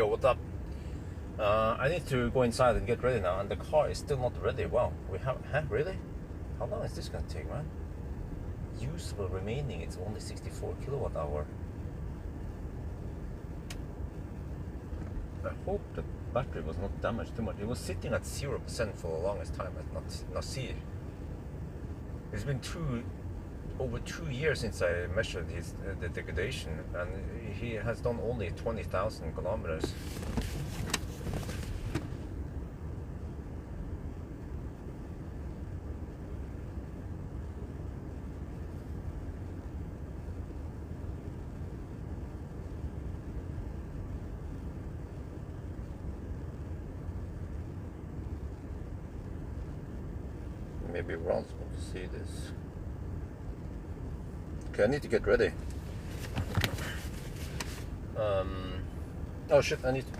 Yo, what's up? I need to go inside and get ready now, and the car is still not ready. Wow, we have, really? How long is this gonna take, man? Usable remaining, it's only 64 kilowatt hour. I hope the battery was not damaged too much. It was sitting at 0% for the longest time at Nasir. It's been over 2 years since I measured the degradation, and he has done only 20,000 kilometers. Maybe Ron's going to see this. Okay, I need to get ready. Oh shit, I need to...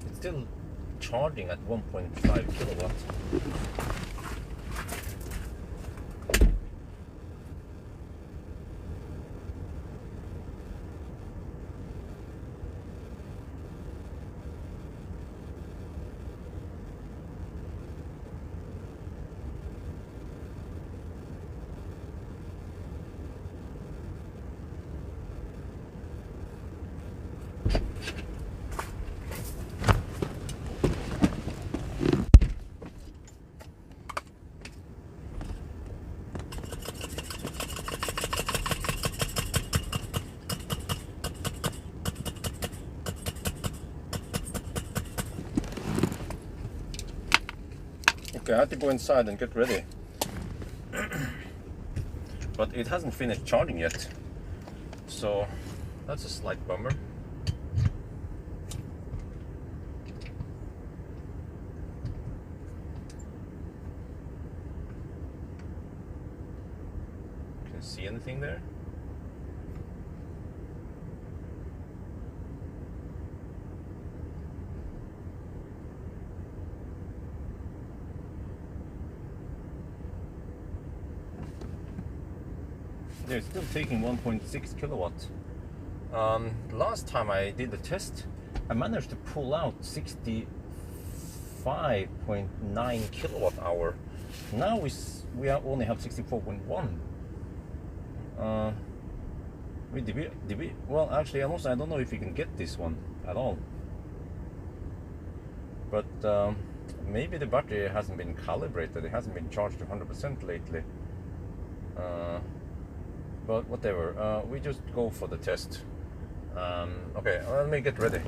It's still charging at 1.5 kilowatts. Okay, I have to go inside and get ready. But it hasn't finished charging yet, so that's a slight bummer. Can you see anything there? They're still taking 1.6 kilowatts. Last time I did the test, I managed to pull out 65.9 kilowatt hour. Now we only have 64.1. Well, actually, I don't know if we can get this one at all. But maybe the battery hasn't been calibrated. It hasn't been charged to 100% lately. But whatever, we just go for the test. Okay, let me get ready.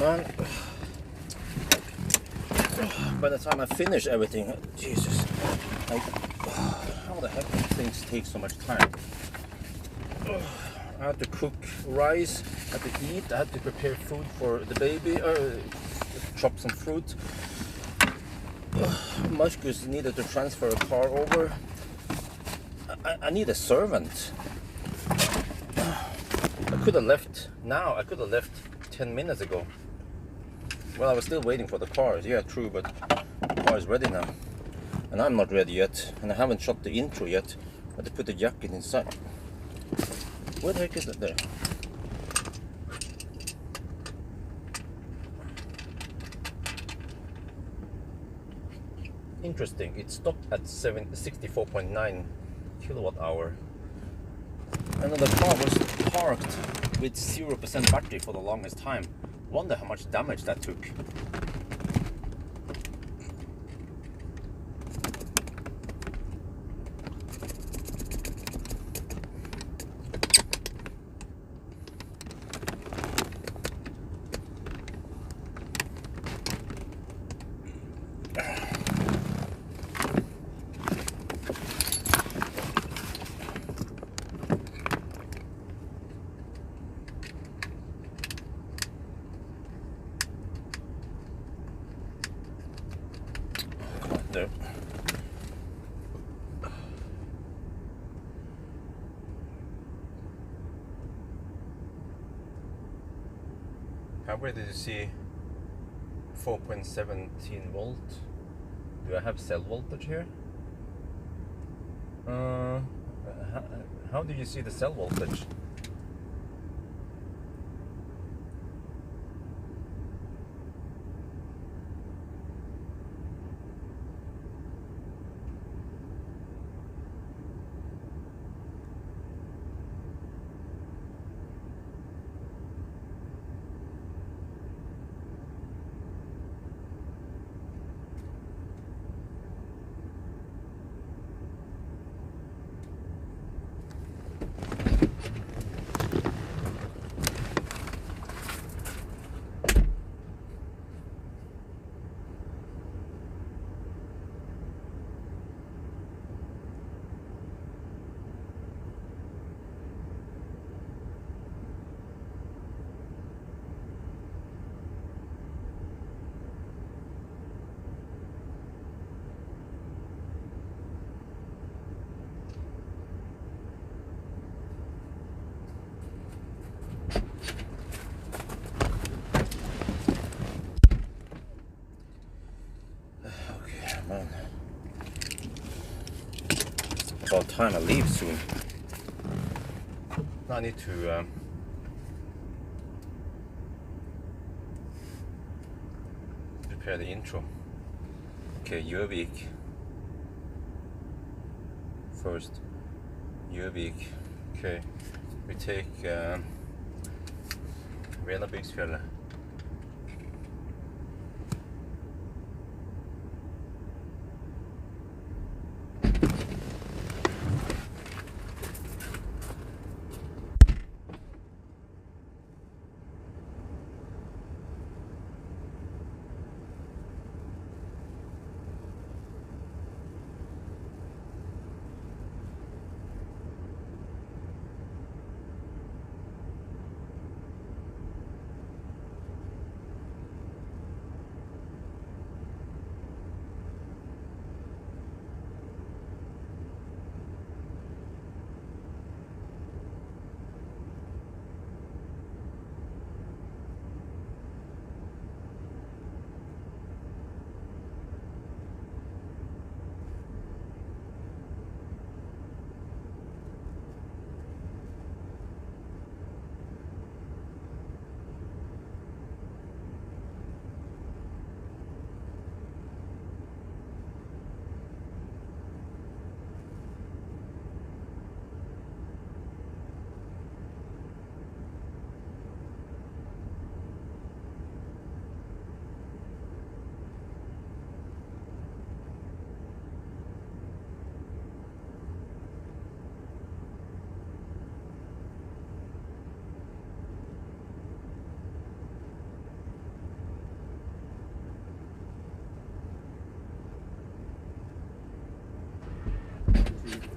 man. By the time I finish everything, Jesus, like, how the heck do things take so much time? I had to cook rice, I had to eat, I had to prepare food for the baby, chop some fruit. Marcus needed to transfer a car over. I need a servant. I could have left now, I could have left 10 minutes ago. Well, I was still waiting for the car. Yeah, true, but the car is ready now. And I'm not ready yet, and I haven't shot the intro yet. I had to put the jacket inside. Where the heck is it there? Interesting, it stopped at 64.9 kilowatt hour. And then the car was parked with 0% battery for the longest time. Wonder how much damage that took. There. Where did you see 4.17 volt? Do I have cell voltage here? How do you see the cell voltage? Man. About time I leave soon. I need to prepare the intro. Okay, Gjøvik. First, Gjøvik. Okay, we take Renabygdsfjellet.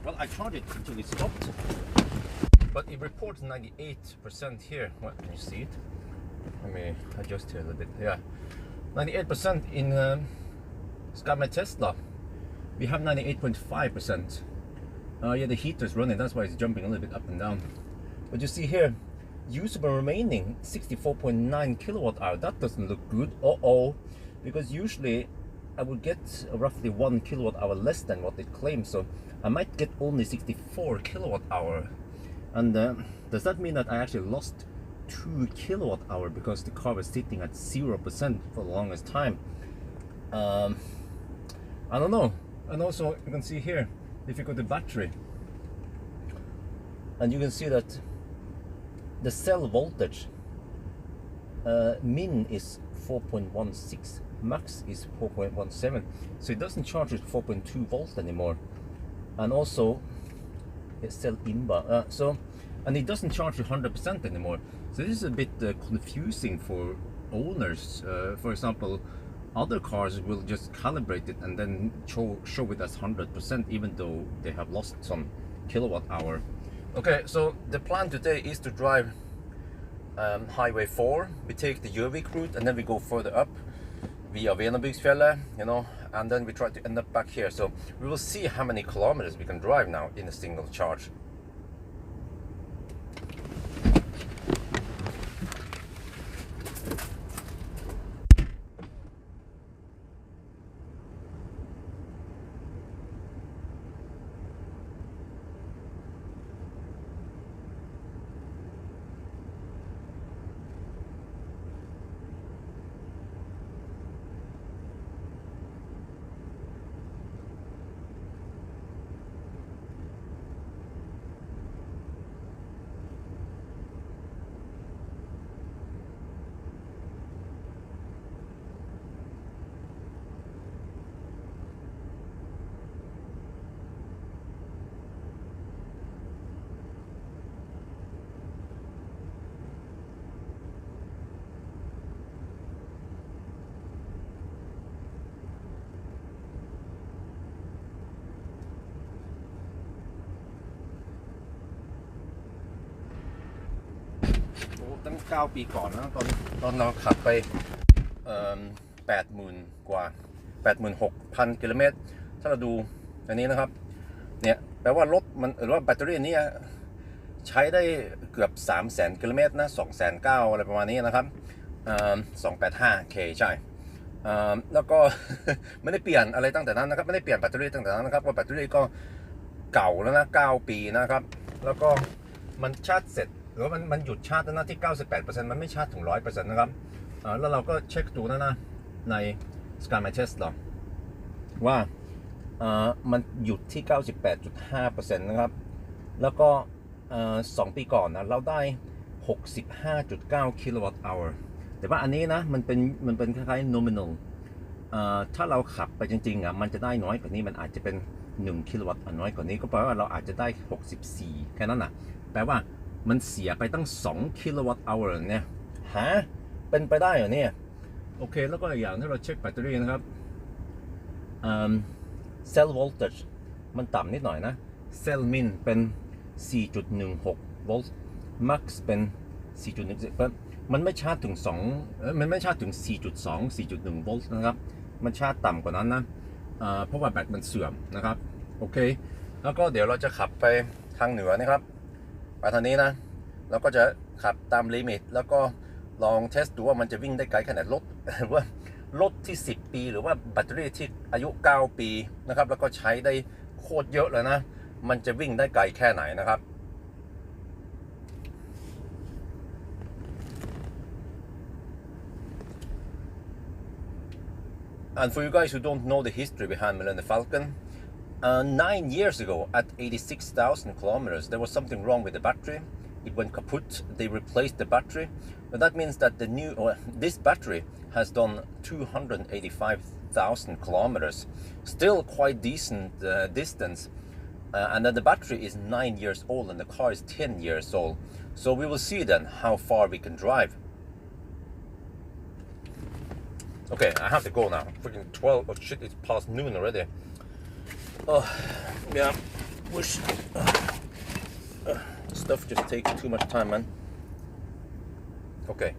Well, I charged it until it stopped, but it reports 98% here. Well, can you see it? Let me adjust here a little bit. Yeah, 98% in my Tesla. We have 98.5%. Yeah, the heater is running. That's why it's jumping a little bit up and down. But you see here, usable remaining 64.9 kilowatt hour. That doesn't look good. Because usually I would get roughly 1 kilowatt hour less than what it claims. So I might get only 64 kilowatt hour. And does that mean that I actually lost 2 kilowatt hour because the car was sitting at 0% for the longest time? I don't know. And also you can see here, if you go to battery, and you can see that the cell voltage min is 4.16, max is 4.17, so it doesn't charge at 4.2 volts anymore. And also it's cell inbar, and it doesn't charge 100% anymore. So this is a bit confusing for owners. For example, other cars will just calibrate it and then show it as 100%, even though they have lost some kilowatt hour. Okay, so the plan today is to drive Highway 4. We take the Gjøvik route and then we go further up via Venabygdsfjellet, and then we try to end up back here. So we will see how many kilometers we can drive now in a single charge.ตั้ง9 ปีก่อนนะตอนเราขับไป80,000 กว่า 86,000 กิโลเมตรถ้าเราดูอันนี้นะครับเนี่ยแปลว่ารถมันหรือว่าแบตเตอรี่นี้ใช้ได้เกือบ 300,000 กิโลเมตรนะ209,000อะไรประมาณนี้นะครับ285K ใช่แล้วก็ ไม่ได้เปลี่ยนอะไรตั้งแต่นั้นนะครับไม่ได้เปลี่ยนแบตเตอรี่ตั้งแต่นั้นนะครับเพราะแบตเตอรี่ก็เก่าแล้วนะ9 ปีนะครับแล้วก็มันชาร์จเสร็จหรือว่ามันหยุดชาร์จแล้วนะที่ 98% มันไม่ชาร์จถึง 100% นะครับแล้วเราก็เช็คดูนะใน Scenic Test ว่ามันหยุดที่ 98.5% นะครับแล้วก็2 ปีก่อนนะเราได้ 65.9 กิโลวัตต์ชั่วโมงแต่ว่าอันนี้นะมันเป็นคล้ายๆ nominal ถ้าเราขับไปจริงๆมันจะได้น้อยกว่านี้มันอาจจะเป็น1 กิโลวัตต์น้อยกว่านี้ก็แปลว่าเราอาจจะได้64แค่นั้นแปลว่ามันเสียไปตั้ง2 กิโลวัตต์ชั่วโมงเนี่ยเป็นไปได้เหรอเนี่ยโอเคแล้วก็อีกอย่างที่เราเช็คแบตเตอรี่นะครับcell voltage มันต่ำนิดหน่อยนะ cell min เป็น 4.16 โวลต์ max เป็น 4.1 มันไม่ชาร์จถึงมันไม่ชาร์จถึง 4.2 4.1 โวลต์นะครับมันชาร์จต่ำกว่านั้นนะเพราะว่าแบตมันเสื่อมนะครับโอเคแล้วก็เดี๋ยวเราจะขับไปทางเหนือนะครับไปทางนี้นะเราก็จะขับตามลิมิตแล้วก็ลองเทสดูว่ามันจะวิ่งได้ไกลขนาดรถที่10 ปีหรือว่าแบตเตอรี่ที่อายุ9 ปีนะครับแล้วก็ใช้ได้โคตรเยอะเลยนะมันจะวิ่งได้ไกลแค่ไหนนะครับAnd for you guys who don't know the history behind Millennium Falcon, 9 years ago at 86,000 kilometers, there was something wrong with the battery. It went kaput. They replaced the battery. But that means that this battery has done 285,000 kilometers. Still quite decent distance. And then the battery is 9 years old and the car is 10 years old. So we will see then how far we can drive. Okay, I have to go now. Freaking 12. Oh shit, it's past noon already. Oh, yeah. Wish stuff just takes too much time, man. Okay.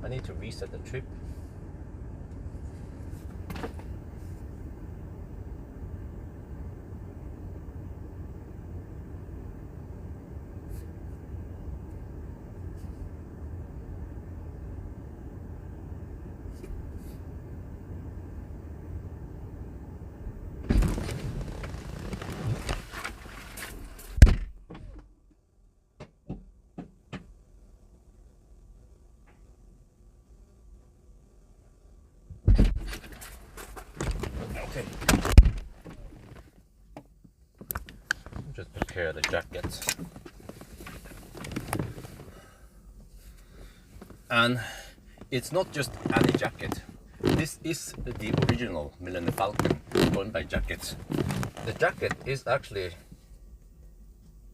I need to reset the trip. Just prepare the jacket. And it's not just any jacket. This is the original Millennium Falcon going by jacket. The jacket is actually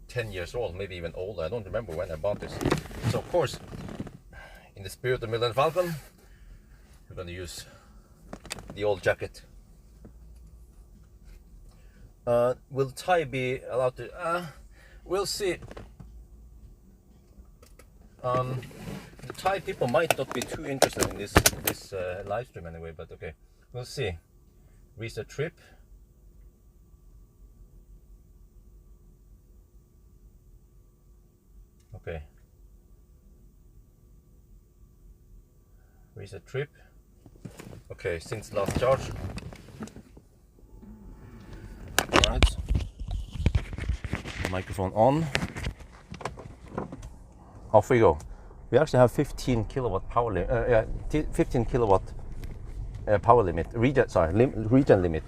10 years old, maybe even older. I don't remember when I bought this. So of course, in the spirit of Millennium Falcon, we're going to use the old jacket. Will Thai be allowed to? We'll see. The Thai people might not be too interested in this live stream anyway, but okay, we'll see. Reset trip. Okay. Reset trip. Okay, since last charge. Alright. Microphone on. Off we go. We actually have 15 kilowatt power limit. 15 kilowatt power limit. Region limit.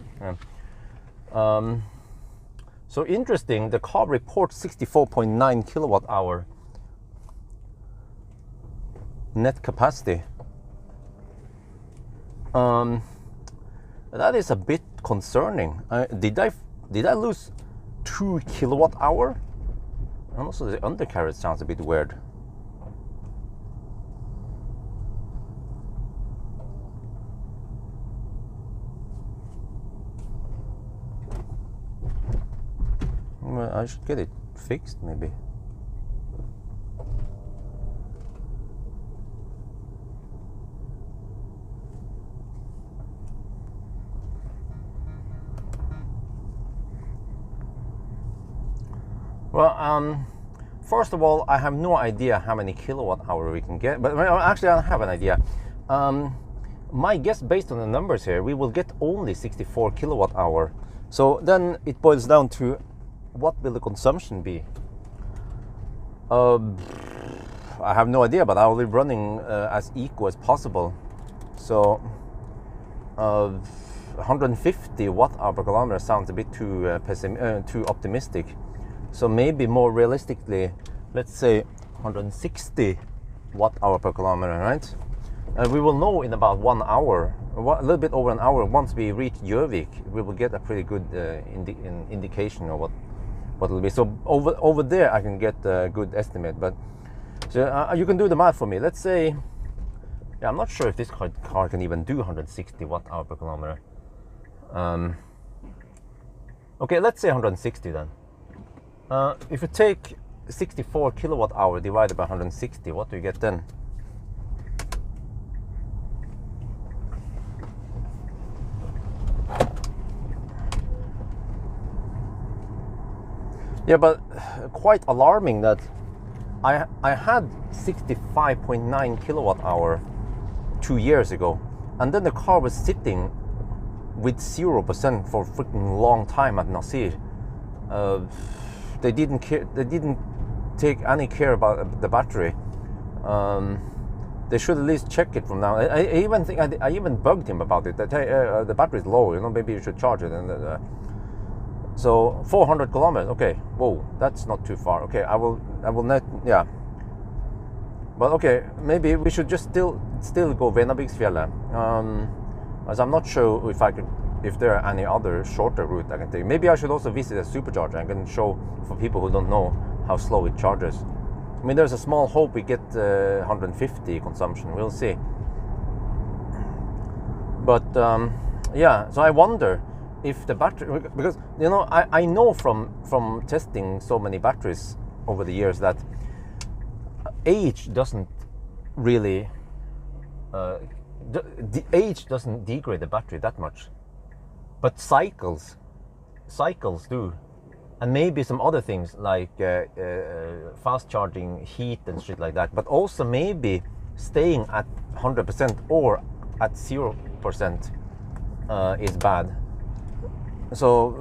So interesting. The car reports 64.9 kilowatt hour net capacity. That is a bit concerning. Did I lose 2 kilowatt hour? And also the undercarriage sounds a bit weird. Well, I should get it fixed maybe. Well, first of all, I have no idea how many kilowatt hour we can get, but actually I have an idea. My guess based on the numbers here, we will get only 64 kilowatt hour. So then it boils down to what will the consumption be? I have no idea, but I will be running as eco as possible. So 150 watt hour per kilometer sounds a bit too optimistic. So maybe more realistically, let's say 160 watt hour per kilometer, right? We will know in about 1 hour, a little bit over an hour. Once we reach Gjøvik, we will get a pretty good indication of what it'll be. So over there, I can get a good estimate. But so you can do the math for me. Let's say, yeah, I'm not sure if this car can even do 160 watt hour per kilometer. Okay, let's say 160 then. If you take 64 kilowatt hour divided by 160, what do you get then? Yeah, but quite alarming that I had 65.9 kilowatt hour 2 years ago, and then the car was sitting with 0% for a freaking long time at Nasir. They didn't care. They didn't take any care about the battery. They should at least check it from now. I even think I even bugged him about it. That hey, the battery is low. You know, maybe you should charge it. And so 400 kilometers. Okay. Whoa, that's not too far. Okay, I will not. Yeah. But okay, maybe we should just still go Venabigsfjellet. As I'm not sure if there are any other shorter route I can take. Maybe I should also visit a supercharger. I can show for people who don't know how slow it charges. I mean, there's a small hope we get 150 consumption. We'll see. But yeah, so I wonder if the battery, because you know, I know from testing so many batteries over the years that age doesn't really the age doesn't degrade the battery that much, but cycles do, and maybe some other things like fast charging, heat and shit like that, but also maybe staying at 100% or at 0% is bad. So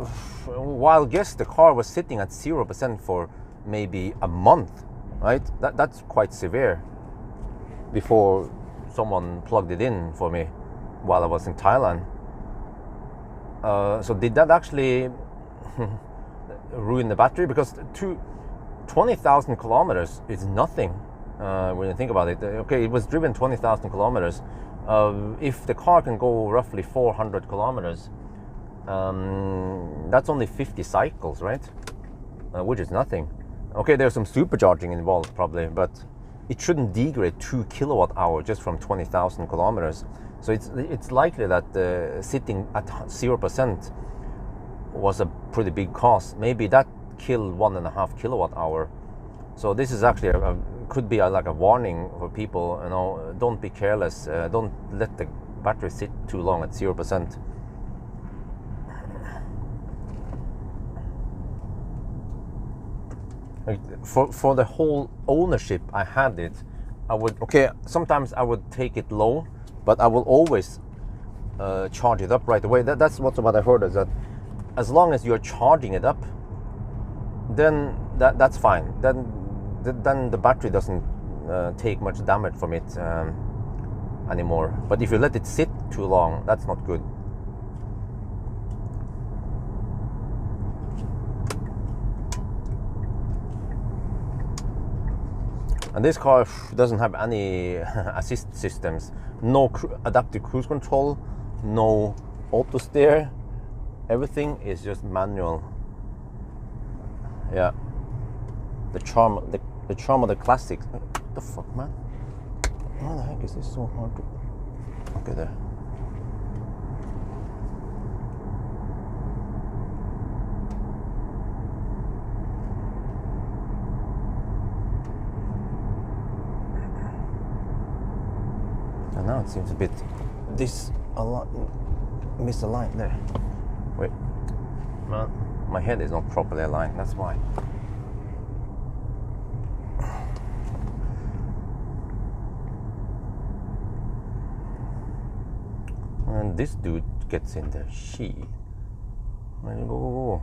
while guess the car was sitting at 0% for maybe a month, right? That's quite severe before someone plugged it in for me while I was in Thailand. So did that actually ruin the battery? Because 20,000 kilometers is nothing when you think about it. Okay, it was driven 20,000 kilometers. If the car can go roughly 400 kilometers, that's only 50 cycles, right? Which is nothing. Okay, there's some supercharging involved probably, but it shouldn't degrade 2 kilowatt hour just from 20,000 kilometers. So it's likely that sitting at 0% was a pretty big cost. Maybe that killed 1.5 kilowatt hour. So this is actually could be like a warning for people. You know, don't be careless. Don't let the battery sit too long at 0%. For the whole ownership I had it, I would, okay, sometimes I would take it low, but I will always charge it up right away. That's what I heard, is that as long as you're charging it up, then that's fine. Then the battery doesn't take much damage from it anymore. But if you let it sit too long, that's not good. And this car doesn't have any assist systems, no adaptive cruise control, no auto steer. Everything is just manual. Yeah, the charm of the classics. What the fuck, man? Why the heck is this so hard to? Okay, there. And now it seems a bit misaligned there. Wait, man, my head is not properly aligned, that's why. And this dude gets in the sheet. Where you go?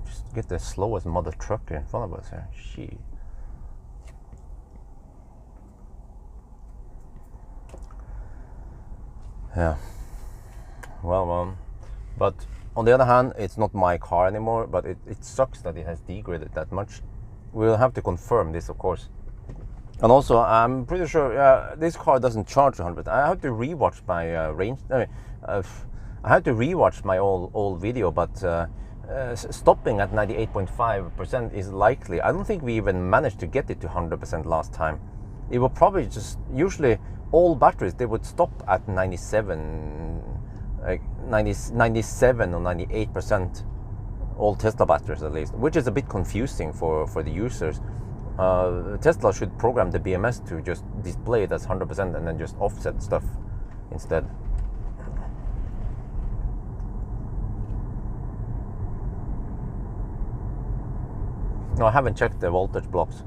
Just get the slowest mother trucker in front of us here. Shit. Yeah. Well, but on the other hand, it's not my car anymore, but it sucks that it has degraded that much. We'll have to confirm this, of course. And also, I'm pretty sure this car doesn't charge 100%. I have to rewatch my range. I had to rewatch my old video, but stopping at 98.5% is likely. I don't think we even managed to get it to 100% last time. It will probably just, usually all batteries, they would stop at 97, like 97 or 98%, all Tesla batteries at least, which is a bit confusing for the users. Tesla should program the BMS to just display it as 100% and then just offset stuff instead. No, I haven't checked the voltage blocks.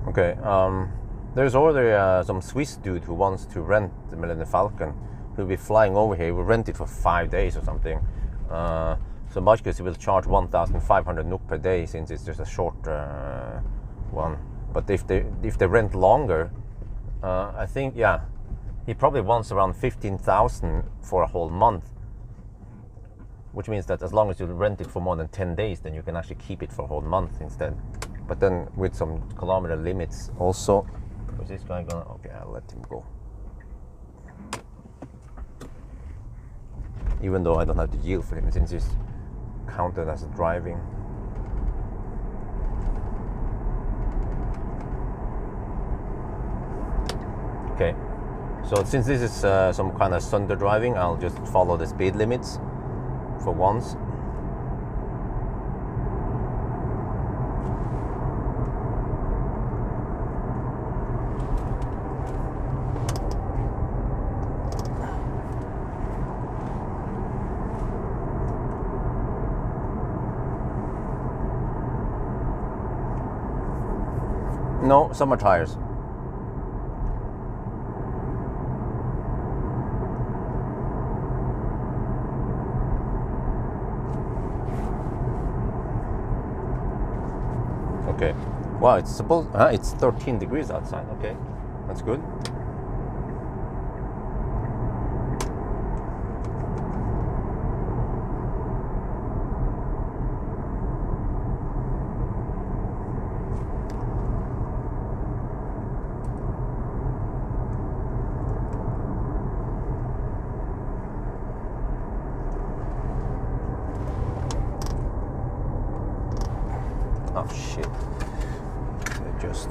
Okay, there's already some Swiss dude who wants to rent the Millennium Falcon. He'll be flying over here. He will rent it for 5 days or something. So Marcus will charge 1,500 NOK per day since it's just a short one. But if they rent longer, I think, yeah, he probably wants around 15,000 for a whole month, which means that as long as you rent it for more than 10 days, then you can actually keep it for a whole month instead. But then with some kilometer limits also. Is this guy gonna? Okay, I'll let him go. even though I don't have to yield for him since he's counted as driving. Okay, so since this is some kind of Sunday driving, I'll just follow the speed limits for once. No, summer tires. Okay. Wow, it's 13 degrees outside. Okay, that's good. Oh shit. Just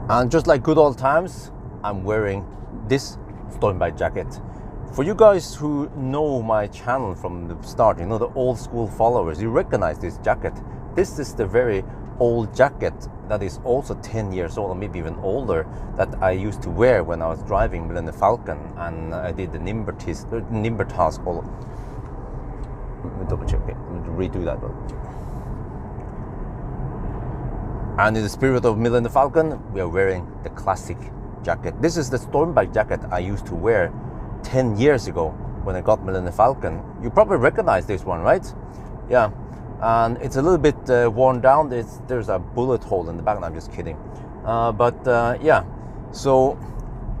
And just like good old times, I'm wearing this Stormbike jacket. For you guys who know my channel from the start, you know, the old school followers, you recognize this jacket. This is the very old jacket that is also 10 years old, or maybe even older, that I used to wear when I was driving Millennium Falcon, and I did the Nimber task. Let me double check it. Let me redo that one. And in the spirit of Millennium Falcon, we are wearing the classic jacket. This is the Stormbike jacket I used to wear 10 years ago when I got Millennium Falcon. You probably recognize this one, right? Yeah, and it's a little bit worn down. There's a bullet hole in the back. No, I'm just kidding. Yeah, so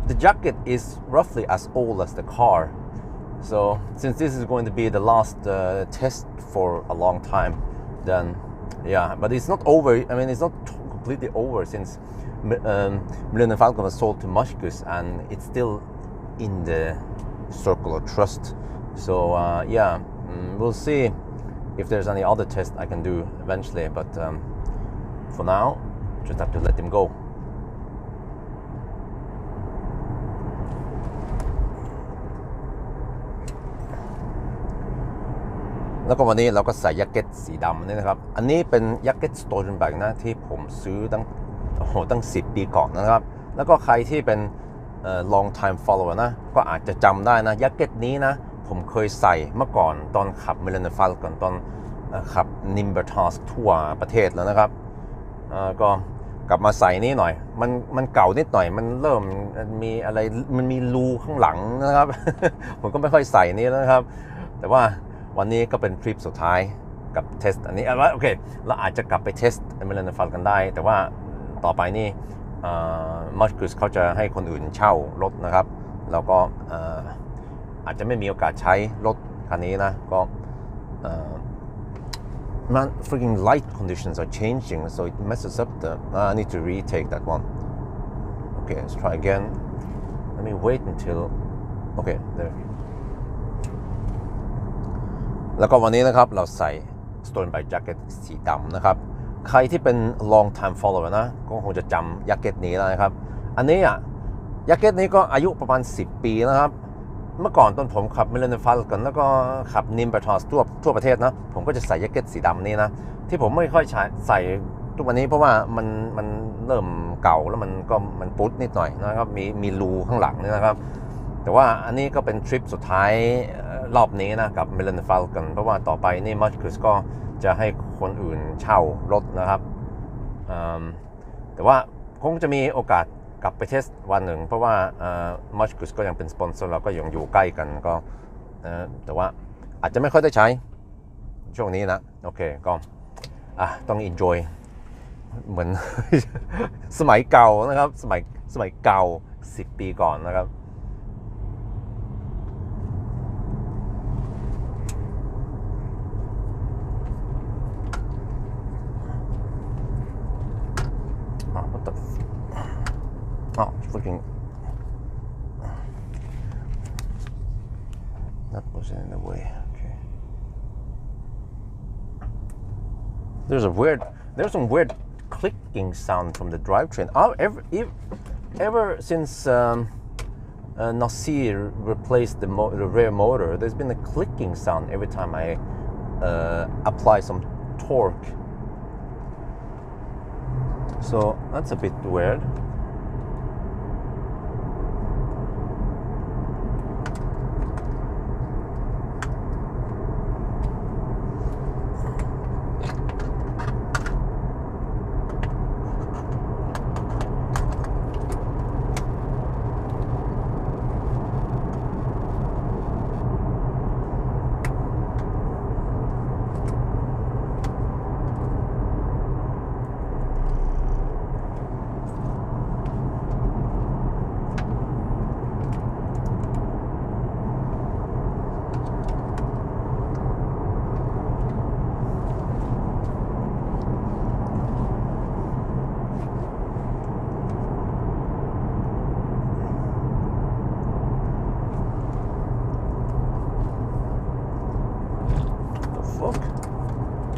the jacket is roughly as old as the car. So since this is going to be the last test for a long time, then yeah, but it's not over. I mean, it's not completely over since Millennium Falcon was sold to Marcus, and it's still in the circle of trust. So yeah, we'll see if there's any other test I can do eventually. But for now, just have to let him go.แล้วก็วันนี้เราก็ใส่แจ็คเก็ตสีดำนี่นะครับอันนี้เป็นแจ็คเก็ตสโตนแบกนะที่ผมซื้อตั้ง10 ปีก่อนนะครับแล้วก็ใครที่เป็นlong time follower นะก็อาจจะจำได้นะแจ็คเก็ตนี้นะผมเคยใส่เมื่อก่อนตอนขับ Millennium Falcon ตอนขับ Nimber task ทั่วประเทศแล้วนะครับก็กลับมาใส่นี้หน่อยมันเก่านิดหน่อยมันเริ่มมีอะไรมันมีรูข้างหลังนะครับ ผมก็ไม่ค่อยใส่นี้แล้วนะครับแต่ว่าวันนี้ก็เป็นทริปสุดท้ายกับเทสอันนี้โอเคเราอาจจะกลับไปเทสMillennium Falconกันได้แต่ว่าต่อไปนี่ มัชคือเขาจะให้คนอื่นเช่ารถนะครับแล้วก็อาจจะไม่มีโอกาสใช้รถคันนี้นะก็man, freaking light conditions are changing, so it messes up the. I need to retake that one. Okay, let's try again. Let me wait until. Okay, there. แล้วก็วันนี้นะครับเราใส่ Stone by Jacket สีดำนะครับใครที่เป็น long time follower นะก็คงจะจำแจ็คเก็ตนี้แล้วนะครับอันนี้แจ็คเก็ตนี้ก็อายุประมาณ10 ปีนะครับเมื่อก่อนตอนผมขับ Millennium Falcon แล้วก็ขับ Nimbus ทั่วประเทศนะผมก็จะใส่แจ็คเก็ตสีดำนี้นะที่ผมไม่ค่อยใส่ทุกวันนี้เพราะว่ามันเริ่มเก่าแล้วมันปุ๊ดนิดหน่อยนะครับมีรูข้างหลังนี่นะครับแต่ว่าอันนี้ก็เป็นทริปสุดท้ายรอบนี้นะกับ Millennium Falcon เพราะว่าต่อไปนี่มัชคุสก็จะให้คนอื่นเช่ารถนะครับแต่ว่าคงจะมีโอกาสกลับไปเทสวันหนึ่งเพราะว่ามัชคุสก็ยังเป็นสปอนเซอร์เราก็ยังอยู่ใกล้กันก็แต่ว่าอาจจะไม่ค่อยได้ใช้ช่วงนี้นะโอเคก็ต้อง enjoy เหมือน สมัยเก่านะครับสมัยเก่า10 ปีก่อนนะครับ what the oh freaking that was in the way. Okay, there's some weird clicking sound from the drivetrain. Ever since Nasir replaced the rear motor, there's been a clicking sound every time I apply some torque. So that's a bit weird.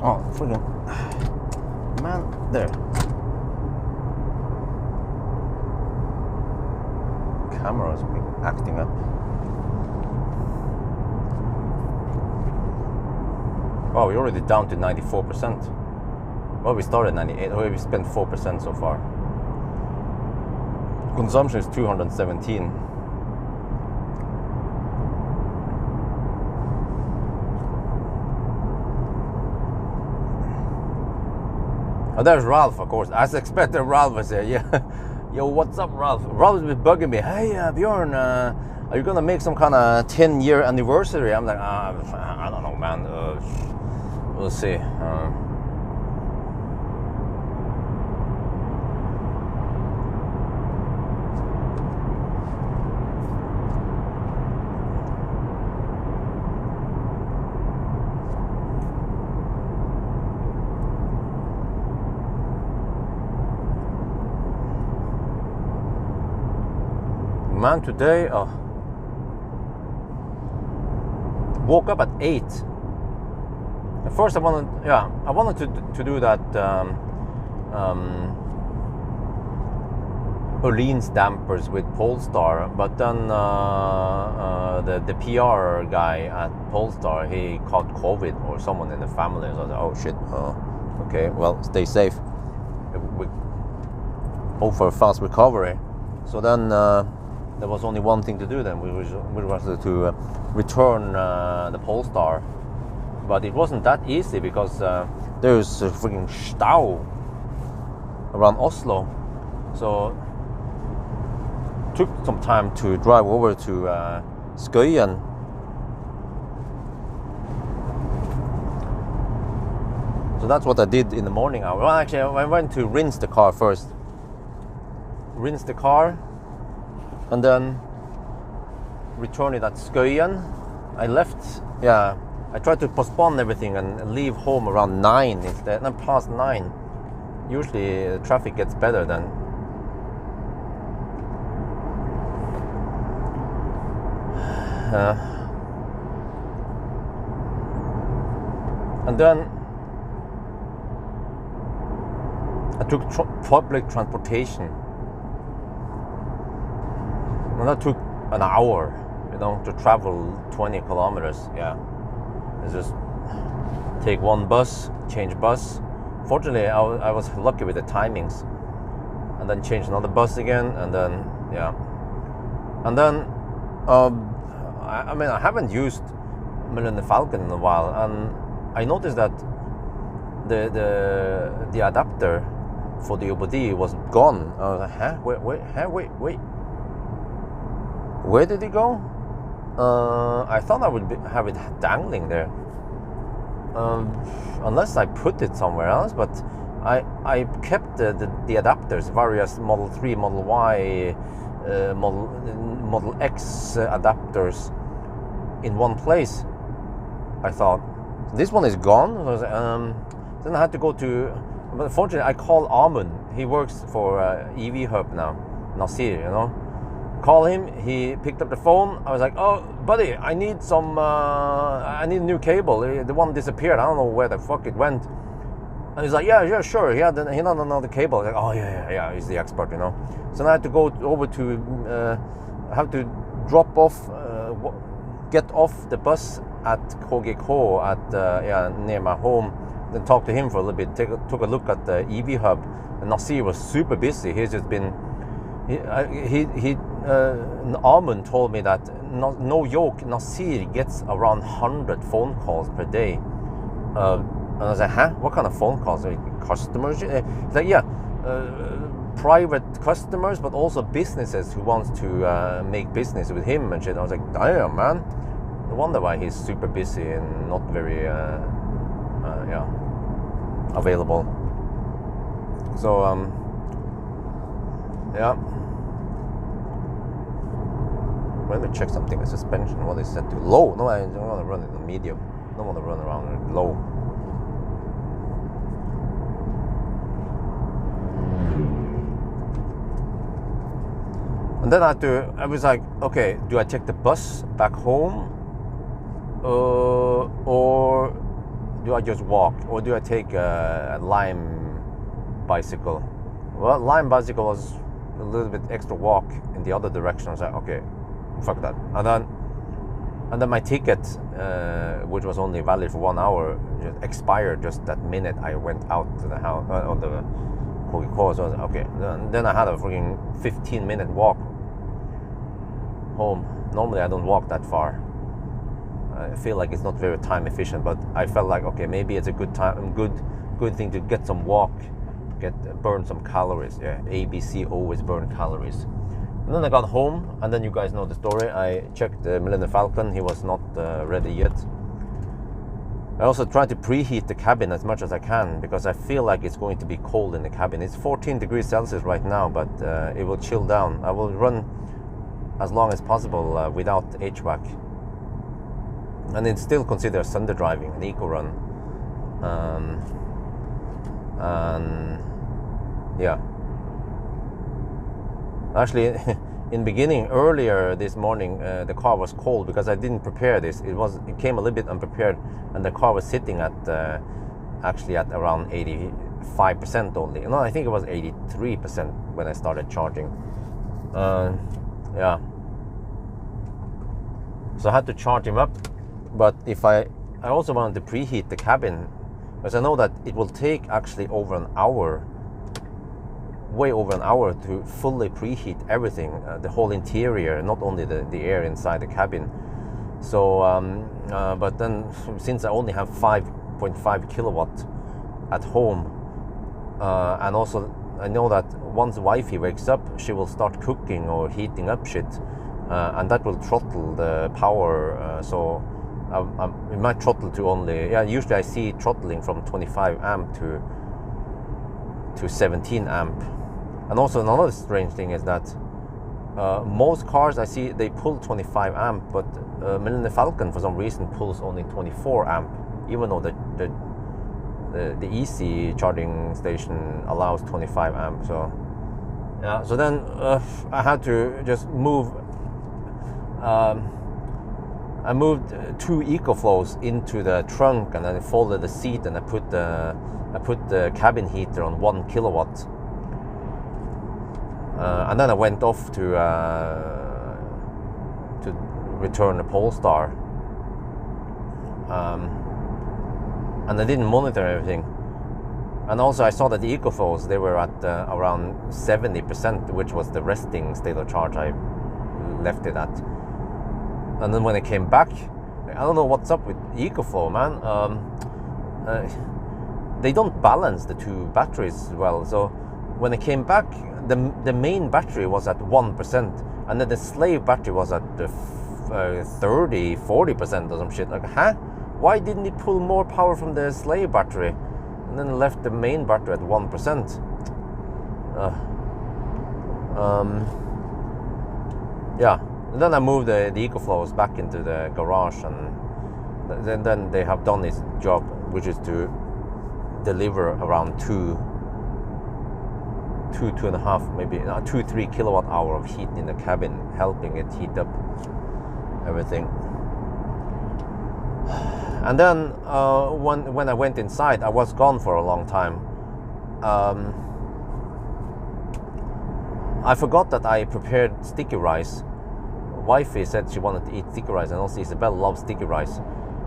Oh, freaking man, there. Camera's acting up. Oh, we're already down to 94%. Well, we started 98. Oh, we spent 4% so far. Consumption is 217. Oh, there's Ralph, of course. As expected, Ralph was there. Yeah. Yo, what's up, Ralph? Ralph's been bugging me. Hey, Bjorn, are you gonna make some kind of 10-year anniversary? I'm like, I don't know, man. We'll see. Man, today woke up at 8. At first I wanted to do that Orleans dampers with Polestar, but then the PR guy at Polestar, he caught COVID or someone in the family, so I was like, oh shit, okay, well, stay safe, we hope for a fast recovery. So then there was only one thing to do then, we was to return the Polestar. But it wasn't that easy because there's a freaking stau around Oslo. So it took some time to drive over to Skøyen. So that's what I did in the morning hour. Well, actually, I went to rinse the car first. rinse the car, and then return it at Skøyen. I left, I tried to postpone everything and leave home around 9 instead, not past 9. Usually traffic gets better then. And then I took public transportation, and that took an hour, to travel 20 kilometers. It's just take one bus, change bus. Fortunately, I was lucky with the timings, and then change another bus again, and then I haven't used Millennium Falcon in a while, and I noticed that the adapter for the UBD was gone. I was like, wait, where did it go? I thought I would have it dangling there, unless I put it somewhere else. But I kept the adapters, various Model 3, Model Y, Model X adapters in one place. I thought this one is gone. So I was, then I had to go to. But fortunately, I called Amund. He works for EV Hub now, Nasir. Call him. He picked up the phone. I was like, "Oh, buddy, I need I need a new cable. The one disappeared. I don't know where the fuck it went." And he's like, "Yeah, sure." He had another cable. I was like, "Oh yeah. He's the expert, So then I had to go over to have to drop off, get off the bus at KGK at near my home. Then talk to him for a little bit. Took a look at the EV Hub. And Nasir was super busy. He's just been. Amund told me that no joke, Nasir gets around 100 phone calls per day. And I was like, huh? What kind of phone calls? Customers? He's like, private customers, but also businesses who wants to make business with him and shit. I was like, damn, man. No wonder why he's super busy and not very available. So let me check something. The suspension, what is set to low? No, I don't want to run it on medium. I don't want to run around low. And then I was like, okay, do I take the bus back home, or do I just walk, or do I take a Lime bicycle? Well, Lime bicycle was a little bit extra walk in the other direction. I was like, okay, fuck that. And then my ticket, which was only valid for 1 hour, just expired just that minute I went out to the house on the KGK. So I was like, okay. Then I had a freaking 15-minute walk home. Normally I don't walk that far. I feel like it's not very time efficient, but I felt like, okay, maybe it's a good thing to get some walk, burn some calories. ABC always burn calories. And then I got home, and then you guys know the story. I checked the Millennium Falcon. He was not ready yet. I also tried to preheat the cabin as much as I can, because I feel like it's going to be cold in the cabin. It's 14 degrees Celsius right now, but it will chill down. I will run as long as possible without HVAC. And it's still considered Sunday driving, an eco run. Actually, in the beginning, earlier this morning, the car was cold because I didn't prepare this. It came a little bit unprepared, and the car was sitting at actually at around 85% only. No, I think it was 83% when I started charging. So I had to charge him up. But if I also wanted to preheat the cabin, because I know that it will take actually over an hour, way over an hour, to fully preheat everything, the whole interior, not only the air inside the cabin. So, but then since I only have 5.5 kilowatt at home, and also I know that once wifey wakes up, she will start cooking or heating up shit, and that will throttle the power. So it might throttle to only, usually I see throttling from 25 amp to 17 amp. And also another strange thing is that most cars I see, they pull 25 amp, but Millennium Falcon for some reason pulls only 24 amp, even though the EC charging station allows 25 amp. So yeah, so then I had to just move. I moved 2 EcoFlows into the trunk, and then I folded the seat, and I put the cabin heater on 1 kilowatt. And then I went off to return the Polestar, and I didn't monitor everything. And also I saw that the EcoFlows, they were at around 70%, which was the resting state of charge I left it at. And then when I came back, I don't know what's up with EcoFlow, man. They don't balance the 2 batteries well. So when I came back, the main battery was at 1%, and then the slave battery was at 30, 40% or some shit. Like, huh? Why didn't it pull more power from the slave battery? And then left the main battery at 1%. Yeah. And then I moved the EcoFlows back into the garage, and then they have done its job, which is to deliver around 2.5, maybe 2-3 kilowatt hour of heat in the cabin, helping it heat up everything. And then when I went inside, I was gone for a long time. I forgot that I prepared sticky rice. Wifey said she wanted to eat sticky rice, and also Isabel loves sticky rice.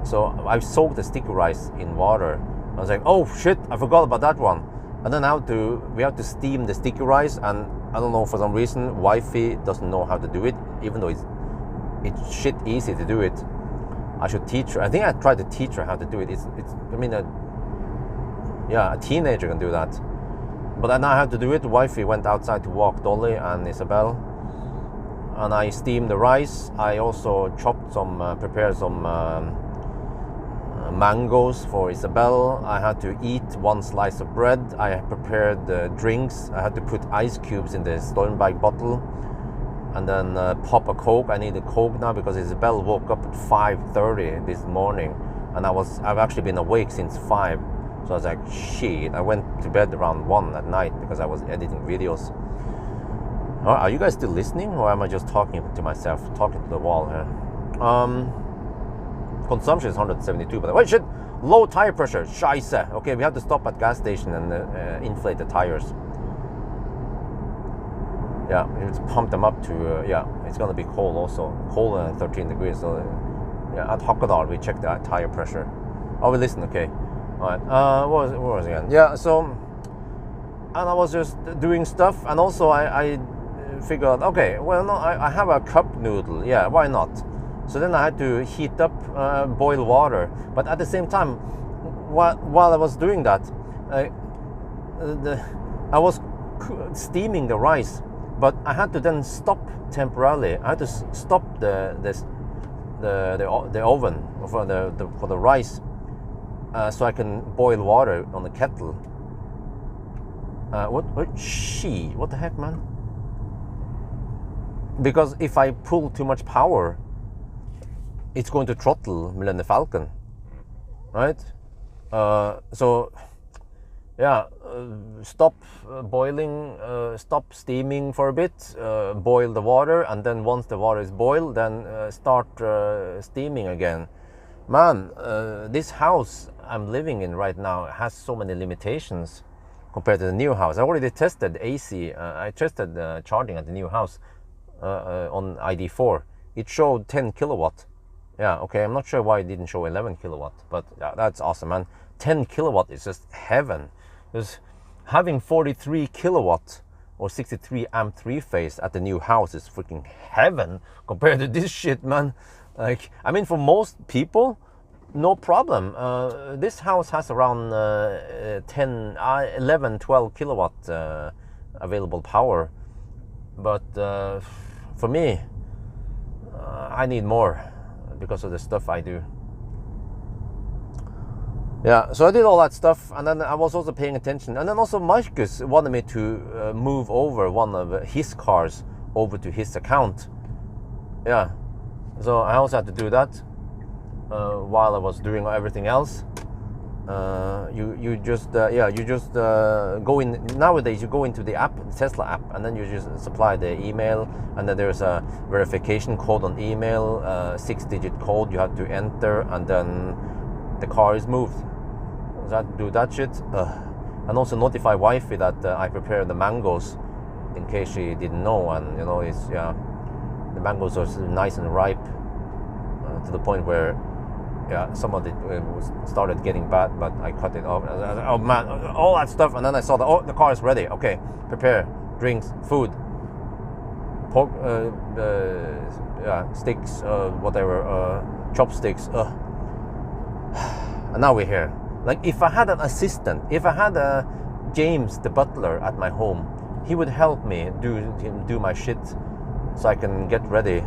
So I soaked the sticky rice in water. I was like, oh shit, I forgot about that one. And then we have to steam the sticky rice, and I don't know, for some reason Wifey doesn't know how to do it, even though it's shit easy to do it. I should teach her. I think I tried to teach her how to do it. I mean, a teenager can do that. But I now have to do it. Wifey went outside to walk Dolly and Isabel, and I steamed the rice. I also prepared some mangoes for Isabel. I had to eat 1 slice of bread. I prepared drinks. I had to put ice cubes in the Stormbag bottle, and then pop a Coke. I need a Coke now because Isabel woke up at 5:30 this morning, and I've actually been awake since 5. So I was like, shit. I went to bed around 1 at night because I was editing videos. Are you guys still listening, or am I just talking to myself, talking to the wall here? Consumption is 172, but wait, shit, low tire pressure, scheisse. Okay, we have to stop at gas station and inflate the tires. Yeah, it's pump them up to, it's gonna be cold also, cold and 13 degrees. So yeah, at Hakadal we checked the tire pressure. Oh, we listen, okay. All right, what was it again? Yeah, so, and I was just doing stuff, and also I figured, okay, well, no, I have a cup noodle, yeah, why not? So then I had to heat up, boil water, but at the same time, while I was doing that, I was steaming the rice, but I had to then stop temporarily. I had to stop the oven for the rice, so I can boil water on the kettle. What the heck, man? Because if I pull too much power, it's going to throttle Millennium Falcon, right? So, yeah, stop boiling, stop steaming for a bit, boil the water, and then once the water is boiled, then start steaming again. Man, this house I'm living in right now has so many limitations compared to the new house. I already tested AC. I tested charging at the new house on ID4. It showed 10 kilowatt. Yeah, okay, I'm not sure why it didn't show 11 kilowatt, but yeah, that's awesome, man. 10 kilowatt is just heaven. Because having 43 kilowatt or 63 amp 3-phase at the new house is freaking heaven compared to this shit, man. Like, I mean, for most people, no problem. This house has around 11, 12 kilowatt available power. But for me, I need more because of the stuff I do. Yeah, so I did all that stuff, and then I was also paying attention. And then also Marcus wanted me to move over one of his cars over to his account. Yeah, so I also had to do that while I was doing everything else. You just go in nowadays. You go into the app, the Tesla app, and then you just supply the email, and then there's a verification code on email, 6-digit code you have to enter, and then the car is moved. So I had to do that shit, and also notify wifey that I prepared the mangoes in case she didn't know. And it's the mangoes are nice and ripe to the point where some of it started getting bad, but I cut it off. Oh man, all that stuff, and then I saw the car is ready. Okay, prepare drinks, food, pork, sticks, whatever, chopsticks. And now we're here. Like, if I had an assistant, if I had James the butler at my home, he would help me do my shit so I can get ready.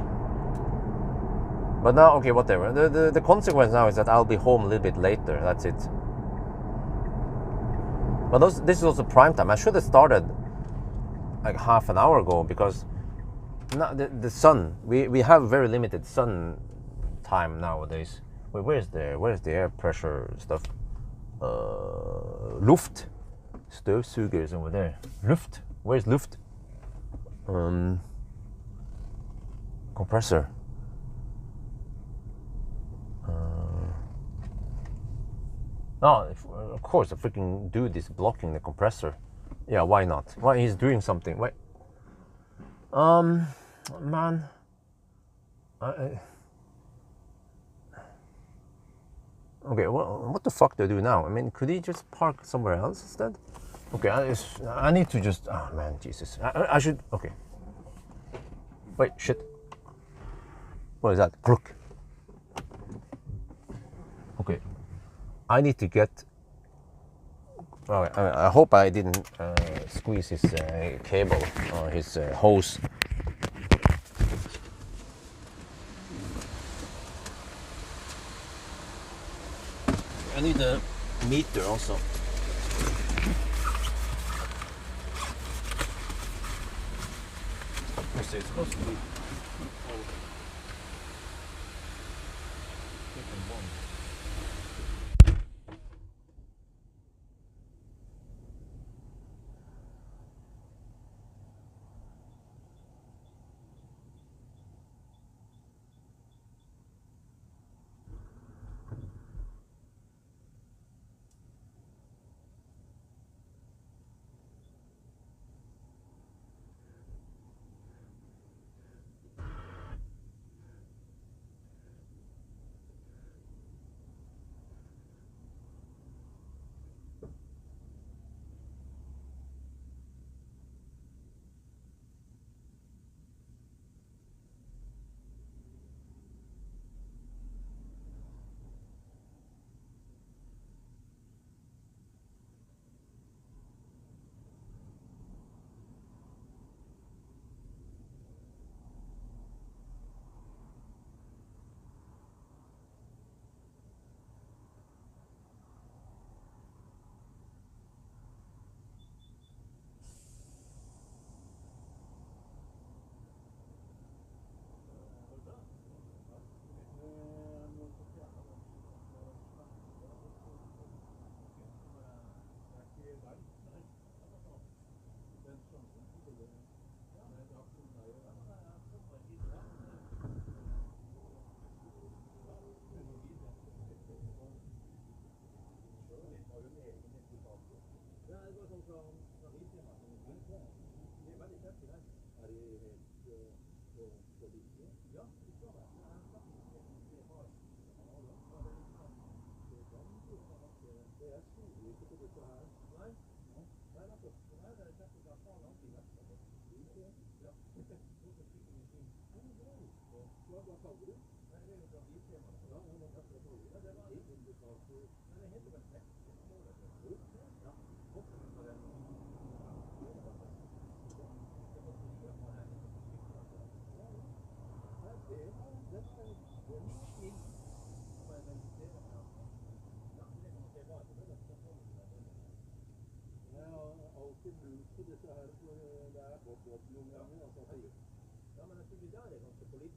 But now, okay, whatever. The consequence now is that I'll be home a little bit later. That's it. But this is also prime time. I should have started like half an hour ago, because now the sun. We have very limited sun time nowadays. Wait, where's the air pressure stuff? Luft. Støvsuger is over there. Luft. Where's Luft? Compressor. No, of course, the freaking dude is blocking the compressor. Yeah, why not? Why, he's doing something. Wait. Man. Okay, well, what the fuck do I do now? I mean, could he just park somewhere else instead? Okay, I need to just... Oh, man, Jesus. I should... Okay. Wait, shit. What is that? Crook. Okay. I need to get... Oh, I hope I didn't squeeze his cable or his hose. I need a meter also. It's supposed to be...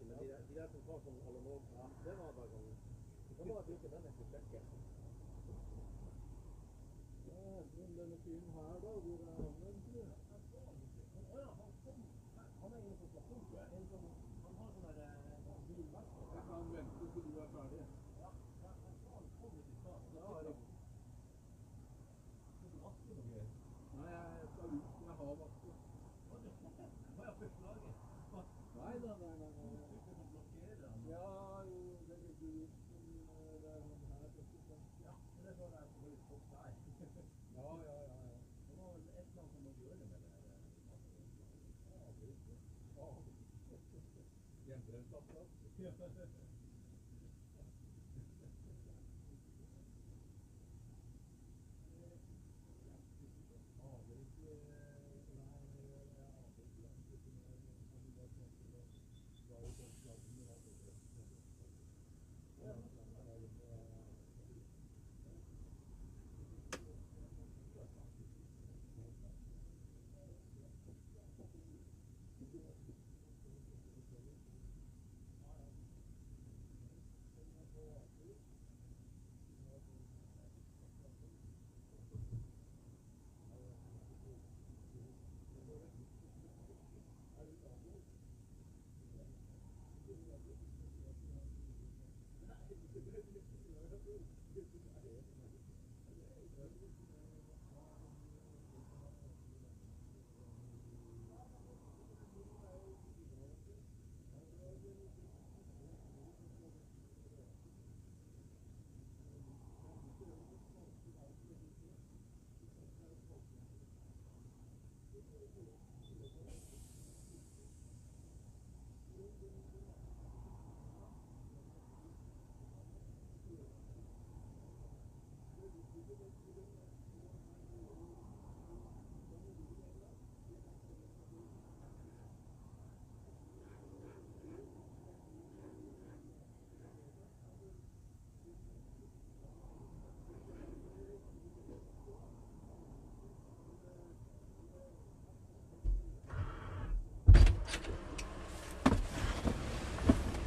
Men de der som var sånn analog, det var bare sånn. Du kan bare bruke den til å sjekke. Den maskinen her da, hvor er han den, tror jeg? Han er inne på stasjon, tror jeg. Han har sånn der bilverksted. Jeg kan vente til du er ferdig. Ja, jeg så han kom litt i stad. Da er det... Nei, jeg skal ut. Jeg har vaske. Hva er beslaget? Nei. Ja, jo, det ligger ut. Det er sånn her. Ja, det er sånn her som går ut på deg. Ja. Det var vel et eller annet som må gjøre med det her. Hjembrennplass.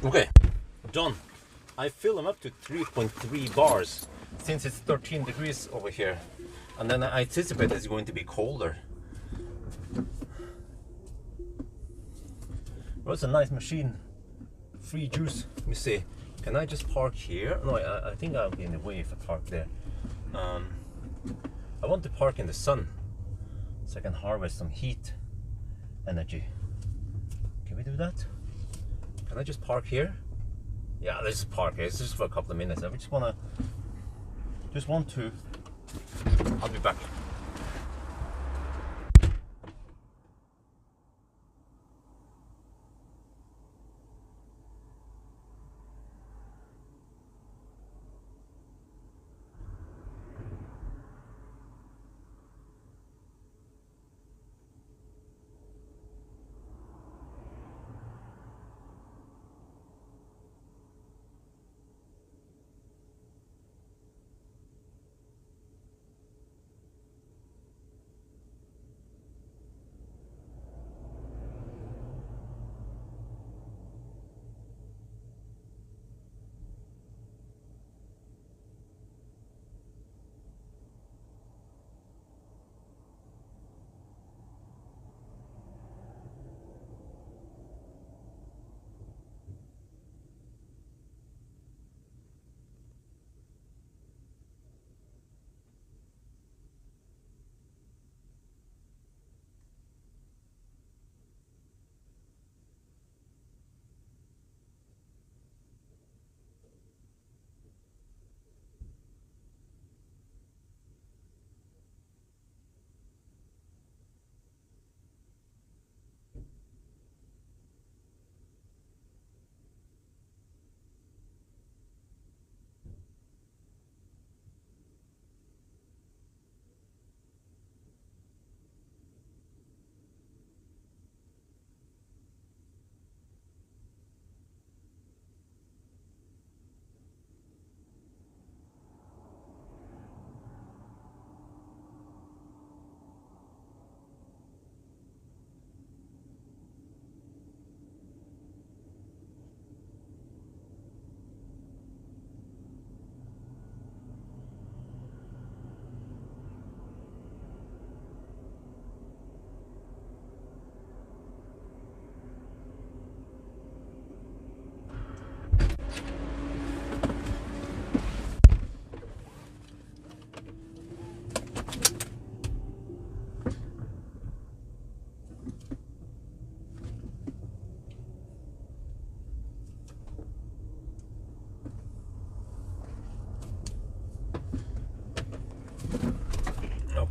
Okay, done. I fill them up to 3.3 bars since it's 13 degrees over here, and then I anticipate it's going to be colder. Well, it's a nice machine, free juice. Let me see, can I just park here? No, I think I'll be in the way if I park there. I want to park in the sun so I can harvest some heat energy. Can we do that? Can I just park here? Yeah, let's just park here. It's just for a couple of minutes. I just want to. I'll be back.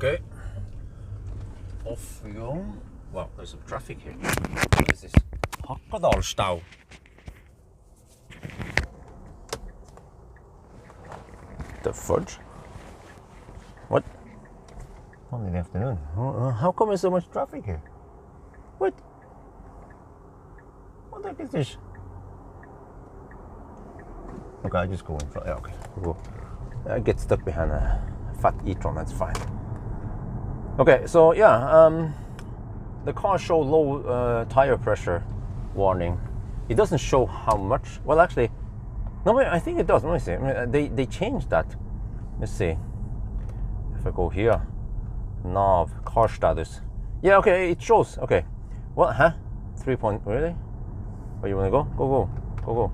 Okay, off we go. Wow, there's some traffic here. What is this? Hakadalstau. The fudge? What? Only in the afternoon. How come there's so much traffic here? What? What the heck is this? Okay, I just go in front. Yeah, okay. Cool. I get stuck behind a fat e-tron, that's fine. Okay, so yeah, the car showed low tire pressure warning. It doesn't show how much. Well, actually, no, I think it does. Let me see. I mean, they changed that. Let's see. If I go here, nav, car status. Yeah, okay, it shows. Okay. What? Huh? 3 point. Really? Where you wanna go? Go.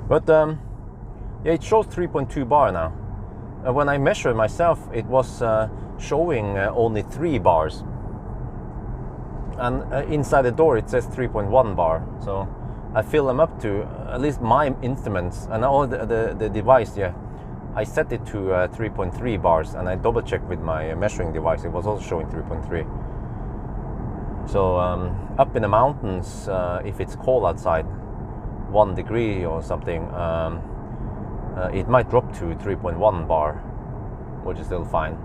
But yeah, it shows 3.2 bar now. When I measured myself, it was showing only 3 bars, and inside the door it says 3.1 bar. So I fill them up to at least my instruments and all the device. Yeah, I set it to 3.3 bars, and I double checked with my measuring device. It was also showing 3.3. So up in the mountains, if it's cold outside, 1 degree or something, it might drop to 3.1 bar, which is still fine.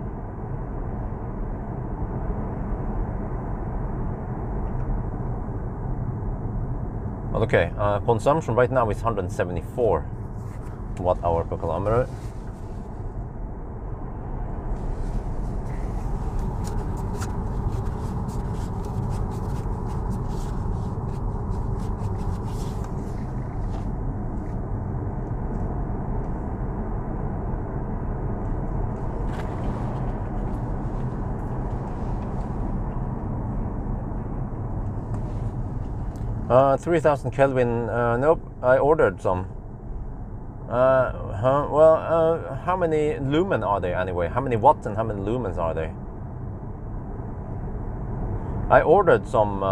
Well, okay, consumption right now is 174 watt-hour per kilometer. 3000 Kelvin, nope, I ordered some. How many lumen are they anyway? How many watts and how many lumens are they? I ordered some,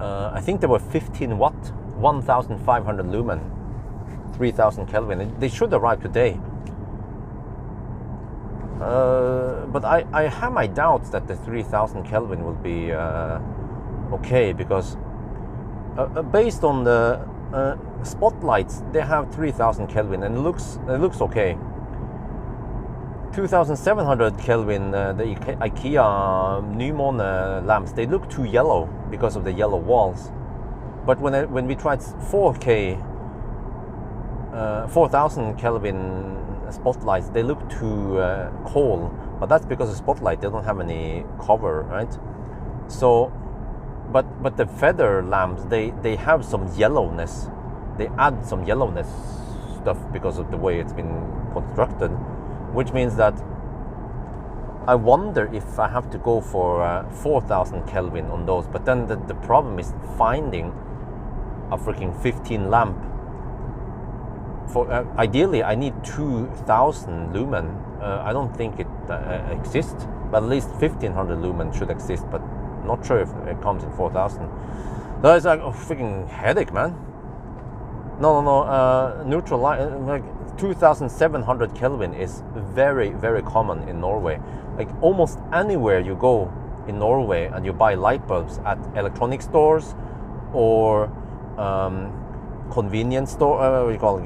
I think they were 15 watt, 1500 lumen, 3000 Kelvin. They should arrive today. But I have my doubts that the 3000 Kelvin will be okay, because based on the spotlights, they have 3000 Kelvin and it looks okay. 2700 Kelvin, the IKEA Nymon lamps, they look too yellow because of the yellow walls. But when we tried 4K 4000 Kelvin spotlights, they look too cold. But that's because the spotlight, they don't have any cover, right? So but the feather lamps, they have some yellowness. They add some yellowness stuff because of the way it's been constructed, which means that I wonder if I have to go for 4000 Kelvin on those. But then the problem is finding a freaking 15 lamp. For ideally, I need 2000 lumen. I don't think it exists, but at least 1500 lumen should exist. But not sure if it comes in 4000. So it's like a freaking headache, man. No. Neutral light, like 2700 Kelvin is very, very common in Norway. Like almost anywhere you go in Norway and you buy light bulbs at electronic stores or convenience store, what you call it,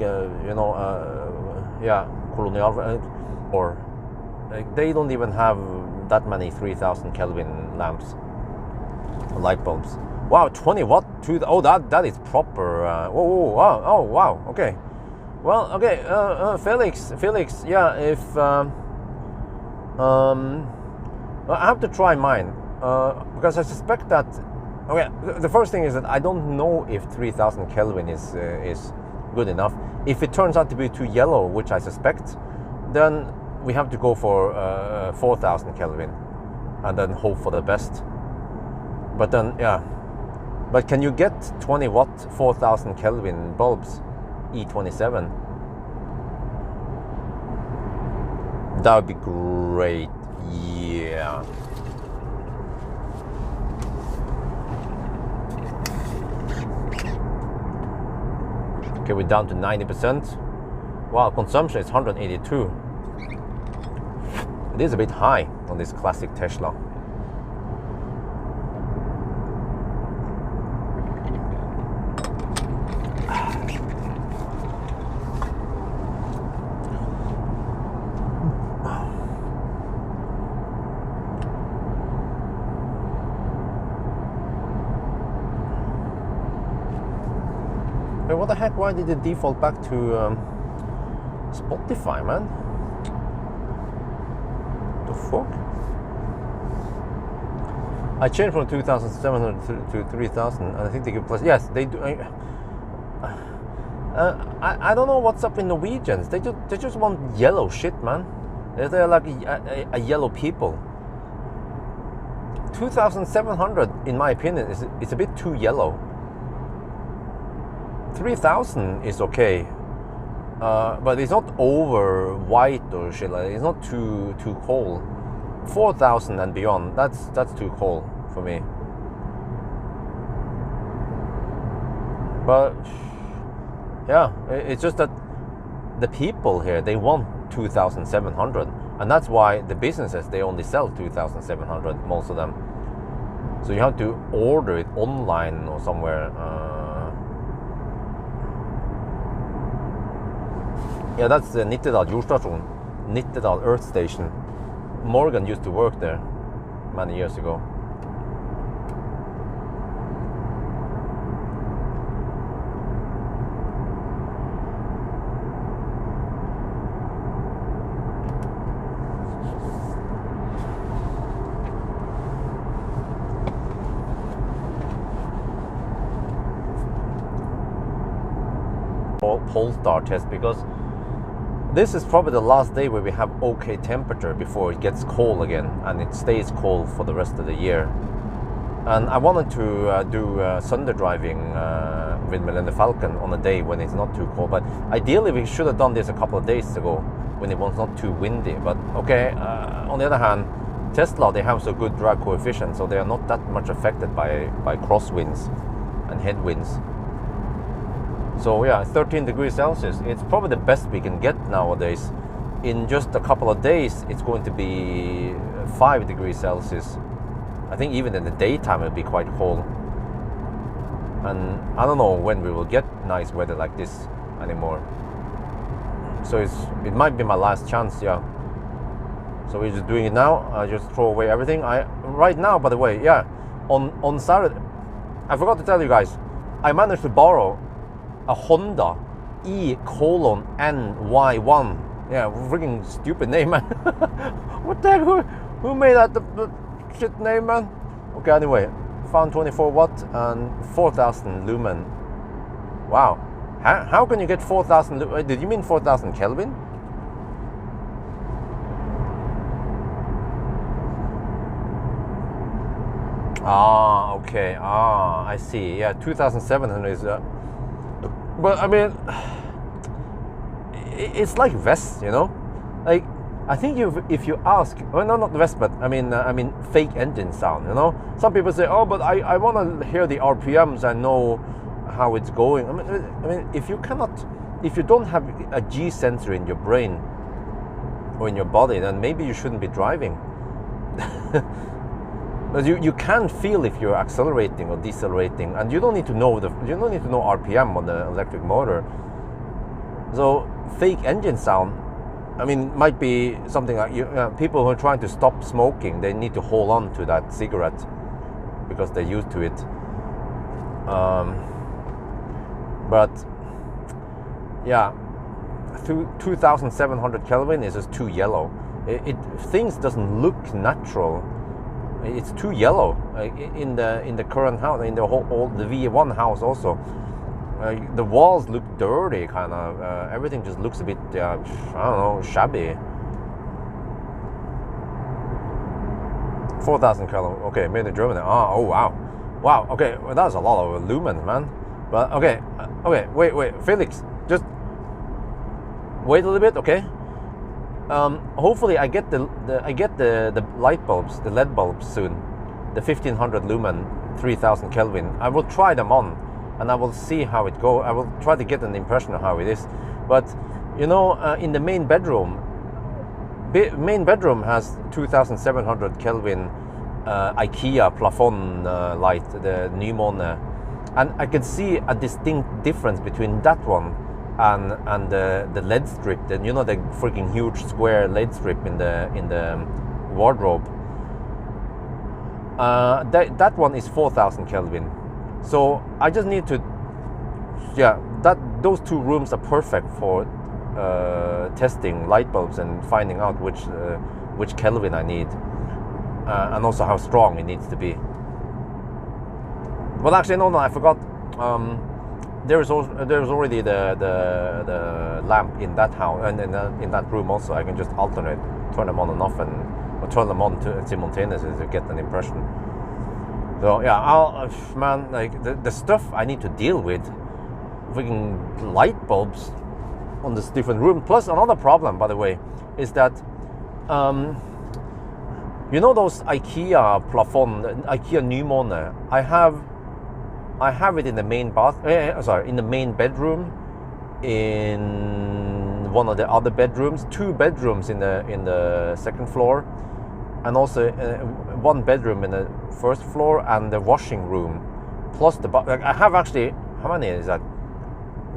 Colonial, or they don't even have that many 3000 Kelvin lamps, light bulbs. Wow, 20 watt. Oh, that is proper. Wow. Okay. Well, okay. Felix. Yeah. If I have to try mine because I suspect that. Okay. The first thing is that I don't know if 3000 Kelvin is good enough. If it turns out to be too yellow, which I suspect, then we have to go for 4000 Kelvin, and then hope for the best. But then, yeah. But can you get 20 watt 4000 Kelvin bulbs, E27? That would be great. Yeah. Okay, we're down to 90%. Wow, consumption is 182. It is a bit high on this classic Tesla. Wait, what the heck? Why did it default back to Spotify, man? The fuck? I changed from 2,700 to 3,000, and I think they give plus. Yes, they do. I don't know what's up with Norwegians. They just want yellow shit, man. They're like a yellow people. 2,700, in my opinion, is a bit too yellow. 3,000 is okay, but it's not over white or shit like that. It's not too cold. 4,000 and beyond, that's too cold for me. But yeah, it's just that the people here, they want 2,700, and that's why the businesses, they only sell 2,700, most of them. So you have to order it online or somewhere. Yeah, that's the Nittedal jordstation, Nittedal Earth Station. Morgan used to work there many years ago. Polestar test, because this is probably the last day where we have okay temperature before it gets cold again, and it stays cold for the rest of the year. And I wanted to do Sunday driving with Millennium Falcon on a day when it's not too cold, but ideally we should have done this a couple of days ago when it was not too windy. But okay, on the other hand, Tesla, they have so good drag coefficient, so they are not that much affected by crosswinds and headwinds. So yeah, 13 degrees Celsius, it's probably the best we can get nowadays. In just a couple of days, it's going to be 5 degrees Celsius. I think even in the daytime it'll be quite cold. And I don't know when we will get nice weather like this anymore. So it might be my last chance, yeah. So we're just doing it now. I just throw away everything. Right now, by the way, yeah, on Saturday, I forgot to tell you guys, I managed to borrow a Honda E:NY1. Yeah, freaking stupid name, man. What the heck? Who made that the shit name, man? Okay, anyway, found 24 watt and 4,000 lumen. Wow. How can you get 4,000 lumen? Did you mean 4,000 Kelvin? Ah, okay. Ah, I see. Yeah, 2,700 is... but I mean, it's like Vest, you know. Like, I think if you ask, well, no, not Vest, but I mean fake engine sound, you know. Some people say, oh, but I want to hear the RPMs and know how it's going. I mean, if you don't have a G sensor in your brain or in your body, then maybe you shouldn't be driving. But you can feel if you're accelerating or decelerating, and you don't need to know RPM on the electric motor. So fake engine sound, I mean, might be something like people who are trying to stop smoking. They need to hold on to that cigarette because they're used to it. But yeah, 2,700 Kelvin is just too yellow. Things doesn't look natural. It's too yellow in the current house, in the the V1 house also. The walls look dirty, kind of. Everything just looks a bit, I don't know, shabby. 4,000 Kelvin. Okay, made in Germany. Oh wow, wow. Okay, well, that's a lot of lumens, man. But okay, wait, Felix, just wait a little bit, okay? Hopefully I get the light bulbs, the LED bulbs soon, the 1500 lumen, 3000 Kelvin. I will try them on, and I will see how it goes. I will try to get an impression of how it is. But You know, in the main bedroom has 2700 Kelvin IKEA plafond light, the Nymone, and I can see a distinct difference between that one and the LED strip. Then you know, the freaking huge square LED strip in the wardrobe. That one is 4000 Kelvin. So I just need to, yeah, those two rooms are perfect for testing light bulbs and finding out which Kelvin I need, and also how strong it needs to be. Well, actually, no, I forgot. There's already the lamp in that house and in that room also. I can just alternate, turn them on and off, or turn them on simultaneously to get an impression. So yeah, man, like the stuff I need to deal with, freaking light bulbs on this different room. Plus another problem, by the way, is that you know those IKEA plafond, IKEA Nymone. I have it in the main in the main bedroom, in one of the other bedrooms, 2 bedrooms in the second floor, and also 1 bedroom in the first floor, and the washing room, plus I have actually, how many is that?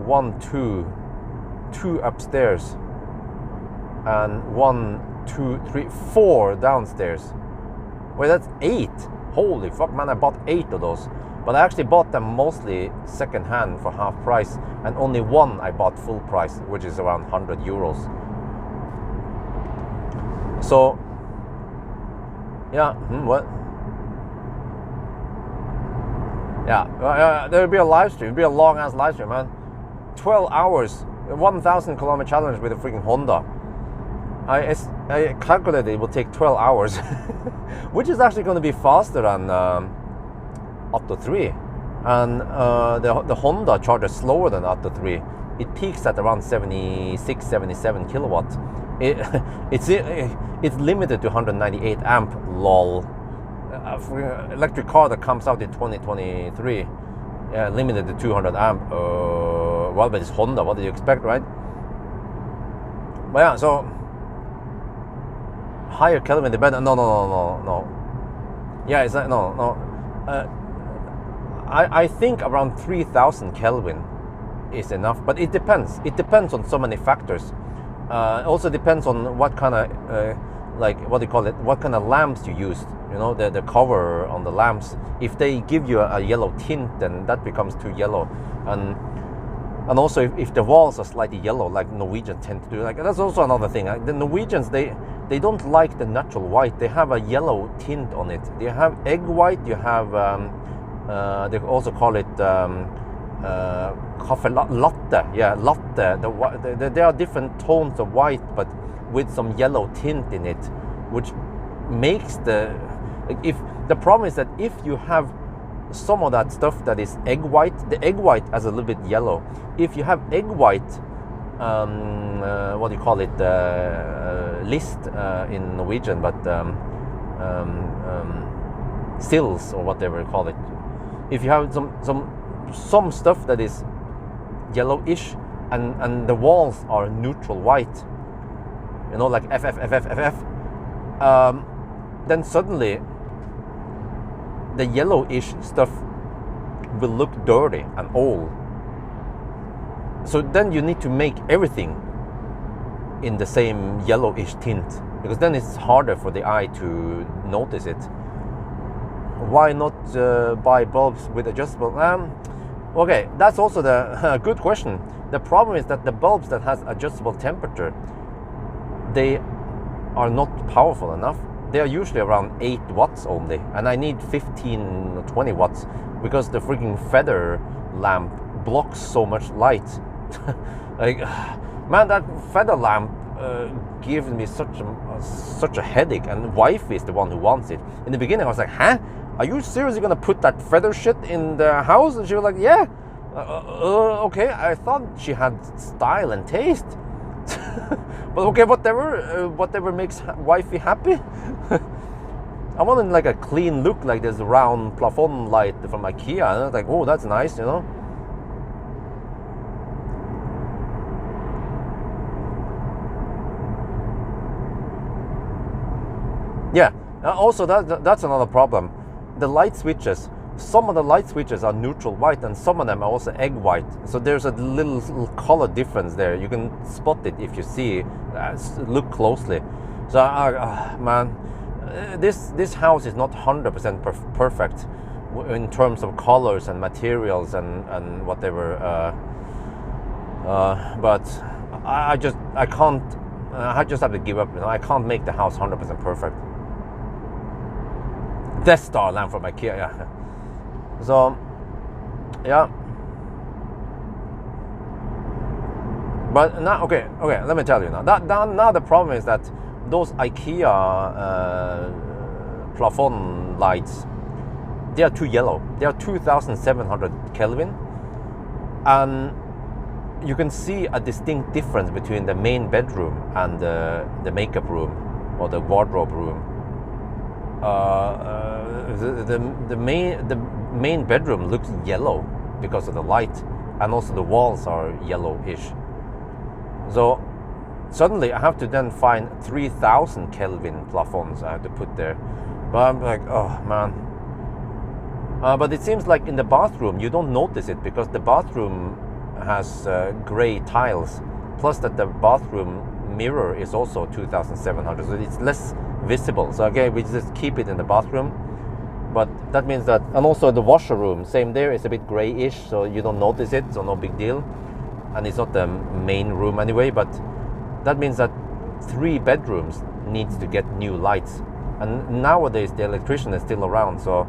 1, 2 upstairs, and 1, 2, 3, 4 downstairs. Well, that's 8. Holy fuck, man! I bought 8 of those. But I actually bought them mostly second hand for half price, and only 1 I bought full price, which is around 100 euros. So, yeah, what? Yeah, there'll be a live stream. It'll be a long ass live stream, man. 12 hours, 1,000 kilometer challenge with a freaking Honda. I calculated it will take 12 hours, which is actually going to be faster than Atto 3, and the Honda charges slower than Atto 3. It peaks at around 76, 77 kilowatts. It's limited to 198 amp. Lol. For electric car that comes out in 2023, limited to 200 amp. Well, but it's Honda. What do you expect, right? But yeah, so higher Kelvin the better. No. Yeah, it's like no. I think around 3000 Kelvin is enough, but it depends. It depends on so many factors. It also depends on what kind of like, what do you call it? What kind of lamps you use? You know, the cover on the lamps. If they give you a yellow tint, then that becomes too yellow, and also if the walls are slightly yellow, like Norwegians tend to do, like that's also another thing. The Norwegians, they don't like the natural white. They have a yellow tint on it. They have egg white. You have they also call it cafe latte. Yeah, latte. There are different tones of white, but with some yellow tint in it, which makes the problem is that if you have some of that stuff that is egg white, the egg white has a little bit yellow. If you have egg white, what do you call it? List in Norwegian, but sills or whatever you call it. If you have some stuff that is yellowish and the walls are neutral white, you know, like FF, then suddenly the yellowish stuff will look dirty and old. So then you need to make everything in the same yellowish tint, because then it's harder for the eye to notice it. Why not buy bulbs with adjustable? Okay, that's also the good question. The problem is that the bulbs that has adjustable temperature, they are not powerful enough. They are usually around 8 watts only, and I need 15 or 20 watts because the freaking feather lamp blocks so much light. Like, man, that feather lamp gives me such a headache, and wife is the one who wants it. In the beginning I was like, huh? Are you seriously gonna put that feather shit in the house? And she was like, yeah. Okay, I thought she had style and taste. But okay, whatever makes wifey happy. I wanted like a clean look, like this round plafond light from IKEA, and I was like, oh, that's nice, you know. Yeah. Also, that's another problem. The light switches. Some of the light switches are neutral white, and some of them are also egg white. So there's a little color difference there. You can spot it if you see it. Look closely. So, man, this house is not 100% perfect in terms of colors and materials and whatever. But I just have to give up. You know, I can't make the house 100% perfect. Death Star lamp from IKEA. Yeah. So, yeah. But now, okay. Let me tell you now. Now the problem is that those IKEA plafond lights, they are too yellow. They are 2,700 Kelvin, and you can see a distinct difference between the main bedroom and the makeup room or the wardrobe room. The main bedroom looks yellow because of the light, and also the walls are yellowish. So suddenly I have to then find 3,000 Kelvin plafonds I have to put there. But I'm like, oh man. But it seems like in the bathroom you don't notice it because the bathroom has gray tiles, plus that the bathroom mirror is also 2,700, so it's less visible. So again, we just keep it in the bathroom. But that means that, and also the washer room, same there, it's a bit grayish, so you don't notice it, so no big deal. And it's not the main room anyway, but that means that 3 bedrooms needs to get new lights. And nowadays the electrician is still around, so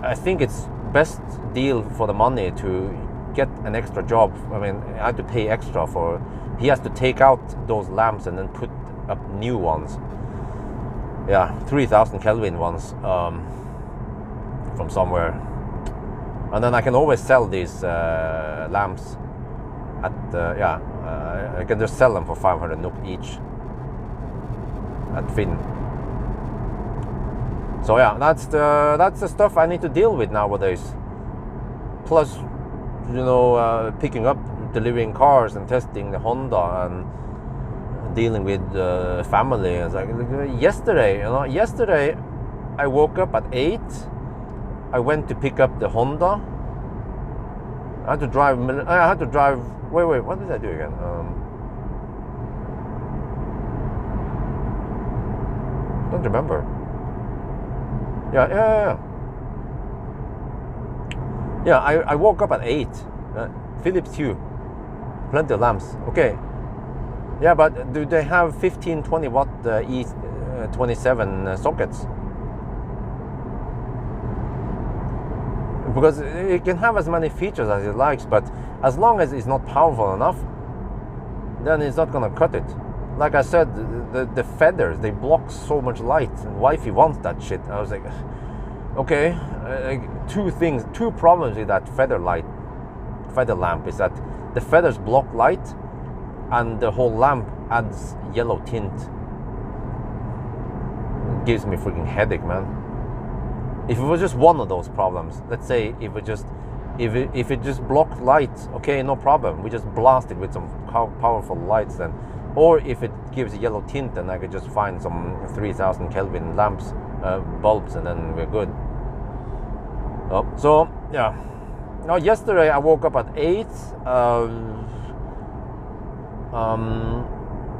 I think it's best deal for the money to get an extra job. I mean, I have to pay extra for, he has to take out those lamps and then put up new ones. Yeah, 3,000 Kelvin ones from somewhere. And then I can always sell these lamps at, I can just sell them for 500 NOK each at Finn. So yeah, that's the stuff I need to deal with nowadays. Plus, you know, picking up, delivering cars and testing the Honda and dealing with family. It's like yesterday I woke up at 8. I went to pick up the Honda. I had to drive. Wait. What did I do again? Don't remember. Yeah. Yeah, I woke up at 8. Philips Hue. Plenty of lamps. Okay. Yeah, but do they have 15, 20 watt E27 sockets? Because it can have as many features as it likes, but as long as it's not powerful enough, then it's not gonna cut it. Like I said, the feathers, they block so much light, and wifey wants that shit. I was like, okay, 2 problems with that feather lamp is that the feathers block light, and the whole lamp adds yellow tint. It gives me freaking headache, man. If it was just one of those problems, let's say if it just blocked light, okay, no problem. We just blast it with some powerful lights then. Or if it gives a yellow tint, then I could just find some 3,000 Kelvin lamps, bulbs, and then we're good. Oh, so yeah. Now yesterday I woke up at 8.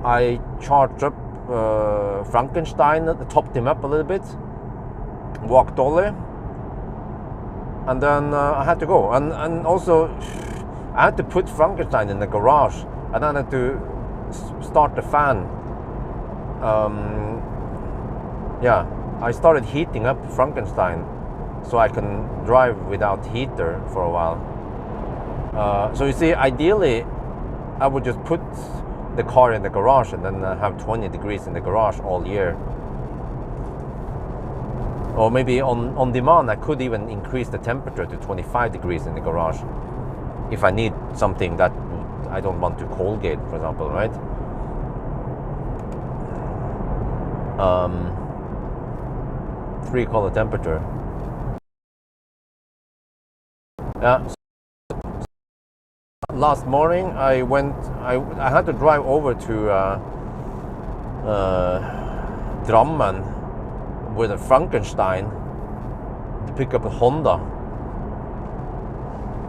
I charged up Frankenstein, topped him up a little bit, walked Dolly, and then I had to go. And also I had to put Frankenstein in the garage, and then I had to start the fan. Yeah, I started heating up Frankenstein so I can drive without heater for a while. So you see, ideally I would just put the car in the garage and then have 20 degrees in the garage all year. Or maybe on demand I could even increase the temperature to 25 degrees in the garage if I need something that I don't want to Colgate, for example, right? 3-color temperature. Yeah. Last morning I had to drive over to Drammen with a Frankenstein to pick up a Honda.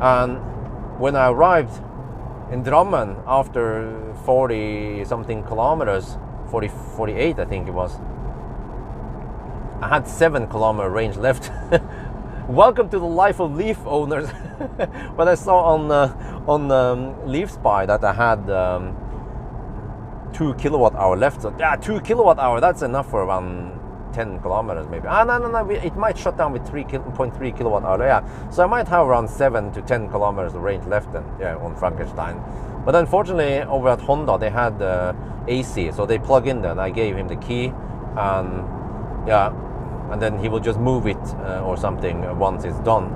And when I arrived in Drammen after 40 something kilometers, 48 I think it was, I had 7 kilometer range left. Welcome to the life of Leaf owners. But I saw on Leaf Spy that I had 2 kilowatt hour left. So 2 kilowatt hour, that's enough for around 10 kilometers maybe. No, it might shut down with 3.3 kilowatt hour. Yeah, so I might have around 7 to 10 kilometers of range left then, yeah, on Frankenstein. But unfortunately, over at Honda they had AC, so they plug in. Then I gave him the key, and yeah, and then he will just move it or something once it's done.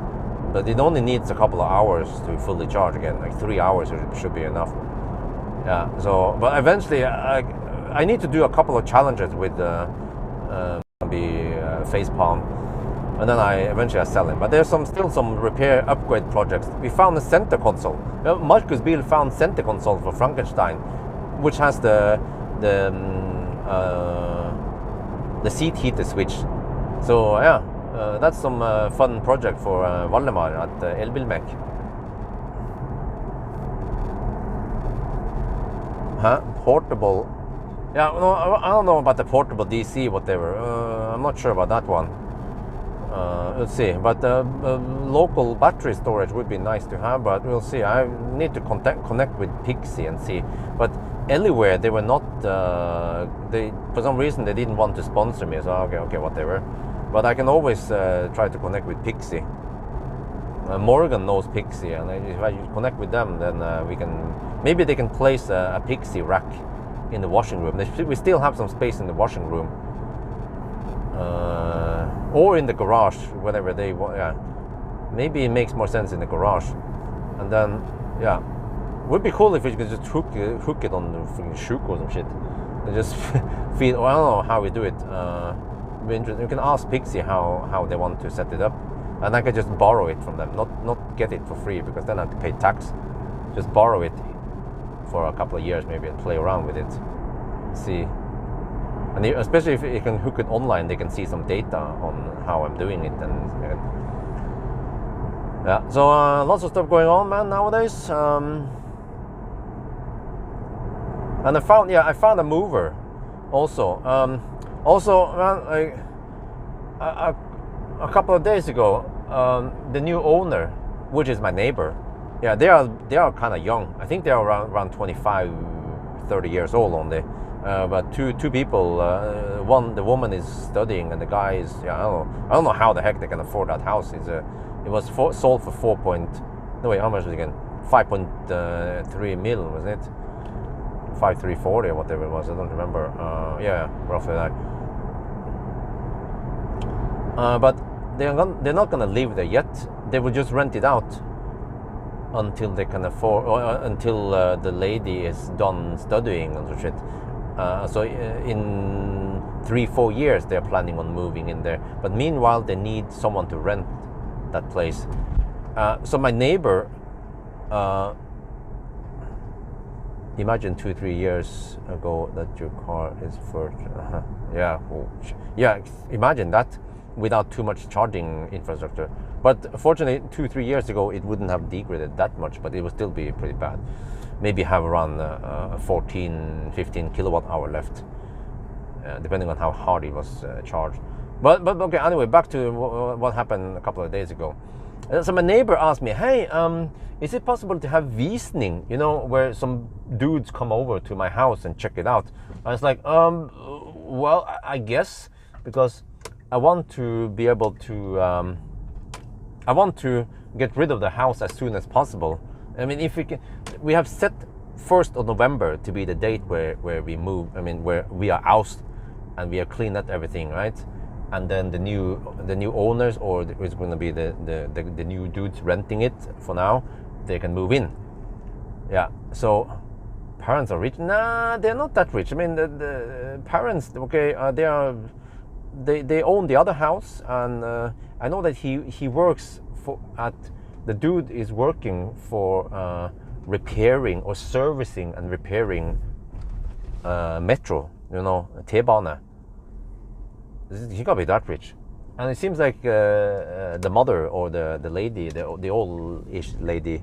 But it only needs a couple of hours to fully charge again. Like 3 hours should be enough. Yeah. So, but eventually I need to do a couple of challenges with face palm, and then I sell him. But there's still some repair upgrade projects. We found a center console. Marcus Biel found center console for Frankenstein, which has the seat heater switch. So yeah, that's some fun project for Valdemar at Elbilmek. Portable. Yeah, no, I don't know about the portable DC, whatever. I'm not sure about that one. Let's see. But local battery storage would be nice to have, but we'll see. I need to connect with Pixie and see. But Anywhere they were not. They for some reason they didn't want to sponsor me. So okay, whatever. But I can always try to connect with Pixie. Morgan knows Pixie, and if I connect with them, then we can. Maybe they can place a Pixie rack in the washing room. We still have some space in the washing room, or in the garage, whatever they want. Yeah, maybe it makes more sense in the garage, and then yeah, would be cool if we could just hook it on the freaking shuko or some shit, and just feed. Well, I don't know how we do it. Be interesting. You can ask Pixie how they want to set it up. And I could just borrow it from them, not get it for free, because then I have to pay tax. Just borrow it for a couple of years maybe and play around with it. See, and especially if you can hook it online, they can see some data on how I'm doing it. And yeah, so lots of stuff going on, man, nowadays. And I found a mover also. Man, a couple of days ago, the new owner, which is my neighbor, yeah, they are kind of young. I think they are around 25, 30 years old only. But two people, the woman is studying, and the guy is, I don't know how the heck they can afford that house. It was sold for how much was it again? 5.3 mil, wasn't it? 5,340 or whatever it was. I don't remember. Yeah, roughly that. But they're not gonna live there yet. They will just rent it out until they can afford, or until the lady is done studying and shit. So in 3-4 years they're planning on moving in there. But meanwhile they need someone to rent that place. So my neighbor, imagine 2-3 years ago that your car is for yeah, imagine that. Without too much charging infrastructure. But fortunately 2-3 years ago it wouldn't have degraded that much, but it would still be pretty bad. Maybe have around 14-15 kilowatt hour left, depending on how hard it was charged. But okay, anyway, back to what happened a couple of days ago. So my neighbor asked me, hey, is it possible to have visning, where some dudes come over to my house and check it out? I was like, well, I guess, because I want to be able to. I want to get rid of the house as soon as possible. I mean, if we can, we have set 1st of November to be the date where we move. I mean, where we are out and we have cleaned up everything, right? And then the new owners, or it's going to be the new dudes renting it for now, they can move in. Yeah. So parents are rich? Nah, they're not that rich. I mean, the parents, okay, they are. They own the other house, and I know that he works the dude is working for repairing or servicing and repairing metro, T-bane. he gotta be that rich. And it seems like the mother or the lady, the old-ish lady,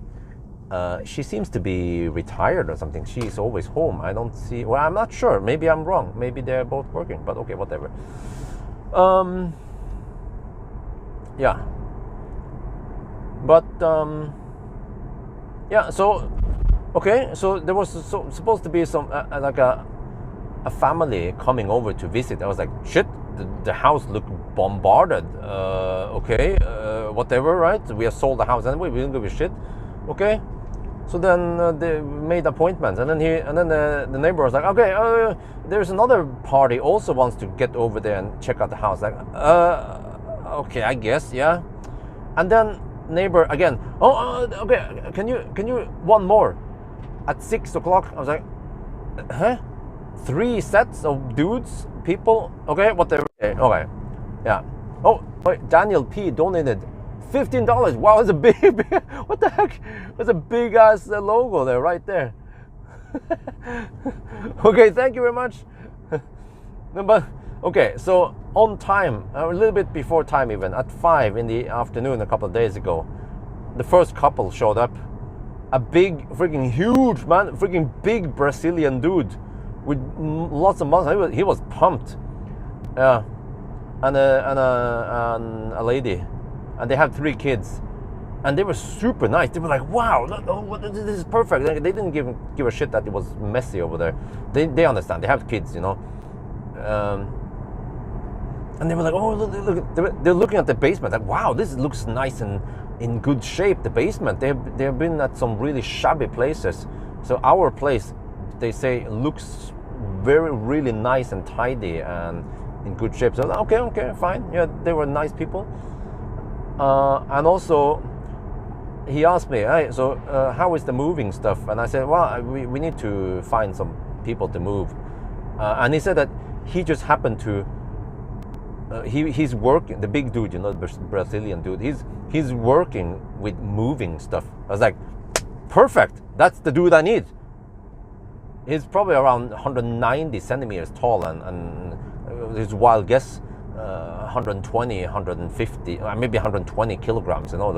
she seems to be retired or something. She's always home. I don't see. Well, I'm not sure. Maybe I'm wrong. Maybe they're both working. But okay, whatever. Yeah. But yeah. So okay. So there was supposed to be some like a family coming over to visit. I was like, shit. The house looked bombarded. Okay, whatever, right? We have sold the house anyway. We didn't give a shit. Okay, so then they made appointments, and then the neighbor was like, okay, there's another party also wants to get over there and check out the house. Like, okay, I guess, yeah. And then neighbor again. Okay. Can you one more at 6 o'clock? I was like, huh? 3 sets of dudes, people. Okay, whatever. Okay, yeah. Oh, wait, Daniel P donated $15. Wow, that's a big what the heck? That's a big ass logo there, right there. Okay, thank you very much. No, but okay, so on time, a little bit before time even, at 5 in the afternoon a couple of days ago, the first couple showed up. A big, freaking huge man, freaking big Brazilian dude with lots of muscle. He was pumped. Yeah, and a lady, and they have 3 kids, and they were super nice. They were like, "Wow, this is perfect." They didn't give a shit that it was messy over there. They understand. They have kids, you know. And they were like, "Oh, look!" They're looking at the basement. Like, "Wow, this looks nice and in good shape." The basement. They've been at some really shabby places. So our place, they say, looks really nice and tidy and in good shape. So okay, fine. Yeah, they were nice people. And also, he asked me, "Hey, so how is the moving stuff?" And I said, "Well, we need to find some people to move." And he said that he just happened to. He's working. The big dude, you know, the Brazilian dude. He's working with moving stuff. I was like, perfect. That's the dude I need. He's probably around 190 centimeters tall, and his wild guess, 120, 150, maybe 120 kilograms. You know,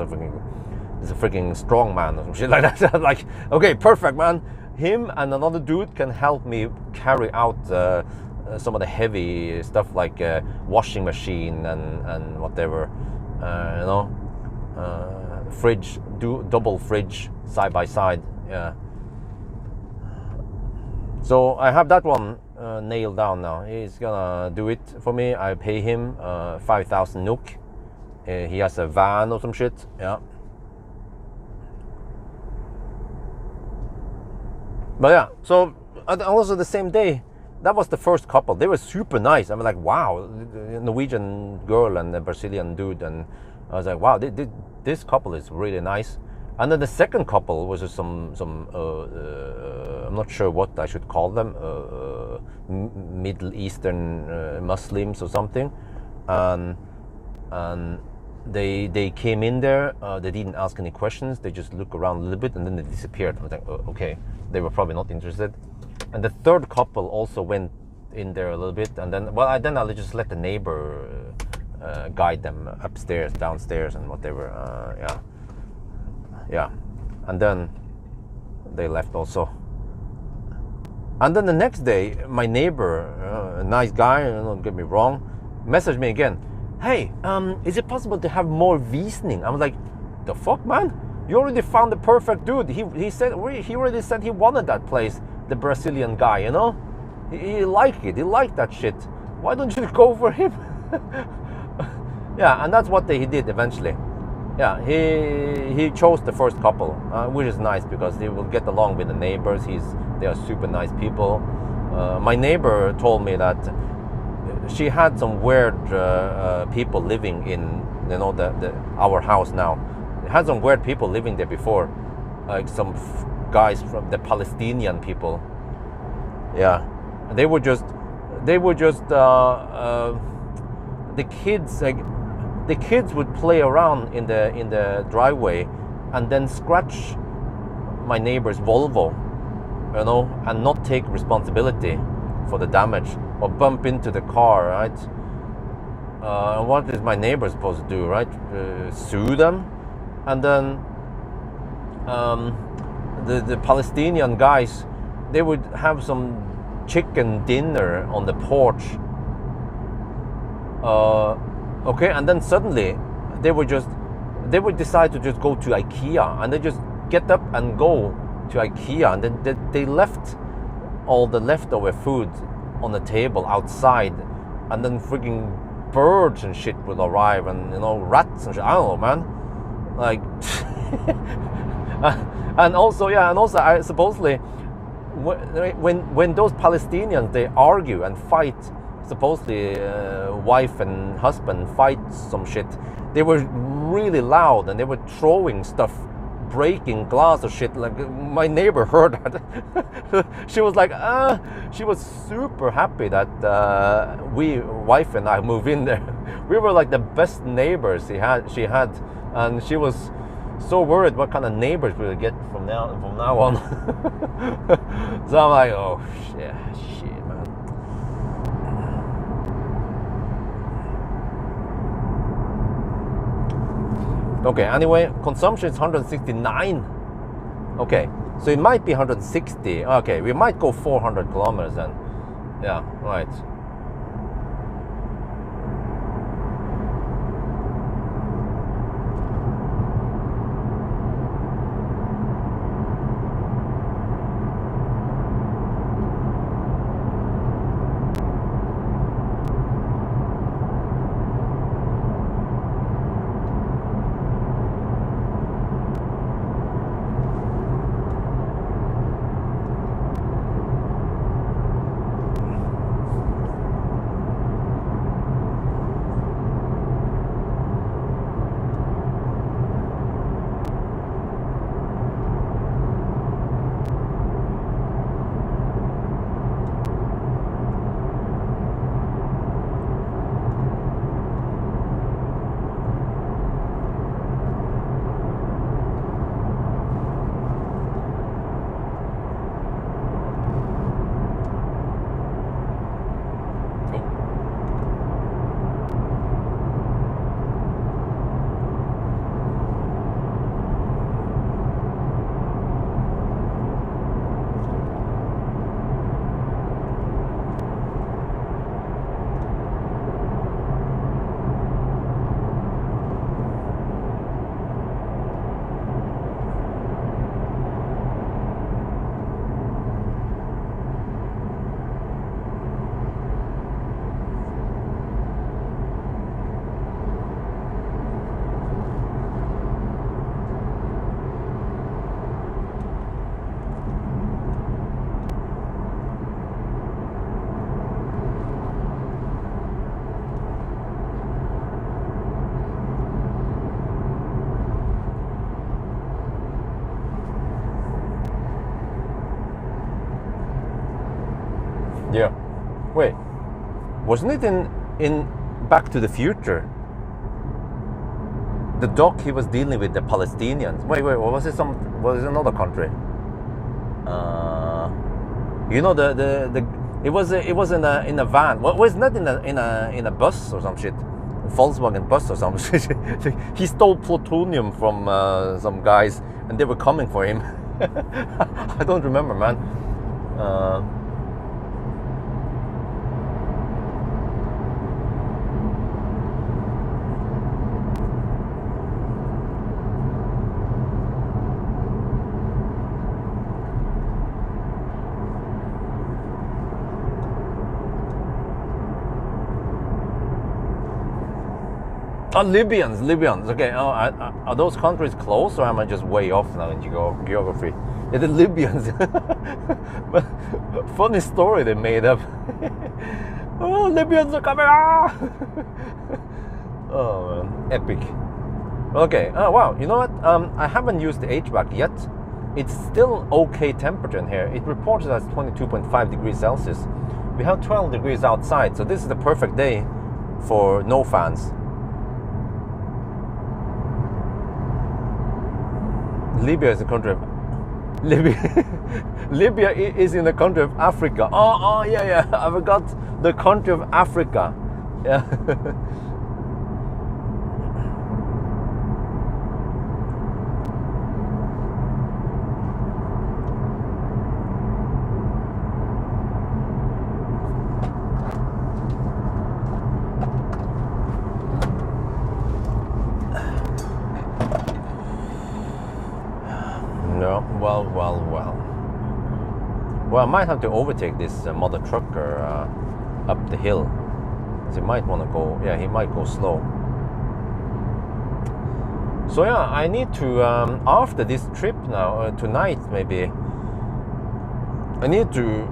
he's a freaking strong man or some shit like that. Like, okay, perfect, man. Him and another dude can help me carry out some of the heavy stuff like washing machine and whatever, you know, fridge, double fridge side by side. Yeah. So I have that one nailed down now. He's gonna do it for me. I pay him 5,000 NOK. He has a van or some shit. Yeah. But yeah, so also the same day, that was the first couple. They were super nice. I was like, wow, the Norwegian girl and the Brazilian dude. And I was like, wow, this couple is really nice. And then the second couple was just some I'm not sure what I should call them, Middle Eastern Muslims or something. And they came in there. They didn't ask any questions. They just looked around a little bit and then they disappeared. I was like, oh, okay, they were probably not interested. And the third couple also went in there a little bit, and then I'll just let the neighbor guide them upstairs, downstairs, and whatever. Yeah, and then they left also. And then the next day, my neighbor, a nice guy, don't get me wrong, messaged me again. Hey, is it possible to have more Visning? I was like, the fuck, man? You already found the perfect dude. He already said he wanted that place. The Brazilian guy, you know, he liked it. He liked that shit. Why don't you go for him? Yeah, and that's what he did eventually. Yeah, he chose the first couple, which is nice because they will get along with the neighbors. They are super nice people. My neighbor told me that she had some weird people living in, you know, our house now. It had some weird people living there before, like some guys from the Palestinian people. Yeah, they were just the kids would play around in the driveway and then scratch my neighbor's Volvo, you know, and not take responsibility for the damage, or bump into the car, right? what is my neighbor supposed to do, right? Sue them? And then the Palestinian guys, they would have some chicken dinner on the porch. Okay, and then suddenly they would decide to just go to IKEA, and they just get up and go to IKEA, and then they left all the leftover food on the table outside, and then freaking birds and shit will arrive, and rats and shit. I don't know, man. Like, and also I supposedly when those Palestinians, they argue and fight, supposedly wife and husband fight some shit, they were really loud and they were throwing stuff, breaking glass or shit. Like, my neighbor heard that. She was like, she was super happy that wife and I moved in there. We were like the best neighbors she had, and she was so worried what kind of neighbors we'll get from now on. So I'm like, oh shit, man. Okay, anyway, consumption is 169. Okay, so it might be 160. Okay, we might go 400 kilometers then. Yeah, right. Yeah. Wait, wasn't it in Back to the Future? The doc he was dealing with the Palestinians. Wait, what was it? Was it another country? It was in a van. Well, was not in a bus or some shit, Volkswagen bus or some shit. He stole plutonium from some guys, and they were coming for him. I don't remember, man. Oh, Libyans. Okay. Oh, are those countries close, or am I just way off now in geography? Yeah, the Libyans. But funny story they made up. Oh, Libyans are coming! Oh man, epic. Okay. Oh wow. You know what? I haven't used the HVAC yet. It's still okay temperature in here. It reports as 22.5 degrees Celsius. We have 12 degrees outside, so this is the perfect day for no fans. Libya is a country of Libya is in the country of Africa. Oh yeah, I forgot the country of Africa. Yeah. No, well. Well, I might have to overtake this mother trucker up the hill. He might want to go. Yeah, he might go slow. So yeah, I need to after this trip now tonight maybe. I need to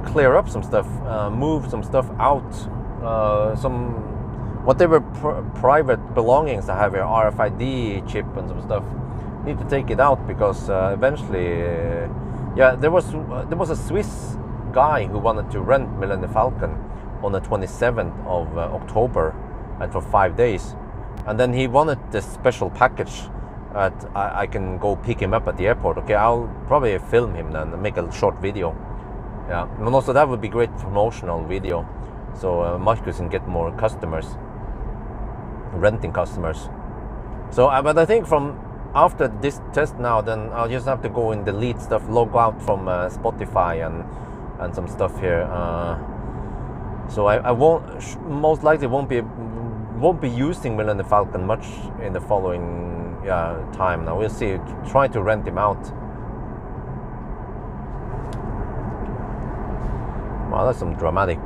clear up some stuff, move some stuff out, some whatever private belongings I have here, RFID chip and some stuff. Need to take it out because eventually, yeah, there was a Swiss guy who wanted to rent Millennium Falcon on the 27th of October and for 5 days, and then he wanted this special package that I can go pick him up at the airport. Okay, I'll probably film him then and make a short video. Yeah, and also that would be great promotional video, so Marcus can get more customers, renting customers. So, but I think from after this test now, then I'll just have to go and delete stuff, log out from Spotify and some stuff here. So I won't, most likely won't be using Millennium Falcon much in the following time. Now we'll see. Try to rent him out. Wow, that's some dramatic.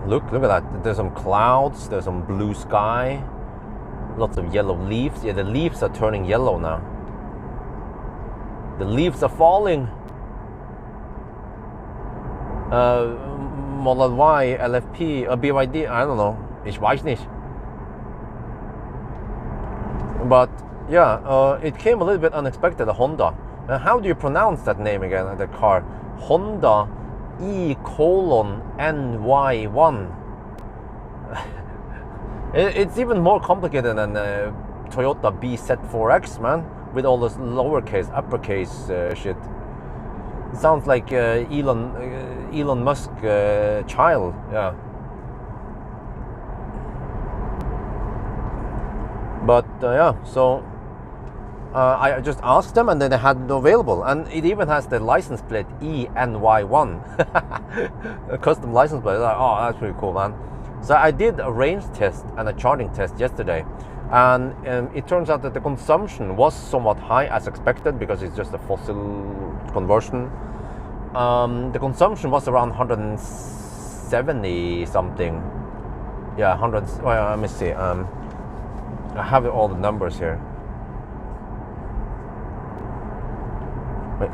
Look at that. There's some clouds. There's some blue sky. Lots of yellow leaves. Yeah, the leaves are turning yellow now. The leaves are falling. Model Y, LFP, BYD, I don't know. Ich weiß nicht. But yeah, it came a little bit unexpected, a Honda. How do you pronounce that name again, the car? Honda E:NY1. It's even more complicated than Toyota BZ4X, man, with all this lowercase, uppercase shit. It sounds like Elon Musk child, yeah. But yeah, so I just asked them, and then they had it available, and it even has the license plate ENY1, a custom license plate. Like, oh, that's pretty cool, man. So I did a range test and a charging test yesterday, and it turns out that the consumption was somewhat high as expected because it's just a fossil conversion. The consumption was around 170 something. Yeah, 100. Well, let me see. I have all the numbers here. Wait.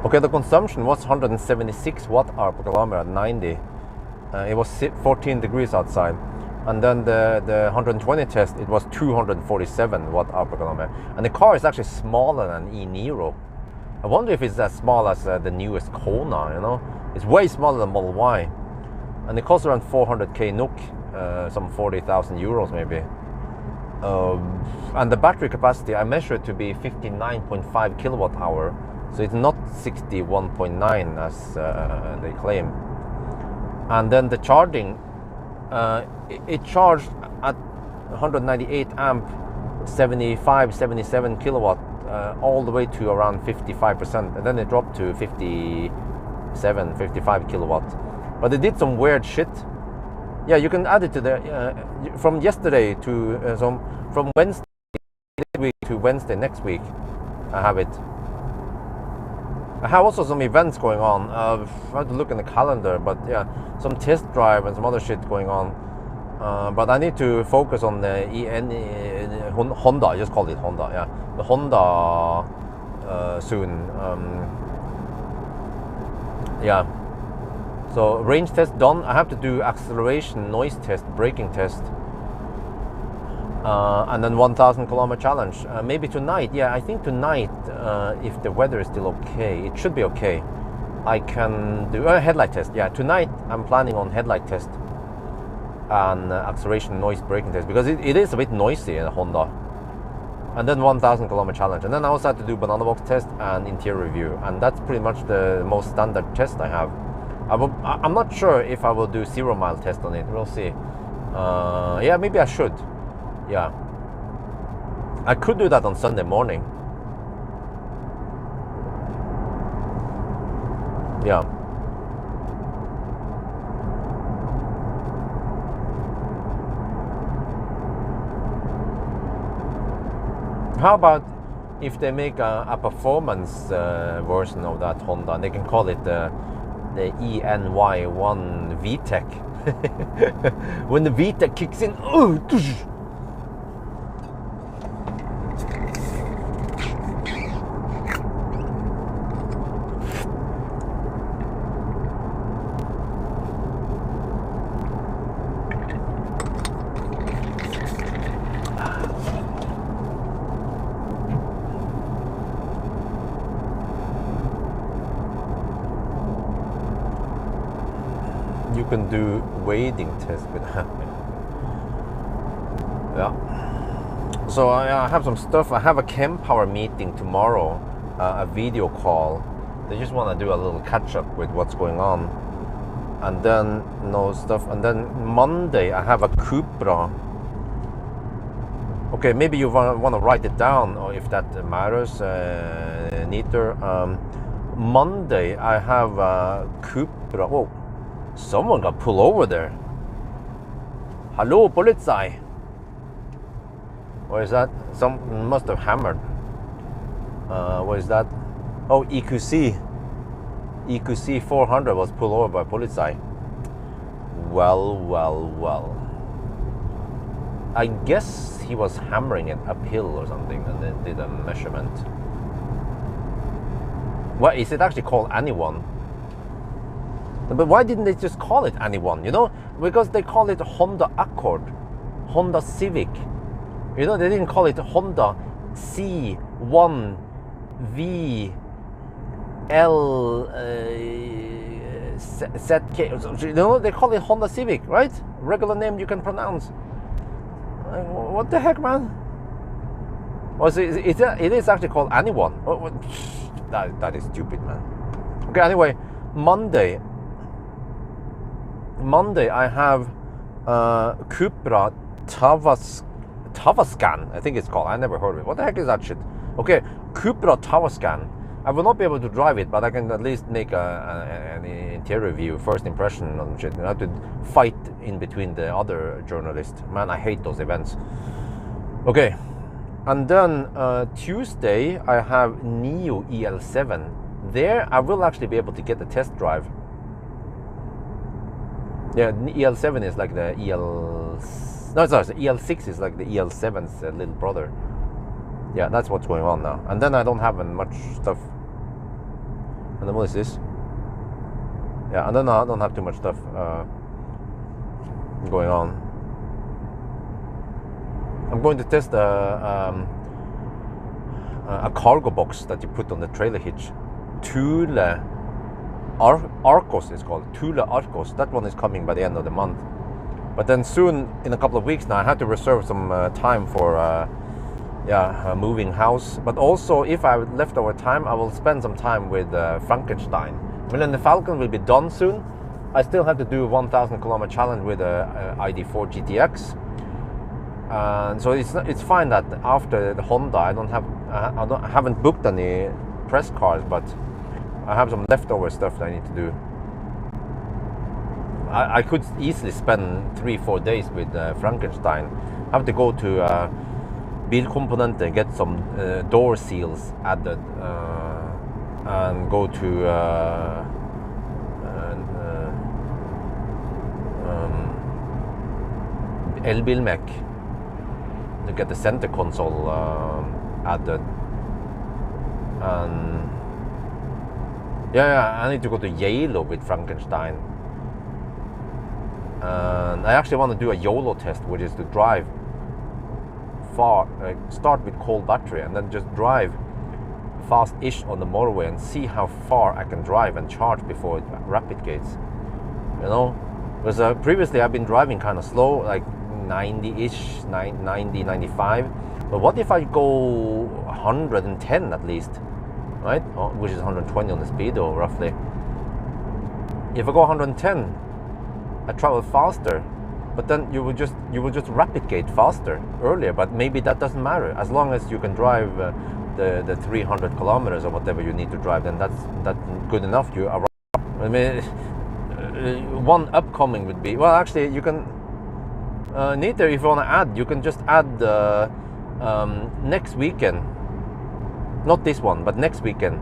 Okay, the consumption was 176 watt-hour per kilometer at 90. It was 14 degrees outside. And then the 120 test, it was 247 watt-hour per kilometer. And the car is actually smaller than e-Niro. I wonder if it's as small as the newest Kona, you know? It's way smaller than Model Y. And it costs around 400k NOK, some 40,000 euros maybe. And the battery capacity, I measured to be 59.5 kilowatt hour. So it's not 61.9 as they claim. And then the charging, it charged at 198 amp, 77 kilowatt, all the way to around 55%. And then it dropped to 55 kilowatt. But it did some weird shit. Yeah, you can add it to the, from yesterday to, from Wednesday this week to Wednesday next week, I have it. I have also some events going on. I have to look in the calendar, but yeah, some test drive and some other shit going on. But I need to focus on the Honda. I just called it Honda. Yeah, the Honda soon. Yeah. So range test done. I have to do acceleration, noise test, braking test. And then 1,000 kilometer challenge. Maybe tonight. Yeah, I think tonight, if the weather is still okay, it should be okay. I can do a headlight test. Yeah, tonight I'm planning on headlight test and acceleration, noise, braking test, because it is a bit noisy in a Honda. And then 1,000 kilometer challenge. And then I also have to do banana box test and interior review. And that's pretty much the most standard test I have. I'm not sure if I will do 0 mile test on it. We'll see. Yeah, maybe I should. Yeah, I could do that on Sunday morning. Yeah. How about if they make a performance version of that Honda, and they can call it the ENY1 VTEC. When the VTEC kicks in, oh, you can do wading test with that. Yeah. So I have some stuff. I have a Chem Power meeting tomorrow, a video call. They just want to do a little catch up with what's going on, and then stuff. And then Monday I have a Cupra. Okay, maybe you want to write it down, or if that matters, neater. Monday I have a Cupra. Whoa. Someone got pulled over there. Hello, Polizei. Or is that some must have hammered? What is that? Oh, EQC 400 was pulled over by Polizei. Well. I guess he was hammering it uphill or something, and then did a measurement. What is it actually called? Anyone? But why didn't they just call it Anyone? Because they call it Honda Accord, Honda Civic. They didn't call it Honda C1 VL ZK. They call it Honda Civic, right? Regular name you can pronounce. What the heck, man? It is actually called Anyone. That is stupid, man. Okay, anyway, Monday I have Cupra Tavascan, I think it's called. I never heard of it. What the heck is that shit? Okay, Cupra Tavascan. I will not be able to drive it, but I can at least make an interior view, first impression on shit. I have to fight in between the other journalists. Man, I hate those events. Okay, and then Tuesday I have Neo EL7. There I will actually be able to get the test drive. Yeah, EL7 is like the EL6 is like the EL7's little brother. Yeah, that's what's going on now. And then I don't have much stuff. And then what is this? Yeah, and then I don't have too much stuff going on. I'm going to test a cargo box that you put on the trailer hitch. Thule Arcos is called. Thule Arcos. That one is coming by the end of the month. But then soon, in a couple of weeks now, I have to reserve some time for moving house. But also, if I have leftover time, I will spend some time with Frankenstein. Millennium Falcon will be done soon. I still have to do a 1,000 kilometer challenge with a ID4 GTX. So it's fine that after the Honda, I haven't booked any press cars, but I have some leftover stuff that I need to do. I could easily spend 3-4 days with Frankenstein. I have to go to Bilkomponenter, get some door seals added, and go to Elbilmek to get the center console added. And I need to go to Yale with Frankenstein. And I actually want to do a YOLO test, which is to drive far, start with cold battery and then just drive fast-ish on the motorway and see how far I can drive and charge before it rapid gates. Because previously I've been driving kind of slow, like 90-ish, 90, 95. But what if I go 110 at least, right? Which is 120 on the speedo roughly. If I go 110, I travel faster, but then you will just rapid gate faster earlier. But maybe that doesn't matter as long as you can drive the 300 kilometers or whatever you need to drive. Then that's good enough. You arrive. I mean, one upcoming would be, well, actually you can neither, if you want to add, you can just add next weekend, not this one, but next weekend,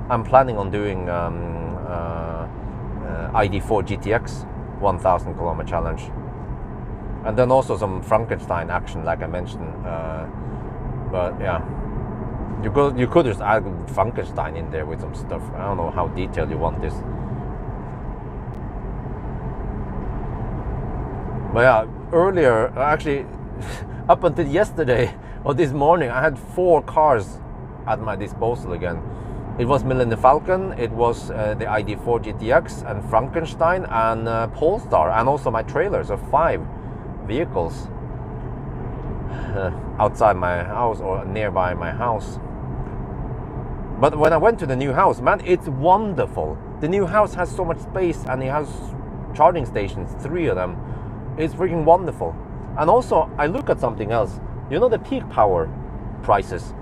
I'm planning on doing ID4 GTX 1000 kilometer challenge, and then also some Frankenstein action, like I mentioned. But yeah, you could just add Frankenstein in there with some stuff. I don't know how detailed you want this. But yeah, earlier, actually, up until yesterday or this morning, I had 4 cars at my disposal again. It was Millennium Falcon, it was the ID4 GTX and Frankenstein and Polestar, and also my trailer. So 5 vehicles outside my house or nearby my house. But when I went to the new house, man, it's wonderful. The new house has so much space and it has charging stations, 3 of them. It's freaking wonderful. And also, I look at something else. You know the peak power prices?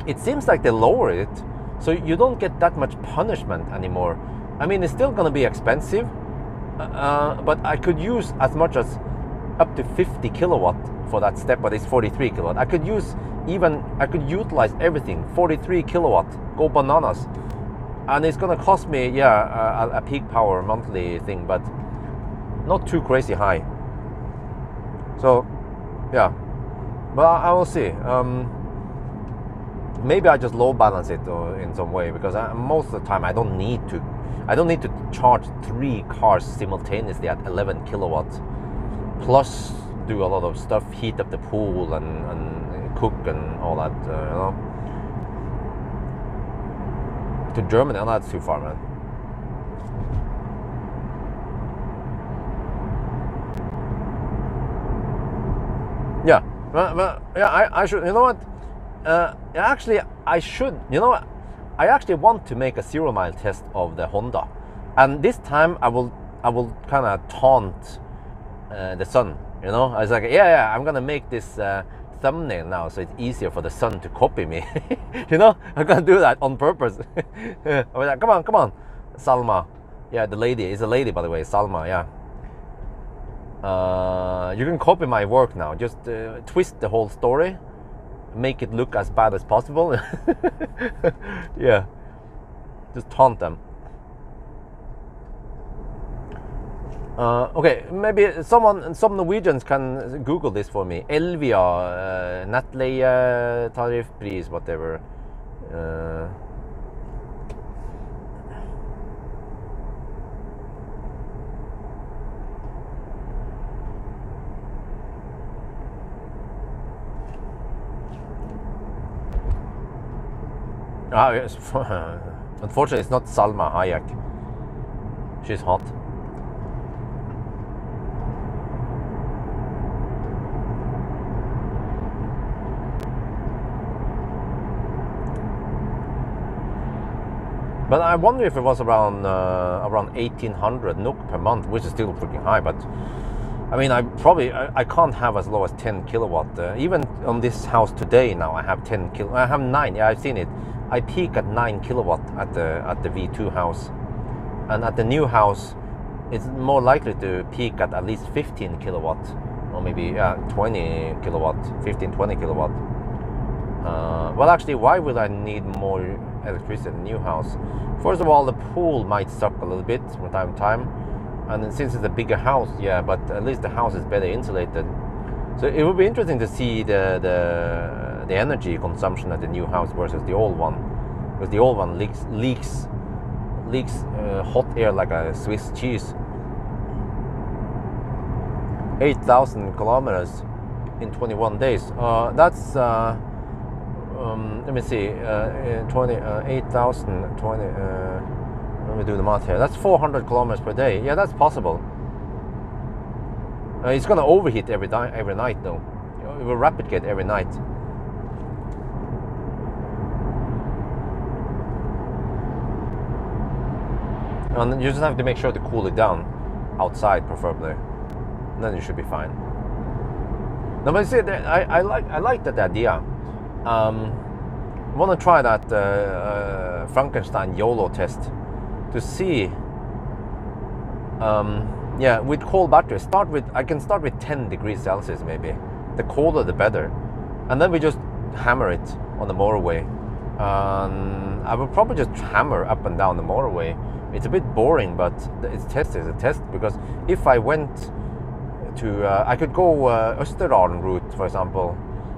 It seems like they lower it, so you don't get that much punishment anymore. I mean, it's still gonna be expensive, but I could use as much as up to 50 kilowatt for that step, but it's 43 kilowatt. I could utilize everything, 43 kilowatt, go bananas. And it's gonna cost me, yeah, a peak power monthly thing, but not too crazy high. So, yeah, but I will see. Maybe I just low balance it in some way, because most of the time I don't need to charge 3 cars simultaneously at 11 kilowatts, plus do a lot of stuff, heat up the pool and cook and all that, you know. To Germany, that's too far, man. Yeah, yeah, I should, you know what? Actually, I should, you know what? I actually want to make a 0 mile test of the Honda, and this time I will kind of taunt the sun. You know, I was like, yeah, I'm gonna make this thumbnail now, so it's easier for the sun to copy me. You know, I'm gonna do that on purpose. I was like, come on, Salma. Yeah, the lady is a lady, by the way, Salma. Yeah. You can copy my work now. Just twist the whole story, make it look as bad as possible. Yeah, just taunt them. Okay, maybe some Norwegians can Google this for me. Elvia, nettleie, tariffpris, whatever. Yes. Unfortunately, it's not Salma Hayek. She's hot. But I wonder if it was around 1,800 NOK per month, which is still freaking high. But I mean, I can't have as low as 10 kilowatt. Even on this house today, now I have 10 kilo. I have 9. Yeah, I've seen it. I peak at 9 kilowatt at the V2 house, and at the new house, it's more likely to peak at least 15 kilowatt, or maybe 20 kilowatt, 15, 20 kilowatt. Well, actually, why would I need more electricity in the new house? First of all, the pool might suck a little bit from time to time, and since it's a bigger house, yeah, but at least the house is better insulated. So it would be interesting to see the energy consumption at the new house versus the old one, because the old one leaks hot air like a Swiss cheese. 8,000 kilometers in 21 days. That's let me see, 8,000, 20, let me do the math here. That's 400 kilometers per day. Yeah, that's possible. It's gonna overheat every night though. It will replicate every night. And you just have to make sure to cool it down outside, preferably. And then you should be fine. No, but see, I like that idea. I want to try that Frankenstein YOLO test to see. Yeah, with cold batteries. I can start with 10 degrees Celsius maybe. The colder the better. and then we just hammer it on the motorway. I will probably just hammer up and down the motorway. It's a bit boring, but its test is a test, because if I went to, I could go Østerdalen route, for example,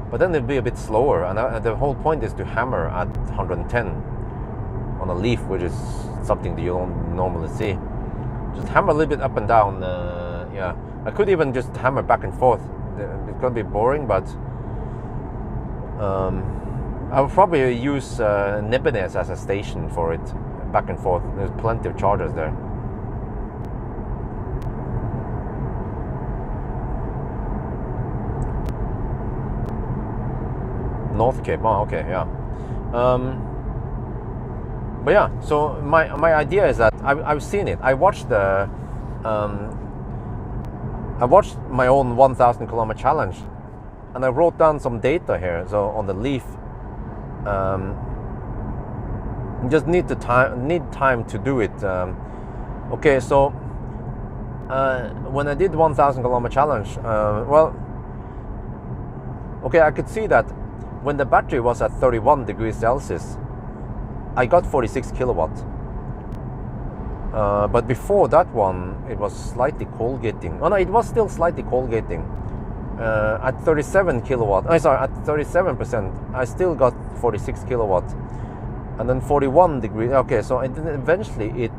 but then it'd be a bit slower, and the whole point is to hammer at 110 on a leaf, which is something that you don't normally see. Just hammer a little bit up and down. Yeah, I could even just hammer back and forth. It's gonna be boring, but I will probably use Nebbenes as a station for it, back and forth. There's plenty of chargers there. North Cape, oh okay, yeah. But yeah, so my idea is that I've seen it. I watched the I watched my own 1,000 kilometer challenge, and I wrote down some data here. So on the Leaf, you just need time to do it. Okay, so when I did 1,000 kilometer challenge, well, okay, I could see that when the battery was at 31 degrees Celsius, I got 46 kilowatt. But before that one, it was slightly cold getting. Oh no, it was still slightly cold getting. At 37 kilowatt, at 37%, I still got 46 kilowatt. And then 41 degrees. Okay, so eventually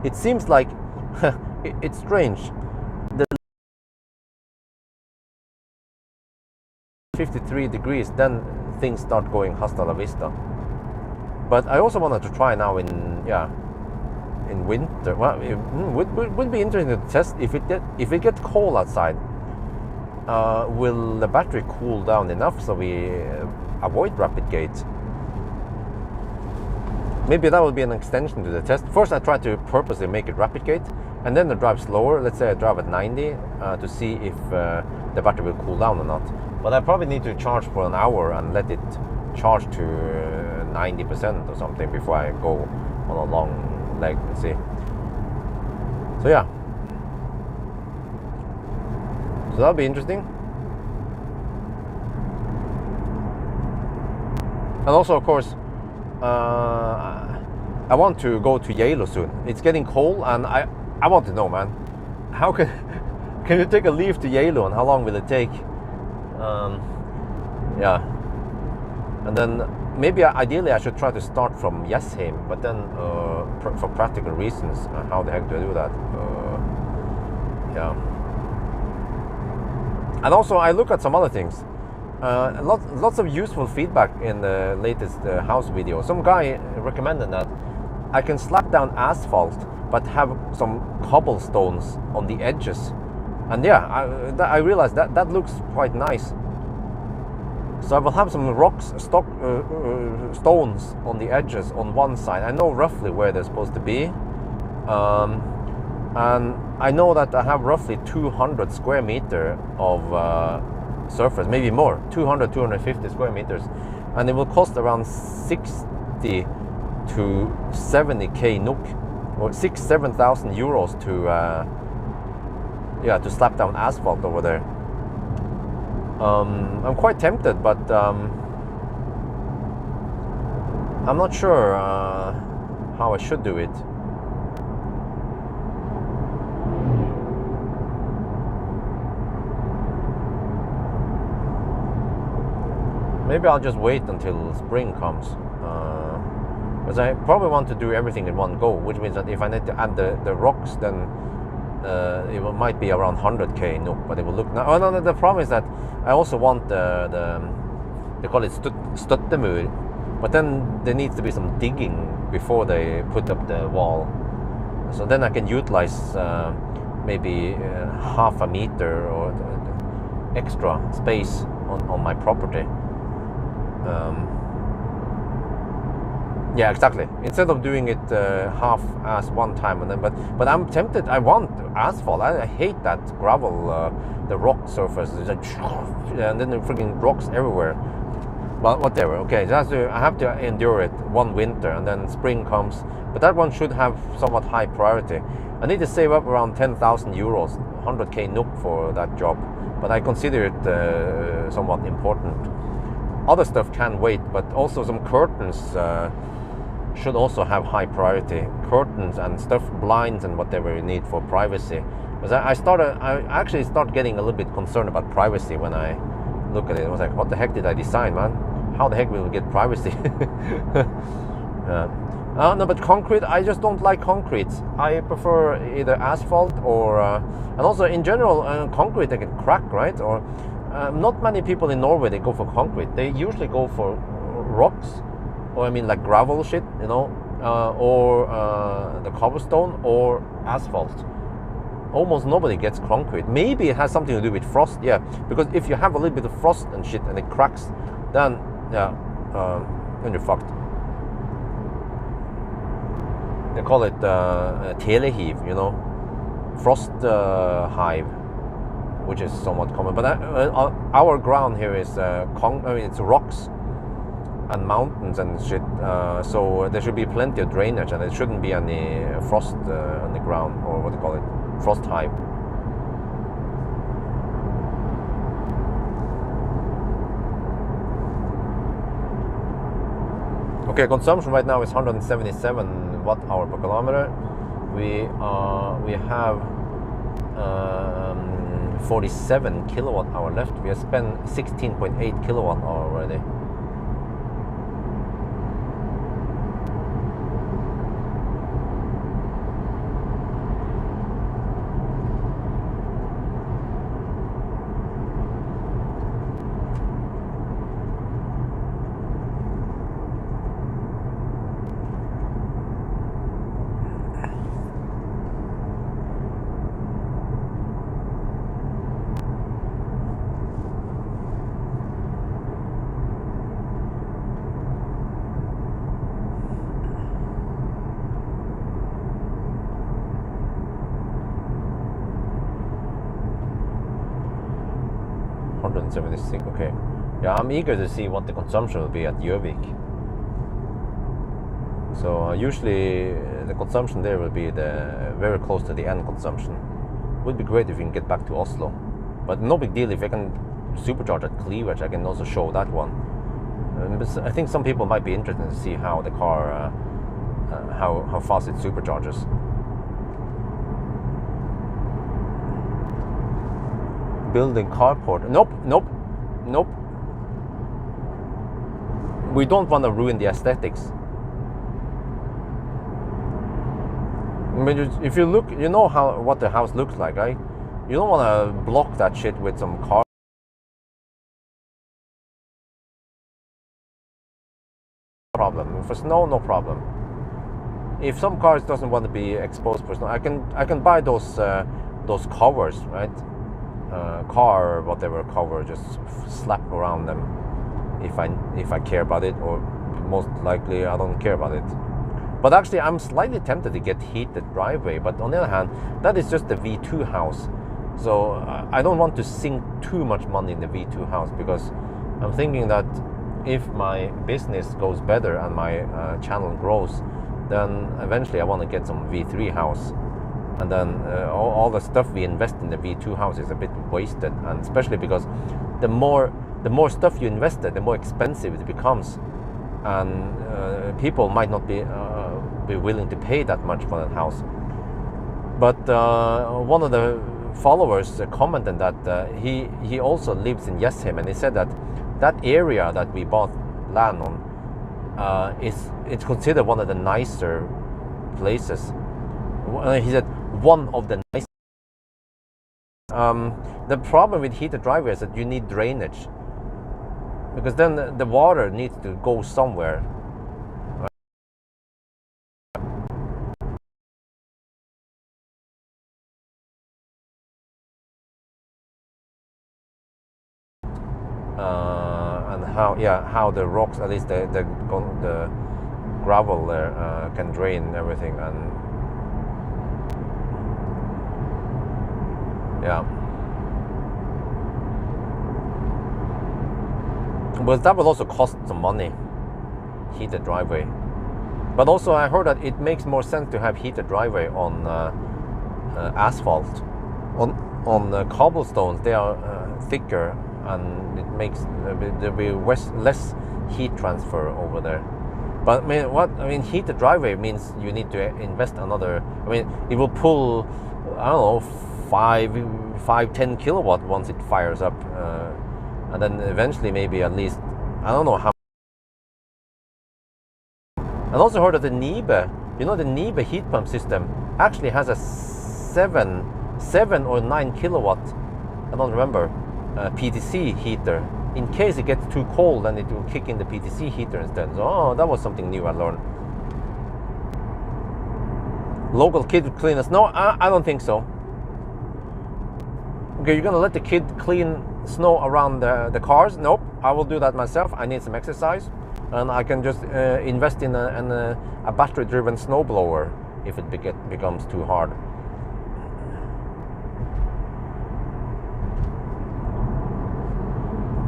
it seems like it's strange. The 53 degrees, then things start going hasta la vista. But I also wanted to try now in winter. Well, it would be interesting to test if it gets cold outside. Will the battery cool down enough so we avoid rapid gate? Maybe that would be an extension to the test. First, I try to purposely make it rapid gate, and then I drive slower. Let's say I drive at 90 to see if the battery will cool down or not. But I probably need to charge for an hour and let it charge to 90% or something before I go on a long leg. Let's see. So yeah. So that'll be interesting. And also, of course, I want to go to Yale soon. It's getting cold, and I want to know, man, how can you take a leaf to Yale, and how long will it take? Yeah, and then maybe ideally I should try to start from Jessheim, but then for practical reasons, how the heck do I do that? Yeah. And also I look at some other things. Lots of useful feedback in the latest house video. Some guy recommended that I can slap down asphalt but have some cobblestones on the edges, and yeah, I realized that looks quite nice. So I will have some rocks, stones on the edges on one side. I know roughly where they're supposed to be, and I know that I have roughly 200 square meter of surface, maybe more, 250 square meters, and it will cost around 60 to 70k NOK, or 7,000 euros to slap down asphalt over there. I'm quite tempted, but I'm not sure how I should do it. Maybe I'll just wait until spring comes, because I probably want to do everything in one go, which means that if I need to add the rocks, then it might be around 100k NOK, but it will look. Oh no, the problem is that I also want they call it støttemur, but then there needs to be some digging before they put up the wall. So then I can utilize maybe half a meter or extra space on my property. Yeah, exactly. Instead of doing it half-ass one time, and then, but I'm tempted. I want asphalt. I hate that gravel, the rock surface, like, and then the freaking rocks everywhere. But whatever. Okay, I have to endure it one winter, and then spring comes. But that one should have somewhat high priority. I need to save up around 10,000 euros, 100k NOK for that job. but I consider it somewhat important. Other stuff can wait, but also some curtains should also have high priority. Curtains and stuff, blinds and whatever you need for privacy. Because I actually start getting a little bit concerned about privacy when I look at it. I was like, what the heck did I design, man? How the heck will we get privacy? No, but concrete, I just don't like concrete. I prefer either asphalt or, and also in general, concrete they can crack, right? Or not many people in Norway, they go for concrete. They usually go for rocks, or I mean like gravel shit, you know, or the cobblestone or asphalt. Almost nobody gets concrete. Maybe it has something to do with frost, yeah. Because if you have a little bit of frost and shit and it cracks, then yeah, then you're fucked. They call it telehiv, you know, frost hive, which is somewhat common. But our ground here is I mean, it's rocks and mountains and shit, so there should be plenty of drainage, and there shouldn't be any frost on the ground, or what do you call it, frost hive. Okay, consumption right now is 177 watt-hour per kilometer. We have 47 kilowatt-hour left. We have spent 16.8 kilowatt-hour already. Okay, yeah, I'm eager to see what the consumption will be at Gjøvik. So usually the consumption there will be very close to the end consumption. Would be great if we can get back to Oslo, but no big deal if I can supercharge at Cleavage. I can also show that one. I think some people might be interested to see how the car, how fast it supercharges. Building carport. Nope. We don't want to ruin the aesthetics. I mean, if you look, you know what the house looks like, right? You don't want to block that shit with some car. Problem. For snow, no problem. If some cars doesn't want to be exposed for snow, I can buy those covers, right? Car, whatever cover, just slap around them if I care about it, or most likely I don't care about it. But actually I'm slightly tempted to get heated driveway, but on the other hand, that is just the V2 house, so I don't want to sink too much money in the V2 house, because I'm thinking that if my business goes better and my channel grows, then eventually I want to get some V3 house. And then all the stuff we invest in the V2 house is a bit wasted, and especially because the more stuff you invested, the more expensive it becomes, and people might not be willing to pay that much for that house. But one of the followers commented that he also lives in Jessheim, and he said that area that we bought land on it's considered one of the nicer places. He said one of the nice. The problem with heated driveway is that you need drainage, because then the water needs to go somewhere. And how the rocks, at least the gravel there, can drain everything, and yeah. But that will also cost some money, heated driveway. But also I heard that it makes more sense to have heated driveway on asphalt. On cobblestones, they are thicker, and it makes there'll be less heat transfer over there. But I mean, heated driveway means you need to invest another. I mean, it will pull, I don't know, 10 kilowatt once it fires up, and then eventually maybe at least, I don't know how. I also heard that the NIBE, the NIBE heat pump system actually has a 7 or 9 kilowatt, I don't remember, PTC heater. In case it gets too cold, then it will kick in the PTC heater instead. So, that was something new I learned. Local kid clean the snow? I don't think so. Okay, you're gonna let the kid clean snow around the cars? Nope, I will do that myself. I need some exercise, and I can just invest in a battery-driven snowblower if it becomes too hard.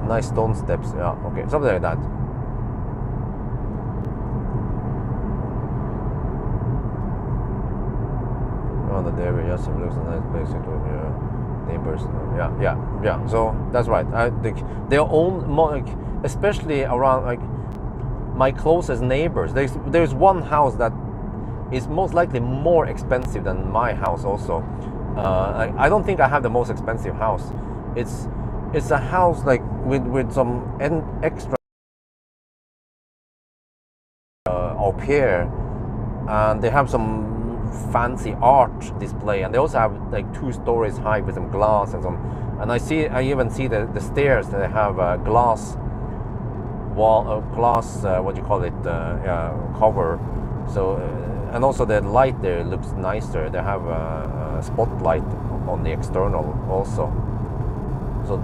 Nice stone steps, yeah, okay, something like that. Oh, the area, yes, it looks a nice place to neighbors. Yeah. So that's right. Their own, especially around my closest neighbors. There's one house that is most likely more expensive than my house. Also, I don't think I have the most expensive house. It's a house with some extra au pair, and they have some fancy art display, and they also have 2 stories high with some glass and I even see the stairs that they have glass wall, glass what do you call it, cover. So and also the light there looks nicer. They have a spotlight on the external also. So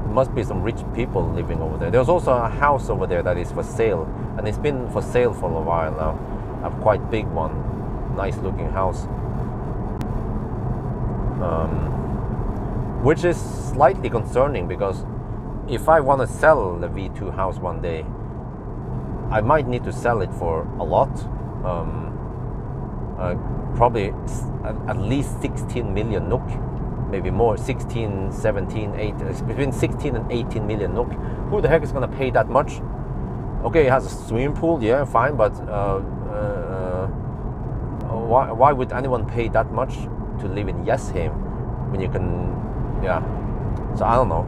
must be some rich people living over there. There's also a house over there that is for sale, and it's been for sale for a while now. A quite big one, nice looking house, which is slightly concerning, because if I want to sell the V2 house one day, I might need to sell it for a lot, probably at least 16 million NOK. Maybe more, 16, 17, 8, between 16 and 18 million NOK. Who the heck is going to pay that much? Okay, it has a swimming pool, yeah, fine, but why would anyone pay that much to live in Jessheim when you can, yeah, so I don't know.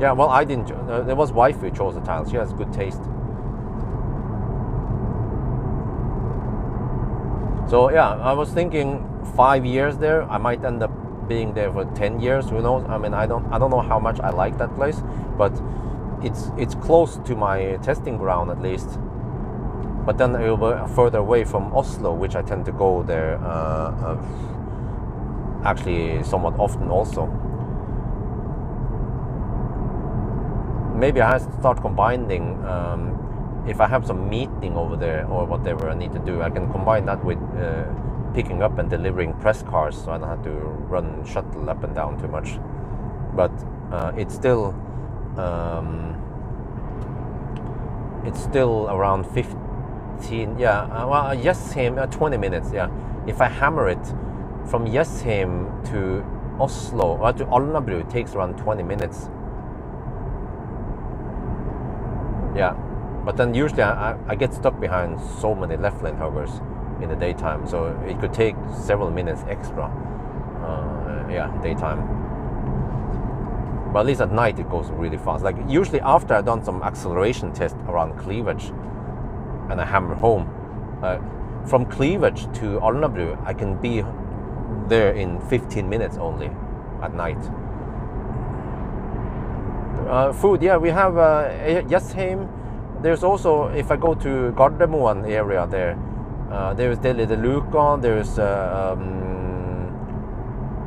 Yeah, well, I didn't, there was wife who chose the tiles. She has good taste. So yeah, I was thinking 5 years there. I might end up being there for 10 years. Who knows? I mean, I don't know how much I like that place, but it's close to my testing ground at least. But then it will be further away from Oslo, which I tend to go there actually somewhat often also. Maybe I have to start combining. If I have some meeting over there or whatever I need to do, I can combine that with picking up and delivering press cars, so I don't have to run shuttle up and down too much. But it's still around 15. Yeah, well, Jessheim, 20 minutes. Yeah, if I hammer it from Jessheim to Oslo or to Alnabru, it takes around 20 minutes. Yeah. But then usually I get stuck behind so many left lane huggers in the daytime, so it could take several minutes extra. Yeah, daytime. But at least at night it goes really fast. Like usually after I've done some acceleration test around Cleavage and I hammer home, from Cleavage to Alnabru I can be there in 15 minutes only at night. Food, yeah, we have Jessheim. There's also, if I go to Gardermoen area there, there's Deli de Luca, there's,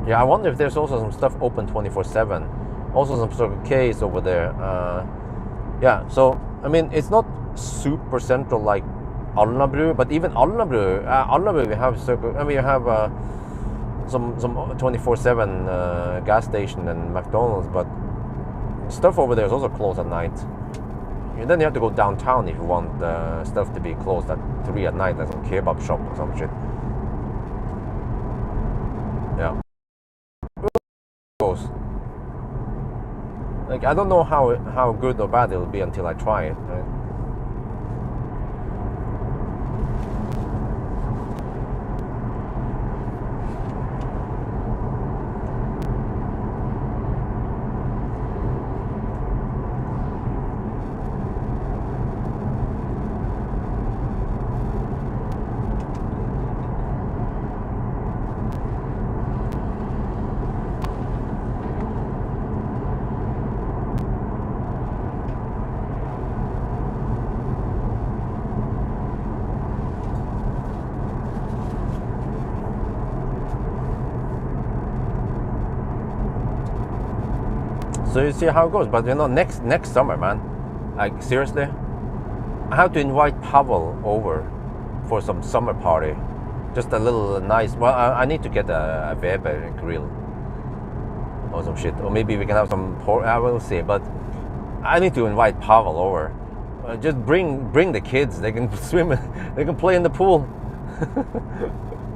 yeah, I wonder if there's also some stuff open 24/7. Also some Circle K's over there. Yeah, so, I mean, it's not super central like Alnabru, but even Alnabru we have Circle, and we have some 24/7 gas station and McDonald's, but stuff over there is also closed at night. And then you have to go downtown if you want stuff to be closed at 3 at night, like some kebab shop or some shit. Yeah. Like, I don't know how good or bad it'll be until I try it, right? So you see how it goes. But you know, next summer, man, like seriously, I have to invite Pawel over for some summer party. Just a little nice. Well, I need to get a Weber grill or some shit, or maybe we can have some pork. I will see. But I need to invite Pawel over. Just bring the kids. They can swim. They can play in the pool.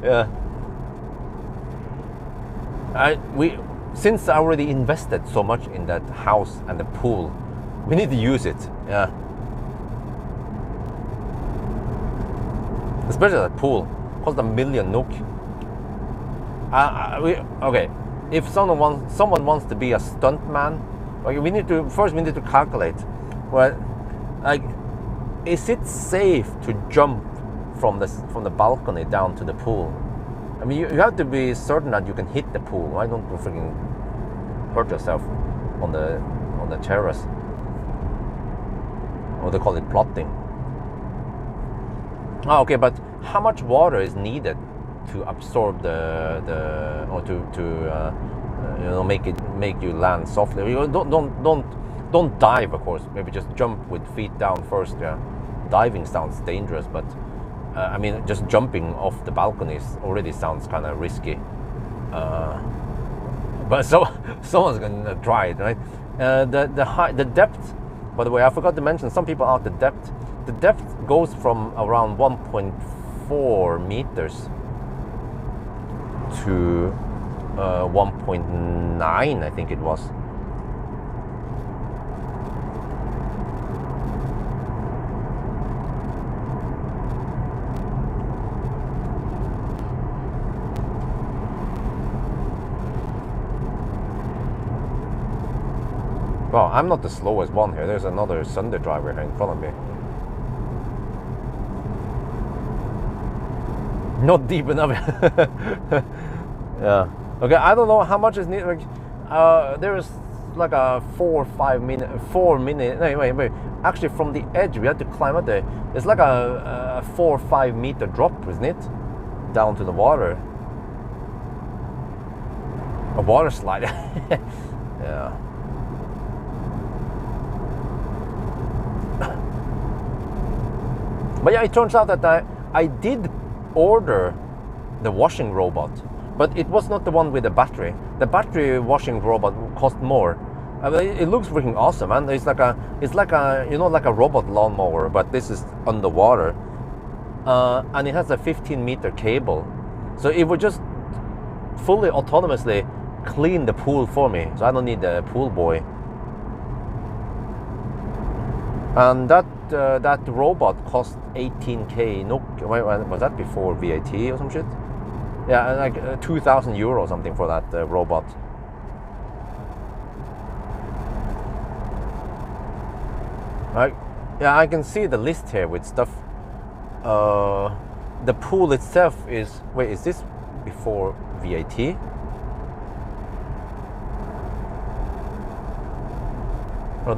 Yeah. Since I already invested so much in that house and the pool, we need to use it. Yeah. Especially that pool, cost $1 million NOK. Okay, if someone wants to be a stuntman, okay, we need to calculate. Well, like, is it safe to jump from the balcony down to the pool? I mean, you have to be certain that you can hit the pool. Why don't you freaking hurt yourself on the terrace? Or they call it plotting. Oh, okay, but how much water is needed to absorb or to make you land softly? You don't dive, of course. Maybe just jump with feet down first. Yeah, diving sounds dangerous, but I mean, just jumping off the balconies already sounds kind of risky. But someone's gonna try it, right? The depth. By the way, I forgot to mention. Some people out the depth. The depth goes from around 1.4 meters to 1.9, I think it was. Well, I'm not the slowest one here. There's another Sunday driver here in front of me. Not deep enough. Yeah. Okay, I don't know how much is needed. There's like a 4 minute. No, wait. Actually, from the edge, we had to climb up there. It's like a 4 or 5 meter drop, isn't it? Down to the water. A water slide. Yeah. But yeah, it turns out that I did order the washing robot, but it was not the one with the battery. The battery washing robot cost more. I mean, it looks freaking awesome, man. It's like a like a robot lawnmower, but this is underwater, and it has a 15-meter cable, so it would just fully autonomously clean the pool for me. So I don't need the pool boy. And that robot cost 18k NOK. Was that before VAT or some shit? Yeah, like 2,000 euro or something for that robot. Yeah, I can see the list here with stuff. The pool itself is. Wait, is this before VAT? No,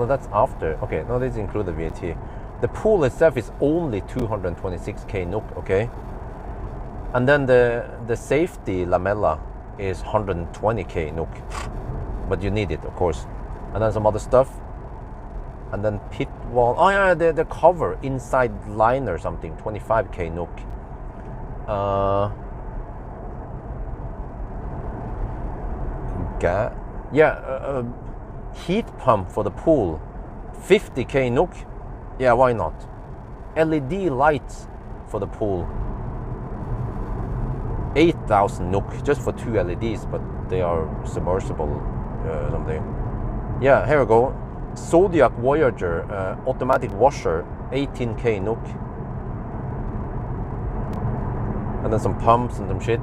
that's after. Okay, no, this includes the VAT. The pool itself is only 226k NOK, okay? And then the safety lamella is 120k NOK. But you need it, of course. And then some other stuff. And then pit wall. Oh yeah, the cover inside liner or something, 25k NOK. Heat pump for the pool, 50k NOK. Yeah, why not? LED lights for the pool, 8,000 NOK just for 2 LEDs, but they are submersible something. Yeah, here we go. Zodiac Voyager automatic washer, 18k NOK. And then some pumps and some shit.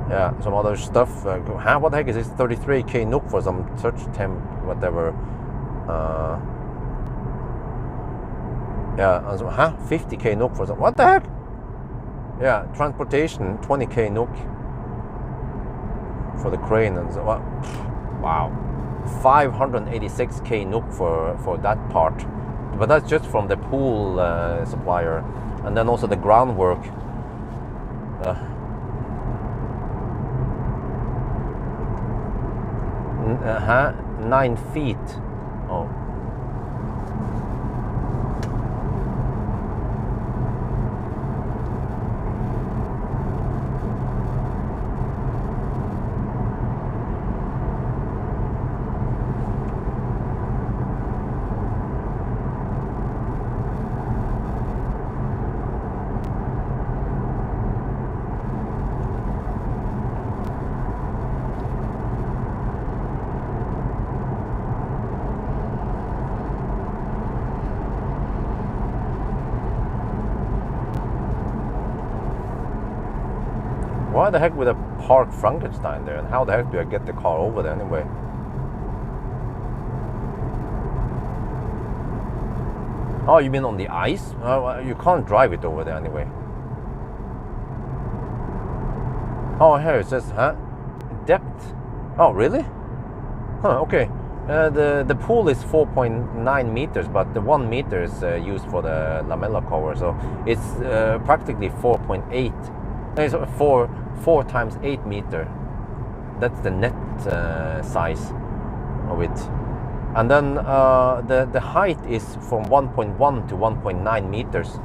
Yeah, some other stuff. What the heck is this? 33k NOK for some touch temp, whatever. Yeah, and so, 50k NOK for some. What the heck? Yeah, transportation, 20k NOK for the crane and so. Wow, 586k NOK for that part. But that's just from the pool supplier, and then also the groundwork. 9 feet. Oh. Why the heck would I park Frankenstein there, and how the heck do I get the car over there anyway? Oh, you mean on the ice? You can't drive it over there anyway. Oh, here it says, depth. Oh, really? Okay. The pool is 4.9 meters, but the 1 meter is used for the lamella cover, so it's practically 4.8. It's 4 times 8 meter. That's the net size of it. And then the height is from 1.1 to 1.9 meters.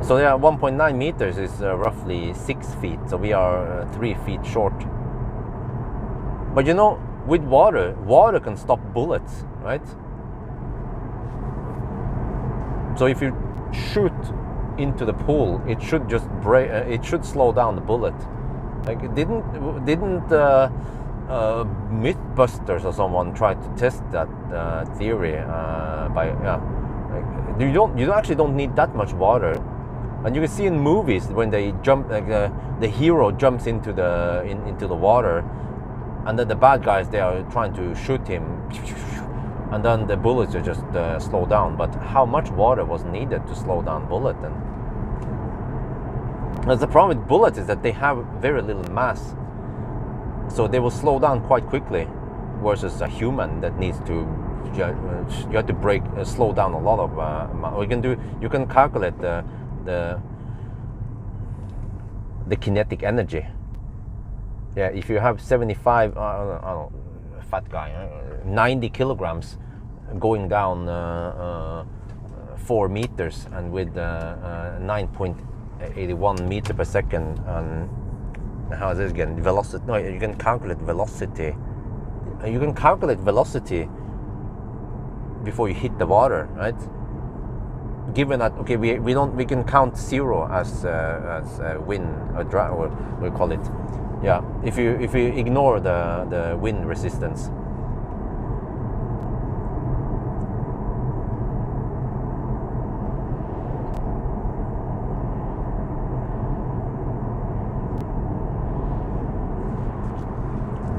So yeah, 1.9 meters is roughly 6 feet. So we are 3 feet short. But you know, with water can stop bullets, right? So if you shoot into the pool, it should just break. It should slow down the bullet. Like, didn't Mythbusters or someone try to test that theory like, you actually don't need that much water, and you can see in movies when they jump, like the hero jumps into the water, and then the bad guys, they are trying to shoot him, and then the bullets are just slow down. But how much water was needed to slow down bullet then? As the problem with bullets is that they have very little mass, so they will slow down quite quickly, versus a human that needs to you have to slow down a lot of. You can calculate the kinetic energy. Yeah, if you have 75, fat guy, 90 kilograms going down 4 meters, and with 9.81 meter per second, and how is this again? Velocity? No, you can calculate velocity. You can calculate velocity before you hit the water, right? Given that, okay, we can count 0 as wind or drag, or we call it. Yeah, if you ignore the wind resistance.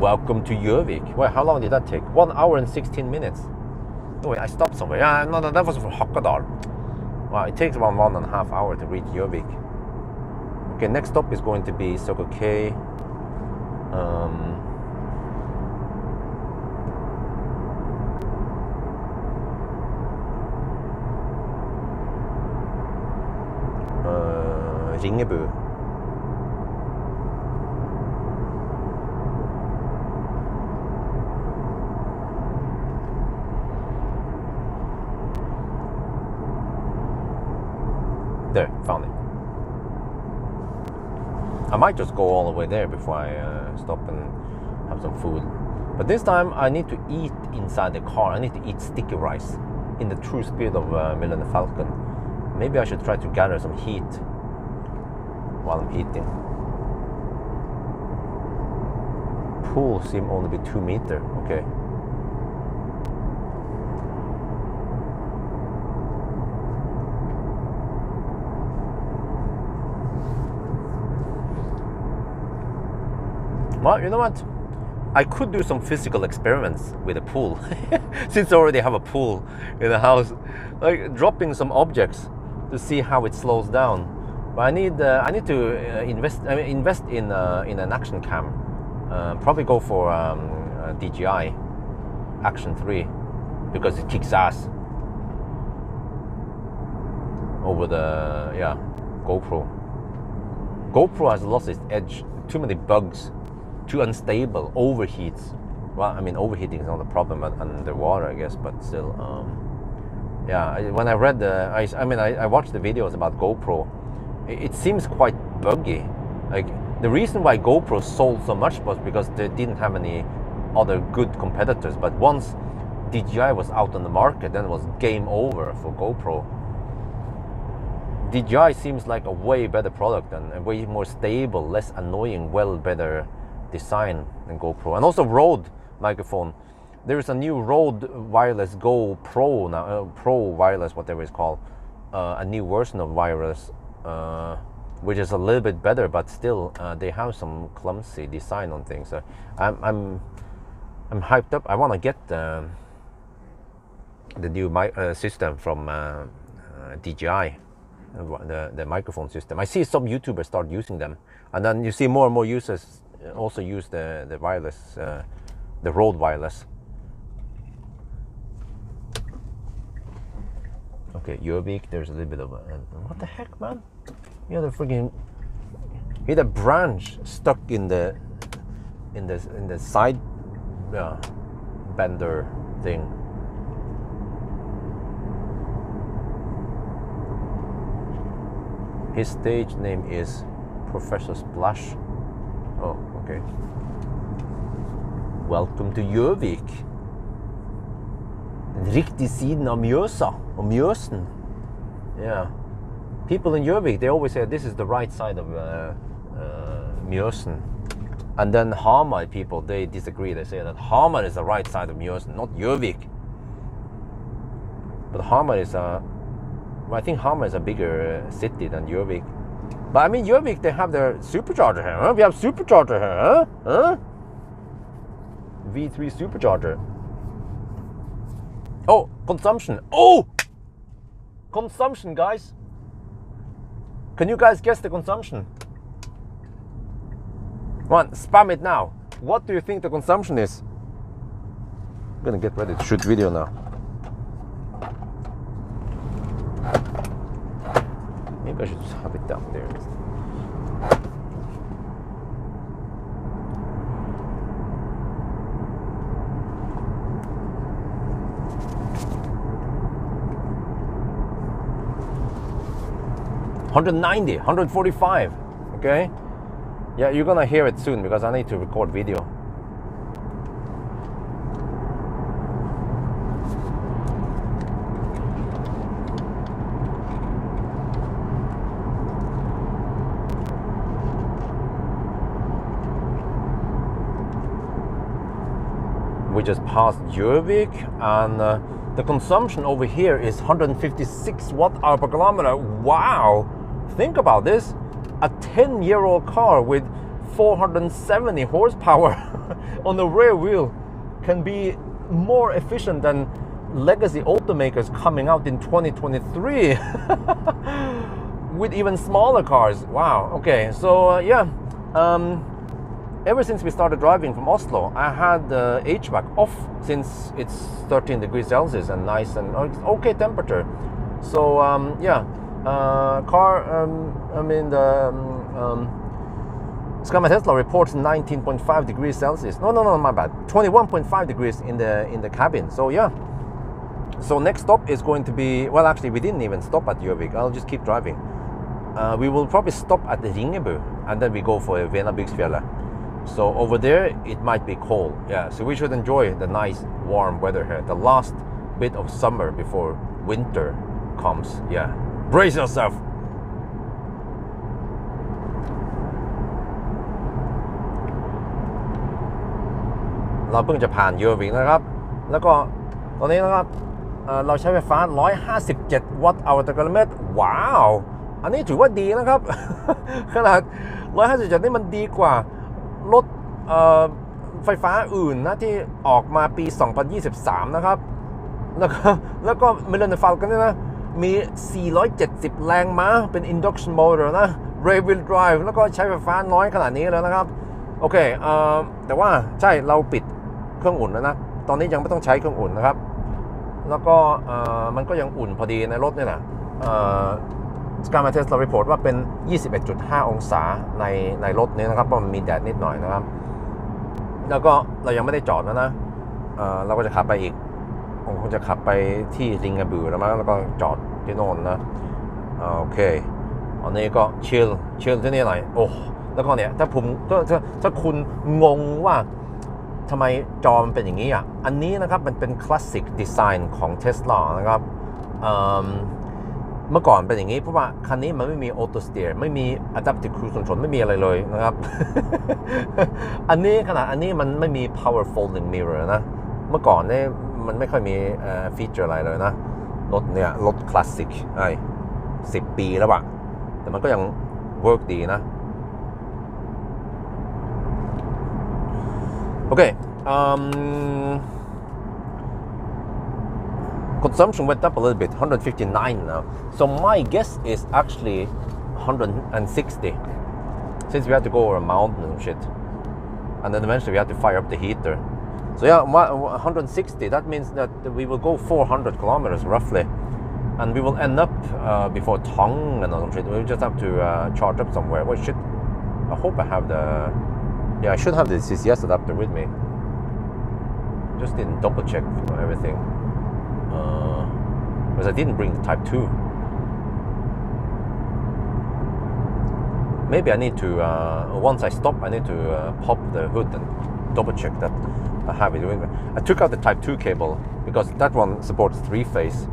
Welcome to Gjøvik. Wait, how long did that take? 1 hour and 16 minutes. Oh wait, I stopped somewhere. Yeah, no, that was from Hakadal. Wow, it takes about 1.5 hours to reach Gjøvik. Okay, next stop is going to be Circle K. Ringebu. There, found it. I might just go all the way there before I stop and have some food. But this time I need to eat inside the car. I need to eat sticky rice in the true spirit of Millennium Falcon. Maybe I should try to gather some heat. while I'm eating. Pool seem only be 2 meters. Okay. Well, you know what? I could do some physical experiments with a pool, since I already have a pool in the house, like dropping some objects to see how it slows down. But I need to invest in an action cam. Probably go for DJI Action 3 because it kicks ass over the GoPro. GoPro has lost its edge. Too many bugs. Too unstable, overheats. Well, I mean, overheating is not a problem underwater, I guess, but still, when I read I watched the videos about GoPro. It seems quite buggy. Like, the reason why GoPro sold so much was because they didn't have any other good competitors. But once DJI was out on the market, then it was game over for GoPro. DJI seems like a way better product and a way more stable, less annoying, better design than GoPro. And also Rode microphone. There is a new Rode Wireless Go Pro now, Pro Wireless, whatever it's called, a new version of wireless, which is a little bit better, but still they have some clumsy design on things. I'm hyped up. I want to get the new system from DJI, the microphone system. I see some YouTubers start using them, and then you see more and more users also use the wireless, the Rode Wireless. Okay, Gjøvik, there's a little bit of what the heck, man? You had a freaking, he had a branch stuck in the side bender thing. His stage name is Professor Splash. Oh, okay. Welcome to Gjøvik. Den riktige siden av Mjøsa, og Mjøsen. Yeah. People in Gjøvik, they always say this is the right side of Mjøsen. And then Hamar people, they disagree. They say that Hamar is the right side of Mjøsen, not Gjøvik. But Hamar is I think Hamar is a bigger city than Gjøvik. But I mean, Gjøvik, they have their supercharger here, huh? We have supercharger here, huh? V3 supercharger. Oh, consumption. Oh! Consumption, guys. Can you guys guess the consumption? Come on, spam it now. What do you think the consumption is? I'm gonna get ready to shoot video now. Maybe I should just have it down there. 190, 145, okay? Yeah, you're gonna hear it soon because I need to record video. We just passed Gjøvik, and the consumption over here is 156 watt-hour per kilometer. Wow! Think about this. A 10-year-old car with 470 horsepower on the rear wheel can be more efficient than legacy automakers coming out in 2023 with even smaller cars. Wow. Okay, so ever since we started driving from Oslo, I had the HVAC off since it's 13 degrees Celsius and nice and okay temperature. So Sky Tesla reports 19.5 degrees Celsius. No, my bad. 21.5 degrees in the cabin. So yeah. So next stop is going to be, well, actually we didn't even stop at Gjøvik. I'll just keep driving. We will probably stop at the Ringebu and then we go for Venabygdsfjellet. So over there it might be cold. Yeah. So we should enjoy the nice warm weather here. The last bit of summer before winter comes. Yeah. Brace yourself. เราเพิ่งจะผ่านยูวิกนะครับแล้วก็ตอนนี้นะครับเราใช้ไฟฟ้า157วัตต์เอาต่อกิโลเมตรว้าวอันนี้ถือว่าดีนะครับ ขนาด157นี่มันดีกว่ารถไฟฟ้าอื่นนะที่ออกมาปี2023นะครับแล้วก็ Millennium Falcon นี่นะมี470แรงม้าเป็น induction motor นะ rear wheel drive แล้วก็ใช้ไฟฟ้าน้อยขนาดนี้แล้วนะครับโอเคแต่ว่าใช่เราปิดเครื่องอุ่นแล้วนะตอนนี้ยังไม่ต้องใช้เครื่องอุ่นนะครับแล้วก็มันก็ยังอุ่นพอดีในรถนี่แหละScenic Test เรา report ว่าเป็น 21.5 องศาในรถนี้นะครับเพราะมันมีแดดนิดหน่อยนะครับแล้วก็เรายังไม่ได้จอดนะเราก็จะขับไปอีกผมคงจะขับไปที่ริงกระบือแล้วมั้งแล้วก็จอดที่โน่นนะโอเคอันนี้ก็ชิลที่นี่หน่อยโอ้แล้วก็เนี่ยถ้าคุณงงว่าทำไมจอมันเป็นอย่างนี้อ่ะอันนี้นะครับมันเป็นคลาสสิกดีไซน์ของ Tesla นะครับเมื่อก่อนเป็นอย่างนี้เพราะว่าคันนี้มันไม่มี Auto Steer ไม่มี Adaptive Cruise Control ไม่มีอะไรเลยนะครับ อันนี้ขนาดอันนี้มันไม่มี Power Folding Mirror นะเมื่อก่อนเนี่ยมันไม่ค่อยมีฟีเจอร์อะไรเลยนะรถเนี่ยรถคลาสสิก10 ปีแล้วอะแต่มันก็ยังเวิร์กดีนะโอเคconsumption went up a little bit 159 now so my guess is actually 160 since we had to go over a mountain and shit and then eventually we had to fire up the heater so yeah 160 that means that we will go 400 kilometers roughly and we will end up before Tong and some shit we just have to charge up somewhere well shit I hope I have I should have the CCS adapter with me just didn't double check everything because I didn't bring the Type 2. Maybe I need to, once I stop, I need to pop the hood and double check that I have it with me. I took out the Type 2 cable because that one supports 3-phase.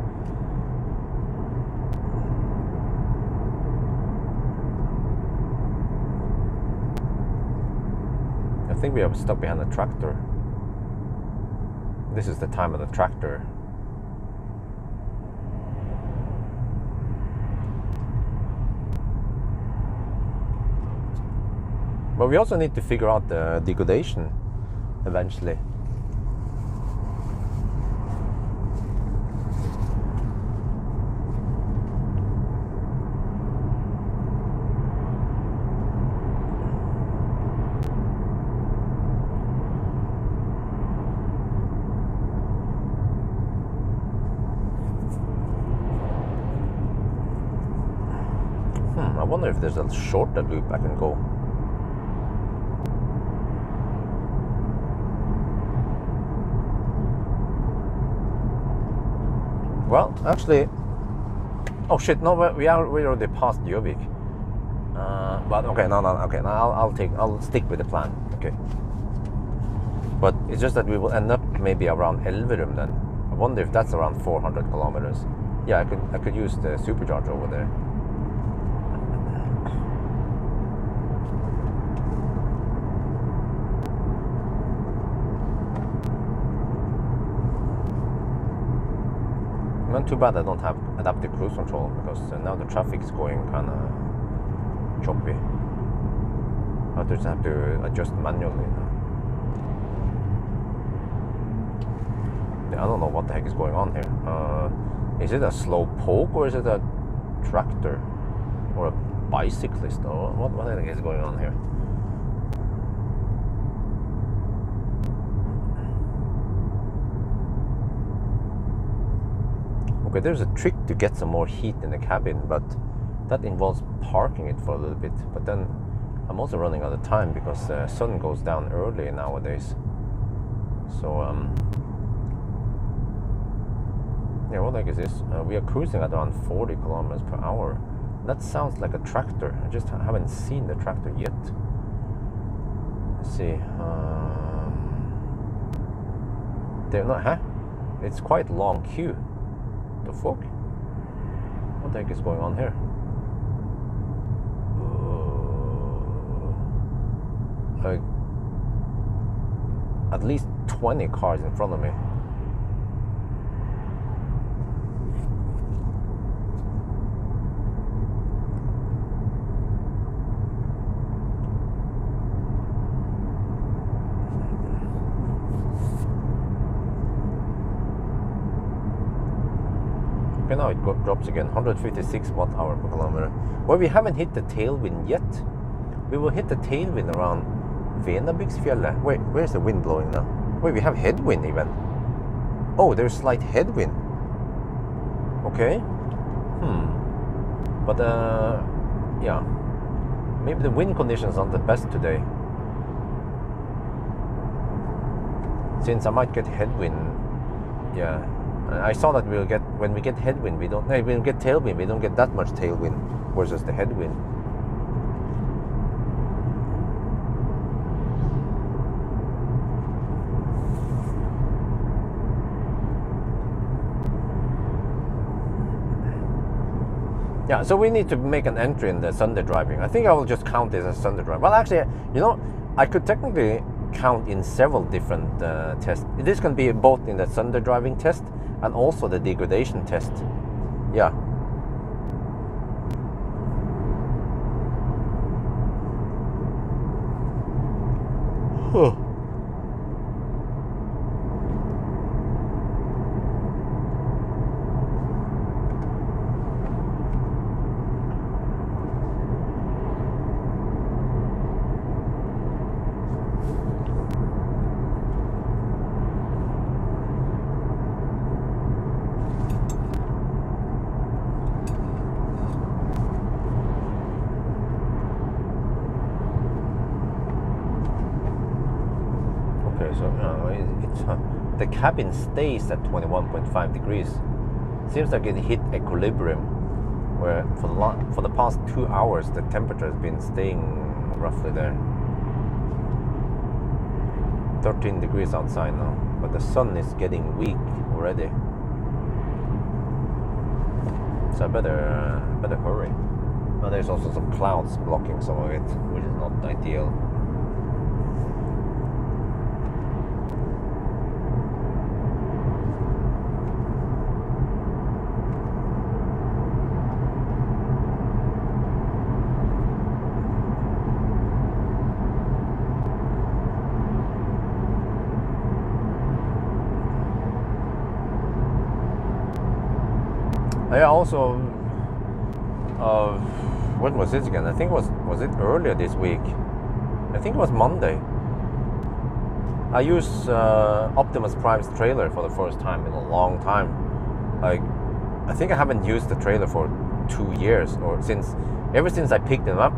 I think we are stuck behind a tractor. This is the time of the tractor. But we also need to figure out the degradation eventually. I wonder if there's a shorter loop I can go. Well, actually, oh shit! No, we already passed Gjøvik. But okay, no, okay. Now I'll stick with the plan. Okay. But it's just that we will end up maybe around Elverum then. I wonder if that's around 400 kilometers. Yeah, I could use the supercharger over there. Not too bad I don't have adaptive cruise control because now the traffic is going kind of choppy. I just have to adjust manually now. Yeah, I don't know what the heck is going on here. Is it a slow poke or is it a tractor or a bicyclist or what the heck is going on here? Okay, there's a trick to get some more heat in the cabin, but that involves parking it for a little bit. But then I'm also running out of time because the sun goes down early nowadays. So, yeah, what the heck is this? We are cruising at around 40 kilometers per hour. That sounds like a tractor. I just haven't seen the tractor yet. Let's see. They're not, huh? It's quite long queue. The fuck? What the heck is going on here? at least 20 cars in front of me. Okay, now it drops again, 156 watt-hour per kilometer. Well, we haven't hit the tailwind yet. We will hit the tailwind around Venabygdsfjellet. Wait, where's the wind blowing now? Wait, we have headwind even. Oh, there's slight headwind. Okay. But yeah, maybe the wind conditions aren't the best today. Since I might get headwind. Yeah, I saw that when we get headwind, when we get tailwind, we don't get that much tailwind versus the headwind. Yeah, so we need to make an entry in the Sunday driving. I think I will just count this as Sunday driving. Well, actually, you know, I could technically count in several different tests. This can be both in the Sunday driving test and also the degradation test. Yeah. The cabin stays at 21.5 degrees. Seems like it hit equilibrium, where for the past 2 hours the temperature has been staying roughly there. 13 degrees outside now, but the sun is getting weak already. So I better hurry. Now there's also some clouds blocking some of it, which is not ideal. I also, when was it again? I think was it earlier this week? I think it was Monday. I used Optimus Prime's trailer for the first time in a long time. Like, I think I haven't used the trailer for 2 years, or ever since I picked him up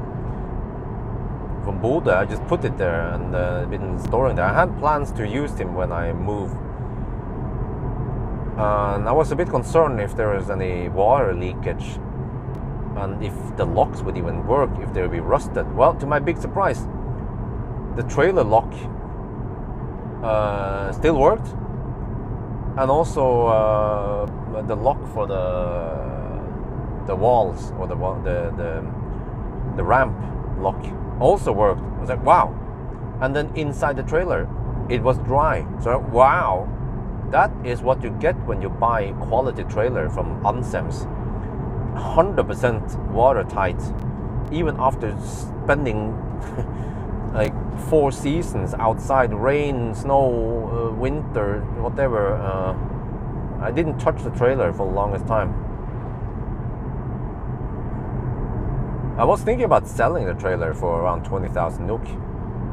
from Bodø. I just put it there and been storing there. I had plans to use him when I moved. And I was a bit concerned if there was any water leakage and if the locks would even work, if they would be rusted. Well, to my big surprise, the trailer lock still worked, and also the lock for the walls, or the ramp lock also worked. I was like, wow. And then inside the trailer, it was dry. So wow. That is what you get when you buy a quality trailer from Ansems. 100% watertight, even after spending like 4 seasons outside, rain, snow, winter, whatever. I didn't touch the trailer for the longest time. I was thinking about selling the trailer for around 20,000 NOK.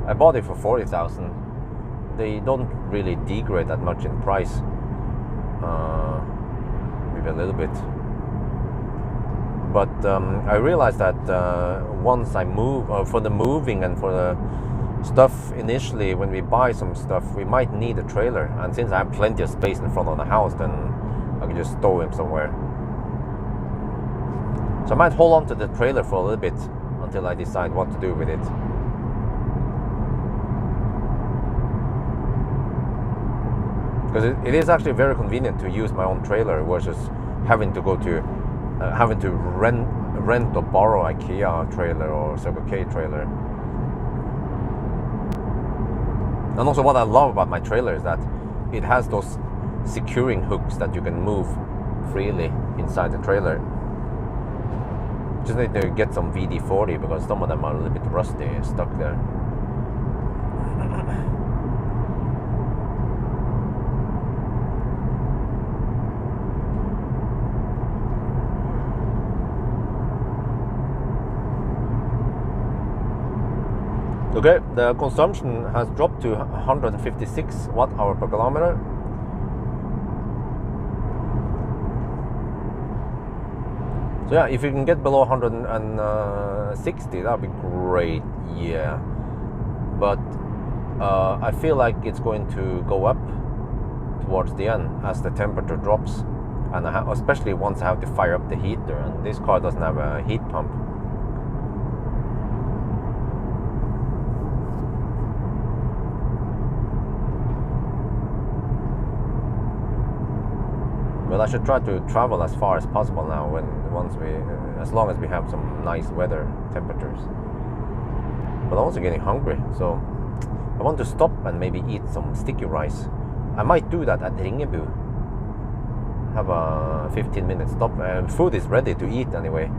I bought it for 40,000. They don't really degrade that much in price, maybe a little bit. But I realized that once I move, for the moving and for the stuff initially, when we buy some stuff, we might need a trailer. And since I have plenty of space in front of the house, then I can just stow him somewhere. So I might hold on to the trailer for a little bit until I decide what to do with it. Because it is actually very convenient to use my own trailer versus having to go to rent or borrow IKEA trailer or Circle K trailer. And also what I love about my trailer is that it has those securing hooks that you can move freely inside the trailer. Just need to get some VD40 because some of them are a little bit rusty, stuck there. Okay, the consumption has dropped to 156 watt-hour per kilometer. So yeah, if you can get below 160, that'd be great. Yeah, but I feel like it's going to go up towards the end as the temperature drops, and especially once I have to fire up the heater. And this car doesn't have a heat pump. But I should try to travel as far as possible now, as long as we have some nice weather temperatures. But I'm also getting hungry, so I want to stop and maybe eat some sticky rice. I might do that at Ringebu. Have a 15-minute stop. Food is ready to eat anyway.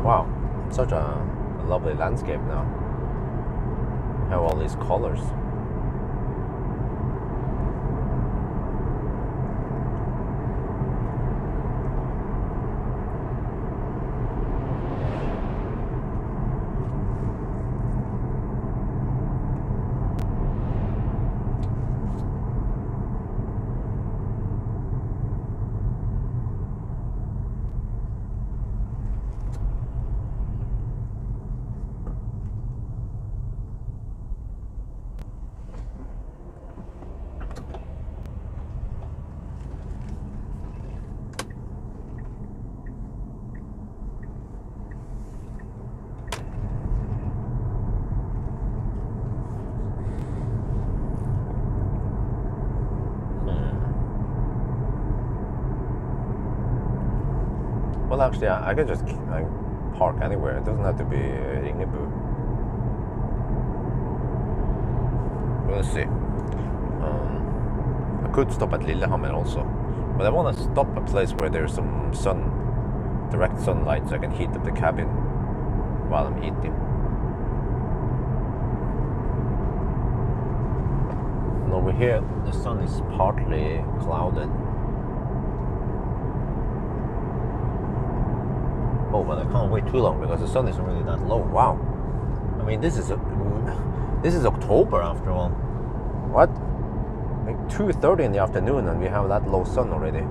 Wow, such a lovely landscape now. Have all these colors. Well, actually, I can just park anywhere. It doesn't have to be Ringebu. Let's see. I could stop at Lillehammer also, but I want to stop a place where there's some direct sunlight, so I can heat up the cabin while I'm eating. And over here, the sun is partly clouded. Oh, but I can't wait too long because the sun isn't really that low. Wow. I mean, this is October after all. What? Like 2:30 in the afternoon and we have that low sun already.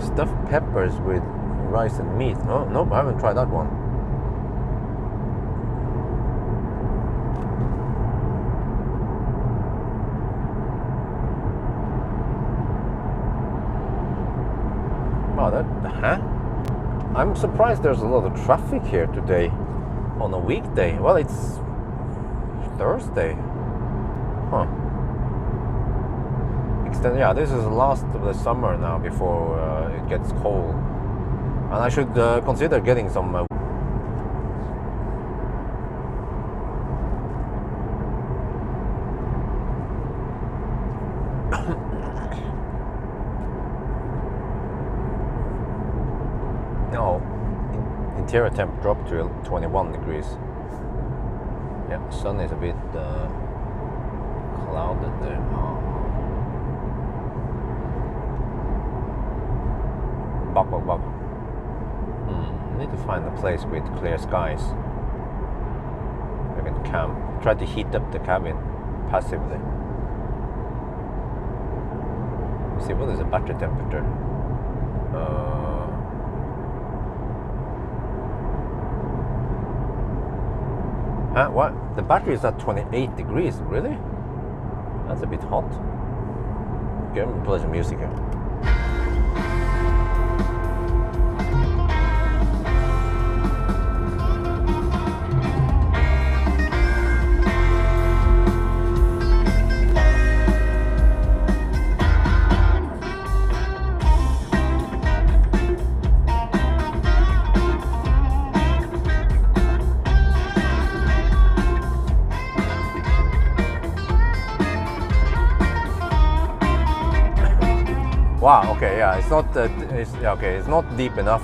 Stuffed peppers with rice and meat. Oh, nope, I haven't tried that one. Wow, I'm surprised there's a lot of traffic here today on a weekday. Well, it's Thursday. Huh. Yeah, this is the last of the summer now before it gets cold. And I should consider getting some No, interior temp dropped to 21 degrees. Yeah, sun is a bit clouded there. Bop. Need to find a place with clear skies. I can camp. Try to heat up the cabin passively. See, what is the battery temperature? What? The battery is at 28 degrees. Really? That's a bit hot. Okay, I'm gonna play some music here. Wow. Okay. Yeah. It's not. It's not deep enough.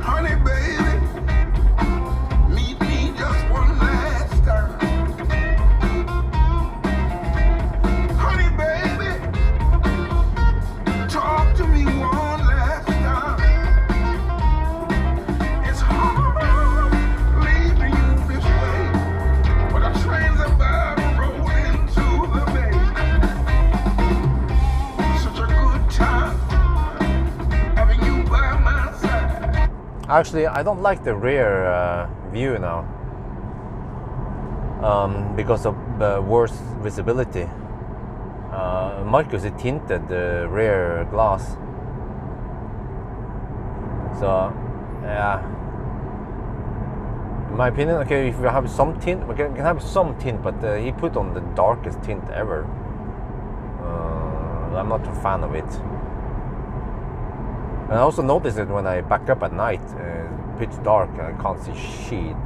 Honey, baby, meet me just one last time. Honey, baby, talk to me one last time. It's hard leaving you this way, but the trains about to roll into the bay. Such a good time having you by my side. Actually, I don't like the rear view now because of worse visibility. Marcus tinted the rear glass, so yeah. In my opinion, okay, if you have some tint, we can have some tint, but he put on the darkest tint ever. I'm not a fan of it. And I also noticed that when I back up at night, pitch dark, I can't see shit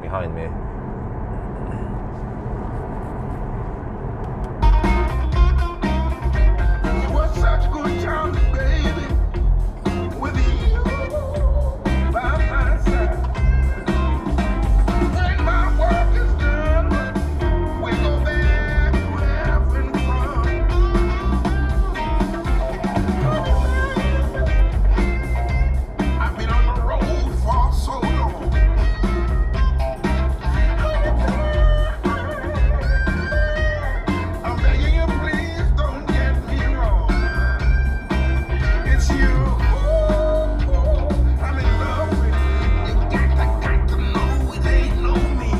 behind me. It was such good times, baby, with you by my side. When my work is done, we go back to having fun. I've been on the road for so long. I'm begging you, please don't get me wrong. It's you I'm in love with. You got to know it ain't no me.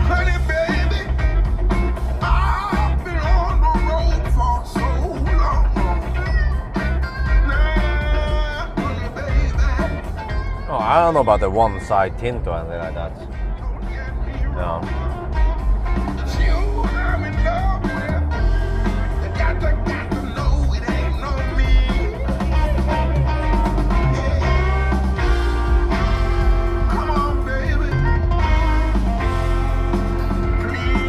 Honey, baby, I've been on the road for so long. Now, honey, baby, Oh, I don't know about the one side tint or anything like that. don't get me wrong. No. It's you I'm in love with. You got to know it ain't no me. Come on, baby. Please.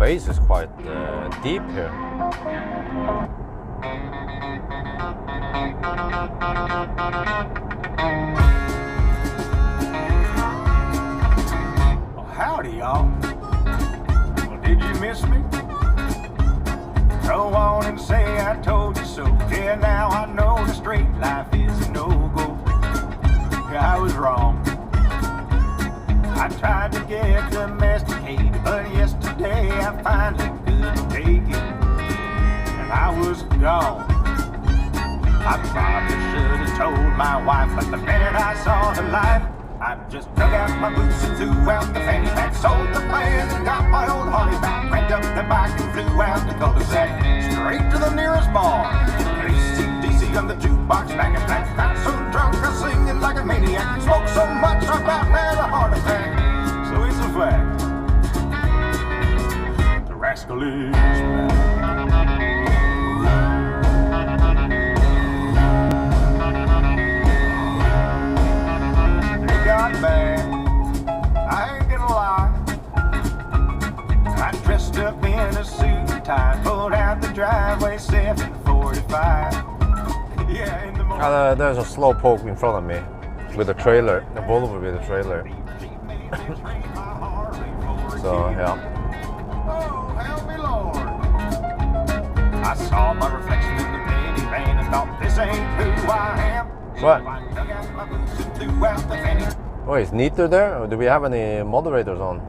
bass is quite deep here. Well, howdy, y'all. Well, did you miss me? Go on and say I told you so. Yeah, now I know the straight life is a no-go. Yeah, I was wrong. I tried to get domesticated, but yesterday I finally couldn't take it, and I was gone. I probably should have told my wife, but the minute I saw the light, I just took out my boots and threw out the fanny pack, sold the plan and got my old Harley back, cranked up the bike and flew out the cul-de-sac, straight to the nearest bar. AC/DC on the jukebox, back and back, got so drunk I was singing like a maniac, smoked so much I about had a heart attack. So it's a fact, the rascal is back. Man, I ain't gonna lie. I dressed up in a suit and tie, pulled out the driveway 7:45. Yeah, in the morning. There's a slow poke in front of me with a trailer, a Volvo with a trailer. So yeah. Oh, help me, Lord. I saw my reflection in the minivan and thought, this ain't who I am. What? So I dug out my boots and threw out the fanny. Oh, is Nito there? Or do we have any moderators on?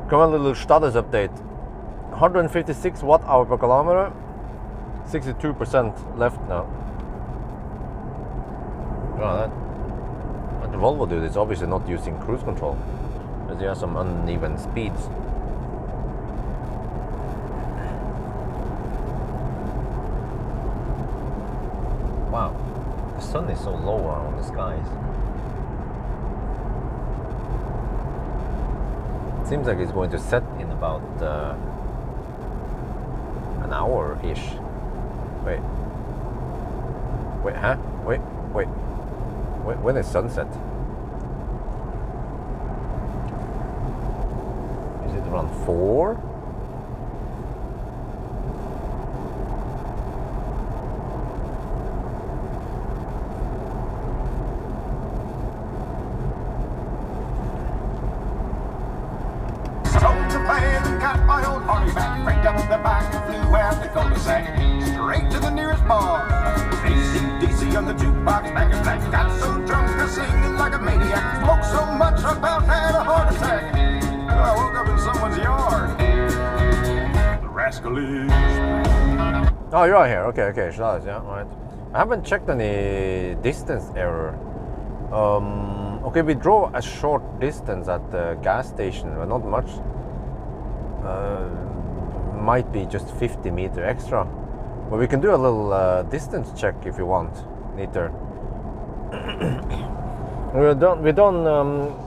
Come on, a little status update. 156 watt-hour per kilometer. 62% left now. Oh, that the Volvo dude is obviously not using cruise control, because he has some uneven speeds. Wow, the sun is so low on the skies. Seems like it's going to set in about an hour-ish. Wait, huh? Wait. When is sunset? Is it around 4? Got my old Harley back, cranked up the bike and flew out the cul-de-sac, straight to the nearest bar. AC/DC on the jukebox, back and black, got so drunk I was singing like a maniac, smoked so much I about had a heart attack. I woke up in someone's yard. The rascal is. Oh, you're here. Okay, Shaz, yeah, right. I haven't checked any distance error. Okay, we drove a short distance at the gas station, but not much. Might be just 50 meters extra, but we can do a little distance check if you want, Niter. We're done.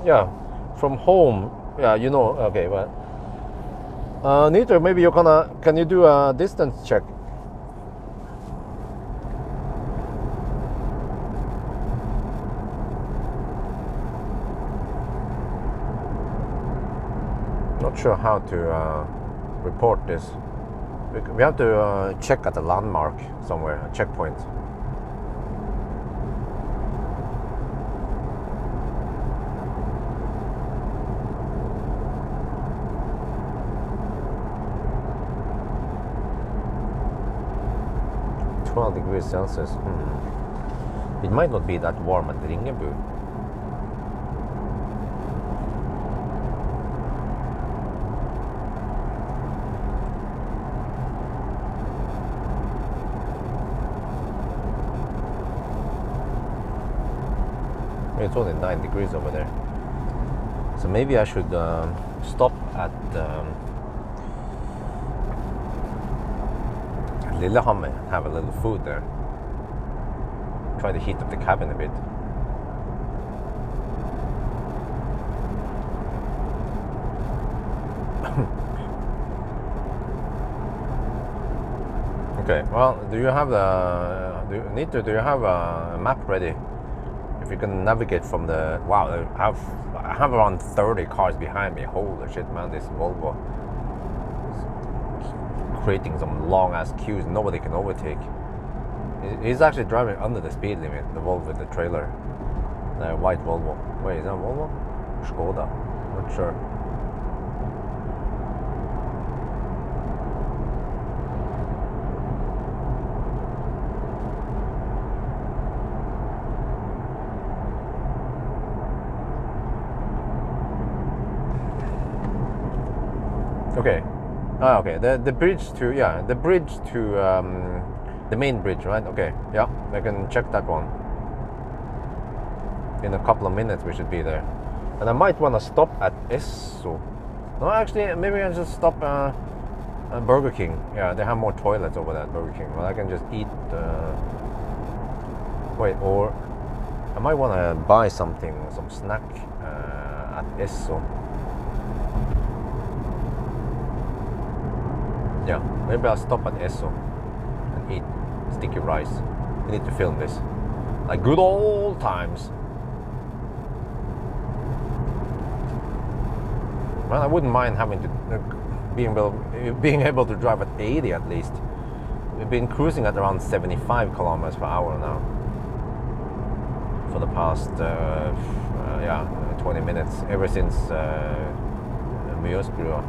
Yeah, from home. Yeah, you know. Okay, but Niter, maybe can you do a distance check? Not sure how to report this. We have to check at a landmark somewhere, a checkpoint. degrees Celsius. It might not be that warm at Ringebu. It's only 9 degrees over there. So maybe I should stop at Lillehammer and have a little food there. Try to heat up the cabin a bit. Okay, well, do you have do you have a map ready? If you can navigate from the, wow, I have around 30 cars behind me. Holy shit, man, this Volvo. creating some long ass queues nobody can overtake. He's actually driving under the speed limit, the Volvo with the trailer. The white Volvo. Wait, is that Volvo? Skoda? Not sure. Okay. Okay. The bridge to the main bridge, right? Okay. Yeah, I can check that one. In a couple of minutes we should be there. And I might want to stop at Esso. No, actually, maybe I just stop at Burger King. Yeah, they have more toilets over there at Burger King. Well, I can just eat. Wait, or I might want to buy something, some snack at Esso. Yeah, maybe I'll stop at Esso and eat sticky rice. We need to film this, like good old times. Well, I wouldn't mind having to being able to drive at 80 at least. We've been cruising at around 75 kilometers per hour now for the past 20 minutes, ever since Mjøsbrua.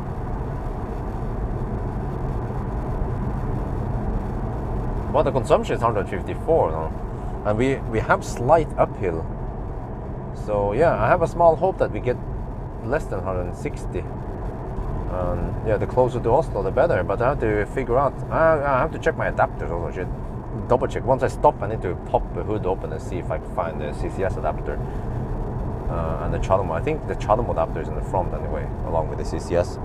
Well, the consumption is 154 now, and we have slight uphill. So yeah, I have a small hope that we get less than 160. Yeah, the closer to Oslo, the better. But I have to figure out. I have to check my adapters also. I should double check. Once I stop, I need to pop the hood open and see if I can find the CCS adapter and the Chalmo. I think the Chalmo adapter is in the front anyway, along with the CCS.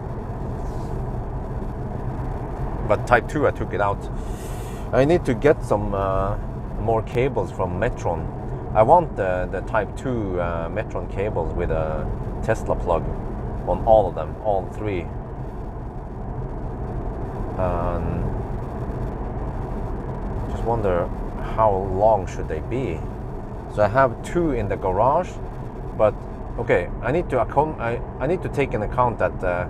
But Type 2, I took it out. I need to get some more cables from Metron. I want the Type 2 Metron cables with a Tesla plug on all of them, all three. Just wonder how long should they be. So I have two in the garage, but okay, I need to take into account that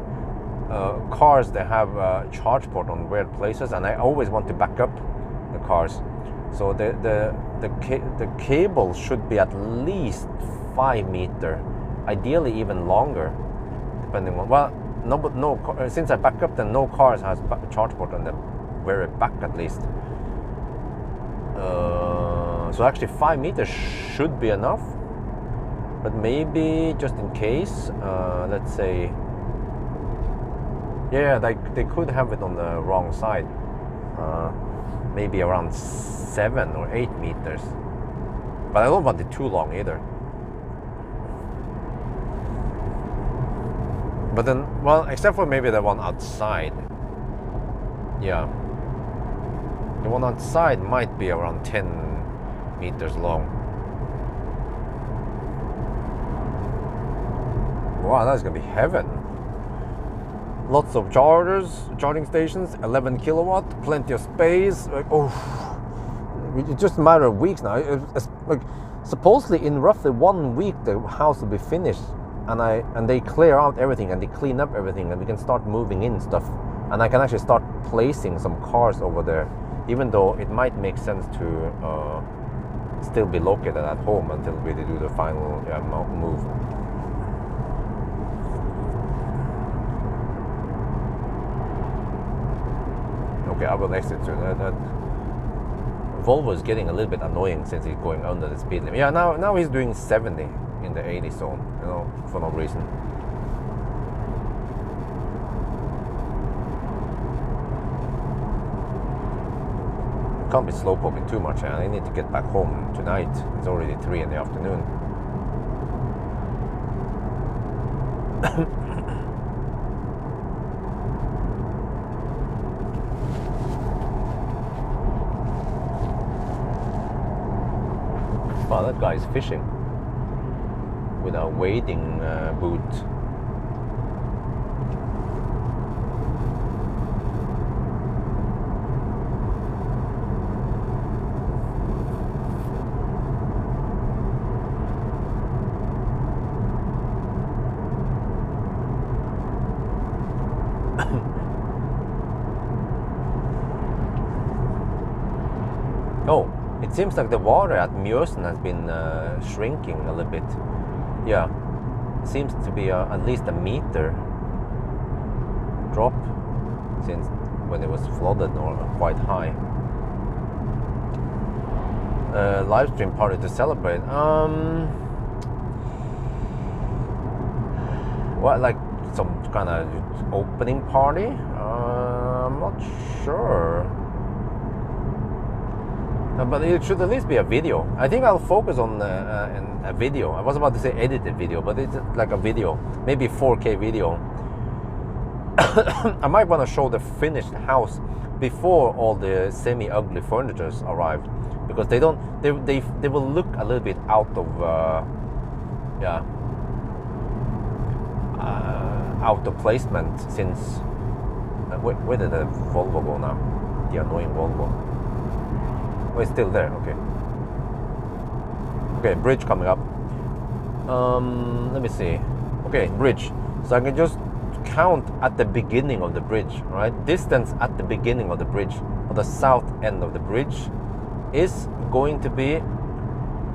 cars, they have a charge port on weird places, and I always want to back up the cars. So the cable should be at least 5 meters, ideally even longer, depending on, well, since I back up, then no cars has charge port on the very back at least. So actually 5 meters should be enough, but maybe just in case, let's say, yeah, they could have it on the wrong side, maybe around 7 or 8 meters, but I don't want it too long either. But then, well, except for maybe the one outside, yeah, the one outside might be around 10 meters long. Wow, that's gonna be heaven. Lots of charging stations, 11 kilowatt, plenty of space. Like, oh, it's just a matter of weeks now. It's like, supposedly in roughly 1 week the house will be finished, and they clear out everything and they clean up everything, and we can start moving in stuff, and I can actually start placing some cars over there, even though it might make sense to still be located at home until we do the final move. Okay, I will exit soon. That Volvo is getting a little bit annoying since he's going under the speed limit. Yeah, now he's doing 70 in the 80 zone, for no reason. Can't be slowpoking too much, and I need to get back home tonight. It's already 3 in the afternoon. Wow, that guy is fishing with a wading boot. seems like the water at Mjøsen has been shrinking a little bit. Yeah, seems to be at least a meter drop since when it was flooded or quite high. Live stream party to celebrate. What, like some kind of opening party? I'm not sure. But it should at least be a video. I think I'll focus on a video. I was about to say edited video, but it's like a video, maybe 4K video. I might want to show the finished house before all the semi-ugly furnitures arrive, because they don't. They will look a little bit out of out of placement since. Where did the Volvo go now? The annoying Volvo. Oh, it's still there. Okay. Okay, bridge coming up. Let me see. Okay, bridge. So I can just count at the beginning of the bridge, right? Distance at the beginning of the bridge, or the south end of the bridge, is going to be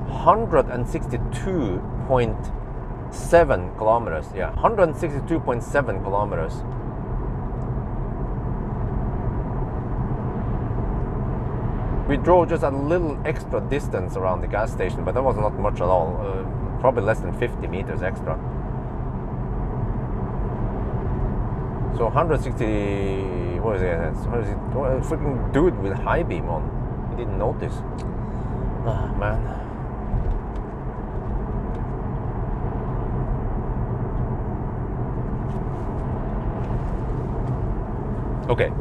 162.7 kilometers. Yeah, 162.7 kilometers. We drove just a little extra distance around the gas station, but that was not much at all. Probably less than 50 meters extra. So 160, what is it? What is it? What, freaking dude with high beam on. He didn't notice. Ah, man. Okay.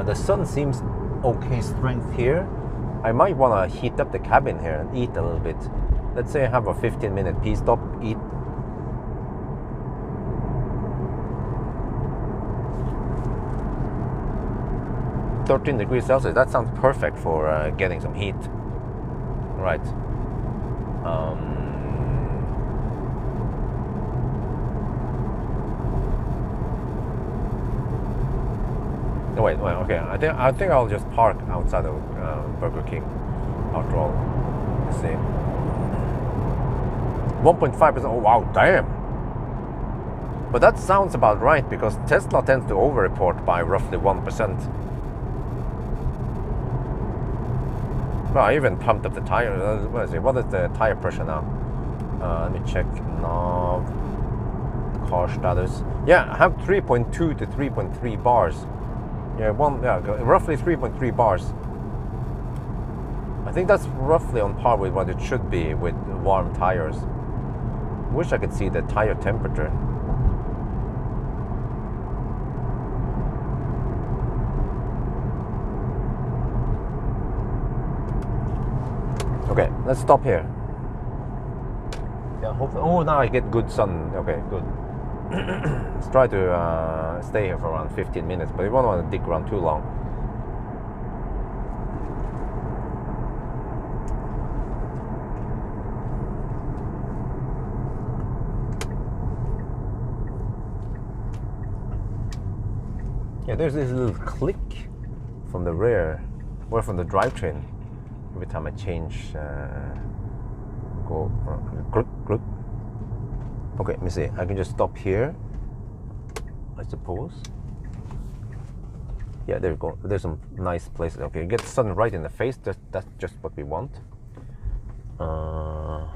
The sun seems okay strength here. I might want to heat up the cabin here and eat a little bit. Let's say I have a 15-minute pee stop, eat. (13°C). That sounds perfect for getting some heat. Right. No, wait. Okay. I think I'll just park outside of Burger King. After all, let's see. 1.5%. Oh wow, damn. But that sounds about right, because Tesla tends to over-report by roughly 1%. Well, I even pumped up the tire. What is it? What is the tire pressure now? Let me check. Nav. Car status. Yeah, I have 3.2 to 3.3 bars. Yeah, roughly 3.3 bars. I think that's roughly on par with what it should be with warm tires. Wish I could see the tire temperature. Okay, let's stop here. Yeah, hopefully. Oh, now I get good sun. Okay, good. Let's try to stay here for around 15 minutes, but we don't want to dig around too long. Yeah, there's this little click from the rear, or from the drivetrain, every time I change. Go. Okay, let me see. I can just stop here, I suppose. Yeah, there you go. There's some nice places. Okay, get the sun right in the face. That's just what we want. I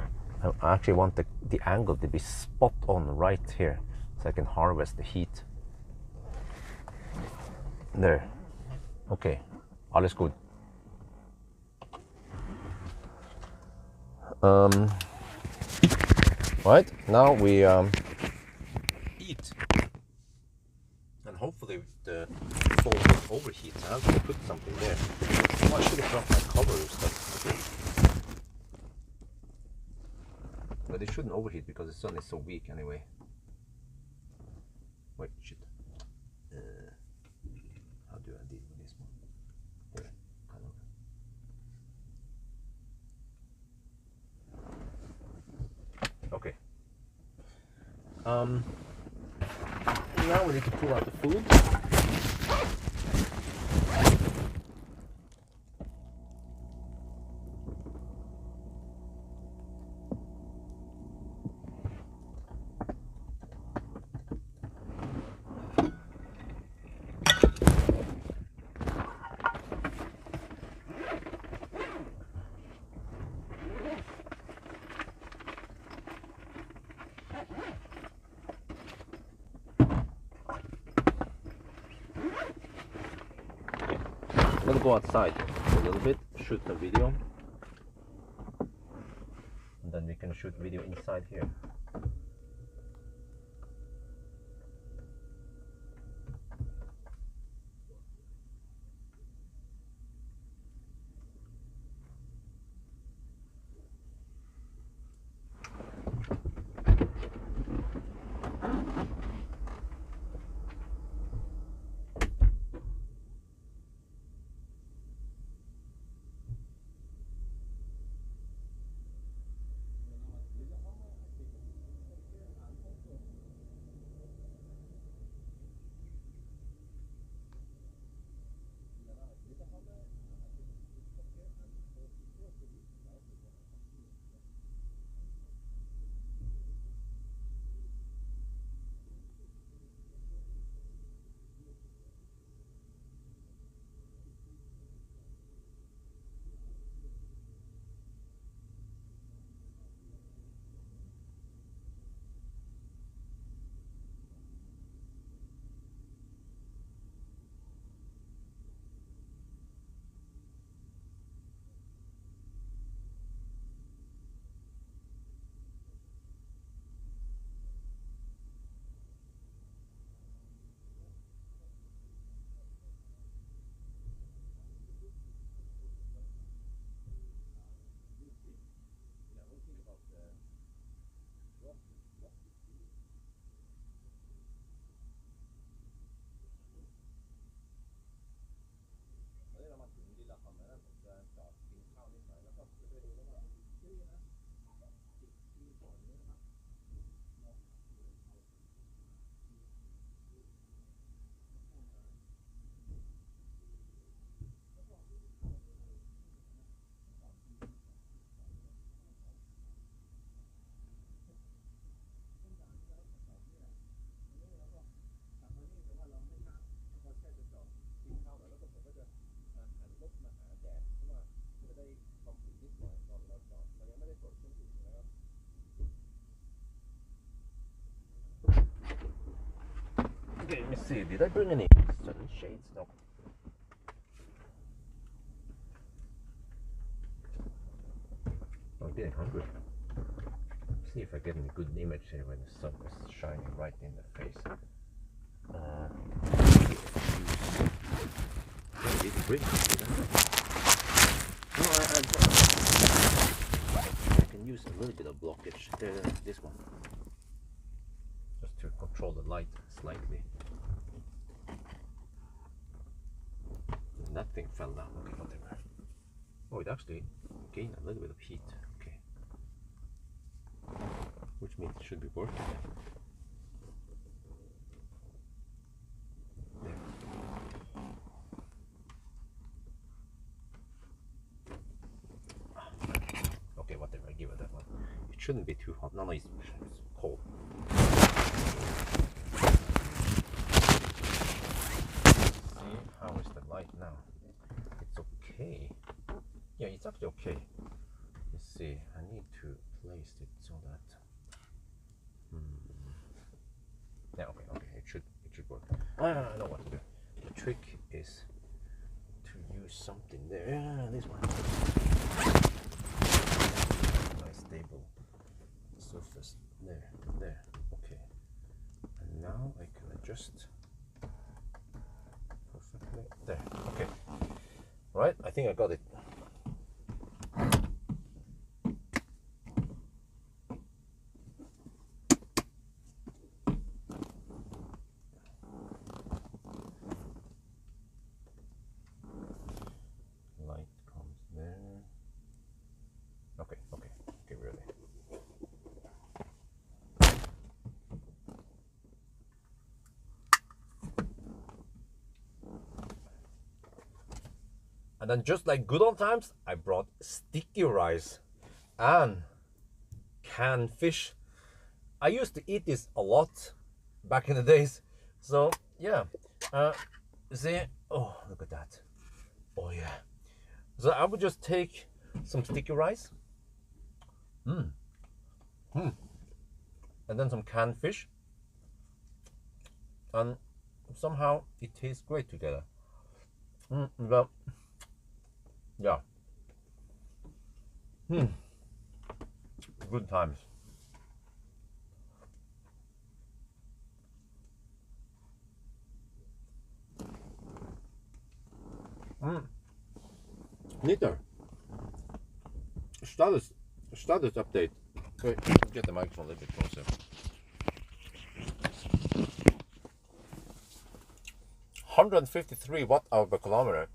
actually want the angle to be spot on right here, so I can harvest the heat. There. Okay, alles gut. Right, now we eat, and hopefully the phone won't overheat. I have to put something there. Oh, I should have dropped my cover and stuff. Okay. But it shouldn't overheat because the sun is so weak anyway. Wait, shit. How do I deal with this one? Here, kind of. Okay. Now we need to pull out the food. gonna go outside for a little bit, shoot a video, and then we can shoot video inside here. Okay, let me see. Did I bring any sunshades? No. I'm getting hungry. See if I get any good image here when the sun is shining right in the face. It's great. No, I can use a little bit of blockage. This one. Just to control the light slightly. And that thing fell down. Okay, whatever. Oh, it actually gained a little bit of heat. Okay. Which means it should be working. There. Okay, whatever. I give it that one. It shouldn't be too hot. No, it's cold. How is the light now? It's okay. Yeah, it's actually okay. Let's see. I need to place it so that. Yeah. Okay. It should work. I know what to do. The trick is to use something there. Yeah, this one. Nice stable surface. There. Okay. And now I can adjust. There. Okay. Right. I think I got it. Light comes there. Okay. Really. And then just like good old times, I brought sticky rice and canned fish. I used to eat this a lot back in the days. So yeah, see, oh, look at that. Oh yeah. So I would just take some sticky rice. And then some canned fish. And somehow it tastes great together. Well, Yeah. Good times. Neater. Status update. Wait, get the microphone a little bit closer. 153 watt-hour per kilometer.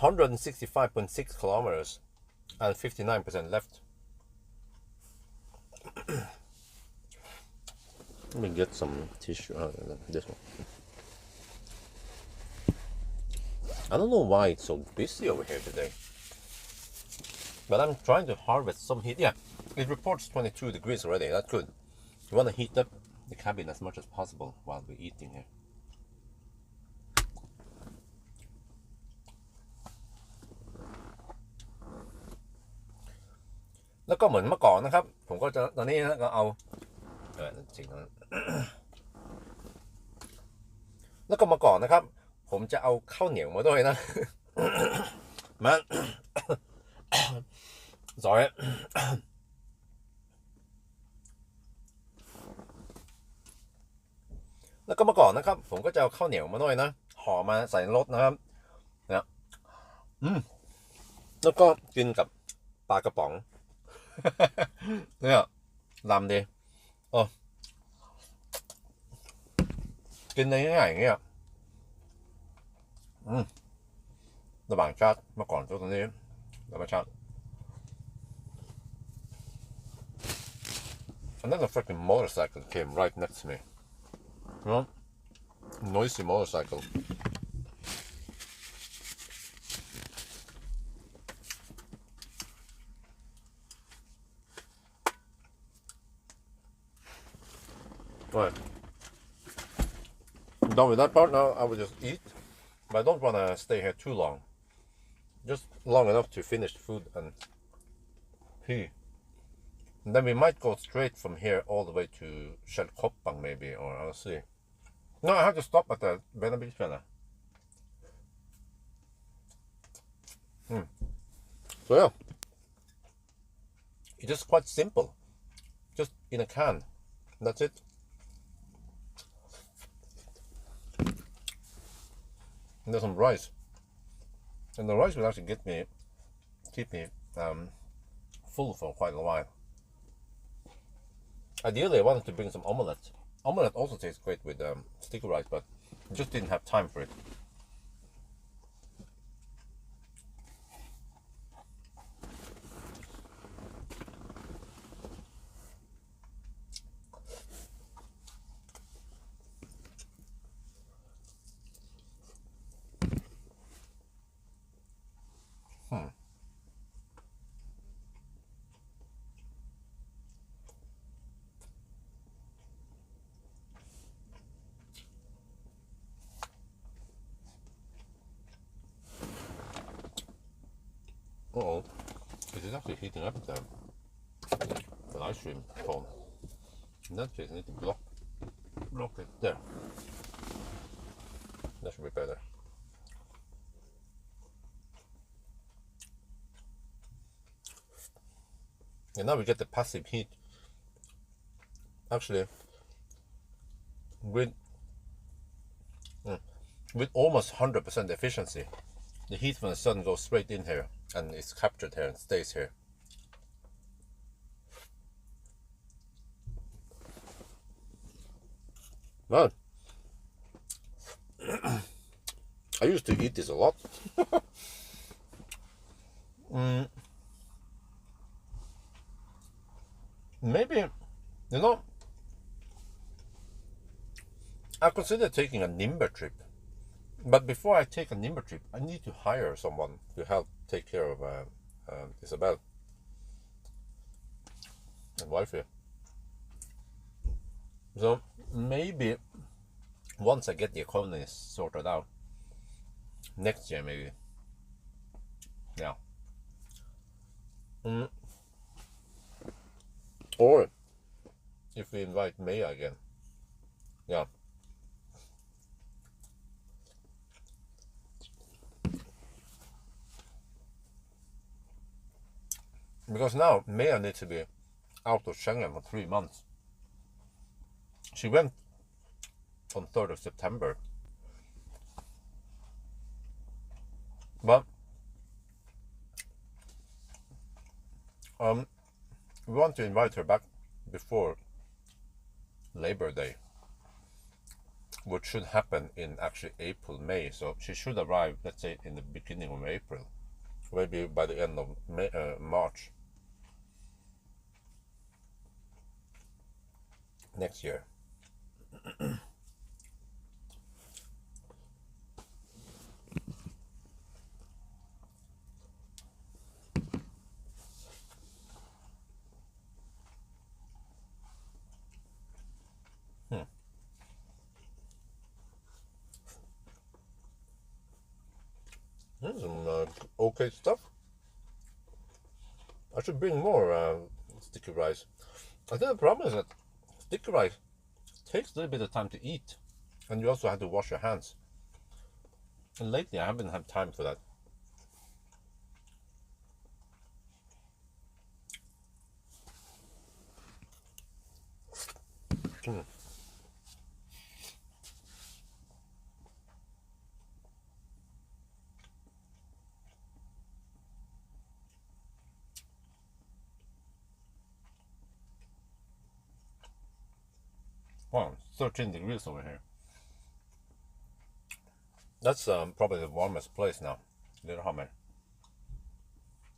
165.6 kilometers and 59% left. Let me get some tissue. This one. I don't know why it's so busy over here today, but I'm trying to harvest some heat. Yeah, it reports 22 degrees already. That's good. You want to heat up the cabin as much as possible while we're eating here. แล้วก็เหมือนเมื่อก่อนนะครับผมก็จะตอนนี้นะก็เอาจริงนะแล้วก็เมื่อก่อนนะครับผมจะเอาข้าวเหนียวมาด้วยนะมัน sorry แล้วก็เมื่อก่อนนะครับผมก็จะเอาข้าวเหนียวมาด้วยนะห่อมาใส่รถนะครับนะแล้วก็กินกับปลากระป๋องเนี่ยลำดีกินง่ายๆอย่างเงี้ยระหว่างชาติเมื่อก่อนตัวนี้ระหว่างชาติ Another freaking motorcycle came right next to me. You know? Noisy motorcycle. Right. Done with that part now. I will just eat, but I don't want to stay here too long. Just long enough to finish the food and pee. And then we might go straight from here all the way to Skellkoppang maybe, or I'll see. No, I have to stop at the Benabisfjella. So yeah, it's just quite simple. Just in a can. That's it. And there's some rice. And the rice will actually keep me full for quite a while. Ideally, I wanted to bring some omelette. Omelette also tastes great with sticky rice, but I just didn't have time for it. Uh-oh, it is actually heating up the ice cream cone. In that case, I need to block it there. That should be better. And now we get the passive heat. Actually, with almost 100% efficiency, the heat from the sun goes straight in here and it's captured here and stays here. Man, I used to eat this a lot. Maybe, you know, I consider taking a Nimber trip. But before I take a Nimber trip, I need to hire someone to help take care of Isabel and wifey. So maybe once I get the economy sorted out, next year maybe. Yeah. Or if we invite Maya again. Yeah. Because now Maya needs to be out of Schengen for 3 months. She went on 3rd of September. But we want to invite her back before Labor Day, which should happen in actually April, May. So she should arrive, let's say, in the beginning of April, maybe by the end of March next year. There's some okay stuff. I should bring more sticky rice. I think the problem is that sticky rice takes a little bit of time to eat, and you also have to wash your hands. And lately I haven't had time for that. Wow, 13 degrees over here. That's probably the warmest place now, Lillehammer.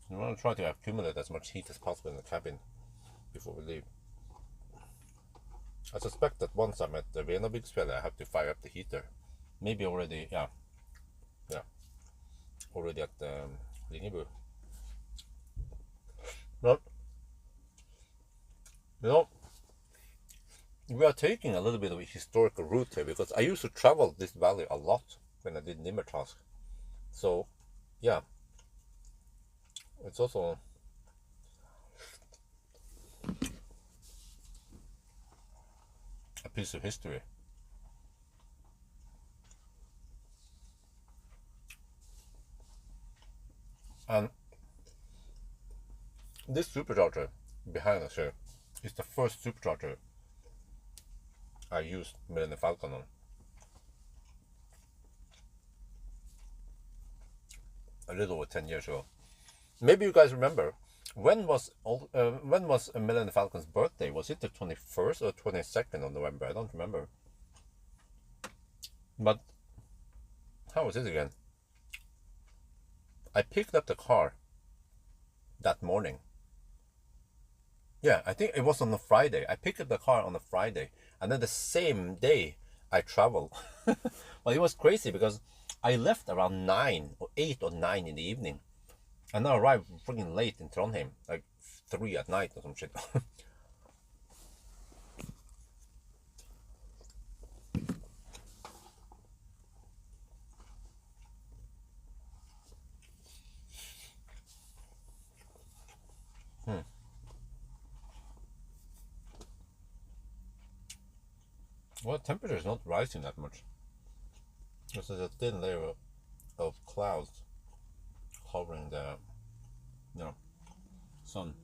We want to try to accumulate as much heat as possible in the cabin before we leave. I suspect that once I'm at the Venabygsfjellet, I have to fire up the heater. Maybe already, yeah, already at Ringebu. But, you know, we are taking a little bit of a historical route here because I used to travel this valley a lot when I did Nimmertask. So, yeah, it's also a piece of history. And this supercharger behind us here is the first supercharger I used Millennium Falcon on. A little over 10 years ago. Maybe you guys remember, when was Millennium Falcon's birthday? Was it the 21st or 22nd of November? I don't remember. But how was it again? I picked up the car that morning. Yeah, I think it was on a Friday. I picked up the car on a Friday, and then the same day I traveled. Well, it was crazy because I left around 9 or 8 or 9 in the evening, and I arrived freaking late in Trondheim, like 3 at night or some shit. Well, temperature is not rising that much. There's a thin layer of clouds covering the sun.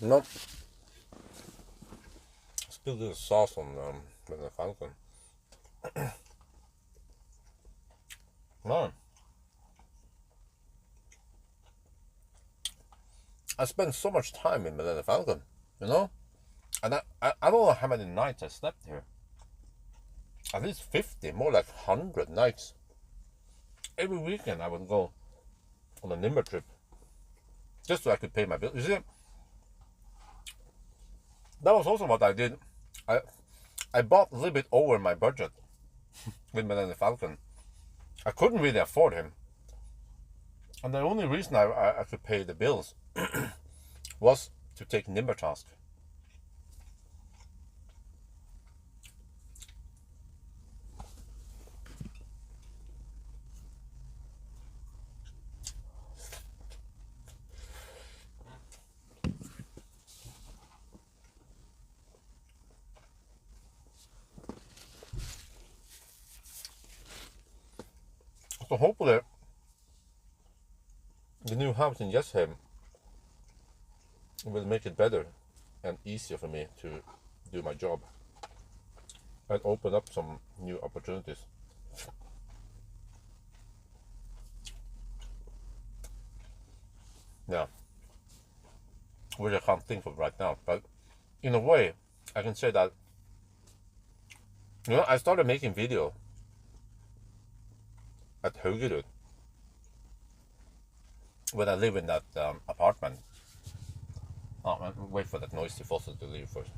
No. Spilled a little sauce on the Falcon. No. I spent so much time in Millennium Falcon, you know? And I don't know how many nights I slept here. At least 50, more like 100 nights. Every weekend I would go on a Nimmer trip. Just so I could pay my bills. You see? That was also what I did. I bought a little bit over my budget with Millennium Falcon. I couldn't really afford him. And the only reason I could pay the bills was to take Nimmertask. So hopefully the new house in Yesheim will make it better and easier for me to do my job and open up some new opportunities. Yeah, which I can't think of right now, but in a way I can say that, you know, I started making video at Haugerud when I live in that apartment. Oh, wait for that noisy fossil to leave first.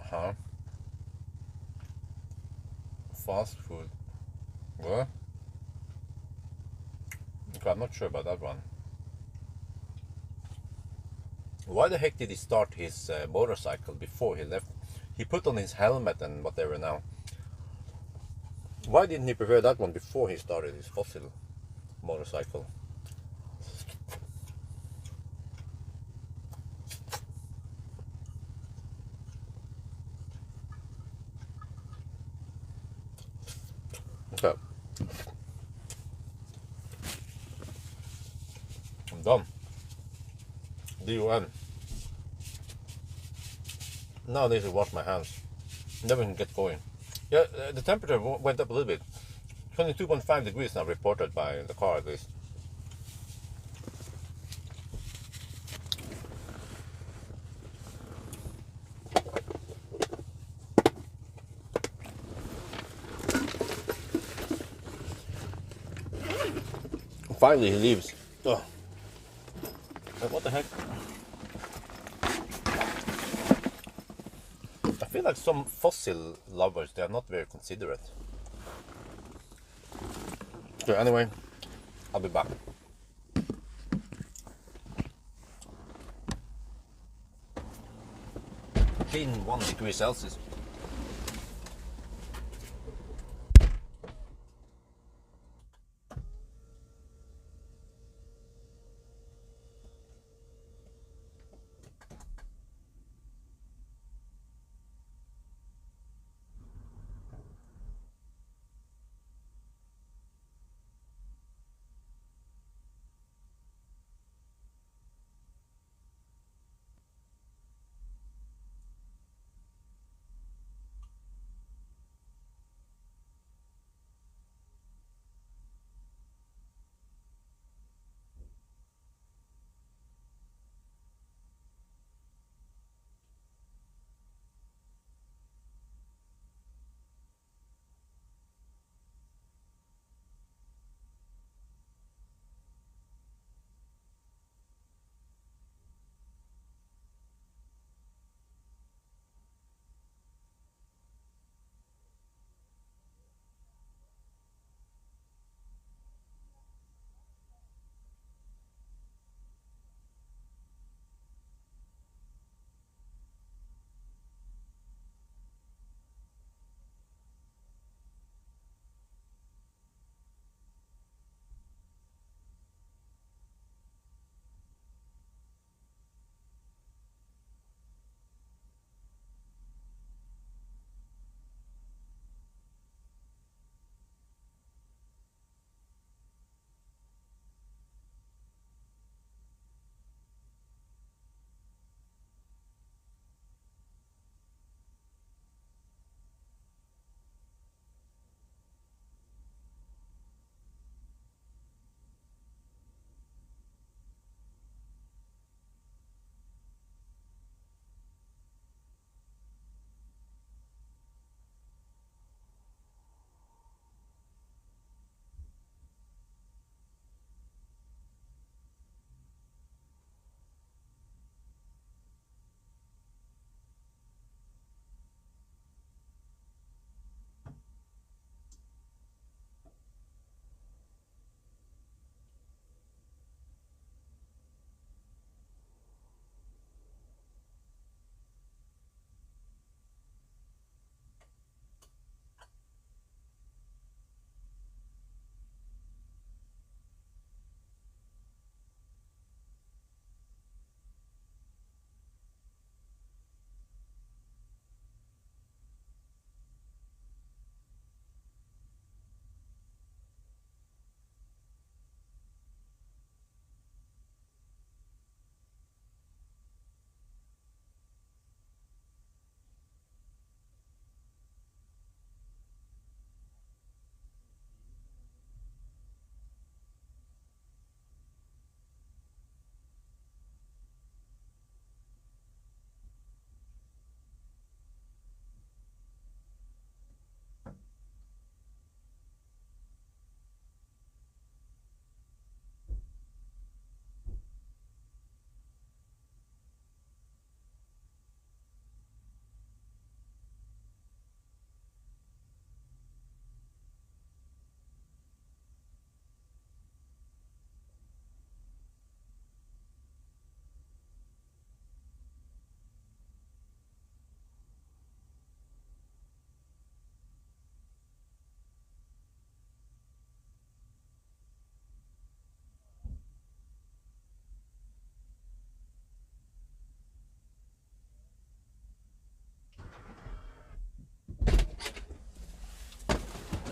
Huh? Fast food. What? Okay, I'm not sure about that one. Why the heck did he start his motorcycle before he left? He put on his helmet and whatever now. Why didn't he prepare that one before he started his fossil motorcycle? Okay. I'm done. DON. Now I need to wash my hands. Then we can get going. Yeah, the temperature went up a little bit. 22.5 degrees now reported by the car at least. Finally he leaves. Oh. What the heck? I feel like some fossil lovers, they are not very considerate. So anyway, I'll be back. Clean 1 degree Celsius.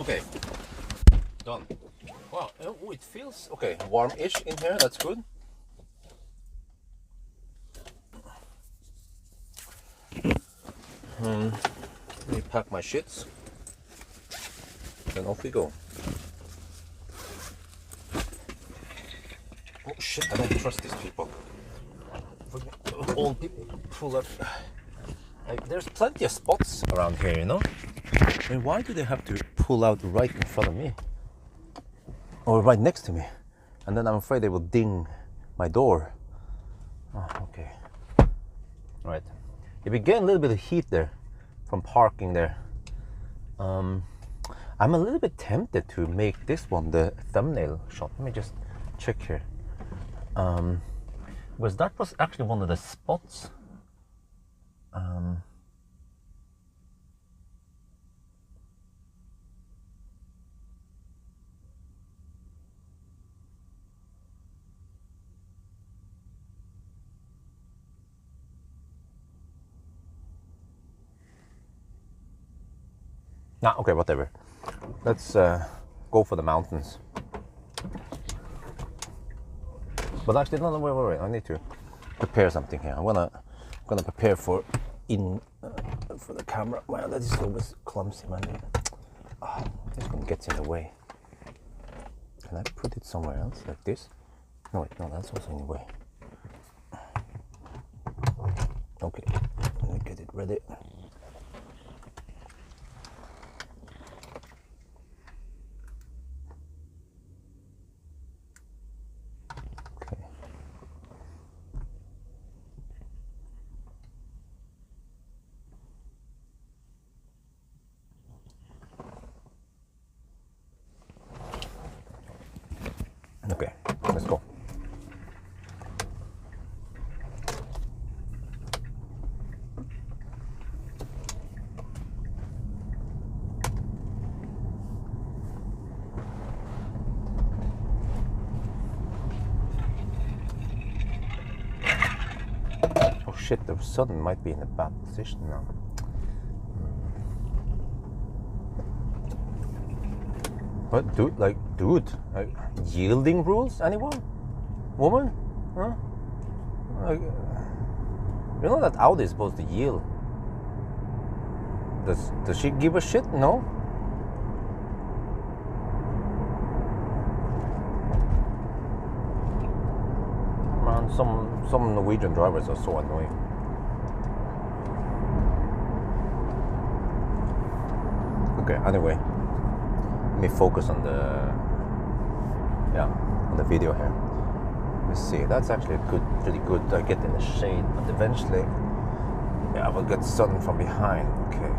Okay, done. Wow, oh, it feels okay, warm-ish in here. That's good. Let me pack my shits, and off we go. Oh shit! I don't trust these people. Old people pull up. There's plenty of spots around here, you know. I mean, why do they have to pull out right in front of me? Or right next to me? And then I'm afraid they will ding my door. Oh, okay. Right. If you get a little bit of heat there from parking there, I'm a little bit tempted to make this one the thumbnail shot. Let me just check here. Because that was actually one of the spots. Nah, okay, whatever. Let's go for the mountains. But actually, no, wait. I need to prepare something here. I'm gonna prepare for the camera. Wow, that is always clumsy, man. This one gets in the way. Can I put it somewhere else, like this? No, wait, no, that's also in the way. Okay, let me get it ready. Okay, let's go. Oh shit, the sun might be in a bad position now. What, dude? Like, yielding rules? Anyone? Woman? Huh? Like, you know that Audi is supposed to yield. Does she give a shit? No. Man, some Norwegian drivers are so annoying. Okay, anyway. Let me focus on the video here. Let's see. That's actually pretty good. I get in the shade, but eventually, I will get sun from behind. Okay.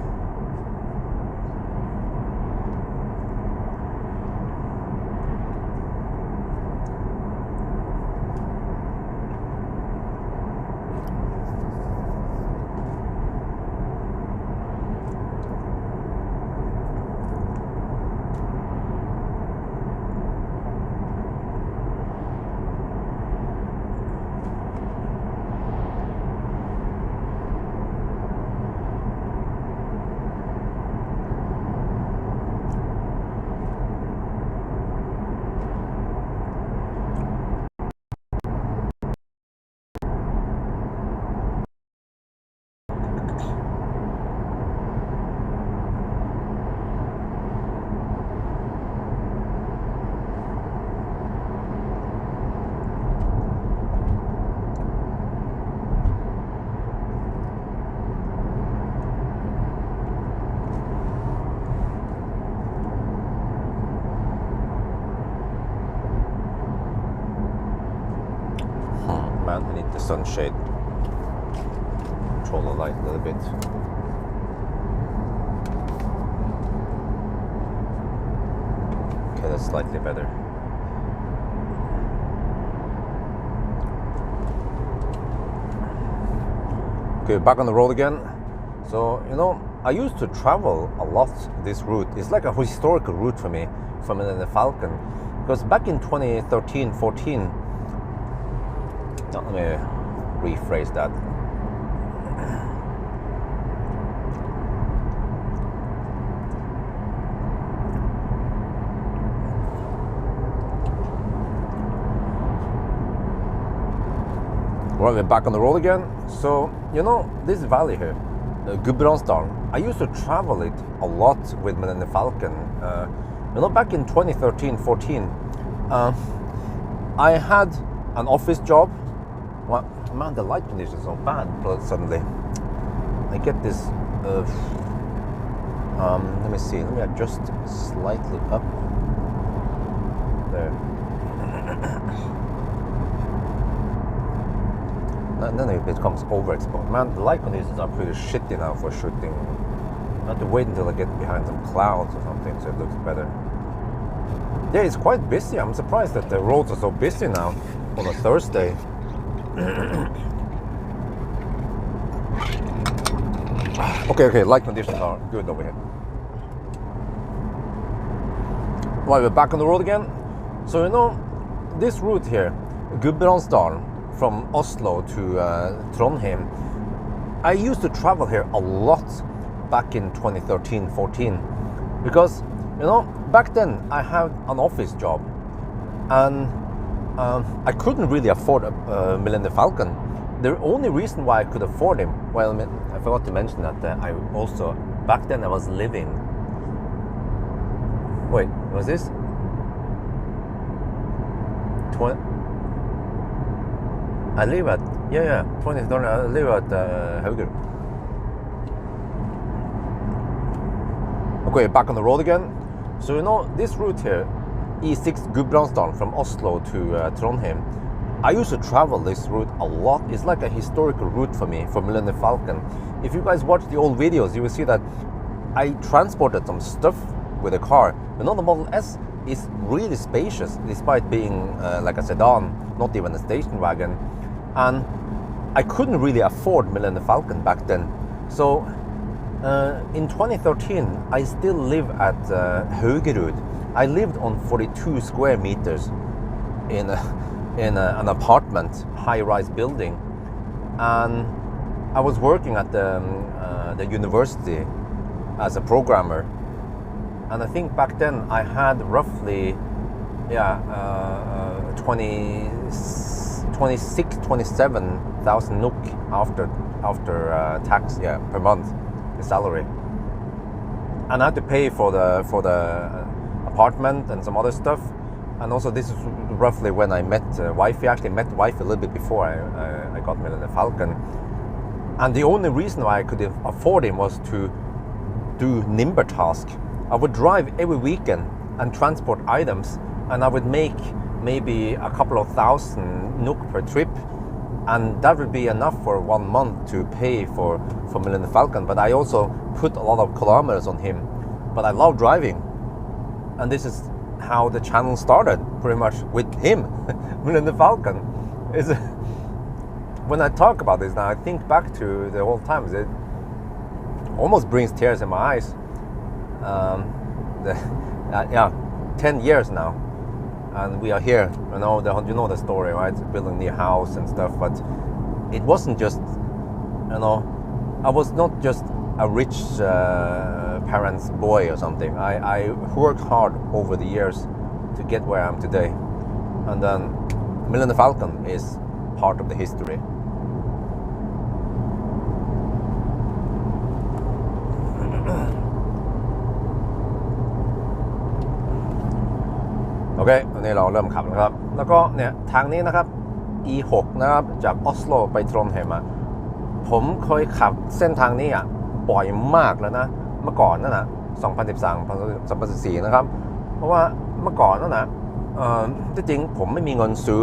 I need the sunshade. Control the light a little bit. Okay, that's slightly better. Okay, back on the road again. So, you know, I used to travel a lot this route. It's like a historical route for me from the Falcon. Because back in 2013-14, let me rephrase that. Right, we're back on the road again. So, you know, this valley here, Gudbrandsdalen, I used to travel it a lot with Millennium Falcon. You know, back in 2013-14, I had an office job. Well, man, the light conditions are bad, but suddenly I get this, let me see, let me adjust slightly up. There. And then it becomes overexposed. Man, the light conditions are pretty shitty now for shooting. I have to wait until I get behind some clouds or something so it looks better. Yeah, it's quite busy. I'm surprised that the roads are so busy now on a Thursday. Okay, light conditions are good over here. Well, we're back on the road again. So, you know, this route here, Gudbrandsdalen, from Oslo to Trondheim, I used to travel here a lot back in 2013-14 because, you know, back then I had an office job and I couldn't really afford a Millennium Falcon. The only reason why I could afford him, well, I forgot to mention that I also, back then I was living, wait, was this? I live at, I live at Haugerud. Okay, back on the road again. So, you know, this route here, E6 Gudbrandsdalen from Oslo to Trondheim, I used to travel this route a lot. It's like a historical route for me, for Millennium Falcon. If you guys watch the old videos, you will see that I transported some stuff with a car. You know, the Model S is really spacious, despite being like a sedan, not even a station wagon. And I couldn't really afford Millennium Falcon back then. So in 2013, I still live at Haugerud. I lived on 42 square meters in an apartment, high-rise building, and I was working at the university as a programmer. And I think back then I had roughly 27,000 NOK after tax, per month, the salary. And I had to pay for the apartment and some other stuff. And also this is roughly when I met wifey. I actually met wifey a little bit before I got Millennium Falcon. And the only reason why I could afford him was to do Nimber task. I would drive every weekend and transport items, and I would make maybe a couple of thousand NOK per trip, and that would be enough for 1 month to pay for Millennium Falcon. But I also put a lot of kilometers on him. But I love driving, and this is how the channel started, pretty much with him. Millennium Falcon is. When I talk about this now, I think back to the old times. It almost brings tears in my eyes. 10 years now, and we are here. You know the story, right? Building a new house and stuff. But it wasn't just, you know, I was not just a rich parent's boy or something. I worked hard over the years to get where I am today, and then Millennium Falcon is part of the history.โอเคตอนนี้เราเริ่มขับนะครับแล้วก็เนี่ยทางนี้นะครับ E6 นะครับจากออสโลไปทรอนไฮม์ผมเคยขับเส้นทางนี้บ่อยมากแล้วนะเมื่อก่อนนั่นนะ2013-2014นะครับเพราะว่าเมื่อก่อนนั่นนะที่จริงผมไม่มีเงินซื้อ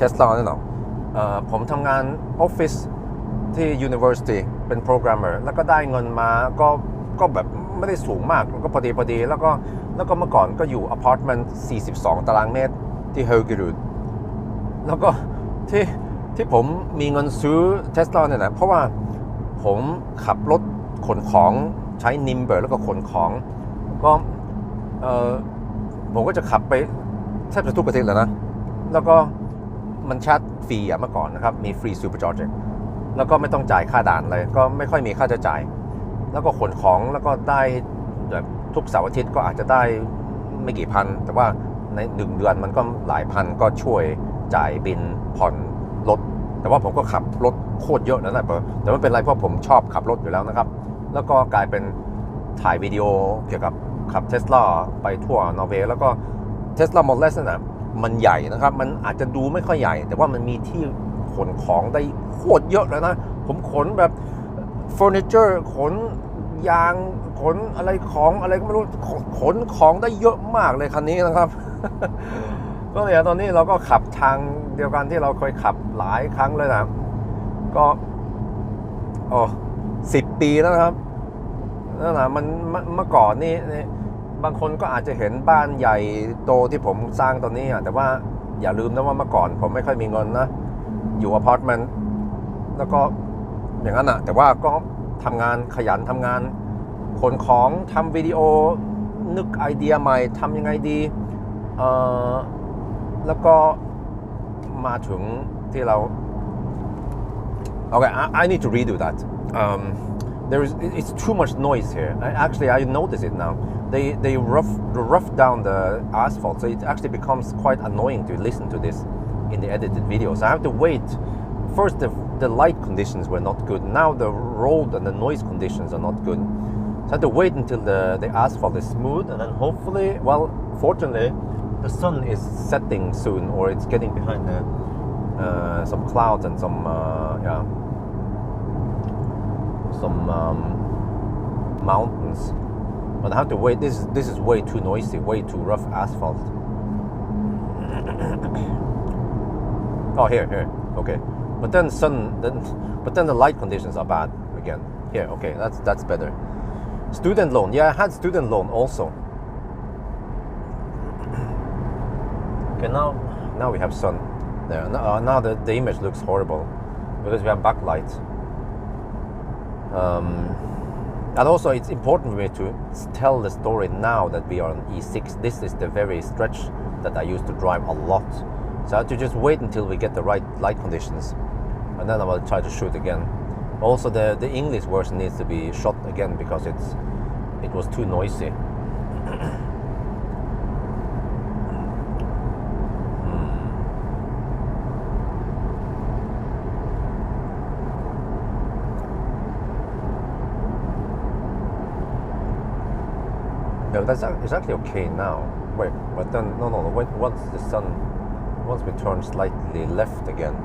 Tesla แน่นอนผมทำงานออฟฟิศที่ University เป็นโปรแกรมเมอร์แล้วก็ได้เงินมาก็แบบไม่ได้สูงมากก็พอดีแล้วก็เมื่อก่อนก็อยู่อพาร์ตเมนต์42 ตารางเมตรที่เฮลกิรูดแล้วก็ที่ผมมีเงินซื้อ Tesla เนี่ยนะเพราะว่าผมขับรถขนของใช้ Nimber แล้วก็ขนของก็ผมก็จะขับไปแทบจะทุกอาทิตย์เลยนะแล้วก็มันชาร์จฟรีเมื่อก่อนนะครับมีฟรีซูเปอร์ชาร์จแล้วก็ไม่ต้องจ่ายค่าด่านเลยก็ไม่ค่อยมีค่าใช้จ่ายแล้วก็ขนของแล้วก็ได้แบบทุกเสาร์อาทิตย์ก็อาจจะได้ไม่กี่พันแต่ว่าใน1 เดือนมันก็หลายพันก็ช่วยจ่ายบินผ่อนรถ แต่ว่าผมก็ขับรถโคตรเยอะนะแต่ไม่เป็นไรเพราะผมชอบขับรถอยู่แล้วนะครับแล้วก็กลายเป็นถ่ายวิดีโอเกี่ยวกับขับเทสลาไปทั่วนอร์เวย์แล้วก็เทสลาโมเดล S น่ะมันใหญ่นะครับมันอาจจะดูไม่ค่อยใหญ่แต่ว่ามันมีที่ขนของได้โคตรเยอะเลยนะผมขนแบบเฟอร์นิเจอร์ขนยางขนอะไรของอะไรก็ไม่รู้ขนของได้เยอะมากเลยคันนี้นะครับ ก็เลยตอนนี้เราก็ขับทางเดียวกันที่เราเคยขับหลายครั้งเลยนะก็10 ปีแล้วนะครับนั่นแหละมันเมื่อก่อนนี่บางคนก็อาจจะเห็นบ้านใหญ่โตที่ผมสร้างตอนนี้แต่ว่าอย่าลืมนะว่าเมื่อก่อนผมไม่ค่อยมีเงินนะอยู่อพาร์ตเมนต์แล้วก็อย่างนั้นแต่ว่าก็ทำงานขยันทำงานขนของทำวิดีโอนึกไอเดียใหม่ทำยังไงดีแล้วก็มาถึงที่เรา Okay, I need to redo that. It's too much noise here. I notice it now. They rough down the asphalt, so it actually becomes quite annoying to listen to this in the edited videos. I have to wait. First, the light conditions were not good. Now the road and the noise conditions are not good. So I have to wait until the asphalt is smooth, and then hopefully, well, fortunately, the sun is setting soon, or it's getting behind some clouds and some mountains. But I have to wait. This is way too noisy, way too rough asphalt. Oh, here. Okay. But then the light conditions are bad again. Here, okay, that's better. Student loan. Yeah, I had student loan also. Okay, now we have sun. There. Now the image looks horrible because we have backlight. And also it's important for me to tell the story now that we are on E6. This is the very stretch that I used to drive a lot. So I have to just wait until we get the right light conditions, and then I will try to shoot again. Also the English version needs to be shot again because it was too noisy. No, it's actually okay now. Wait, but then no. Once we turn slightly left again,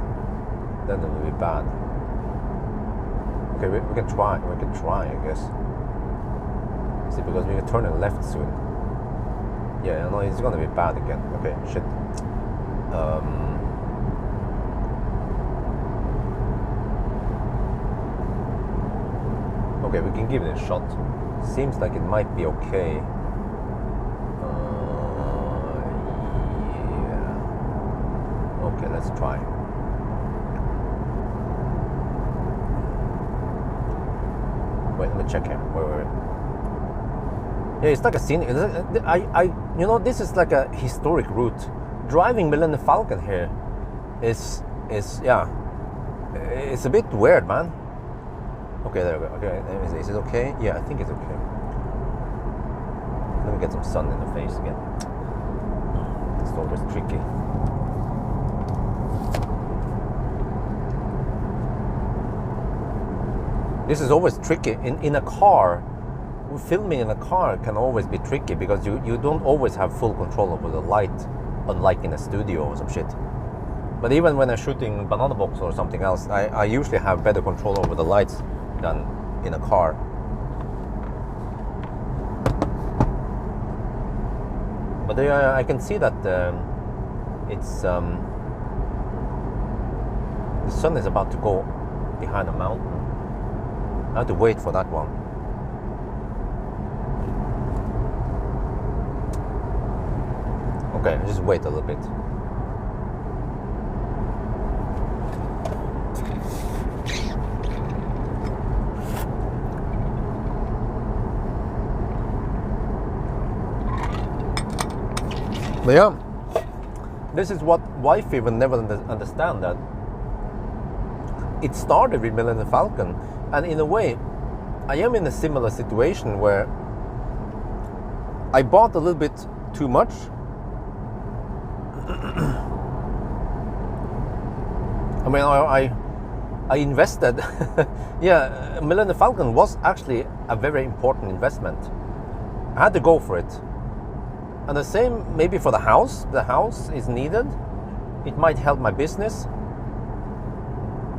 then it will be bad. Okay, we can try. We can try, I guess. See, because we can turn it left soon. Yeah, no, it's gonna be bad again. Okay, shit. Okay, we can give it a shot. Seems like it might be okay. Yeah. Okay, let's try. Wait, let me check here. Wait. Yeah, it's like a scenic. This is like a historic route. Driving Millennium Falcon here is it's a bit weird, man. Okay, there we go. Okay, let me see. Is it okay? Yeah, I think it's okay. Let me get some sun in the face again. It's always tricky. This is always tricky. In a car, filming in a car can always be tricky because you don't always have full control over the light, unlike in a studio or some shit. But even when I'm shooting banana box or something else, I usually have better control over the lights than in a car. But I can see that it's the sun is about to go behind a mountain. I have to wait for that one. Okay, just wait a little bit. But yeah, this is what wifey will never understand, that it started with Millennium Falcon, and in a way I am in a similar situation where I bought a little bit too much I mean, I invested. Yeah, Millennium Falcon was actually a very important investment. I had to go for it. And the same maybe for the house. The house is needed. It might help my business,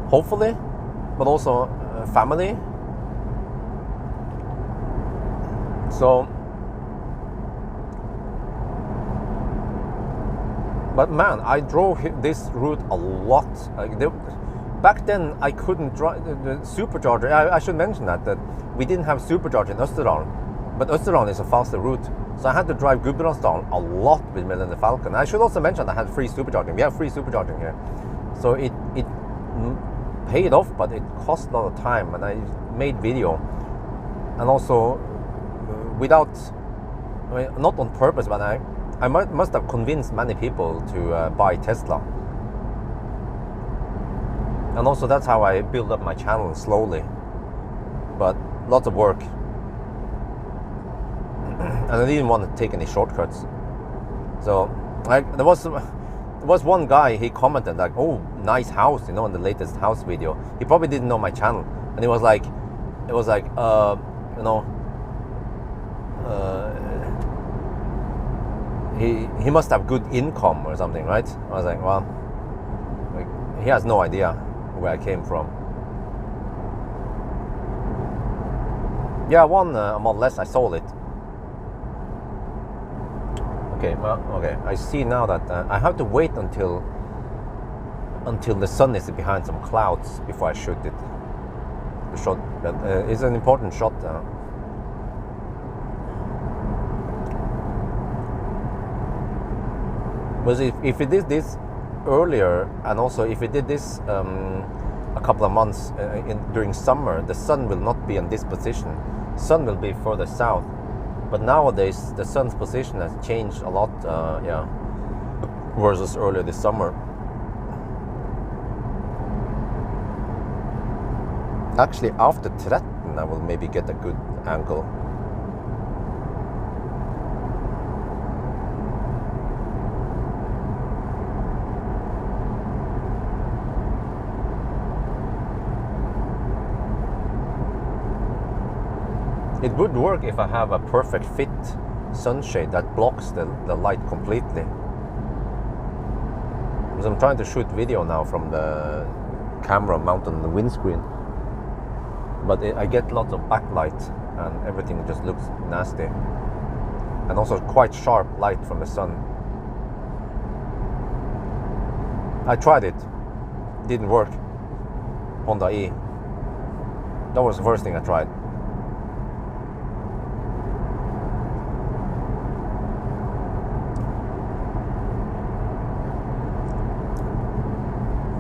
hopefully, but also family. So, but man, I drove this route a lot. Back then, I couldn't drive the supercharger. I should mention that we didn't have supercharger in Østerdalen, but Østerdalen is a faster route. So I had to drive Gudbrandsdalen a lot with Millennium Falcon. I should also mention I had free supercharging. We have free supercharging here. So it paid off, but it cost a lot of time, and I made video. And also, without, I mean, not on purpose, but I must have convinced many people to buy Tesla. And also that's how I build up my channel slowly. But lots of work. And I didn't want to take any shortcuts. So there was one guy, he commented like, "Oh, nice house," in the latest house video. He probably didn't know my channel, and it was like, he must have good income or something, right? I was like, well, he has no idea where I came from. Yeah, one Model S, I sold it. Okay, well, okay. I see now that I have to wait until the sun is behind some clouds before I shoot it. The shot is an important shot. But if it did this earlier, and also if it did this a couple of months during summer, the sun will not be in this position. Sun will be further south. But nowadays, the sun's position has changed a lot, versus earlier this summer. Actually, after 13, I will maybe get a good angle. It would work if I have a perfect fit sunshade that blocks the light completely. Because I'm trying to shoot video now from the camera mounted on the windscreen. But I get lots of backlight and everything just looks nasty. And also quite sharp light from the sun. I tried it. Didn't work. Honda E. That was the first thing I tried.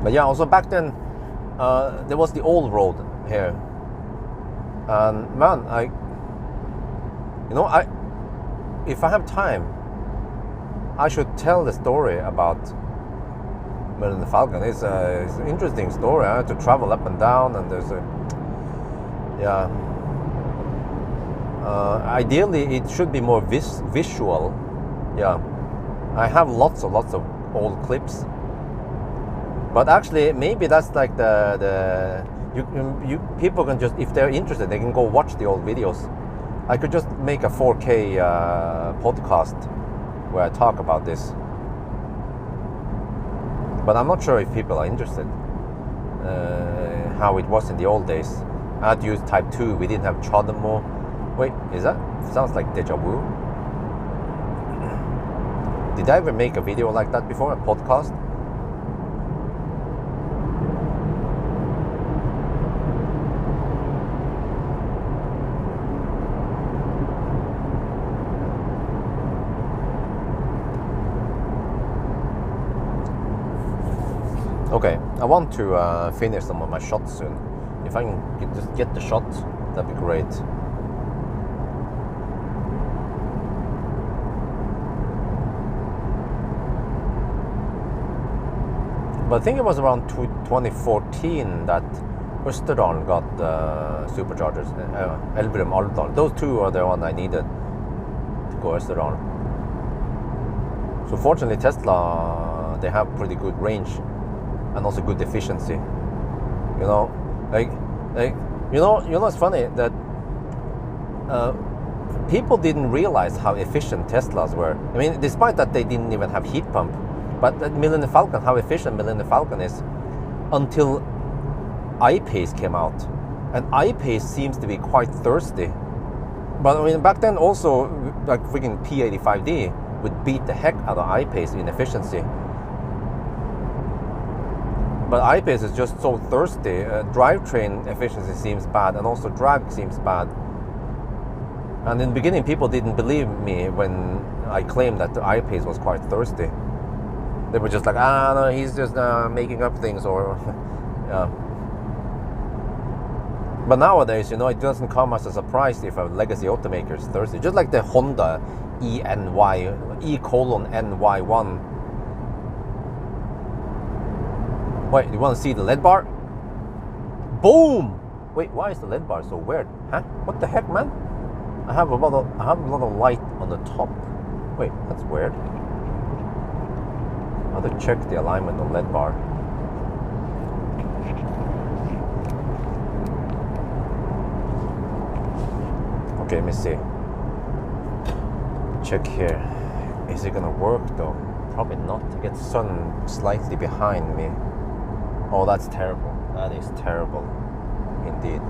But yeah, also back then, there was the old road here. And man, if I have time, I should tell the story about Millennium Falcon. It's an interesting story. I had to travel up and down, and there's ideally it should be more visual. Yeah, I have lots of old clips. But actually, maybe that's like you people can just, if they're interested, they can go watch the old videos. I could just make a 4K podcast where I talk about this. But I'm not sure if people are interested. How it was in the old days. I had to use Type 2. We didn't have Chodemo. Wait, is that? Sounds like deja vu. Did I ever make a video like that before, a podcast? Okay, I want to finish some of my shots soon. If I can just get the shot, that'd be great. But I think it was around 2014 that Østerdalen got superchargers. Elverum, Alvdal. Those two are the ones I needed to go Østerdalen. So fortunately, Tesla, they have pretty good range. and also good efficiency. You know, like you know, it's funny that people didn't realize how efficient Teslas were. I mean, despite that they didn't even have heat pump, but the Millennium Falcon, how efficient Millennium Falcon is, until I-Pace came out, and I-Pace seems to be quite thirsty. But I mean, back then also, like freaking P85D would beat the heck out of I-Pace in efficiency. But I-Pace is just so thirsty. Drivetrain efficiency seems bad, and also drag seems bad. And in the beginning, people didn't believe me when I claimed that the I-Pace was quite thirsty. They were just like, no, he's just making up things, or yeah. But nowadays, you know, it doesn't come as a surprise if a legacy automaker is thirsty. Just like the Honda E:NY1. Wait, you want to see the LED bar? Boom! Wait, why is the LED bar so weird? Huh? What the heck, man? I have a lot of light on the top. Wait, that's weird. I have to check the alignment on LED bar. Okay, let me see. Check here. Is it gonna work though? Probably not. I get sun slightly behind me. Oh, that's terrible. That is terrible indeed.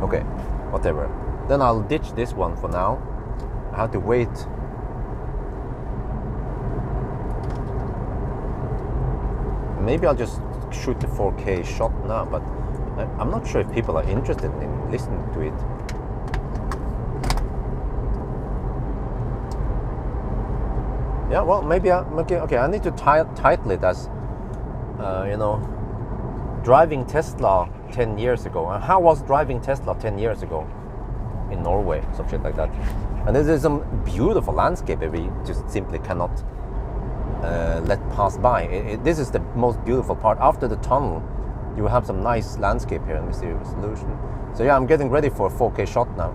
Okay, whatever. Then I'll ditch this one for now. I have to wait. Maybe I'll just shoot the 4K shot now, but I'm not sure if people are interested in listening to it. Yeah, well, maybe okay. I need to title it as, you know, driving Tesla 10 years ago. And how was driving Tesla 10 years ago in Norway? Some shit like that. And this is some beautiful landscape that we just simply cannot let pass by. This is the most beautiful part. After the tunnel, you will have some nice landscape here. Let me see the resolution. So yeah, I'm getting ready for a 4K shot now.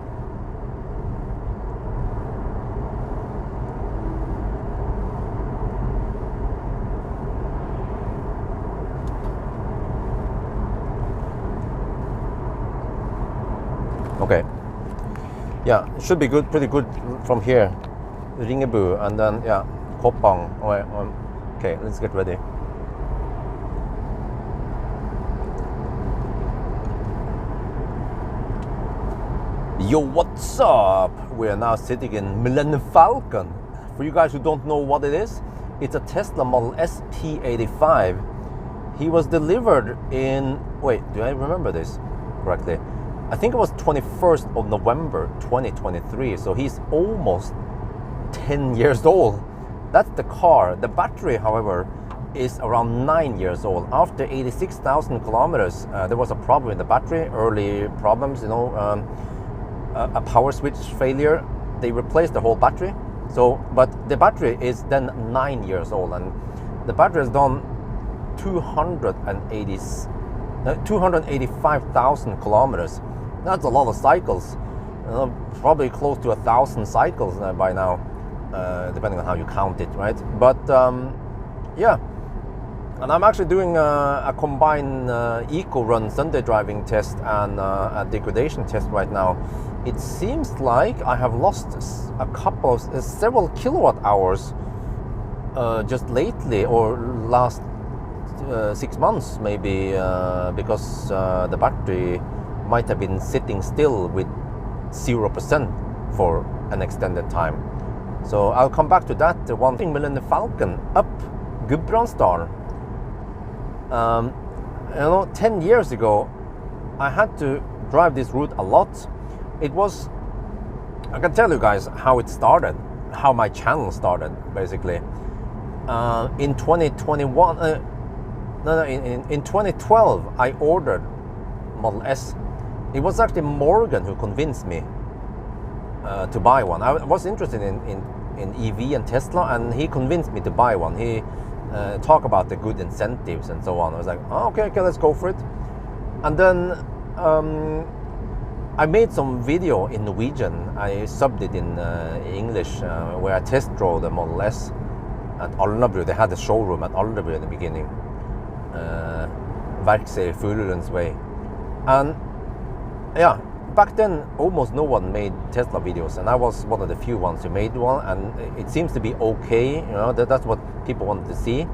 Okay. Yeah, it should be good, pretty good from here. Ringebu, and then yeah, Koppang. Okay, let's get ready. Yo, what's up? We are now sitting in Millennium Falcon. For you guys who don't know what it is, it's a Tesla Model S P85. He was delivered in, wait, do I remember this correctly? I think it was 21st of November 2023, so he's almost 10 years old. That's the car. The battery, however, is around 9 years old. After 86,000 kilometers, there was a problem with the battery, early problems, you know, a power switch failure. They replaced the whole battery. So, but the battery is then 9 years old, and the battery has done 285,000 kilometers. That's a lot of cycles. Probably close to 1,000 cycles by now, depending on how you count it, right? But yeah, and I'm actually doing a combined eco run Sunday driving test and a degradation test right now. It seems like I have lost several kilowatt hours just lately, or last 6 months maybe, because the battery might have been sitting still with 0% for an extended time. So I'll come back to that. The one thing, Millennium Falcon up Gudbrandsdalen. You know, 10 years ago, I had to drive this route a lot. It was, I can tell you guys how it started, how my channel started, basically. In 2021, in 2012, I ordered Model S. It was actually Morgan who convinced me to buy one. I was interested in EV and Tesla, and he convinced me to buy one. He talked about the good incentives and so on. I was like, oh, okay, let's go for it. And then I made some video in Norwegian. I subbed it in English, where I test drove the Model S. at Alnabru. They had a showroom at Alnabru in the beginning. Verksted, Furulund's Way. And yeah, back then almost no one made Tesla videos, and I was one of the few ones who made one, and it seems to be okay, you know, that's what people wanted to see.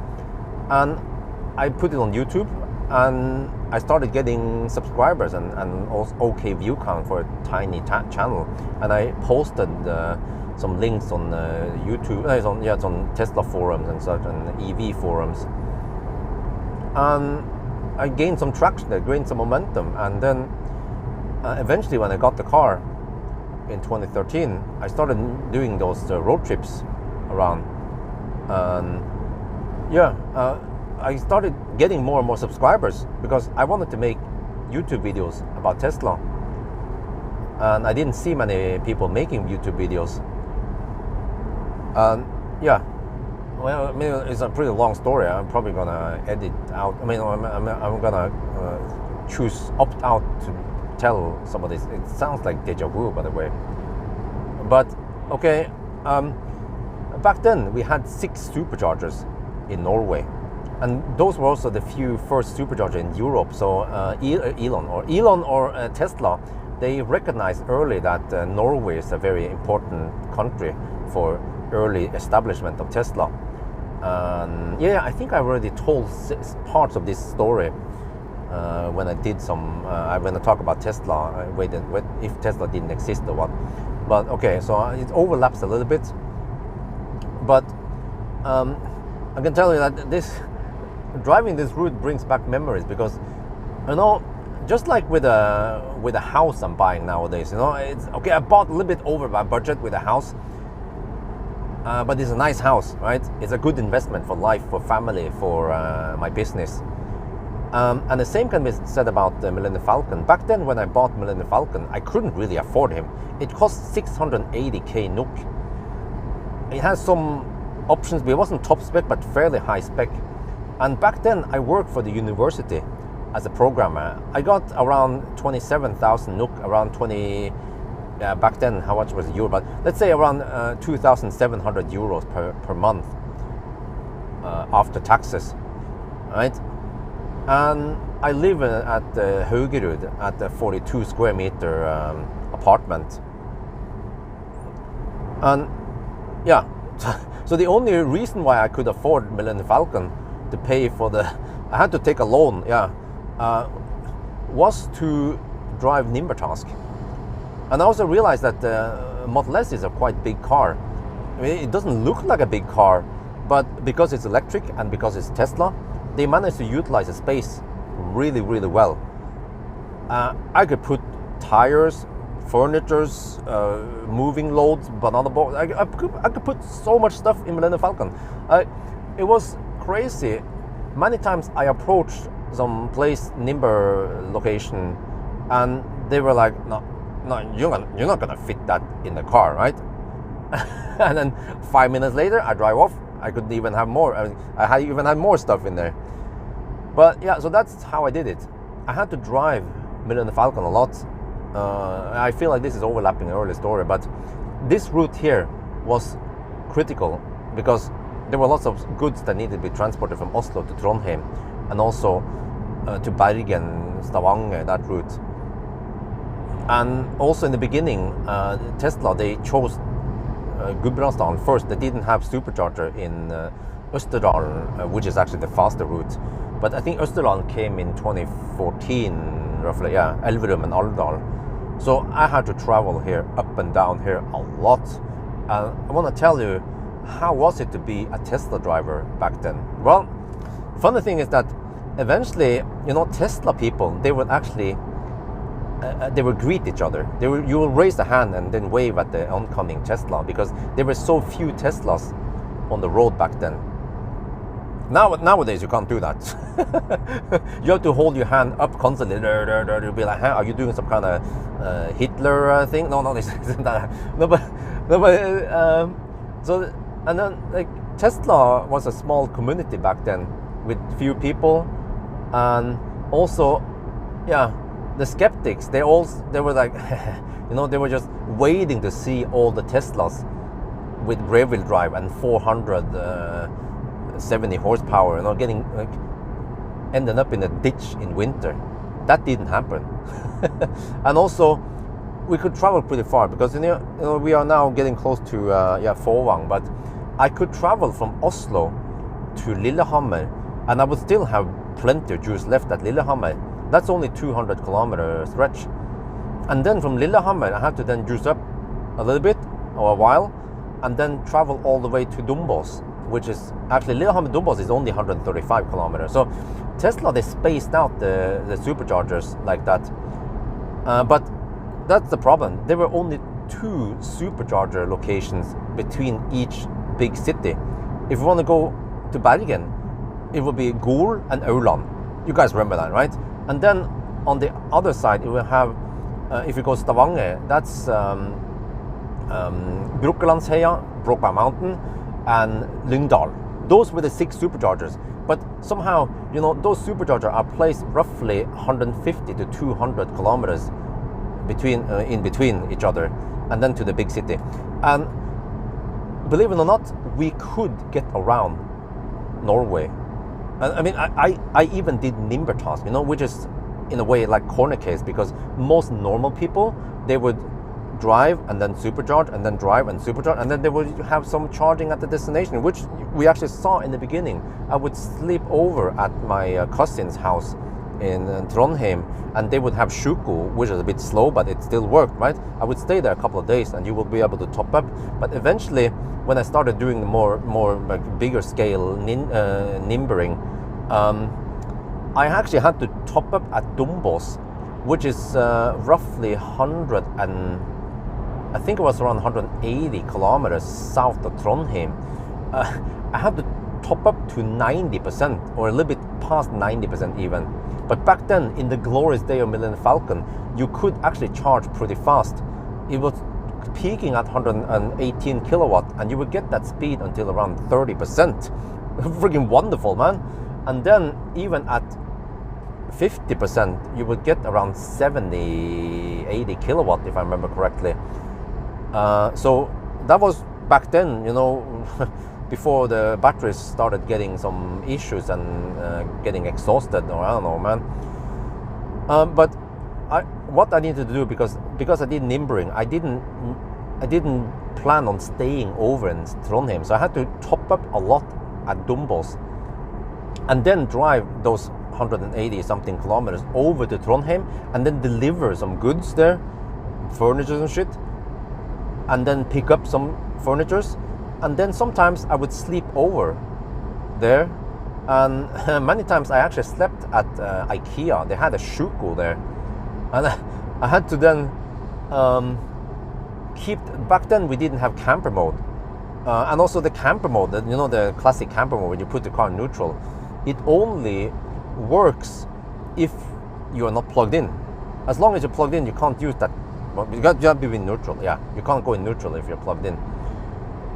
And I put it on YouTube, and I started getting subscribers and also okay view count for a tiny channel. And I posted some links on YouTube, it's on Tesla forums and such, and EV forums. And I gained some traction, I gained some momentum, and then eventually when I got the car in 2013, I started doing those road trips around. And I started getting more and more subscribers because I wanted to make YouTube videos about Tesla. And I didn't see many people making YouTube videos. And well, I mean, it's a pretty long story. I'm probably gonna edit out. I mean, I'm gonna opt out to tell some of this. It sounds like deja vu, by the way. But okay, back then we had 6 superchargers in Norway, and those were also the few first superchargers in Europe. So Elon or Tesla, they recognized early that Norway is a very important country for early establishment of Tesla. I think I already told parts of this story when I did some when I talk about Tesla, if Tesla didn't exist or what. But okay, so it overlaps a little bit. But I can tell you that driving this route brings back memories, because you know, just like with a house I'm buying nowadays, you know, it's okay. I bought a little bit over my budget with a house. But it's a nice house, right? It's a good investment for life, for family, for my business. And the same can be said about the Millennium Falcon. Back then, when I bought Millennium Falcon, I couldn't really afford him. It cost 680k NOK. It has some options, but it wasn't top spec, but fairly high spec. And back then, I worked for the university as a programmer. I got around 27,000 NOK, around 20. Back then, how much was the euro? But let's say around 2,700 euros per month after taxes, right? And I live at Haugerud at a 42 square meter apartment. And yeah, so the only reason why I could afford Millennium Falcon to pay for I had to take a loan, was to drive Nimbertask. And I also realized that Model S is a quite big car. I mean, it doesn't look like a big car, but because it's electric and because it's Tesla, they managed to utilize the space really, really well. I could put tires, furnitures, moving loads, banana boats. I could put so much stuff in Millennium Falcon. It was crazy. Many times I approached some place, Nimber location, and they were like, no, you're not gonna fit that in the car, right? And then 5 minutes later, I drive off. I could even have more. I even had more stuff in there. But yeah, so that's how I did it. I had to drive Millennium Falcon a lot. I feel like this is overlapping an early story, but this route here was critical because there were lots of goods that needed to be transported from Oslo to Trondheim, and also to Bergen, Stavanger, that route. And also in the beginning, Tesla, they chose Gudbrandsdalen first. They didn't have supercharger in Østerdalen, which is actually the faster route. But I think Østerdalen came in 2014, roughly, Elverum and Alvdal. So I had to travel here, up and down here a lot. And I want to tell you, how was it to be a Tesla driver back then? Well, funny thing is that eventually, you know, Tesla people, they would actually they would greet each other. You will raise a hand and then wave at the oncoming Tesla, because there were so few Teslas on the road back then. Nowadays you can't do that. You have to hold your hand up constantly. You'll be like, are you doing some kind of Hitler thing? No, this isn't that. So, and then like Tesla was a small community back then with few people, and also, the skeptics, they were like, you know, they were just waiting to see all the Teslas with rear wheel drive and 470 horsepower, you know, getting like ending up in a ditch in winter. That didn't happen. And also, we could travel pretty far because you know we are now getting close to Fåvang, but I could travel from Oslo to Lillehammer, and I would still have plenty of juice left at Lillehammer. That's only 200 kilometer stretch, and then from Lillehammer I had to then juice up a little bit or a while, and then travel all the way to Dombås, which is actually Lillehammer Dombås is only 135 kilometers. So Tesla, they spaced out the superchargers like that, but that's the problem. There were only 2 supercharger locations between each big city. If you want to go to Bergen, it will be Gol and Aurland. You guys remember that, right? And then on the other side, you will have, if you go Stavanger, that's Brokelandsheia, Brokeback Mountain, and Lyngdal. Those were the 6 superchargers. But somehow, you know, those superchargers are placed roughly 150 to 200 kilometers between in between each other, and then to the big city. And believe it or not, we could get around Norway. I mean, I even did Nimbertask, you know, which is in a way like corner case, because most normal people, they would drive and then supercharge and then drive and supercharge, and then they would have some charging at the destination, which we actually saw in the beginning. I would sleep over at my cousin's house in Trondheim, and they would have Sjuko, which is a bit slow, but it still worked, right? I would stay there a couple of days and you will be able to top up. But eventually, when I started doing the more like bigger scale nimbering, I actually had to top up at Dombås, which is roughly 100 and I think it was around 180 kilometers south of Trondheim. I had to top up to 90% or a little bit past 90% even. But back then, in the glorious day of Millennium Falcon, you could actually charge pretty fast. It was peaking at 118 kilowatt, and you would get that speed until around 30%. Freaking wonderful, man. And then even at 50%, you would get around 70, 80 kilowatt, if I remember correctly. So that was back then, you know, before the batteries started getting some issues and getting exhausted, or I don't know, man. But what I needed to do, because I did nimbering, I didn't plan on staying over in Trondheim, so I had to top up a lot at Dombås, and then drive those 180 something kilometers over to Trondheim, and then deliver some goods there, furniture and shit, and then pick up some furnitures. And then sometimes I would sleep over there, and many times I actually slept at IKEA. They had a Sjuko there, and I had to then back then we didn't have camper mode, and also the camper mode, you know, the classic camper mode when you put the car in neutral, it only works if you are not plugged in. As long as you're plugged in, you can't use that. Well, you have to be in neutral. Yeah, you can't go in neutral if you're plugged in.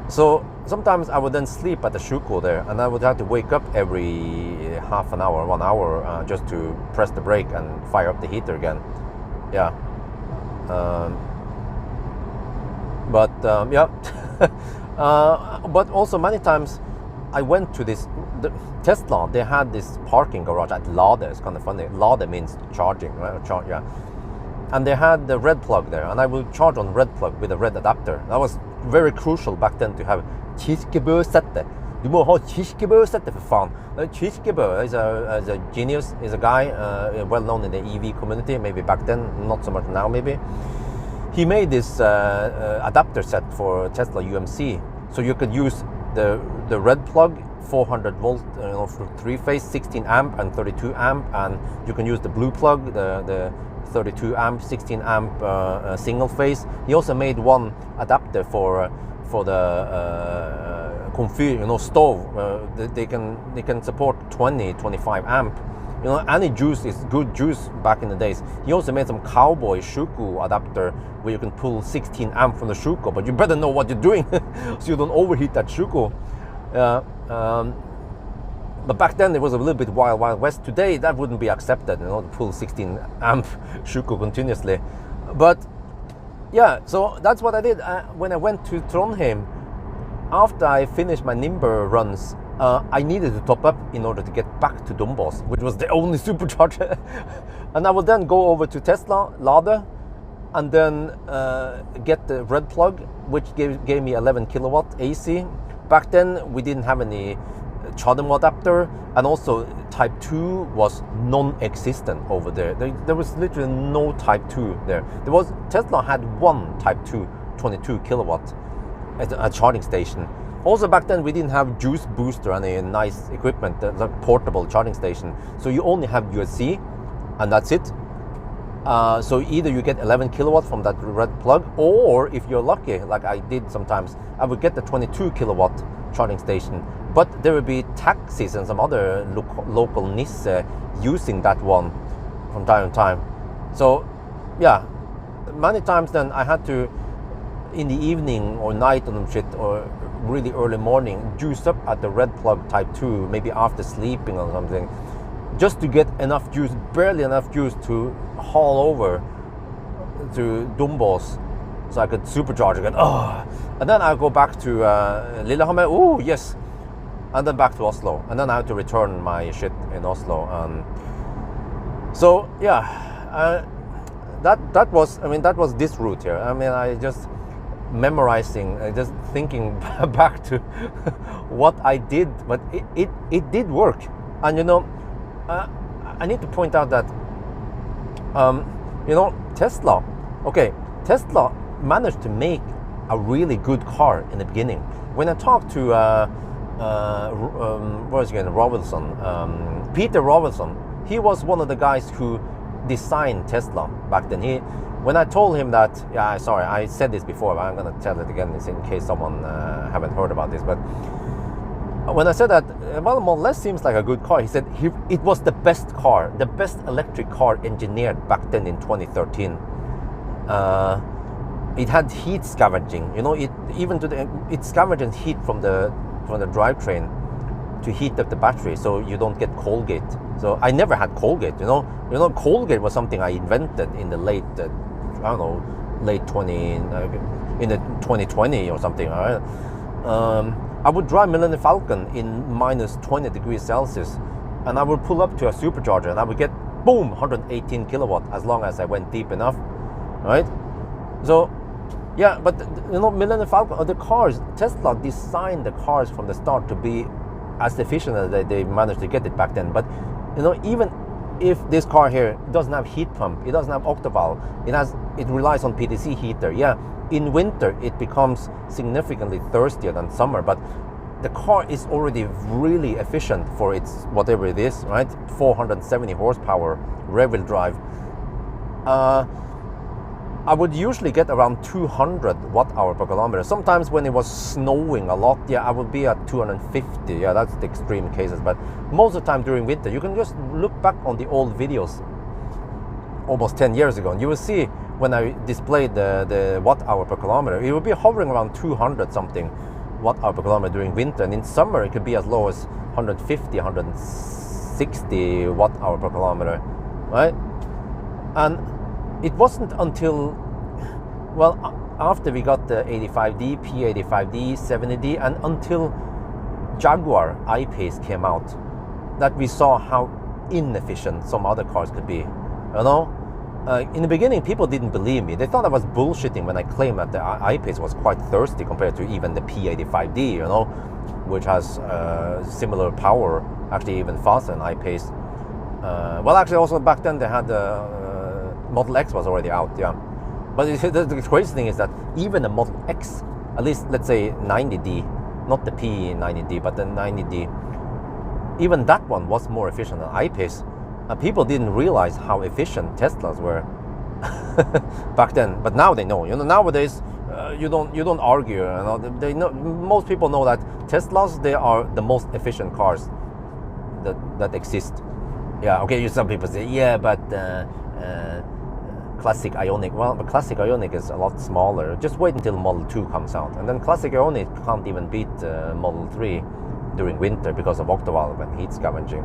So sometimes I would then sleep at the Sjuko there, and I would have to wake up every half an hour, 1 hour, just to press the brake and fire up the heater again. Yeah. Yeah. But also many times I went to the Tesla. They had this parking garage at Lade. It's kind of funny. Lade means charging, right? Yeah. And they had the red plug there, and I would charge on red plug with a red adapter. That was very crucial back then to have Kirkebø-settet. Du må ha Kirkebø-settet, for faen. Kirkebø is a genius, is a guy well known in the EV community, maybe back then, not so much now maybe. He made this adapter set for Tesla UMC, so you could use the red plug, 400 volt, you know, for 3-phase, 16 amp and 32 amp, and you can use the blue plug, the 32 amp, 16 amp single phase. He also made one adapter for the comfy, you know, stove. They can support 25 amp. You know, any juice is good juice back in the days. He also made some cowboy Sjuko adapter where you can pull 16 amp from the Sjuko, but you better know what you're doing so you don't overheat that Sjuko. But back then it was a little bit wild west. Today that wouldn't be accepted, you know, to pull 16 amp Sjuko continuously. But yeah, so that's what I did when I went to Trondheim. after I finished my Nimber runs, I needed to top up in order to get back to Dombås, which was the only supercharger. And I would then go over to Tesla, Lade, and then get the red plug, which gave me 11 kilowatt AC. Back then, we didn't have any charging adapter, and also Type 2 was non-existent over there. There was literally no Type 2 there. Tesla had one Type 2 22 kilowatt at a charging station. Also back then we didn't have juice booster and any nice equipment, like portable charging station. So you only have USB, and that's it. So either you get 11 kilowatt from that red plug, or if you're lucky, like I did sometimes, I would get the 22 kilowatt charging station. But there would be taxis and some other local Nisse using that one from time to time. So yeah, many times then I had to, in the evening or night or some shit, or really early morning, juice up at the red plug Type 2, maybe after sleeping or something, just to get enough juice, barely enough juice to haul over to Dombås so I could supercharge again. And then I'll go back to Lillehammer, oh yes, and then back to Oslo, and then I have to return my shit in Oslo. So yeah, that was this route here. I mean, I just memorizing, just thinking back to what I did, but it did work. And you know, I need to point out that you know, Tesla managed to make a really good car in the beginning. When I talked to what is his name, Rovelson, Peter Rovelson, he was one of the guys who designed Tesla back then. When I told him that, yeah, sorry, I said this before, but I'm gonna tell it again in case someone haven't heard about this. But when I said that, well, Model S seems like a good car, he said it was the best car, the best electric car engineered back then in 2013. It had heat scavenging, you know, it scavenges heat from the drivetrain to heat up the battery, so you don't get Colgate. So I never had Colgate, you know. Colgate was something I invented in the late 2020 or something. All right? I would drive Millennium Falcon in minus 20 degrees Celsius, and I would pull up to a supercharger, and I would get boom 118 kilowatt as long as I went deep enough, right? So yeah, but you know, Millennium Falcon, the cars, Tesla designed the cars from the start to be as efficient as they managed to get it back then. But you know, even if this car here doesn't have heat pump, it doesn't have octavalve, it relies on PTC heater. Yeah, in winter it becomes significantly thirstier than summer, but the car is already really efficient for its whatever it is, right? 470 horsepower rear-wheel drive. I would usually get around 200 watt-hour per kilometer. Sometimes when it was snowing a lot, yeah, I would be at 250. Yeah, that's the extreme cases. But most of the time during winter, you can just look back on the old videos almost 10 years ago, and you will see when I displayed the watt-hour per kilometer, it will be hovering around 200 something watt-hour per kilometer during winter. And in summer, it could be as low as 150, 160 watt-hour per kilometer, right? And it wasn't until, well, after we got the 85D, P85D, 70D, and until Jaguar I-Pace came out, that we saw how inefficient some other cars could be, you know? In the beginning, people didn't believe me. They thought I was bullshitting when I claimed that the I-Pace was quite thirsty compared to even the P85D, you know, which has similar power, actually even faster than I-Pace. Well, actually, also back then they had the Model X was already out, yeah. But the crazy thing is that even the Model X, at least let's say 90D, not the P90D, but the 90D, even that one was more efficient than I-Pace. And people didn't realize how efficient Teslas were back then. But now they know. You know, nowadays you don't argue. You know, they know, most people know that Teslas, they are the most efficient cars that exist. Yeah, okay. Some people say, yeah, but Classic Ioniq. Well, but Classic Ioniq is a lot smaller. Just wait until Model 2 comes out, and then Classic Ioniq can't even beat Model 3 during winter because of octavalve and heat scavenging.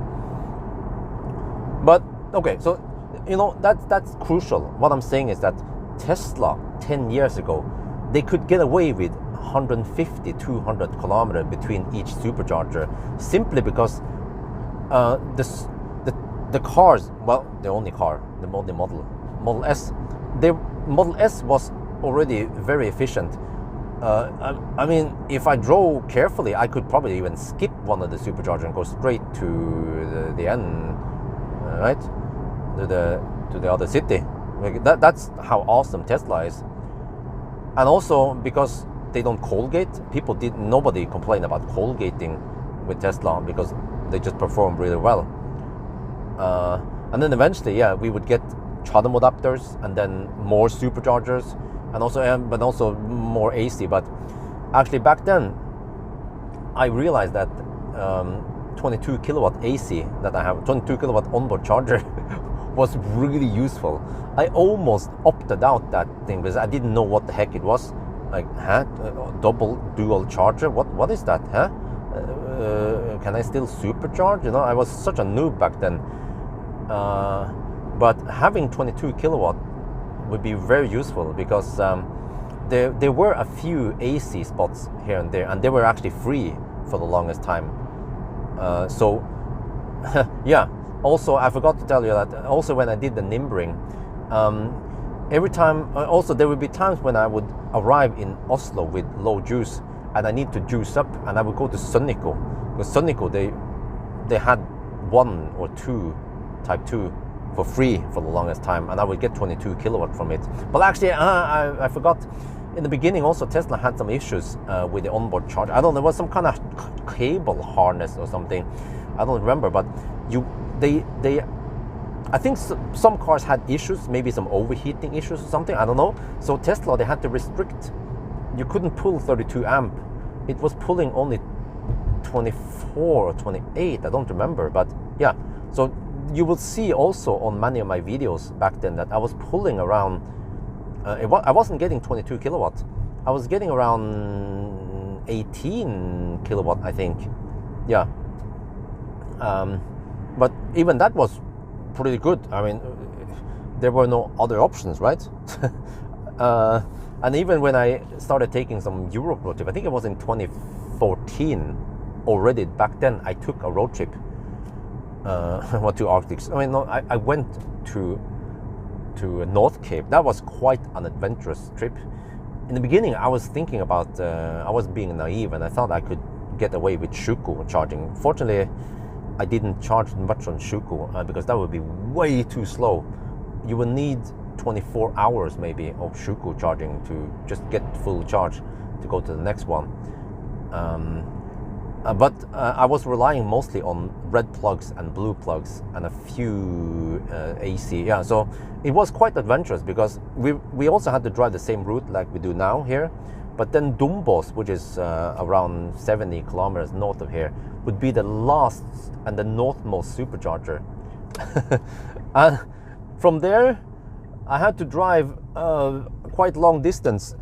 But okay, so you know, that's crucial. What I'm saying is that Tesla 10 years ago, they could get away with 150, 200 kilometers between each supercharger, simply because the cars, well, the only car, the Model S, the Model S was already very efficient. I mean, if I drove carefully, I could probably even skip one of the superchargers and go straight to the end, right? To the other city. That's how awesome Tesla is. And also because they don't Colgate, nobody complained about Colgating with Tesla because they just perform really well. And then eventually, yeah, we would get charging adapters and then more superchargers, and also but also more AC. But actually back then, I realized that 22 kilowatt AC that I have, 22 kilowatt onboard charger, was really useful. I almost opted out that thing because I didn't know what the heck it was. Like, double dual charger? What is that? Can I still supercharge? You know, I was such a noob back then. But having 22 kilowatt would be very useful because there were a few AC spots here and there, and they were actually free for the longest time. So yeah. Also, I forgot to tell you that also when I did the nimbering, every time, also there would be times when I would arrive in Oslo with low juice and I need to juice up, and I would go to Scenic, because Scenic, they had 1 or 2 Type 2 for free for the longest time, and I would get 22 kilowatt from it. But actually, I forgot, in the beginning also Tesla had some issues with the onboard charger. I don't know, there was some kind of cable harness or something. I don't remember, but I think some cars had issues, maybe some overheating issues or something, I don't know. So Tesla, they had to restrict. You couldn't pull 32 amp. It was pulling only 24 or 28, I don't remember, but yeah. So you will see also on many of my videos back then that I was pulling around, I wasn't getting 22 kilowatt. I was getting around 18 kilowatt, I think. Yeah. But even that was pretty good. I mean, there were no other options, right? And even when I started taking some Europe road trip, I think it was in 2014 already. Back then, I took a road trip to Arctic. I mean, no, I went to North Cape. That was quite an adventurous trip. In the beginning, I was thinking about, I was being naive, and I thought I could get away with Shuko charging. Fortunately, I didn't charge much on Shuko because that would be way too slow. You will need 24 hours maybe of Shuko charging to just get full charge to go to the next one. But I was relying mostly on red plugs and blue plugs and a few AC. Yeah, so it was quite adventurous because we also had to drive the same route like we do now here. But then Dombås, which is around 70 kilometers north of here, would be the last and the northmost supercharger. And from there, I had to drive quite long distance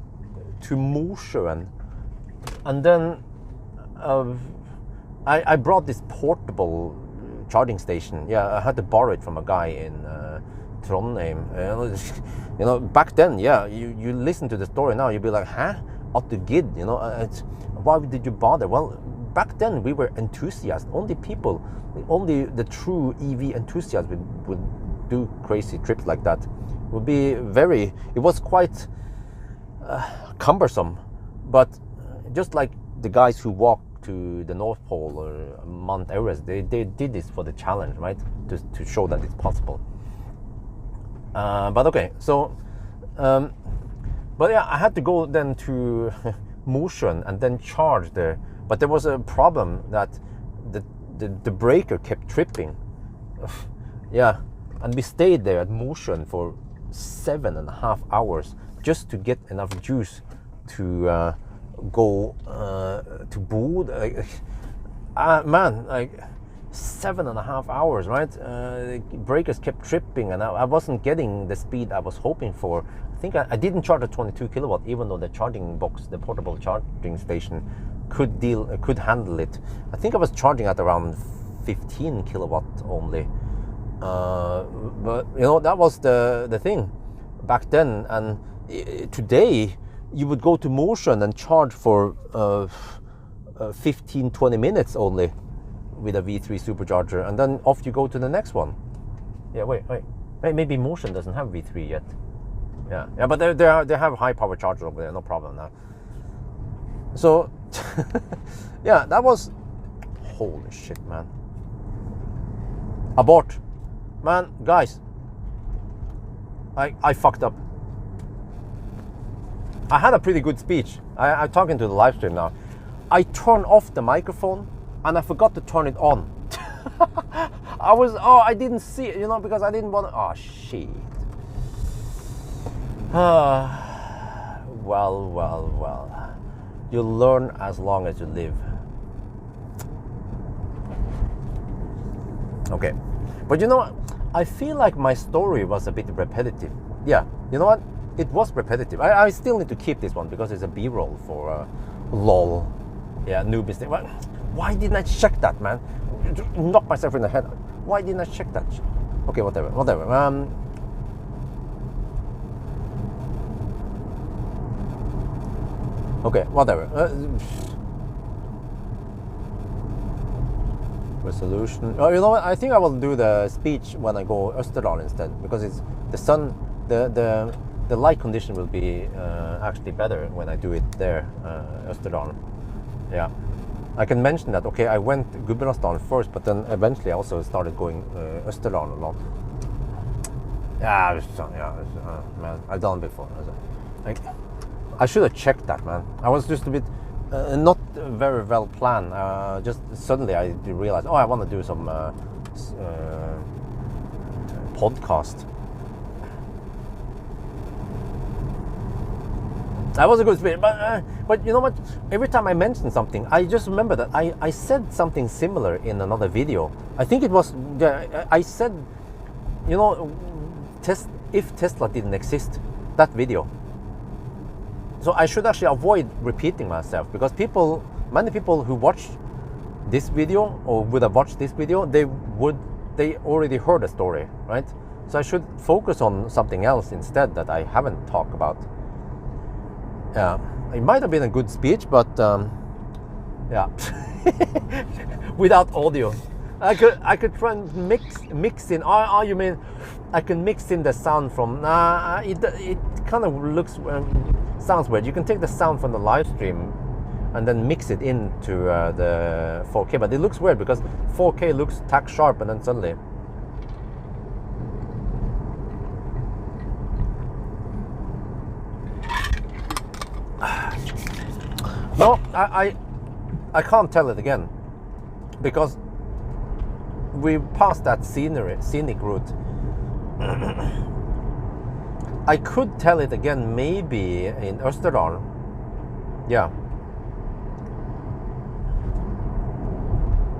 to Mosjøen. And then I brought this portable charging station. Yeah, I had to borrow it from a guy in Trondheim. You know, back then, yeah, you listen to the story now, you'd be like, huh? At the gid, you know, why did you bother? Well, back then we were enthusiasts. Only the true EV enthusiasts would do crazy trips like that. It was quite cumbersome, but just like the guys who walked to the North Pole or Mount Everest, they did this for the challenge, right? To show that it's possible. But okay, so but yeah, I had to go then to Mosjøen and then charge there. But there was a problem that the breaker kept tripping. Yeah, and we stayed there at Mosjøen for 7.5 hours just to get enough juice to go to Bod. Man, like 7.5 hours, right? The breakers kept tripping, and I wasn't getting the speed I was hoping for. I think I didn't charge at 22 kilowatt, even though the charging box, the portable charging station, could handle it. I think I was charging at around 15 kilowatt only. But you know, that was the thing back then. And today, you would go to motion and charge for 15-20 minutes only with a V3 supercharger, and then off you go to the next one. Yeah, wait, maybe motion doesn't have V3 yet. Yeah, but they have high power charger over there, no problem now. So yeah, that was, holy shit, man. Abort, man, guys. I fucked up. I had a pretty good speech. I'm talking to the live stream now. I turned off the microphone and I forgot to turn it on. I didn't see it, because I didn't want to. Oh, shit. Well. You learn as long as you live. Okay. But you know what? I feel like my story was a bit repetitive. Yeah, you know what? It was repetitive. I still need to keep this one because it's a B-roll for lol. Yeah, new mistake. Why didn't I check that, man? Knock myself in the head. Why didn't I check that? Okay, whatever. Okay, whatever. Resolution. Oh, you know what? I think I will do the speech when I go Österdal instead, because it's the sun. The light condition will be actually better when I do it there, Österdal. Yeah, I can mention that. Okay, I went Gudbrandsdalen first, but then eventually I also started going Österdal a lot. Man, I've done it before. I should have checked that, man. I was just a bit not very well planned. Just suddenly I realized, I want to do some podcast. That was a good speech, but you know what? Every time I mention something, I just remember that I said something similar in another video. I think it was, I said, if Tesla didn't exist, that video. So I should actually avoid repeating myself, because many people who watch this video or would have watched this video, they already heard the story, right? So I should focus on something else instead that I haven't talked about. Yeah, it might have been a good speech, but yeah, without audio, I could try and mix in. Oh, you mean I can mix in the sound from? It kind of looks sounds weird. You can take the sound from the live stream and then mix it into the 4K, but it looks weird because 4K looks tack sharp, and then suddenly. No, I can't tell it again, because we passed that scenic route. I could tell it again maybe in Österdal. Yeah.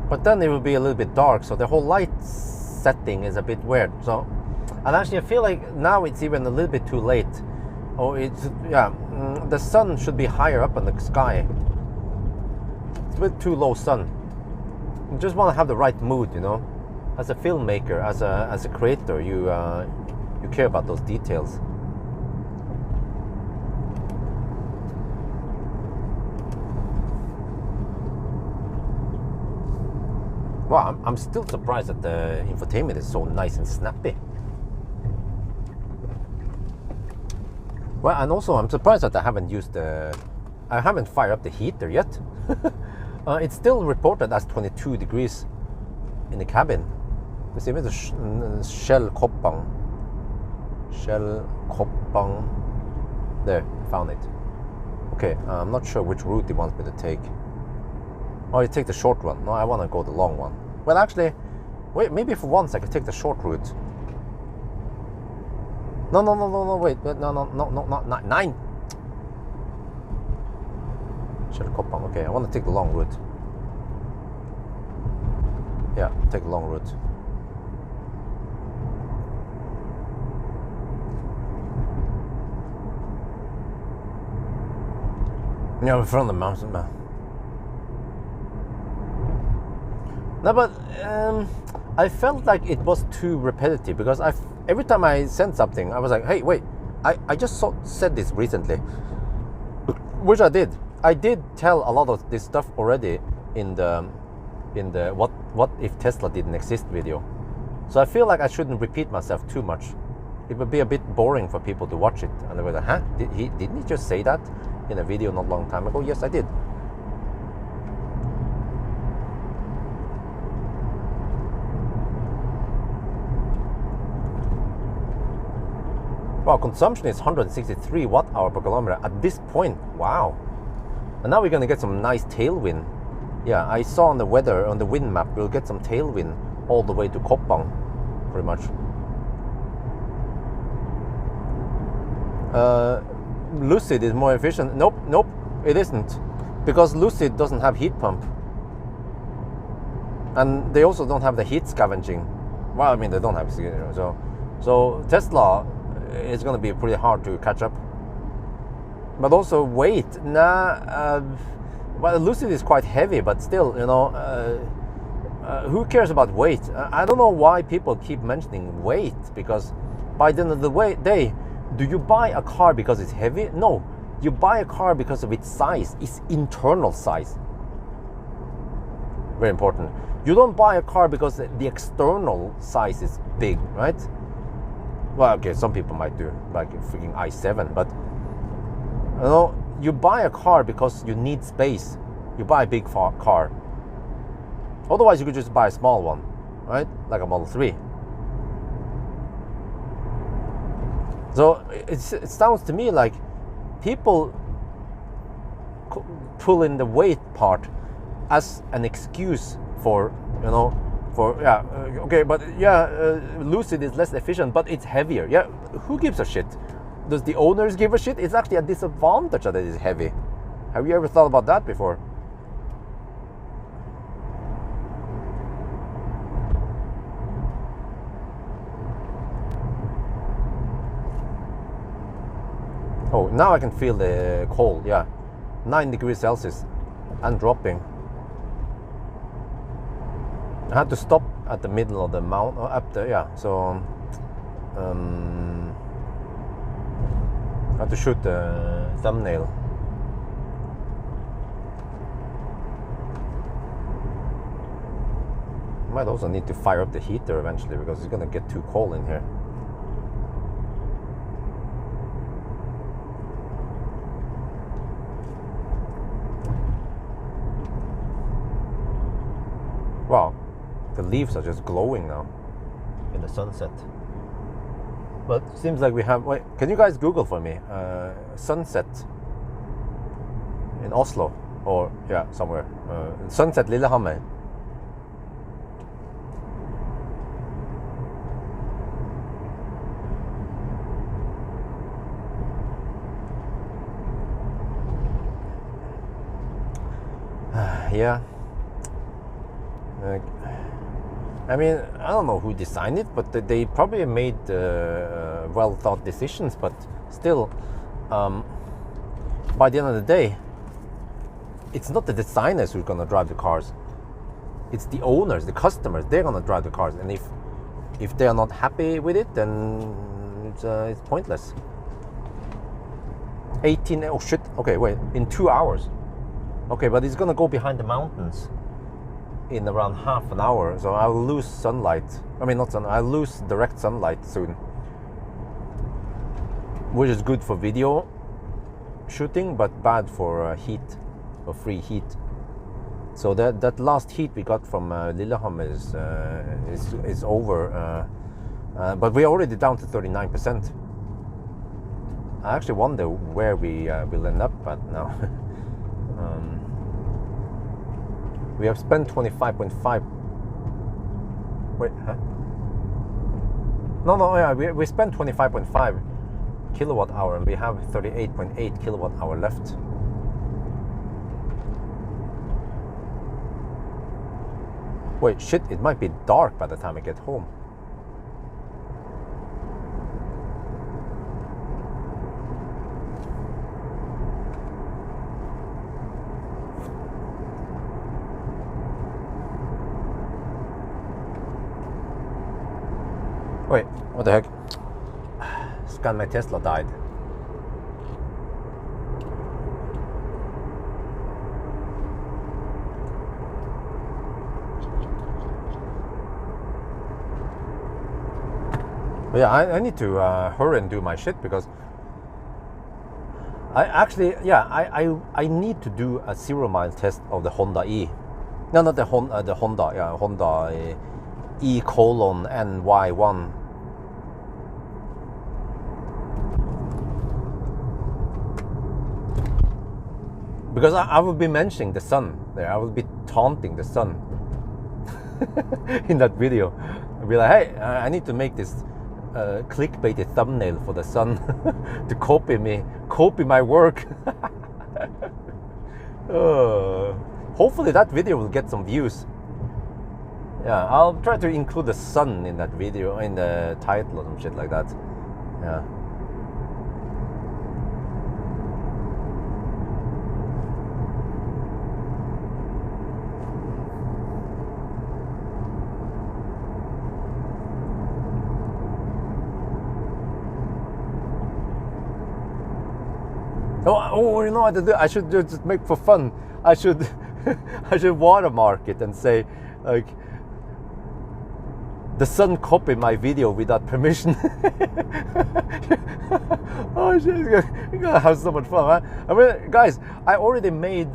But then it will be a little bit dark, so the whole light setting is a bit weird. So, and actually I feel like now it's even a little bit too late. The sun should be higher up in the sky. It's a bit too low sun. You just want to have the right mood, As a filmmaker, as a creator, you care about those details. Wow, I'm still surprised that the infotainment is so nice and snappy. Well, and also I'm surprised that I haven't fired up the heater yet. It's still reported as 22 degrees in the cabin. Let's see, it's Shell Koppang. There, found it. Okay, I'm not sure which route he wants me to take. Oh, you take the short one. No, I want to go the long one. Well, actually, wait, maybe for once I could take the short route. No, wait, no, not 9. Okay, I want to take the long route. Yeah, take the long route. Yeah, we're from the mountain, man. No, but I felt like it was too repetitive, because every time I sent something, I was like, hey, wait, I just said this recently. which I did. I did tell a lot of this stuff already in the what if Tesla didn't exist video. So I feel like I shouldn't repeat myself too much. It would be a bit boring for people to watch it and they were like, huh? Didn't he just say that in a video not long time ago? Yes, I did. Wow, consumption is 163 watt-hour per kilometer at this point. Wow. And now we're going to get some nice tailwind. Yeah, I saw on the weather, on the wind map, we'll get some tailwind all the way to Koppang, pretty much. Lucid is more efficient. Nope, it isn't. Because Lucid doesn't have heat pump. And they also don't have the heat scavenging. Well, I mean, they don't have it. So Tesla is going to be pretty hard to catch up. But also weight, well, Lucid is quite heavy, but still, you know, who cares about weight? I don't know why people keep mentioning weight, because by the end of the day, do you buy a car because it's heavy? No, you buy a car because of its size, its internal size. Very important. You don't buy a car because the external size is big, right? Well, okay, some people might do, like a freaking i7, but you know, you buy a car because you need space. You buy a big car. Otherwise, you could just buy a small one, right? Like a Model 3. So it sounds to me like people pull in the weight part as an excuse for, you know, okay, but Lucid is less efficient, but it's heavier. Yeah, who gives a shit? Does the owners give a shit? It's actually a disadvantage that it is heavy. Have you ever thought about that before? Oh, now I can feel the cold, yeah. 9 degrees Celsius and dropping. I had to stop at the middle of the mountain, up there, yeah. So, I have to shoot the thumbnail. Might also need to fire up the heater eventually because it's gonna get too cold in here. Wow, the leaves are just glowing now in the sunset. But seems like we have. Wait, can you guys Google for me? Sunset in Oslo, or yeah, somewhere. Sunset Lillehammer. Yeah. I mean, I don't know who designed it, but they probably made well-thought decisions. But still, by the end of the day, it's not the designers who are gonna drive the cars. It's the owners, the customers. They're gonna drive the cars, and if they are not happy with it, then it's pointless. 18. Oh shit. Okay, wait. In 2 hours. Okay, but it's gonna go behind the mountains in around half an hour, so I'll lose sunlight. I mean, not sun. I'll lose direct sunlight soon, which is good for video shooting, but bad for heat, or free heat. So that last heat we got from Lillehammer is over, but we're already down to 39%. I actually wonder where we will end up at now. We have spent 25.5. Wait, huh? No, yeah, we spent 25.5 kilowatt hour, and we have 38.8 kilowatt hour left. Wait, shit! It might be dark by the time I get home. Wait, what the heck? Scan my Tesla died. Yeah, I need to hurry and do my shit because I actually, yeah, I need to do a 0 mile test of the Honda E. No, not the Honda, yeah, Honda E:NY1. Because I will be mentioning the sun there. I will be taunting the sun in that video. I'll be like, hey, I need to make this clickbaity thumbnail for the sun to copy my work. Hopefully that video will get some views. Yeah, I'll try to include the sun in that video, in the title or some shit like that. Yeah. Oh, you know what to do? I should just make for fun. I should watermark it and say, like, the sun copied my video without permission. Oh shit, you're gonna have so much fun, man. I mean, guys, I already made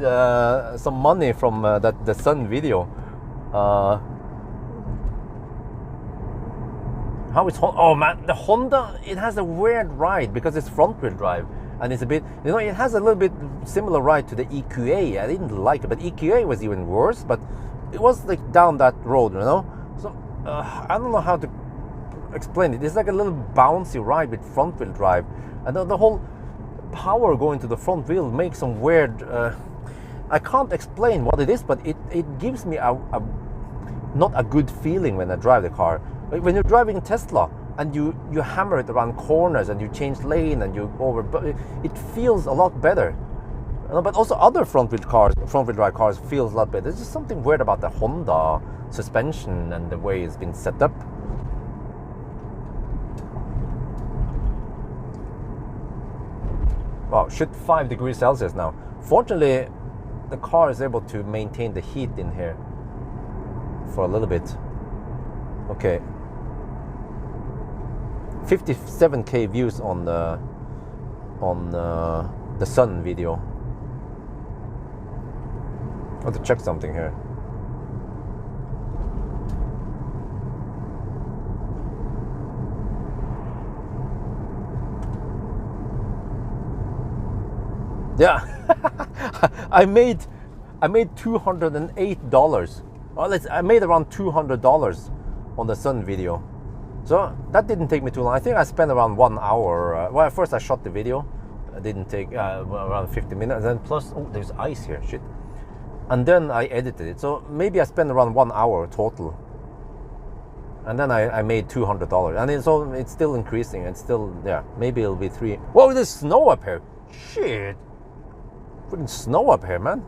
some money from the sun video. How is Honda? Oh man, the Honda, it has a weird ride because it's front wheel drive. And it's a bit, you know, it has a little bit similar ride to the EQA. I didn't like it, but EQA was even worse. But it was like down that road, you know. So I don't know how to explain it. It's like a little bouncy ride with front wheel drive, and the whole power going to the front wheel makes some weird. I can't explain what it is, but it gives me a not a good feeling when I drive the car. When you're driving a Tesla and you hammer it around corners and you change lane and you over, but it feels a lot better. But also other front wheel drive cars feels a lot better. There's just something weird about the Honda suspension and the way it's been set up. Wow, shit, 5 degrees Celsius now. Fortunately, the car is able to maintain the heat in here for a little bit. Okay. 57k views on the sun video. I have to check something here. Yeah, I made $208. Well, I made around $200 on the sun video. So that didn't take me too long. I think I spent around 1 hour. Well, first I shot the video. It didn't take around 50 minutes. And then plus, oh, there's ice here, shit. And then I edited it. So maybe I spent around 1 hour total. And then I made $200. And it's still increasing. It's still, yeah, maybe it'll be 3. Whoa, there's snow up here. Shit. Freaking snow up here, man.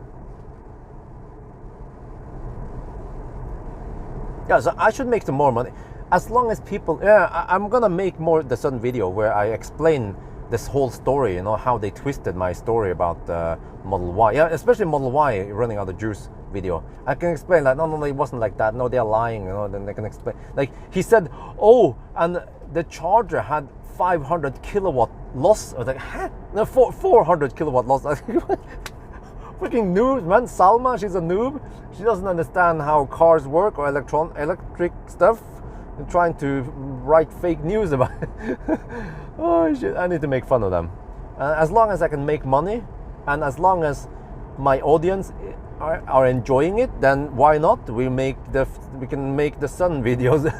Yeah, so I should make some more money. As long as people, yeah, I'm gonna make more the sun video where I explain this whole story, you know, how they twisted my story about Model Y. Yeah, especially Model Y running out of juice video. I can explain that, no, it wasn't like that. No, they're lying, you know, then they can explain. Like, he said, oh, and the charger had 500 kilowatt loss. I was like, huh? No, 400 kilowatt loss. Freaking noobs, man. Salma, she's a noob. She doesn't understand how cars work or electric stuff. I'm trying to write fake news about it. Oh shit, I need to make fun of them. As long as I can make money, and as long as my audience are enjoying it, then why not? We can make the sun videos.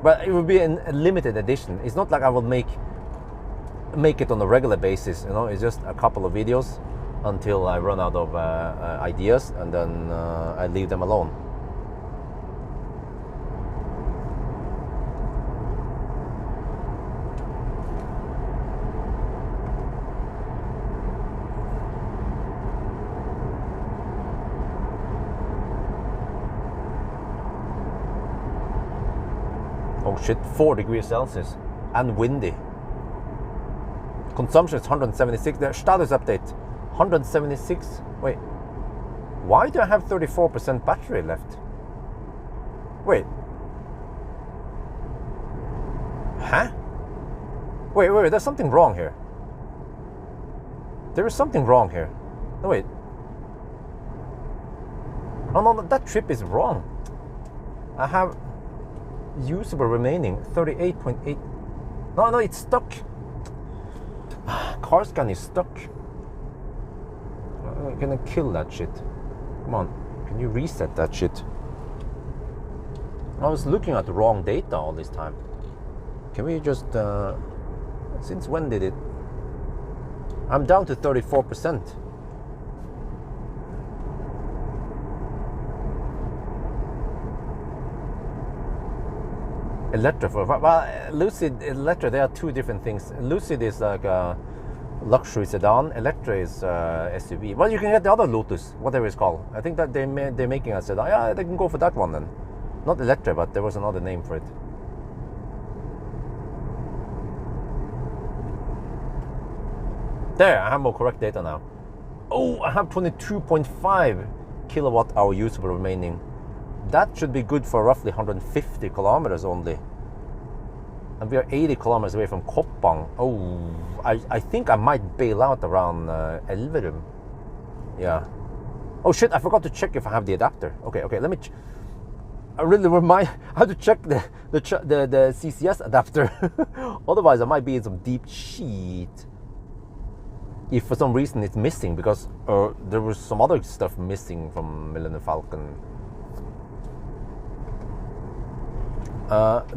But it will be a limited edition. It's not like I will make it on a regular basis, you know. It's just a couple of videos until I run out of ideas, and then I leave them alone. Oh shit, 4 degrees Celsius and windy. Consumption is 176. The status update 176. Wait, why do I have 34% battery left? Wait, Huh? Wait, there's something wrong here. There is something wrong here. No, wait. Oh no, that trip is wrong. I have usable remaining 38.8. No, it's stuck. Car scan is stuck. Can I kill that shit? Come on, can you reset that shit? I was looking at the wrong data all this time. Can we just... since when did it... I'm down to 34%. Electra, well, Lucid, Electra, they are two different things. Lucid is like a luxury sedan. Electra is SUV. Well, you can get the other Lotus, whatever it's called. I think that they're making a sedan. Yeah, they can go for that one then. Not Electra, but there was another name for it. There, I have more correct data now. Oh, I have 22.5 kilowatt hour usable remaining. That should be good for roughly 150 kilometers only. And we are 80 kilometers away from Koppang. Oh, I think I might bail out around Elverum. Yeah. Oh shit, I forgot to check if I have the adapter. Okay, let me... I have to check the CCS adapter. Otherwise, I might be in some deep shit. If for some reason it's missing, because there was some other stuff missing from Millennium Falcon.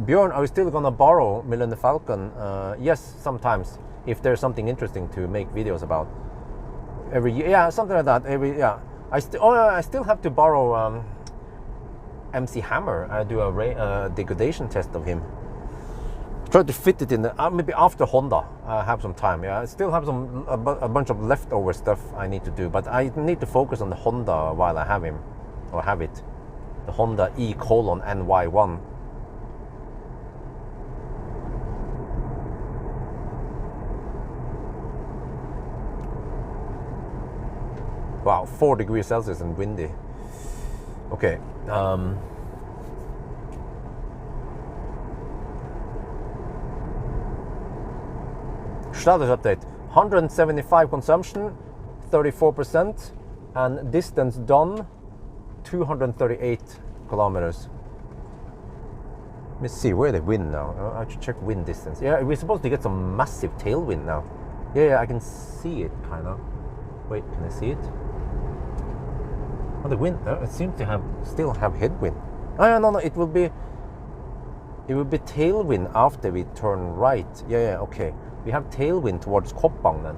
Bjorn, are you still gonna borrow Millennium Falcon? Yes, sometimes, if there's something interesting to make videos about. Every year, yeah, something like that. I still have to borrow MC Hammer. I do a degradation test of him. Try to fit it in the, maybe after Honda. I have some time. Yeah, I still have a bunch of leftover stuff I need to do, but I need to focus on the Honda while I have him, or have it. The Honda E:NY1. Wow, 4 degrees Celsius and windy. Okay. Status update. 175 consumption, 34%, and distance done, 238 kilometers. Let me see, where the wind now? I should check wind distance. Yeah, we're supposed to get some massive tailwind now. Yeah, I can see it, kind of. Wait, can I see it? Oh, the wind, it seems to still have headwind. Oh, no, it will be tailwind after we turn right. Yeah, okay. We have tailwind towards Koppang then.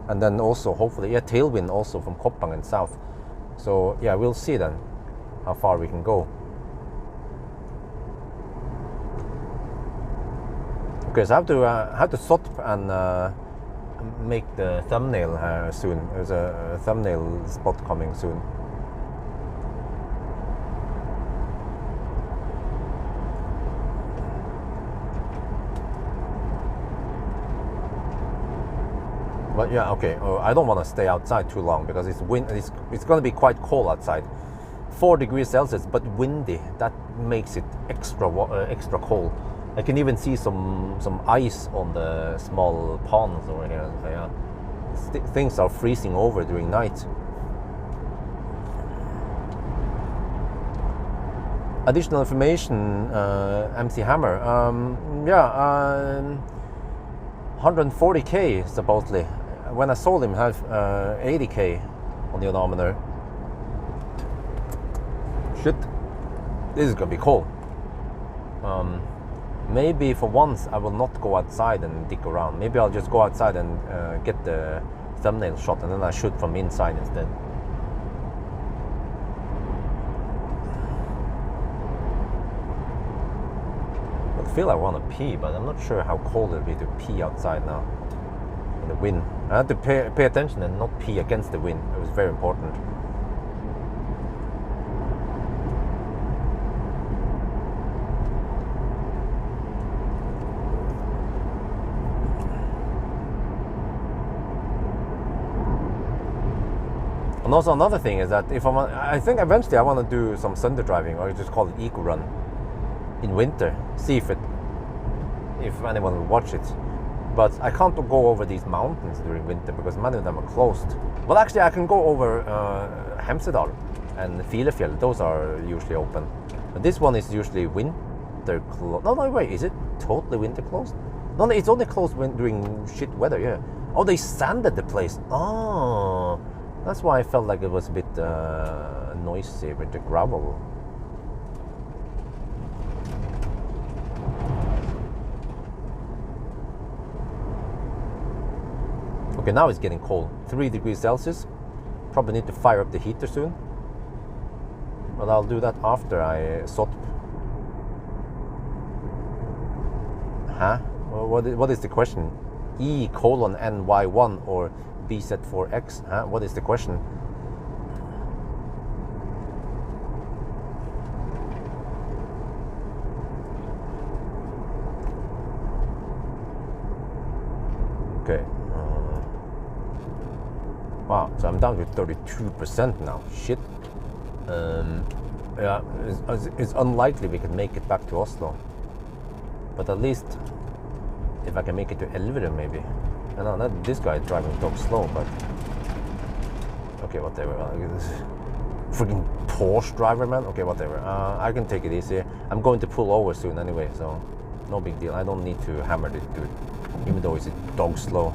And then also, hopefully, yeah, tailwind also from Koppang and south. So, yeah, we'll see then how far we can go. Okay, so I have to stop and make the thumbnail soon. There's a thumbnail spot coming soon. But yeah, okay. I don't want to stay outside too long because it's going to be quite cold outside. 4 degrees Celsius, but windy. That makes it extra cold. I can even see some ice on the small ponds over here. So yeah, things are freezing over during night. Additional information, MC Hammer. 140k supposedly. When I sold him, I have 80k on the odometer. Shit, this is gonna be cold. Maybe for once I will not go outside and dick around. Maybe I'll just go outside and get the thumbnail shot, and then I shoot from inside instead. I feel I want to pee, but I'm not sure how cold it'll be to pee outside now in the wind. I had to pay attention and not pee against the wind. It was very important. And also another thing is that I think eventually I want to do some Sunday driving, or just call it eco run in winter. See if it if anyone will watch it. But I can't go over these mountains during winter because many of them are closed. Well, actually, I can go over Hemsedal and Filefjell. Those are usually open. But this one is usually winter closed. No, wait, is it totally winter closed? No, it's only closed during shit weather, yeah. Oh, they sanded the place. Oh, that's why I felt like it was a bit noisy with the gravel. Okay, now it's getting cold. 3 degrees Celsius. Probably need to fire up the heater soon. But I'll do that after I sort. Huh? What is the question? E:NY1 or BZ4X? Huh? What is the question? Okay. Wow, so I'm down to 32% now. Shit. Yeah, it's unlikely we can make it back to Oslo. But at least if I can make it to Elverum, maybe. I know that this guy is driving dog slow, but okay, whatever. Freaking Porsche driver, man. Okay, whatever. I can take it easy. I'm going to pull over soon anyway, so no big deal. I don't need to hammer this dude, even though he's dog slow.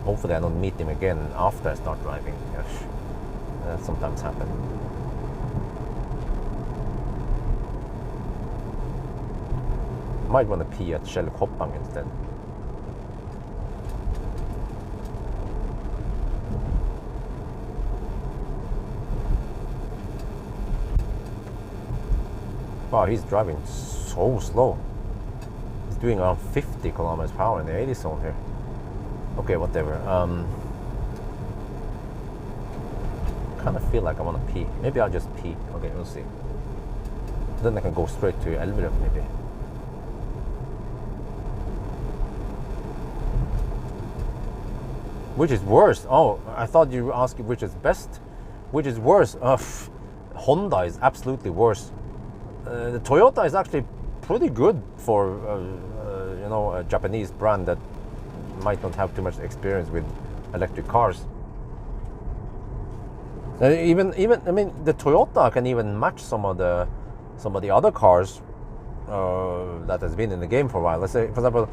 Hopefully I don't meet him again after I start driving. Gosh, that sometimes happens. Might want to pee at Kjell Koppang instead. Wow, he's driving so slow. He's doing around 50 kilometers per hour in the 80 zone here. Okay, whatever. Kind of feel like I want to pee. Maybe I'll just pee. Okay, we'll see. Then I can go straight to Elverum, maybe. Which is worse? Oh, I thought you were asking which is best. Which is worse? Honda is absolutely worse. The Toyota is actually pretty good for you know, a Japanese brand that might not have too much experience with electric cars. Even I mean, the Toyota can even match some of the other cars that has been in the game for a while. Let's say, for example,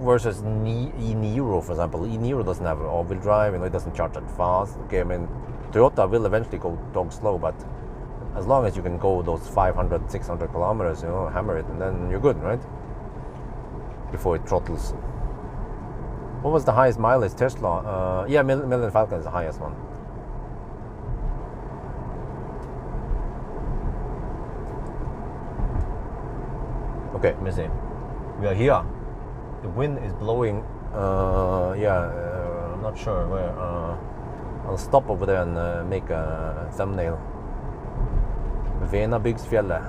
versus e-Niro, for example. E-Niro doesn't have all-wheel drive, you know, it doesn't charge that fast. Okay, I mean, Toyota will eventually go dog slow, but as long as you can go those 500, 600 kilometers, you know, hammer it, and then you're good, right? Before it throttles. What was the highest mileage Tesla? Yeah, Millennium Falcon is the highest one. Okay, let me see. We are here. The wind is blowing. I'm not sure where. I'll stop over there and make a thumbnail. Venabygdsfjellet.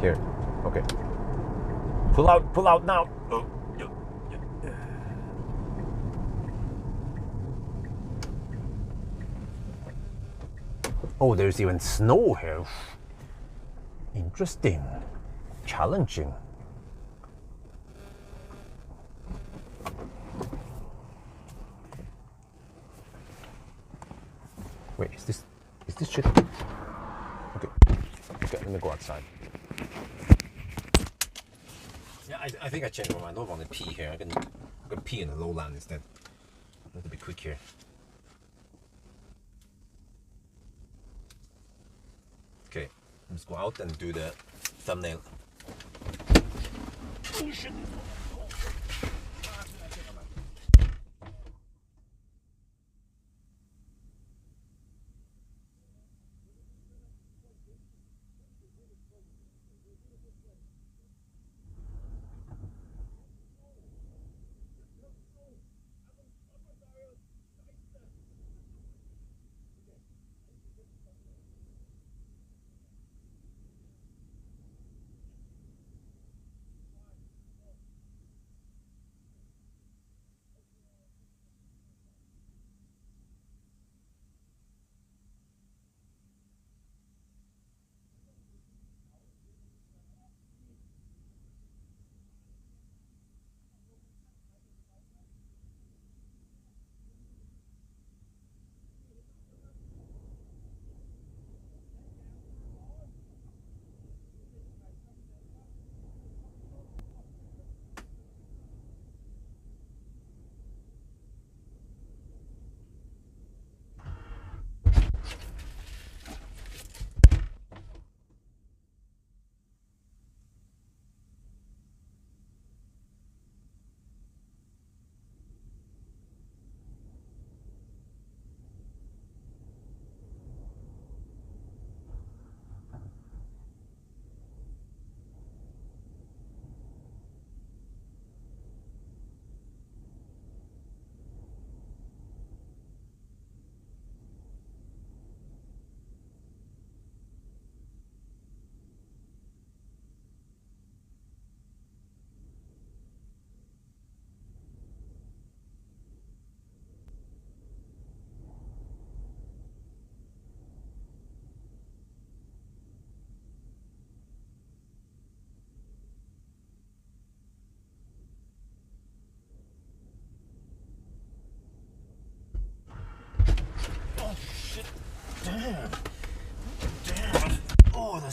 Here. Okay. Pull out now. Oh, there's even snow here. Interesting. Challenging. Wait, is this shit? Okay, let me go outside. Yeah, I think I changed my mind. I don't want to pee here. I can pee in the lowland instead. I have to be quick here. Okay, let's go out and do the thumbnail. Oh shit!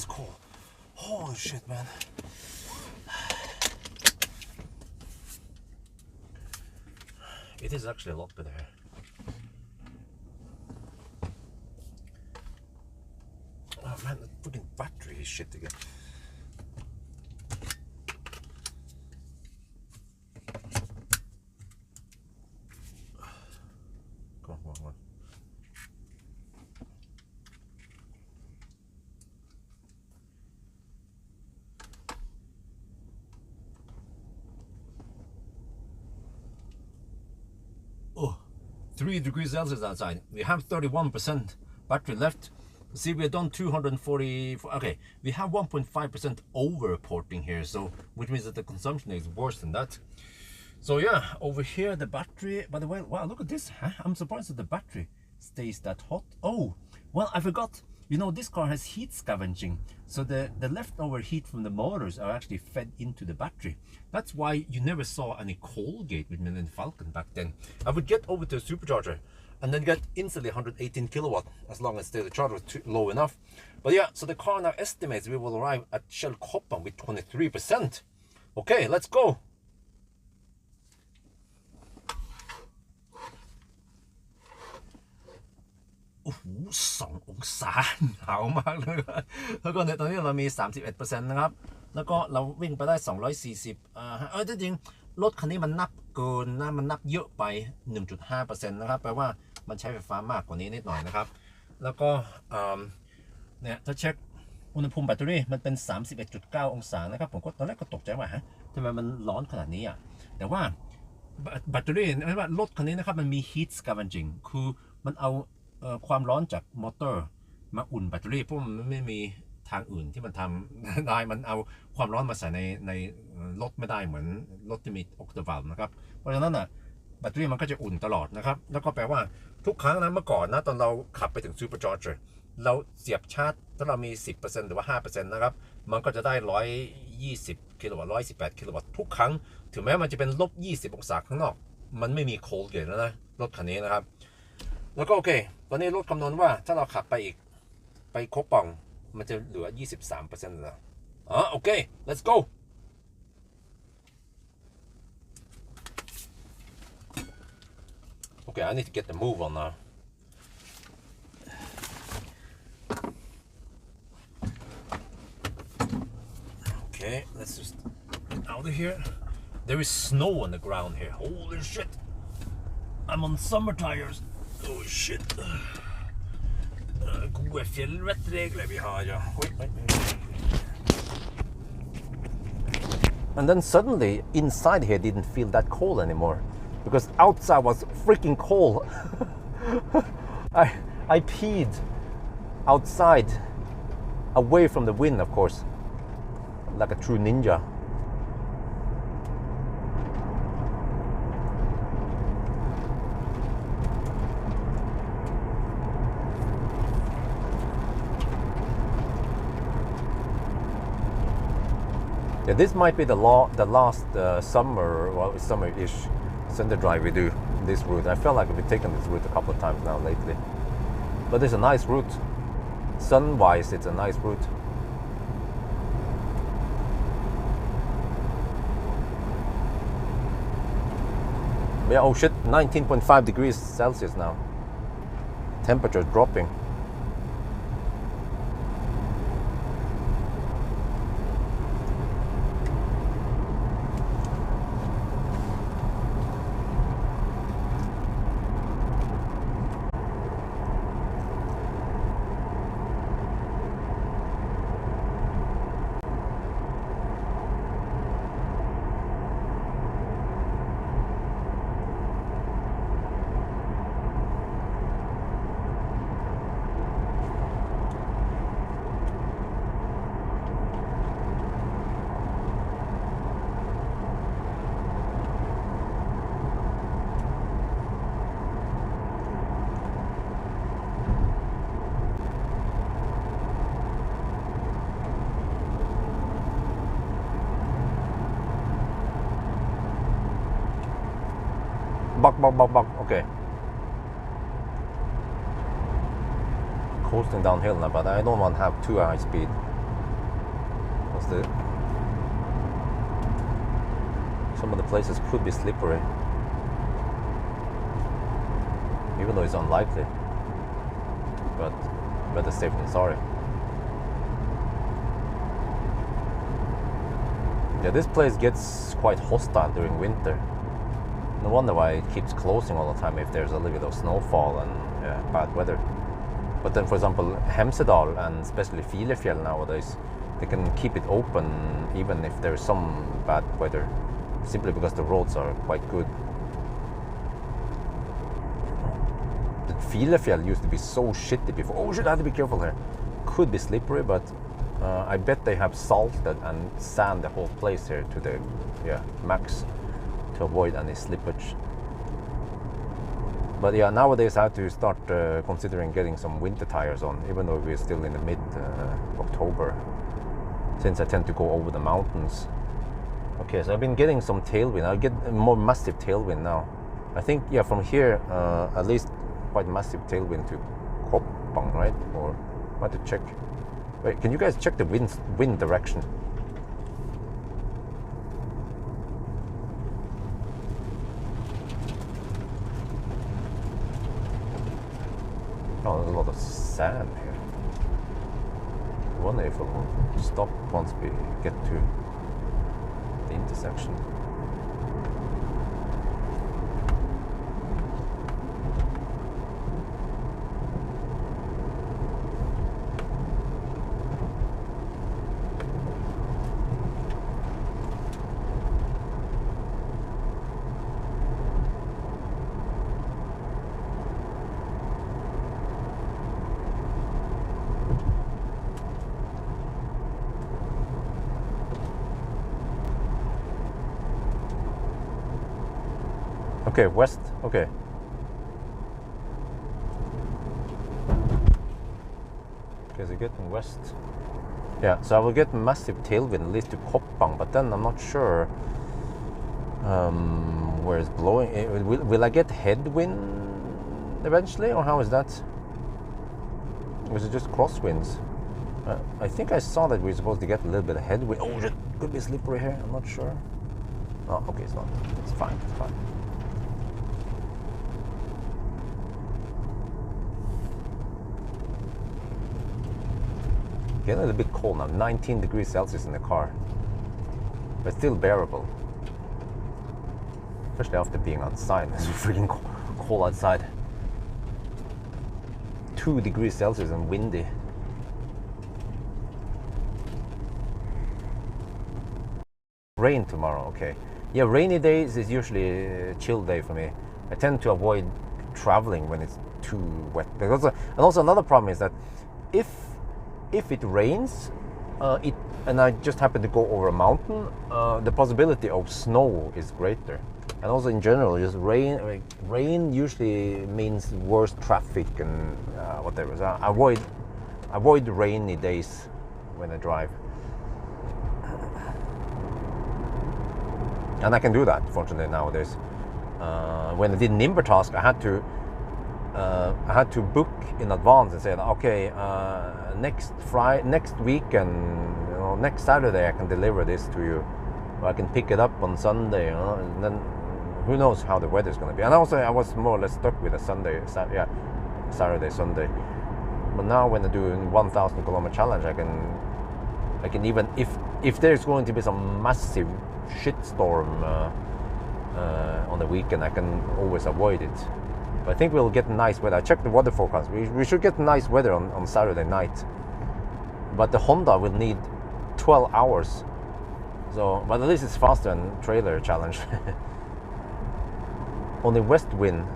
it's cold. Holy shit, man. It is actually a lot better here. Oh man, the freaking battery is shit again. Come on. Oh, 3 degrees Celsius outside. We have 31% battery left. See, we've done 240. Okay, we have 1.5% overporting here, so which means that the consumption is worse than that. So yeah, over here the battery. By the way, wow, look at this. Huh? I'm surprised that the battery stays that hot. Oh, well, I forgot. You know, this car has heat scavenging, so the leftover heat from the motors are actually fed into the battery. That's why you never saw any coal gate with Millennium Falcon back then. I would get over to a supercharger and then get instantly 118 kilowatt as long as the charger was low enough. But yeah, so the car now estimates we will arrive at Shell Coppan with 23%. Okay, let's go. Oh, 2 องศา หนาวมากเลยแล้วก็ในตอนนี้เรามี 31% นะครับแล้วก็เราวิ่งไปได้240ที่จริงรถคันนี้มันนับเกินนะมันนับเยอะไป 1.5% นะครับแปลว่ามันใช้ไฟฟ้ามากกว่านี้นิดหน่อยนะครับแล้วก็เนี่ยถ้าเช็คอุณหภูมิแบตเตอรี่มันเป็น 31.9 องศานะครับผมก็ตอนแรกก็ตกใจว่าฮะทำไมมันร้อนขนาดนี้อ่ะแต่ว่าแบตเตอรี่ไม่ว่ารถคันนี้นะครับมันมี heat scavenging คือมันเอาความร้อนจากมอเตอร์มาอุ่นแบตเตอรี่เพราะมันไม่มีทางอื่นที่มันทำได้มันเอาความร้อนมาใส่ในรถไม่ได้เหมือนรถที่มีออกเตอร์วัลนะครับเพราะฉะนั้นน่ะแบตเตอรี่มันก็จะอุ่นตลอดนะครับแล้วก็แปลว่าทุกครั้งนะเมื่อก่อนนะตอนเราขับไปถึงซูเปอร์ชาร์เจอร์เราเสียบชาร์จถ้าเรามี 10% หรือว่า 5% นะครับมันก็จะได้120กิโลวัตต์118กิโลวัตต์ทุกครั้งถึงแม้มันจะเป็น-20 องศาข้างนอกมันไม่มีโคลด์เกตแล้วนะรถคันนี้นะครับแล้วก็โอเคตอนนี้รถคำนวณว่าถ้าเราขับไปอีกไปครบป่องมันจะเหลือ 23% แล้วโอเค let's go okay I need to get the move on now okay let's just get out of here there is snow on the ground here holy shit I'm on summer tires oh shit gode fjellvettregler vi har ja and then suddenly inside here didn't feel that cold anymore because outside was freaking cold I peed outside away from the wind of course like a true ninja yeah, this might be the last summer, well, summer-ish center drive we do this route. I felt like we've taken this route a couple of times now lately. But it's a nice route. Sun-wise, it's a nice route. Yeah, oh shit, 19.5 degrees Celsius now. Temperature dropping. Buck. Okay. Coasting downhill now, but I don't want to have too high speed. Some of the places could be slippery, even though it's unlikely. But better safe than sorry. Yeah, this place gets quite hostile during winter. No wonder why it keeps closing all the time if there's a little bit of snowfall and bad weather. But then, for example, Hemsedal and especially Filefjell nowadays, they can keep it open even if there's some bad weather, simply because the roads are quite good. The Filefjell used to be so shitty before. Oh shit, I have to be careful here. Could be slippery, but I bet they have salted and sand the whole place here to the max to avoid any slippage. But yeah, nowadays I have to start considering getting some winter tires on, even though we're still in the mid-October, since I tend to go over the mountains. Okay, so I've been getting some tailwind. I'll get a more massive tailwind now. I think, yeah, from here, at least quite massive tailwind to Koppang, right? Or I have to check. Wait, can you guys check the wind direction? Oh, there's a lot of sand here. I wonder if it'll stop once we get to the intersection. Okay, west, okay. Okay, so getting west. Yeah, so I will get massive tailwind at least to Koppang, but then I'm not sure where it's blowing. Will I get headwind eventually, or how is that? Or is it just crosswinds? I think I saw that we're supposed to get a little bit of headwind. Oh, it could be slippery here, I'm not sure. Oh, okay, it's not. It's fine, it's fine. Getting a little bit cold now, 19 degrees Celsius in the car, but still bearable. Especially after being outside. It's freaking cold outside. 2 degrees Celsius and windy. Rain tomorrow, okay. Yeah, rainy days is usually a chill day for me. I tend to avoid traveling when it's too wet. And also another problem is that if it rains, and I just happen to go over a mountain, the possibility of snow is greater. And also in general, just rain usually means worse traffic and whatever. So I avoid rainy days when I drive. And I can do that, fortunately, nowadays. When I did Nimber task, I had to book in advance and say, okay, next weekend, next Saturday I can deliver this to you, or I can pick it up on Sunday, and then who knows how the weather's going to be. And also I was more or less stuck with a Saturday, Sunday. But now when I do a 1,000 kilometer challenge, I can even, if there's going to be some massive shitstorm on the weekend, I can always avoid it. But I think we'll get nice weather. I checked the weather forecast. We should get nice weather on Saturday night. But the Honda will need 12 hours. So, but at least it's faster than trailer challenge. Only west wind.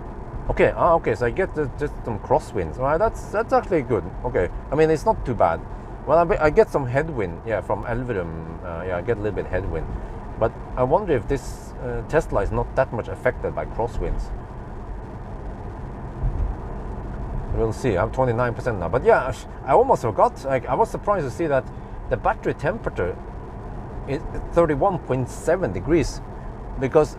Okay, okay. So I get just some crosswinds. All right, that's actually good. Okay, I mean it's not too bad. Well, I get some headwind. Yeah, from Elverum. Yeah, I get a little bit headwind. But I wonder if this Tesla is not that much affected by crosswinds. We'll see. I'm 29% now. But yeah, I almost forgot. I was surprised to see that the battery temperature is 31.7 degrees, because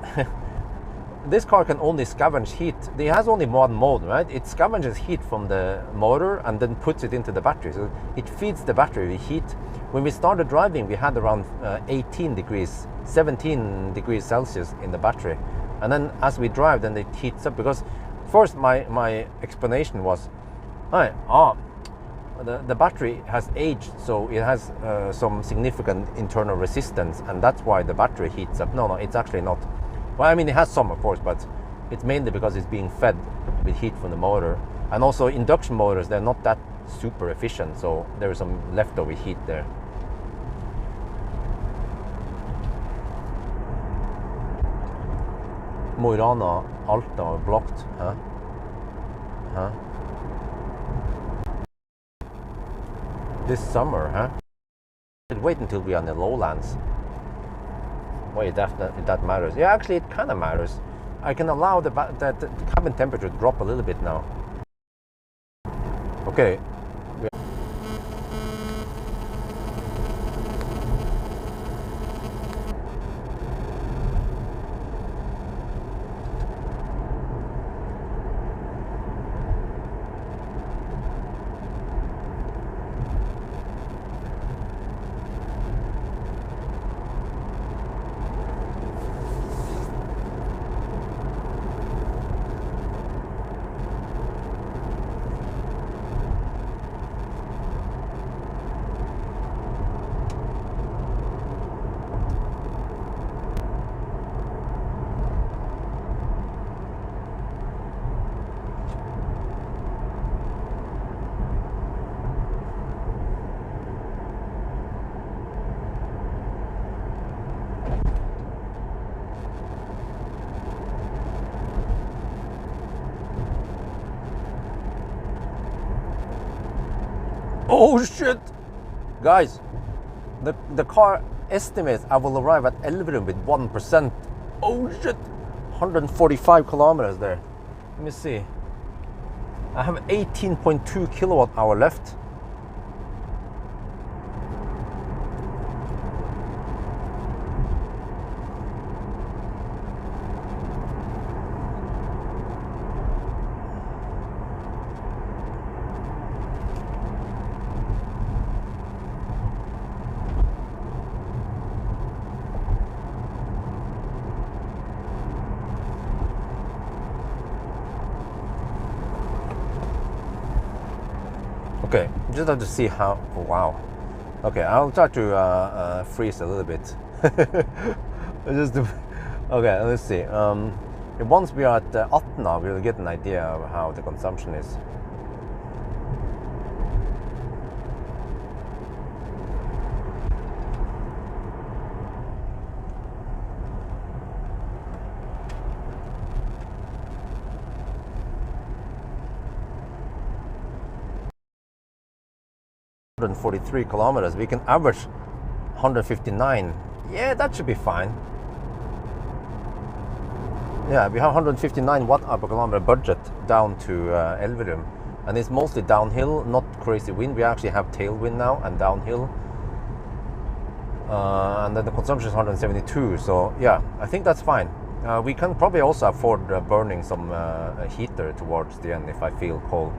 this car can only scavenge heat. It has only one mode, right? It scavenges heat from the motor and then puts it into the battery. So it feeds the battery with heat When we started driving, we had around 18 degrees, 17 degrees Celsius in the battery. And then as we drive, then it heats up, because first my explanation was, the battery has aged, so it has some significant internal resistance, and that's why the battery heats up. No, it's actually not. Well, I mean, it has some, of course, but it's mainly because it's being fed with heat from the motor. And also induction motors, they're not that super efficient, so there is some leftover heat there. Mo i Rana, Alta blocked, huh? Huh? This summer, huh? Wait until we are in the lowlands. Wait, that matters. Yeah, actually, it kind of matters. I can allow the cabin temperature to drop a little bit now. Okay. Oh shit! Guys, the car estimates I will arrive at Elverum with 1%. Oh shit! 145 kilometers there. Let me see. I have 18.2 kilowatt hour left. Okay, just have to see how. Oh, wow. Okay, I'll try to freeze a little bit. Just to, okay, let's see. Once we are at Atna, we'll get an idea of how the consumption is. .43 kilometers. We can average 159. Yeah, that should be fine. Yeah, we have 159 watt hour per kilometer budget down to Elverum, and it's mostly downhill, not crazy wind. We actually have tailwind now and downhill, and then the consumption is 172. So yeah, I think that's fine. We can probably also afford burning some heater towards the end if I feel cold.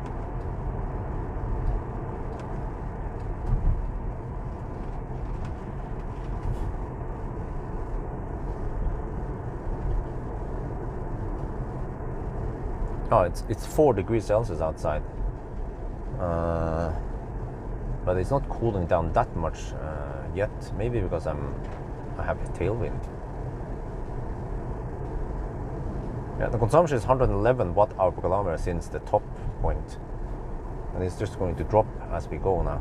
Oh, it's 4 degrees Celsius outside, but it's not cooling down that much yet. Maybe because I have a tailwind. Yeah, the consumption is 111 watt hour per kilometer since the top point, and it's just going to drop as we go now.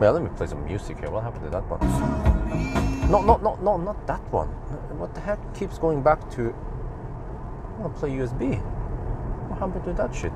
Well, let me play some music here. What happened to that one? No, not that one. What the heck keeps going back to... I want to play USB. What happened to that shit?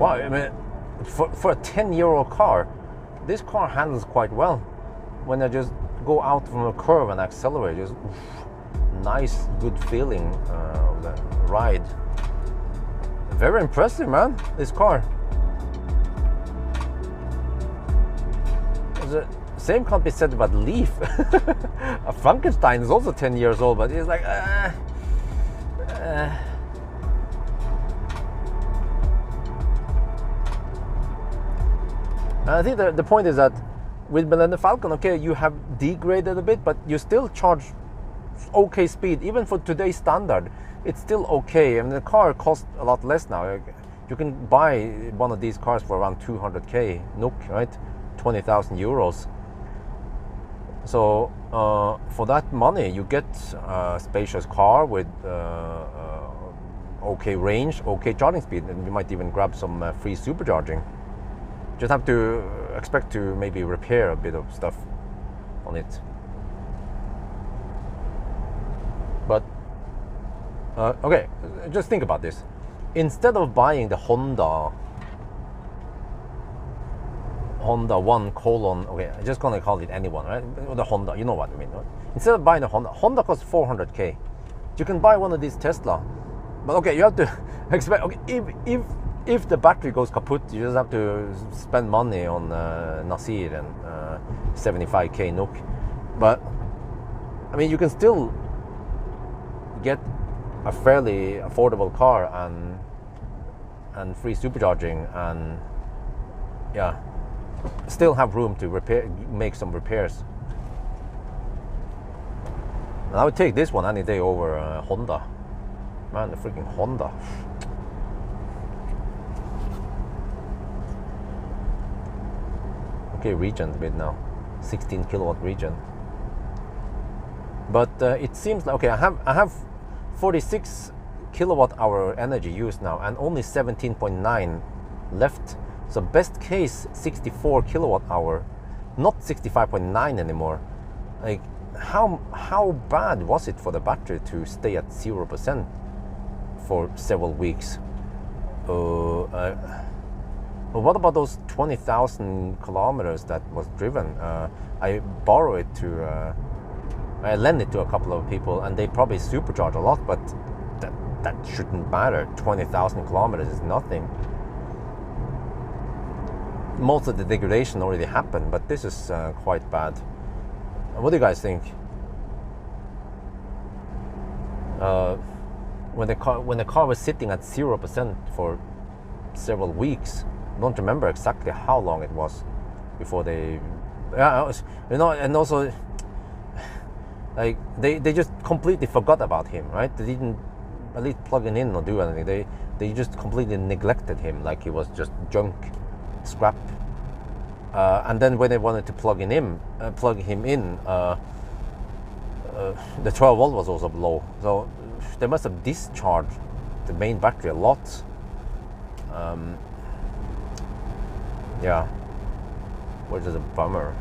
Wow, I mean, for a 10-year-old car, this car handles quite well. When I just go out from a curve and accelerate, just nice, good feeling of the ride. Very impressive, man, this car. The same can't be said about Leaf. A Frankenstein is also 10 years old, but it's like, I think the point is that with Millennium Falcon, okay, you have degraded a bit, but you still charge okay speed. Even for today's standard, it's still okay. I mean, the car costs a lot less now. You can buy one of these cars for around 200k NOK, right? 20,000 euros. So for that money, you get a spacious car with okay range, okay charging speed, and you might even grab some free supercharging. Just have to expect to maybe repair a bit of stuff on it. But okay, just think about this. Instead of buying the Honda 1 colon, okay, I'm just gonna call it anyone, right? The Honda, you know what I mean, right? Instead of buying a Honda costs 400k. You can buy one of these Tesla, but okay, you have to expect. Okay, if the battery goes kaput, you just have to spend money on Nasir and 75k NOK. But I mean, you can still get a fairly affordable car and free supercharging, and yeah, still have room to make some repairs. And I would take this one any day over Honda. Man, the freaking Honda. Okay, regen a bit now, 16 kilowatt regen. But it seems like, okay, I have 46 kilowatt hour energy used now, and only 17.9 left. So best case 64 kilowatt hour, not 65.9 anymore. Like, how bad was it for the battery to stay at 0% for several weeks? But what about those 20,000 kilometers that was driven? I borrowed it to, I lent it to a couple of people, and they probably supercharge a lot, but that shouldn't matter. 20,000 kilometers is nothing. Most of the degradation already happened, but this is quite bad. What do you guys think? When the car was sitting at 0% for several weeks, I don't remember exactly how long it was before they, you know, and also like they just completely forgot about him, right? They didn't at least plug him in or do anything. They just completely neglected him, like he was just junk, scrap. And then when they wanted to plug him in, the 12 volt was also low, so they must have discharged the main battery a lot. Yeah, which is a bummer.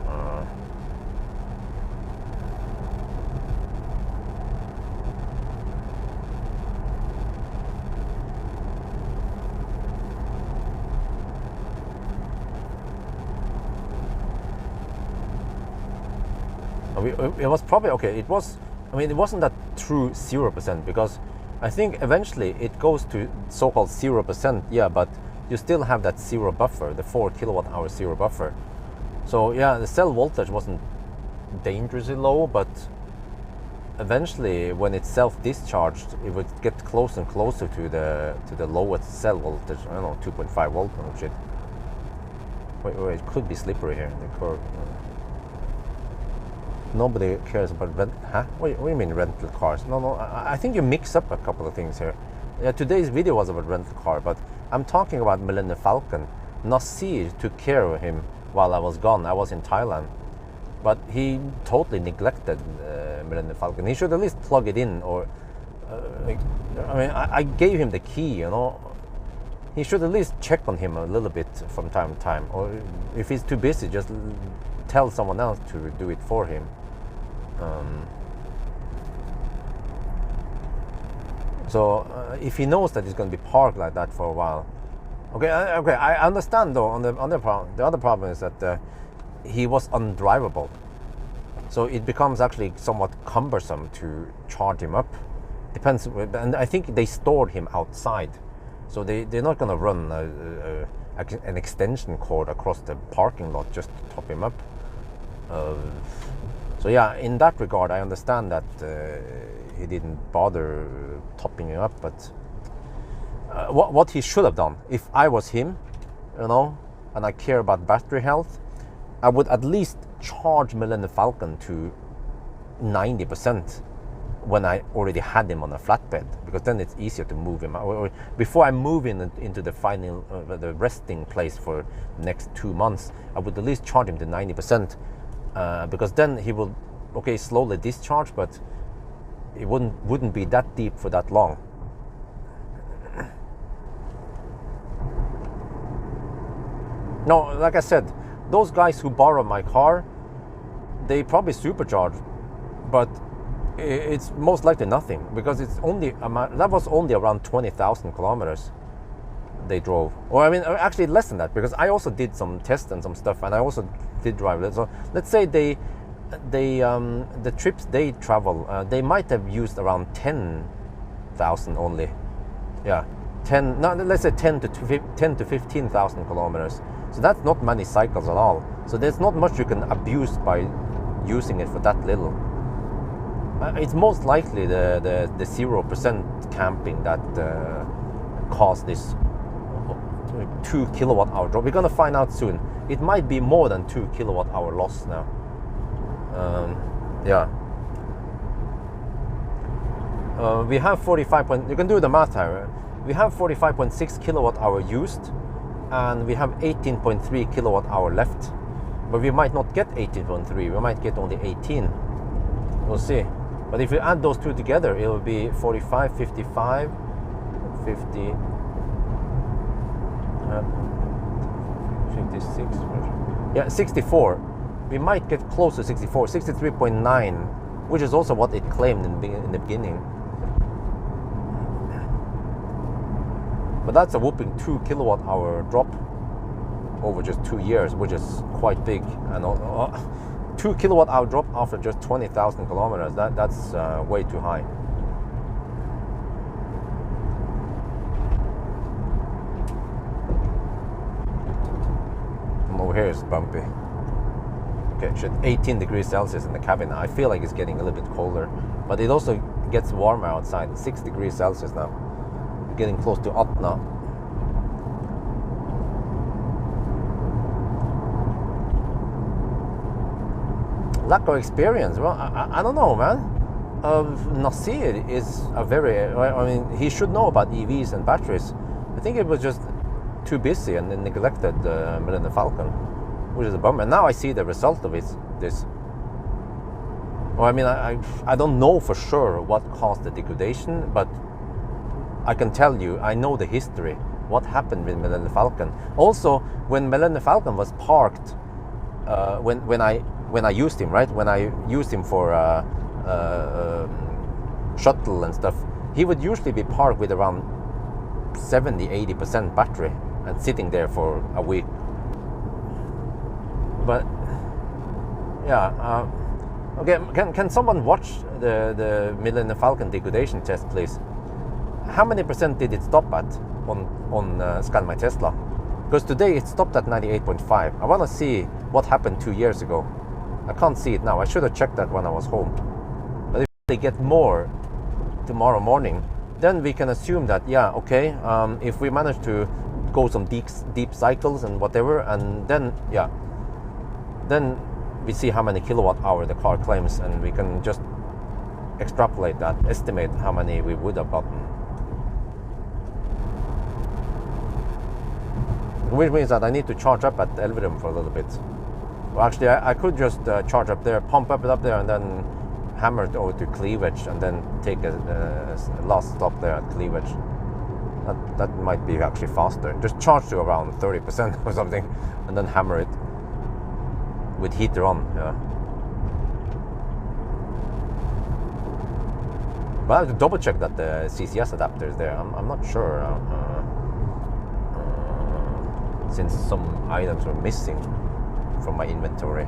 It was probably okay. It was. I mean, it wasn't that true 0%, because I think eventually it goes to so-called 0%. Yeah, but you still have that zero buffer, the 4 kilowatt hour zero buffer. So yeah, the cell voltage wasn't dangerously low, but eventually when it's self-discharged, it would get closer and closer to the lowest cell voltage. I don't know, 2.5 volt or shit. Wait, it could be slippery here. The curve. Nobody cares about rent. Huh? What do you mean rental cars? No. I think you mix up a couple of things here. Yeah, today's video was about rental car, but I'm talking about Millennium Falcon. Nasir took care of him while I was gone. I was in Thailand, but he totally neglected Millennium Falcon. He should at least plug it in, or I mean, I gave him the key. You know, he should at least check on him a little bit from time to time, or if he's too busy, just tell someone else to do it for him. So if he knows that he's going to be parked like that for a while, Okay, okay, I understand though. The other problem is that he was undrivable, so it becomes actually somewhat cumbersome to charge him up. Depends, and I think they stored him outside, so they're not gonna run an extension cord across the parking lot just to top him up. So yeah, in that regard, I understand that he didn't bother topping him up, but. What he should have done, if I was him, you know, and I care about battery health, I would at least charge Millennium Falcon to 90% when I already had him on a flatbed, because then it's easier to move him. Or before I move into the final, the resting place for the next 2 months, I would at least charge him to 90%, because then he will, okay, slowly discharge, but it wouldn't be that deep for that long. No, like I said, those guys who borrow my car, they probably supercharge, but it's most likely nothing, because it's only that was only around 20,000 kilometers they drove. Or I mean, actually less than that, because I also did some tests and some stuff, and I also did drive it. So let's say the trips they travel, they might have used around 10,000 only. Yeah, 10. No, let's say 10 to 15,000 kilometers. So that's not many cycles at all. So there's not much you can abuse by using it for that little. It's most likely the 0% camping that caused this 2 kilowatt hour drop. We're gonna find out soon. It might be more than 2 kilowatt hour loss now. Yeah. We have 45. You can do the math here. We have 45.6 kilowatt hour used, and we have 18.3 kilowatt hour left. But we might not get 18.3. We might get only 18. We'll see. But if we add those two together, it will be 45, 55, 50, 56. Yeah, 64. We might get close to 64, 63.9, which is also what it claimed in the beginning. But that's a whooping 2 kilowatt hour drop over just 2 years, which is quite big. And 2 kilowatt hour drop after just 20,000 kilometers, that's way too high. And over here is bumpy. Okay, shit, 18 degrees Celsius in the cabin. I feel like it's getting a little bit colder, but it also gets warmer outside. 6 degrees Celsius now. We're getting close to 8 now. Lack of experience. Well, I don't know, man. Nasir is a very, I mean, he should know about EVs and batteries. I think it was just too busy and then neglected the Millennium Falcon, which is a bummer. And now I see the result of this. Well, I mean, I don't know for sure what caused the degradation, but I can tell you, I know the history. What happened with Millennium Falcon? Also, when Millennium Falcon was parked, when I used him, right? When I used him for shuttle and stuff, he would usually be parked with around 70-80% battery and sitting there for a week. But yeah, okay. Can someone watch the Millennium Falcon degradation test, please? How many percent did it stop at on Scan My Tesla? Because today it stopped at 98.5. I want to see what happened 2 years ago. I can't see it now. I should have checked that when I was home. But if they get more tomorrow morning, then we can assume that, yeah, okay, if we manage to go some deep cycles and whatever, and then, yeah, then we see how many kilowatt hour the car claims, and we can just extrapolate that, estimate how many we would have gotten. Which means that I need to charge up at Elverum for a little bit. Well, actually, I could just charge up there, pump up it up there, and then hammer it over to Cleavage, and then take a last stop there at Cleavage. That might be actually faster. Just charge to around 30% or something, and then hammer it with heater on. Yeah. But I have to double check that the CCS adapter is there. I'm not sure. since some items were missing from my inventory.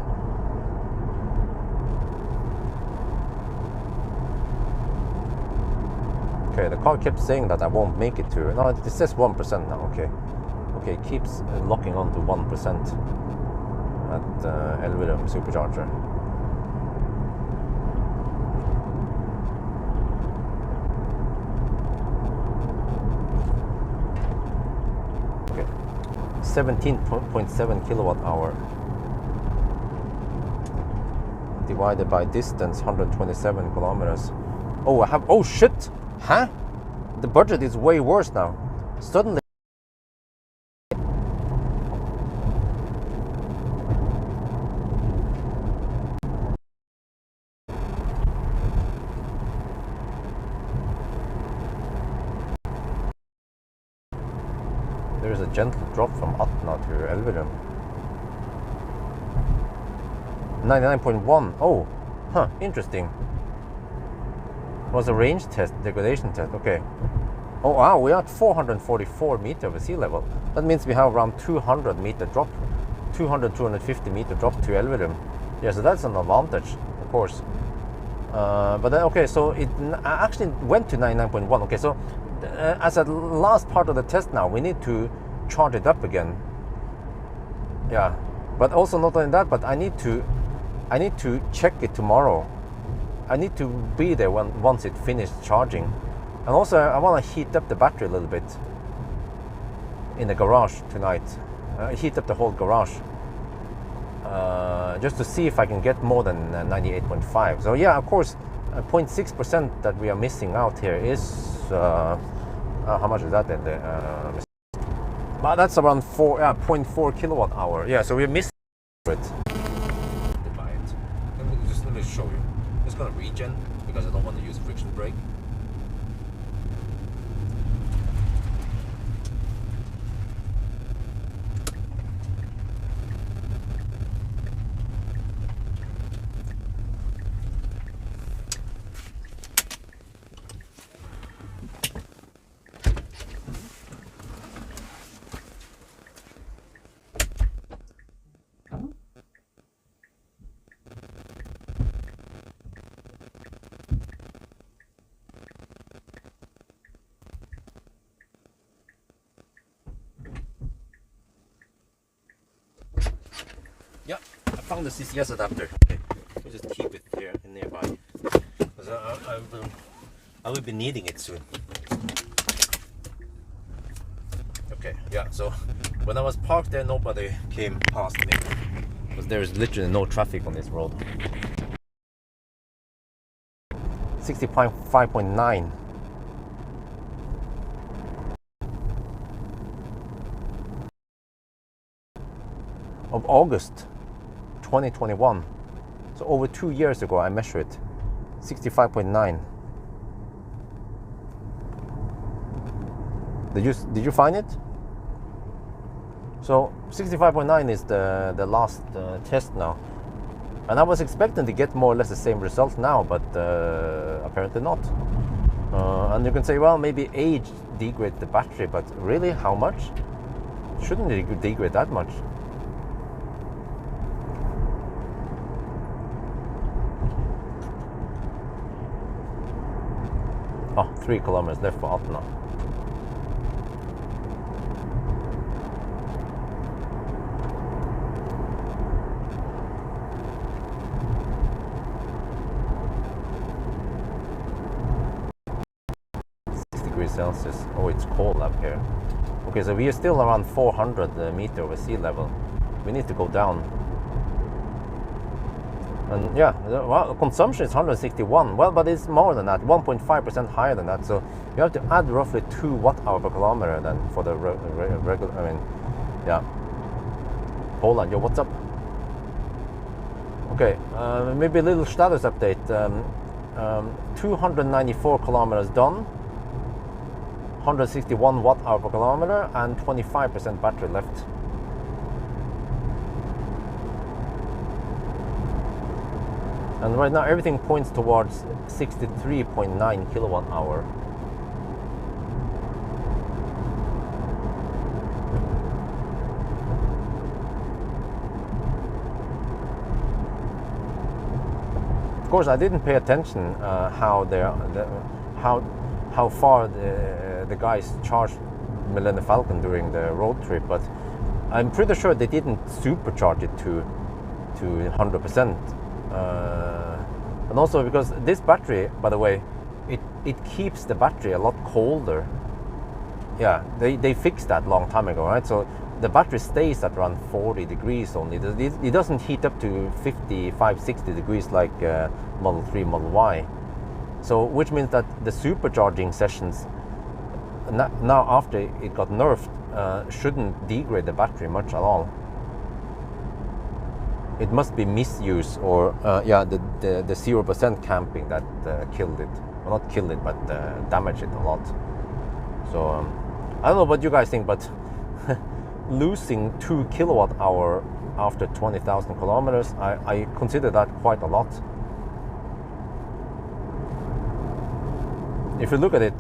Okay, the car kept saying that I won't make it to. No, it says 1% now. Okay, okay, it keeps locking on to 1% at Elverum Supercharger. Okay, 17.7 kilowatt hour divided by distance, 127 kilometers. Oh, I have. Oh shit! Huh? The budget is way worse now. Suddenly. There is a gentle drop from Atna to Elverum. 99.1. Oh, huh, interesting. Was a range test, degradation test. Okay. Oh wow, we are at 444 meters over sea level. That means we have around 200 meter drop, 250 meter drop to Elverum. Yeah, so that's an advantage, of course. But then, okay, so it actually went to 99.1. Okay, so as a last part of the test now, we need to charge it up again. Yeah, but also not only that, but I need to check it tomorrow. I need to be there once it finished charging. And also I want to heat up the battery a little bit in the garage tonight. Heat up the whole garage. Just to see if I can get more than 98.5. So yeah, of course, 0.6% that we are missing out here is... how much is that then? But that's around 0.4 kilowatt hour. Yeah, so we're missing it. Let me show you. It's gonna regen because I don't want to use friction brake. Yeah, I found the CCS adapter. Okay, I'll just keep it here nearby because I will be needing it soon. Okay, yeah. So when I was parked there, nobody came past me because there is literally no traffic on this road. 65.9. Of August 2021, so over 2 years ago I measured it. 65.9. Did you find it? So 65.9 is the last test now, and I was expecting to get more or less the same result now, but apparently not. And you can say, well, maybe age degrades the battery, but really, how much? Shouldn't it degrade that much? Oh, 3 kilometers left for Atna. Celsius. Oh, it's cold up here. Okay, so we are still around 400 meters over sea level. We need to go down. And yeah, well, consumption is 161. Well, but it's more than that, 1.5% higher than that. So you have to add roughly 2 watt-hour per kilometer then for the regular. I mean, yeah. Poland, yo, what's up? Okay, maybe a little status update. 294 kilometers done. 161 watt-hour per kilometer and 25% battery left. And right now everything points towards 63.9 kilowatt hour. course, I didn't pay attention how far the guys charged Millennium Falcon during the road trip, but I'm pretty sure they didn't supercharge it to 100%. And also because this battery, by the way, it keeps the battery a lot colder. Yeah, they fixed that long time ago, right? So the battery stays at around 40 degrees only. It doesn't heat up to 55, 60 degrees like Model 3, Model Y. So, which means that the supercharging sessions, now after it got nerfed, shouldn't degrade the battery much at all. It must be misuse or, the 0% camping that killed it. Well, not killed it, but damaged it a lot. So, I don't know what you guys think, but losing 2 kilowatt hour after 20,000 kilometers, I consider that quite a lot. If you look at it,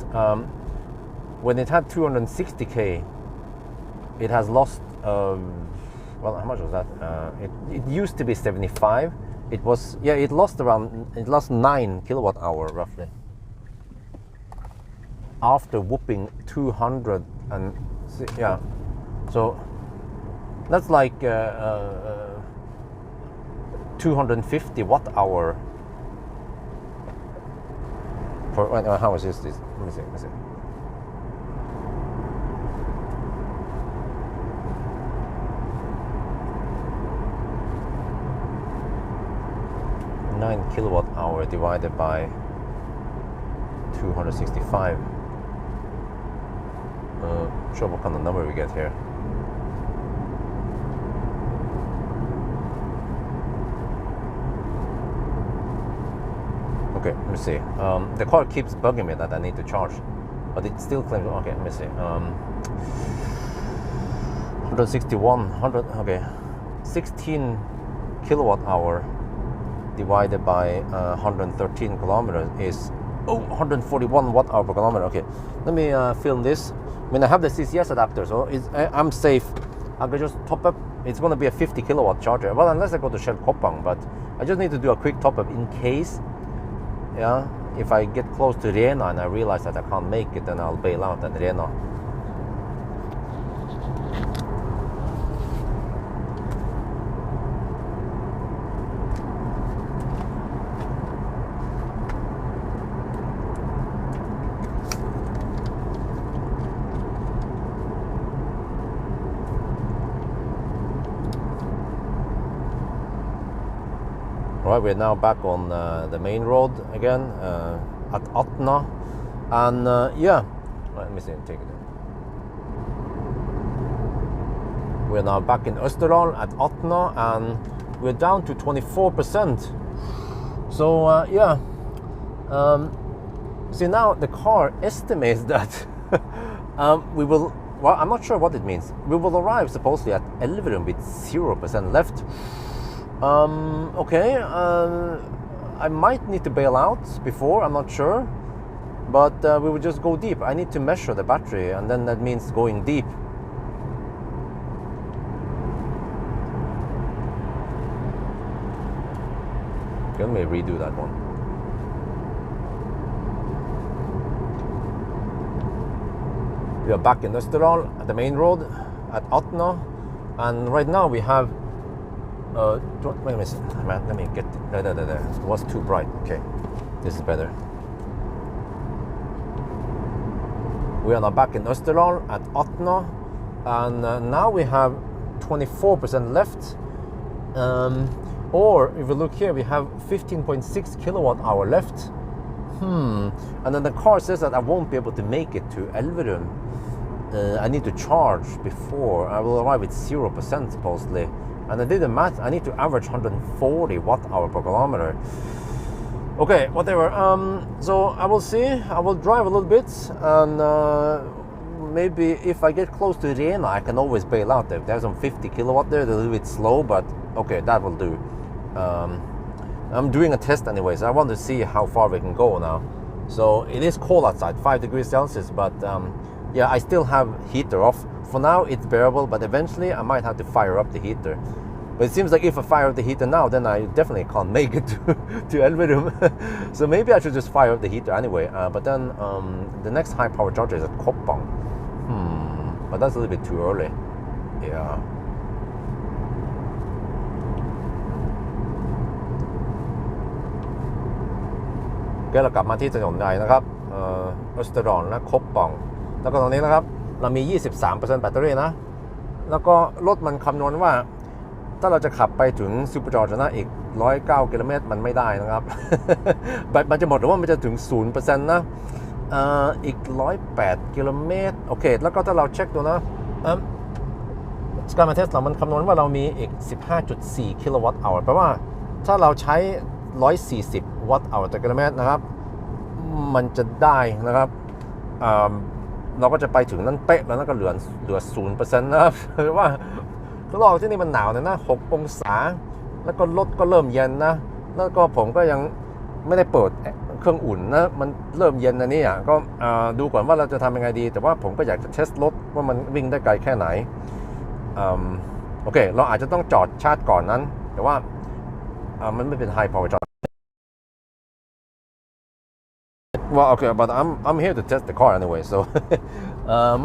when it had 260k, it has lost, well, how much was that? It used to be 75. It lost 9 kilowatt hour roughly. After whooping 200 and, yeah. So that's like 250 watt hour. For how much is this? Let me see. Nine kilowatt hour divided by 265. Sure, what kind of number we get here? Okay, let me see. The car keeps bugging me that I need to charge, but it still claims. Okay, let me see. 16 kilowatt hour divided by 113 kilometers is 141 watt hour per kilometer. Okay, let me film this. I mean, I have the CCS adapter, so I'm safe. I can just top up. It's going to be a 50 kilowatt charger. Well, unless I go to Shell Koppang, but I just need to do a quick top up in case. Yeah, if I get close to Rena and I realize that I can't make it, then I'll bail out at Rena. Right, we're now back on the main road again at Atna, and let me see, take it in. We're now back in Østerdal at Atna, and we're down to 24%. So see, now the car estimates that we will. Well, I'm not sure what it means. We will arrive supposedly at Elverum with 0% left. Okay, I might need to bail out before, I'm not sure, but we will just go deep. I need to measure the battery, and then that means going deep. Okay, let me redo that one. We are back in Østerdal at the main road at Atna, and right now we have wait a minute, man, let me get there. It was too bright. Okay, this is better. We are now back in Østerdal at Atna, and now we have 24% left. Or if you look here, we have 15.6 kilowatt hour left. And then the car says that I won't be able to make it to Elverum. I need to charge before. I will arrive with 0% supposedly. And I did the math. I need to average 140 watt hour per kilometer. Okay, whatever. So I will see. I will drive a little bit, and maybe if I get close to Rena, I can always bail out. If there's some 50 kilowatt there, they're a little bit slow, but okay, that will do. I'm doing a test anyway, so I want to see how far we can go now. So it is cold outside, 5 degrees Celsius, but yeah, I still have heater off. For now, it's bearable, but eventually I might have to fire up the heater. But it seems like if I fire up the heater now, then I definitely can't make it to Elverum. So maybe I should just fire up the heater anyway. But then the next high power charger is at Koppang. But that's a little bit too early. Yeah. เรากลับมาที่ถนนใหญ่นะครับออสเตรอนและคบปองแล้วก็ตรงนี้นะครับเรามี 23% แบตเตอรี่นะแล้วก็รถมันคำนวณว่าถ้าเราจะขับไปถึงซูเปอร์จอร์จนะอีก109กิโลเมตรมันไม่ได้นะครับ แบตมันจะหมดหรือว่ามันจะถึง 0% นะอีก108กิโลเมตรโอเคแล้วก็ถ้าเราเช็คดูนะการมาเทสเรามันคำนวณว่าเรามีอีก 15.4 กิโลวัตต์อเวอร์แปลว่าถ้าเราใช้140 วัตต์อเวอร์ต่อกิโลเมตรนะครับมันจะได้นะครับเราก็จะไปถึงนั่นเป๊ะแล้วนั่นก็เหลือ 0% นะครับหรือว่าข้างนอกที่นี่มันหนาวนะ6 องศาแล้วก็รถก็เริ่มเย็นนะแล้วก็ผมก็ยังไม่ได้เปิดเครื่องอุ่นนะมันเริ่มเย็นนะนี่ก็ดูก่อนว่าเราจะทำยังไงดีแต่ว่าผมก็อยากจะเทสรถว่ามันวิ่งได้ไกลแค่ไหนโอเคเราอาจจะต้องจอดชาร์จก่อนนั้นแต่ว่ามันไม่เป็น high power charge. Well, okay, but I'm here to test the car anyway, so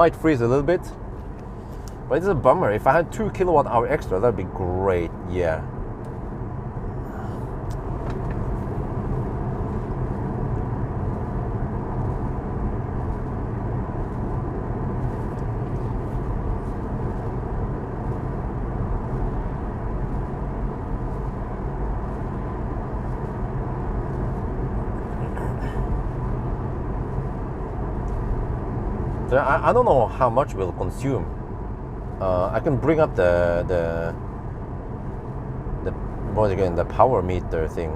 might freeze a little bit. But it's a bummer. If I had 2 kilowatt hour extra, that'd be great. Yeah. So I don't know how much we'll consume. I can bring up the what again, the power meter thing.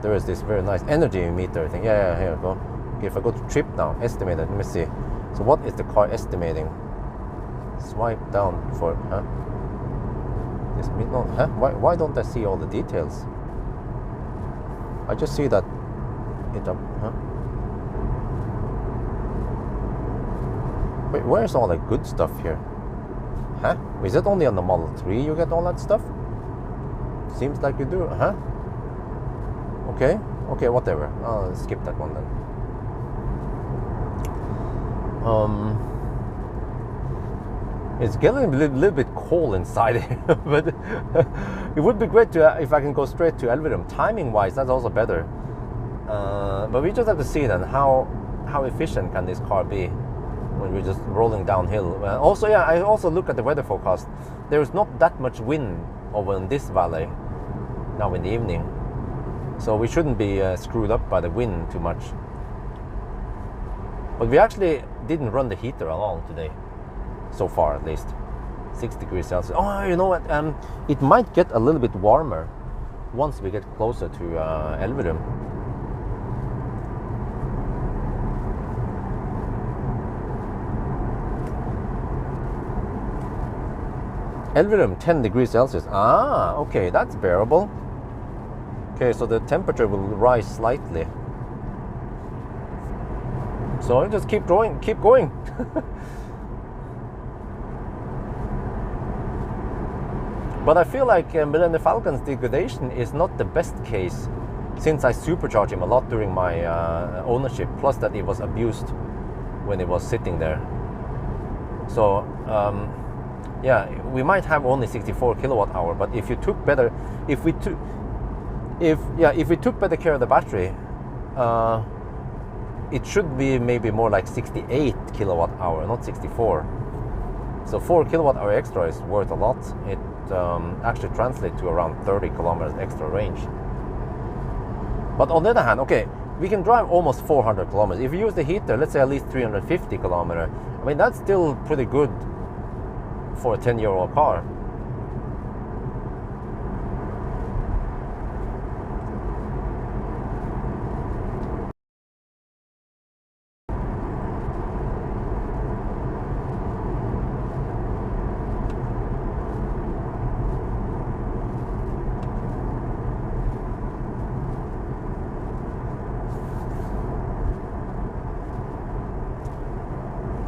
There is this very nice energy meter thing. Yeah, here we go. Okay, if I go to trip now, estimated. Let me see. So what is the car estimating? Swipe down for this no, Why don't I see all the details? I just see that it Wait, where's all the good stuff here? Is it only on the Model 3 you get all that stuff? Seems like you do, Okay, whatever. I'll skip that one then. It's getting a little bit cold inside here, but it would be great if I can go straight to Elverum. Timing-wise, that's also better. But we just have to see then how efficient can this car be when we're just rolling downhill. Also, yeah, I also look at the weather forecast. There is not that much wind over in this valley now in the evening, so we shouldn't be screwed up by the wind too much. But we actually didn't run the heater at all today, so far at least. 6 degrees Celsius. Oh, you know what? It might get a little bit warmer once we get closer to Elverum. Elverum 10 degrees Celsius. Okay, that's bearable. Okay, so the temperature will rise slightly. So just keep going. But I feel like Millennium Falcon's degradation is not the best case, since I supercharged him a lot during my ownership, plus that he was abused when he was sitting there. So yeah, we might have only 64 kilowatt hour, but if we took better care of the battery, it should be maybe more like 68 kilowatt hour, not 64. So 4 kilowatt hour extra is worth a lot. It actually translates to around 30 kilometers extra range. But on the other hand, okay, we can drive almost 400 kilometers. If you use the heater, let's say at least 350 kilometers. I mean, that's still pretty good for a 10-year-old car.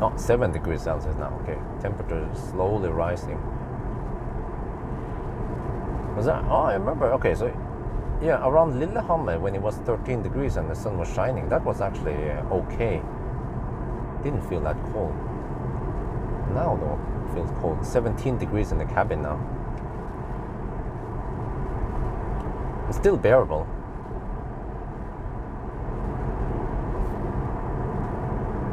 Oh, 7 degrees Celsius now. Okay, temperature is slowly rising. Was that? Oh, I remember. Okay, so yeah, around Lillehammer when it was 13 degrees and the sun was shining, that was actually okay. Didn't feel that cold. Now though, it feels cold. 17 degrees in the cabin now. It's still bearable.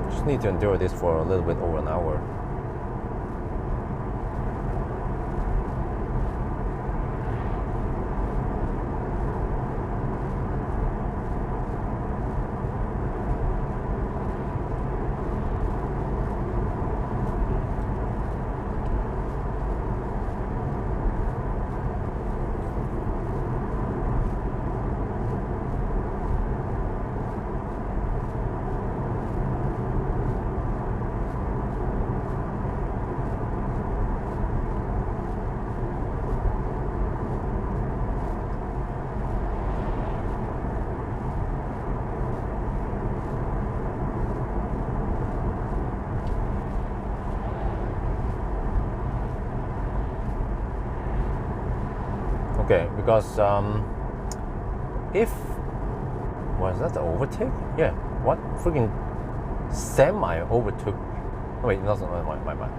Just need to endure this for a little bit over an hour. Okay, because if was that the overtake? Yeah, what freaking semi overtook? Oh, wait, that's not my bad.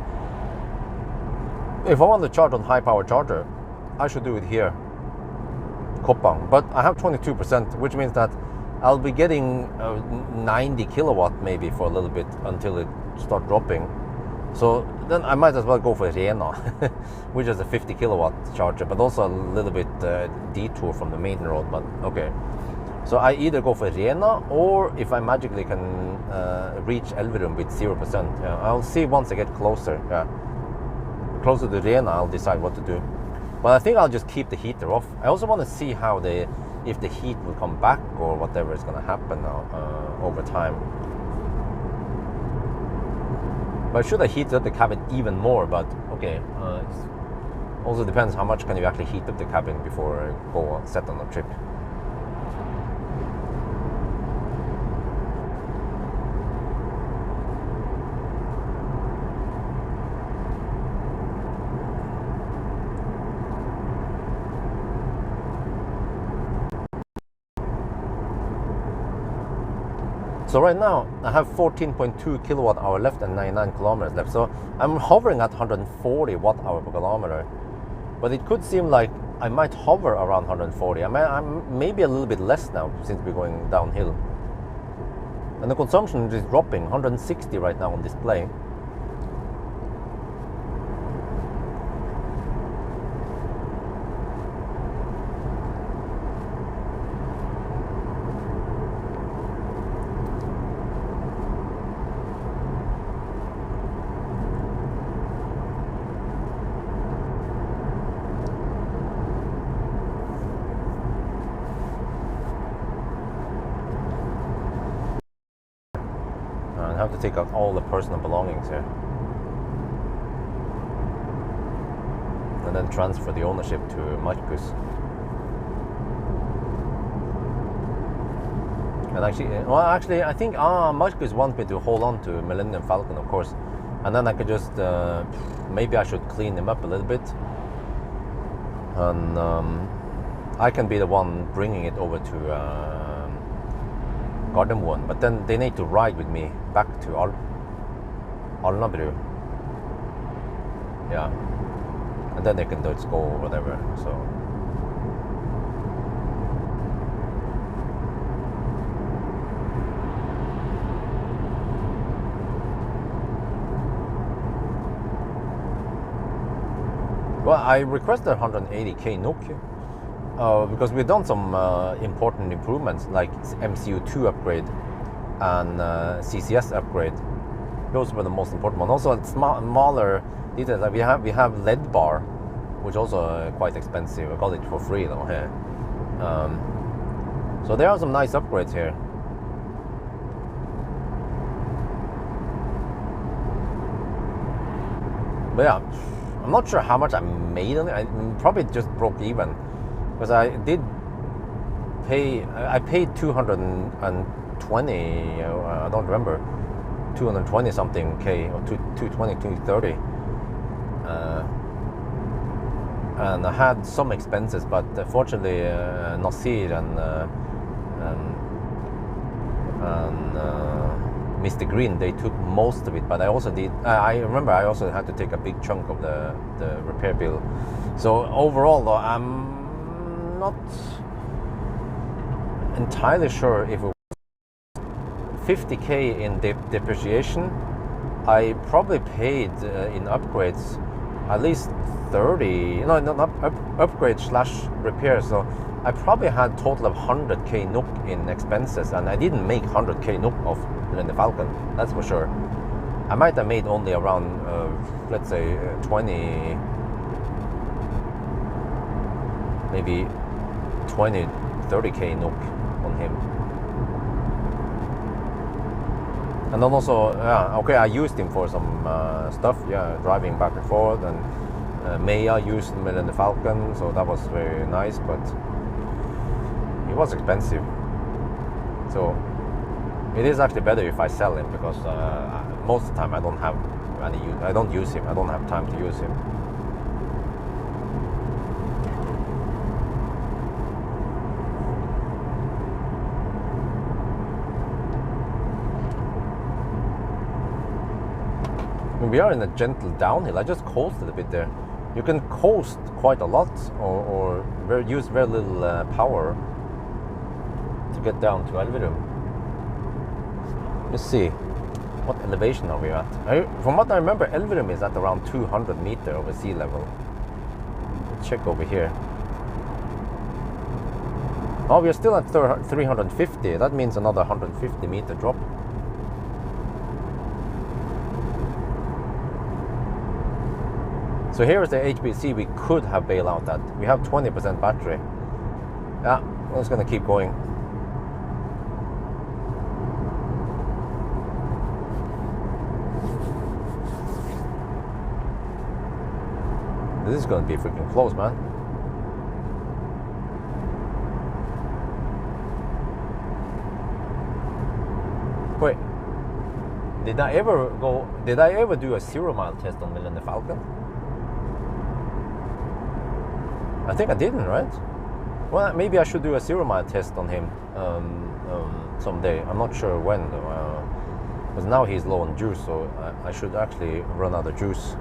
If I want to charge on high power charger, I should do it here, Koppang. But I have 22%, which means that I'll be getting 90 kilowatt maybe for a little bit until it starts dropping. So then I might as well go for Rena, which is a 50 kilowatt charger, but also a little bit detour from the main road. But okay, so I either go for Rena, or if I magically can reach Elverum with 0%, I'll see once I get closer. Closer to Rena, I'll decide what to do. But I think I'll just keep the heater off. I also want to see how if the heat will come back or whatever is going to happen now over time. But should I heat up the cabin even more? But okay, it also depends how much can you actually heat up the cabin before I go set on a trip. So right now I have 14.2 kilowatt hour left and 99 kilometers left. So I'm hovering at 140 watt hour per kilometer. But it could seem like I might hover around 140. I'm maybe a little bit less now since we're going downhill. And the consumption is dropping, 160 right now on display. I have to take out all the personal belongings here and then transfer the ownership to Marcus. And actually, I think Marcus wants me to hold on to Millennium Falcon, of course, and then I could just maybe I should clean him up a little bit, and I can be the one bringing it over to Gardermoen, but then they need to ride with me back to Alnabru. Yeah, and then they can just go or whatever. So well, I requested 180k NOK. Because we've done some important improvements like MCU2 upgrade and CCS upgrade. Those were the most important ones. Also, smaller details. Like we have LED bar, which also quite expensive. I got it for free though here. So there are some nice upgrades here. But yeah, I'm not sure how much I made on it. I probably just broke even. Because I did pay, I paid 220, I don't remember, 220 something K, or 220, 230. and I had some expenses, but fortunately Nasir and Mr. Green, they took most of it, but I also did. I remember I also had to take a big chunk of the repair bill. So overall, though, I'm not entirely sure if it was 50k in depreciation. I probably paid in upgrades at least 30. No, not upgrade / repair. So I probably had a total of 100k NOK in expenses, and I didn't make 100k NOK of the Falcon. That's for sure. I might have made only around, let's say, 20, maybe 20, 30k NOK on him. And then also, okay, I used him for some stuff, driving back and forth, and Maya used the Millennium Falcon, so that was very nice, but it was expensive. So it is actually better if I sell him, because most of the time I don't have any use. I don't use him. I don't have time to use him. We are in a gentle downhill. I just coasted a bit there. You can coast quite a lot, or use very little power to get down to Elverum. Let's see, what elevation are we at? From what I remember, Elverum is at around 200 meters over sea level. Let's check over here. Oh, we're still at 350. That means another 150 meter drop. So here is the HPC we could have bailed out at. We have 20% battery. Yeah, I'm just gonna keep going. This is gonna be freaking close, man. Wait, did I ever do a 0 mile test on Millennium Falcon? I think I didn't, right? Well, maybe I should do a 0 mile test on him someday. I'm not sure when, though. Because now he's low on juice, so I should actually run out of juice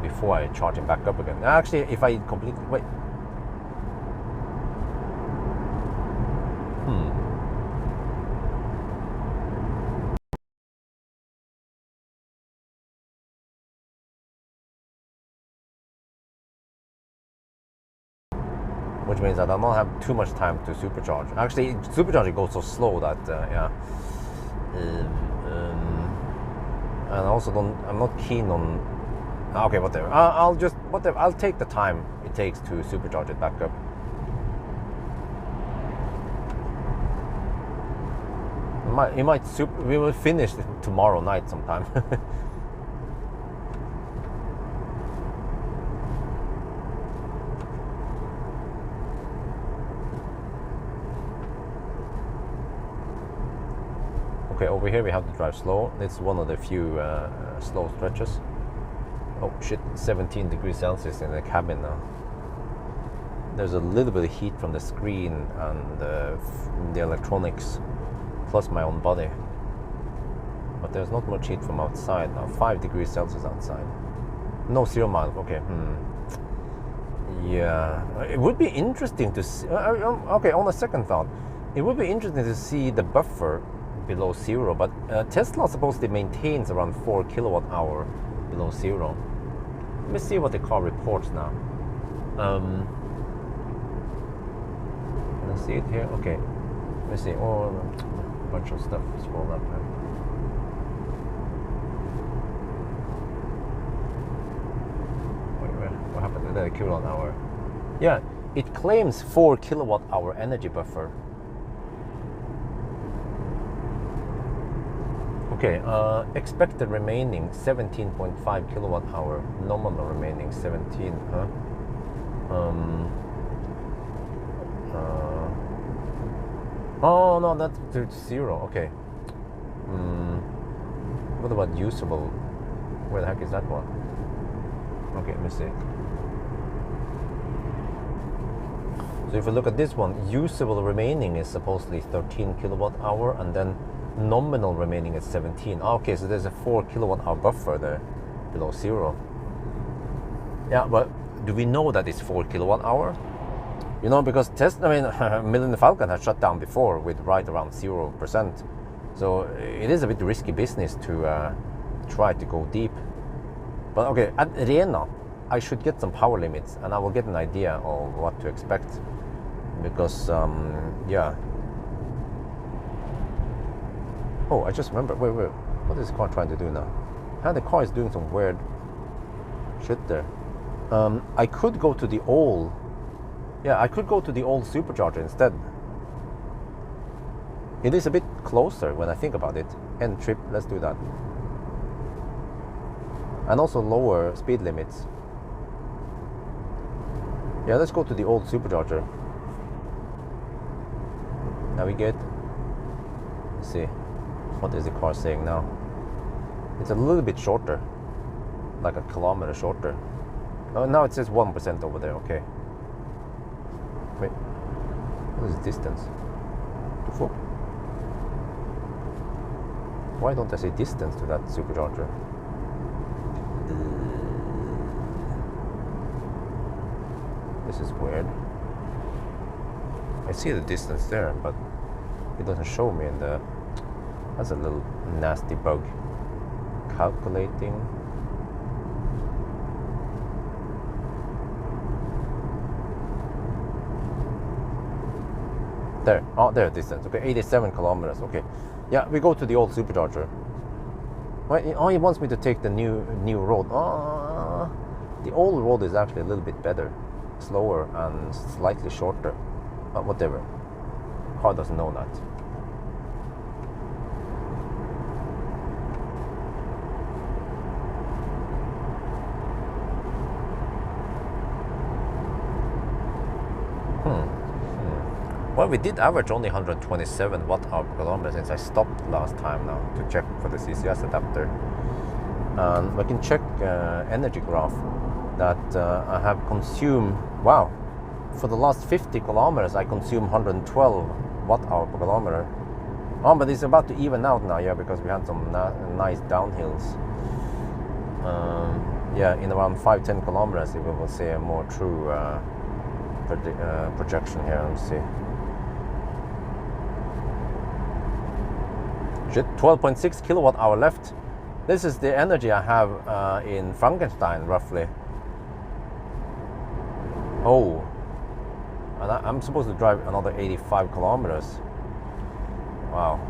before I charge him back up again. Actually, if I completely... Wait. Which means that I don't have too much time to supercharge. Actually, supercharging goes so slow that, and also I'm not keen on... Okay, whatever. I'll take the time it takes to supercharge it back up. We will finish tomorrow night sometime. Okay, over here we have to drive slow. It's one of the few slow stretches. Oh shit, 17 degrees Celsius in the cabin now. There's a little bit of heat from the screen and the electronics, plus my own body. But there's not much heat from outside now. 5 degrees Celsius outside. No 0 miles, okay. Yeah, it would be interesting to see. Okay, on a second thought, it would be interesting to see the buffer below zero, but Tesla supposedly maintains around 4 kilowatt hour below zero. Let me see what the car reports now. Can I see it here? Okay. Let me see. Oh, a bunch of stuff scroll up here. Wait, what happened to the kilowatt hour? Yeah, it claims 4 kilowatt hour energy buffer. Okay, expected remaining 17.5 kilowatt hour. Nominal remaining 17. Oh no, that's to zero. Okay. What about usable? Where the heck is that one? Okay, let me see. So if you look at this one, usable remaining is supposedly 13 kilowatt hour, and then nominal remaining is 17. Okay, so there's a 4 kilowatt hour buffer there below zero. Yeah, but do we know that it's 4 kilowatt hour? You know, because Millennium Falcon has shut down before with right around 0%. So it is a bit risky business to try to go deep. But okay, at Rena, I should get some power limits and I will get an idea of what to expect. Because, yeah. Oh, I just remember. Wait. What is the car trying to do now? The car is doing some weird shit there. I could go to the old. Yeah, I could go to the old supercharger instead. It is a bit closer when I think about it. End trip, let's do that. And also lower speed limits. Yeah, let's go to the old supercharger. Navigate. Let's see. What is the car saying now? It's a little bit shorter. Like a kilometer shorter. Oh, now it says 1% over there, okay. Wait. What is the distance? Why don't I say distance to that supercharger? This is weird. I see the distance there, but it doesn't show me in the... That's a little nasty bug. Calculating. There. Oh, there, distance. Okay, 87 kilometers. Okay. Yeah, we go to the old supercharger. Well, oh, he wants me to take the new road. The old road is actually a little bit better. Slower and slightly shorter. But whatever. Car doesn't know that. Well, we did average only 127 watt-hour per kilometer since I stopped last time now to check for the CCS adapter. And we can check energy graph that I have consumed. Wow, for the last 50 kilometers I consume 112 watt-hour per kilometer. Oh, but it's about to even out now, yeah, because we had some nice downhills. Yeah, in around 5-10 kilometers we will see a more true projection here. Let's see. Shit, 12.6 kilowatt hour left. This is the energy I have in Frankenstein, roughly. Oh, and I'm supposed to drive another 85 kilometers. Wow.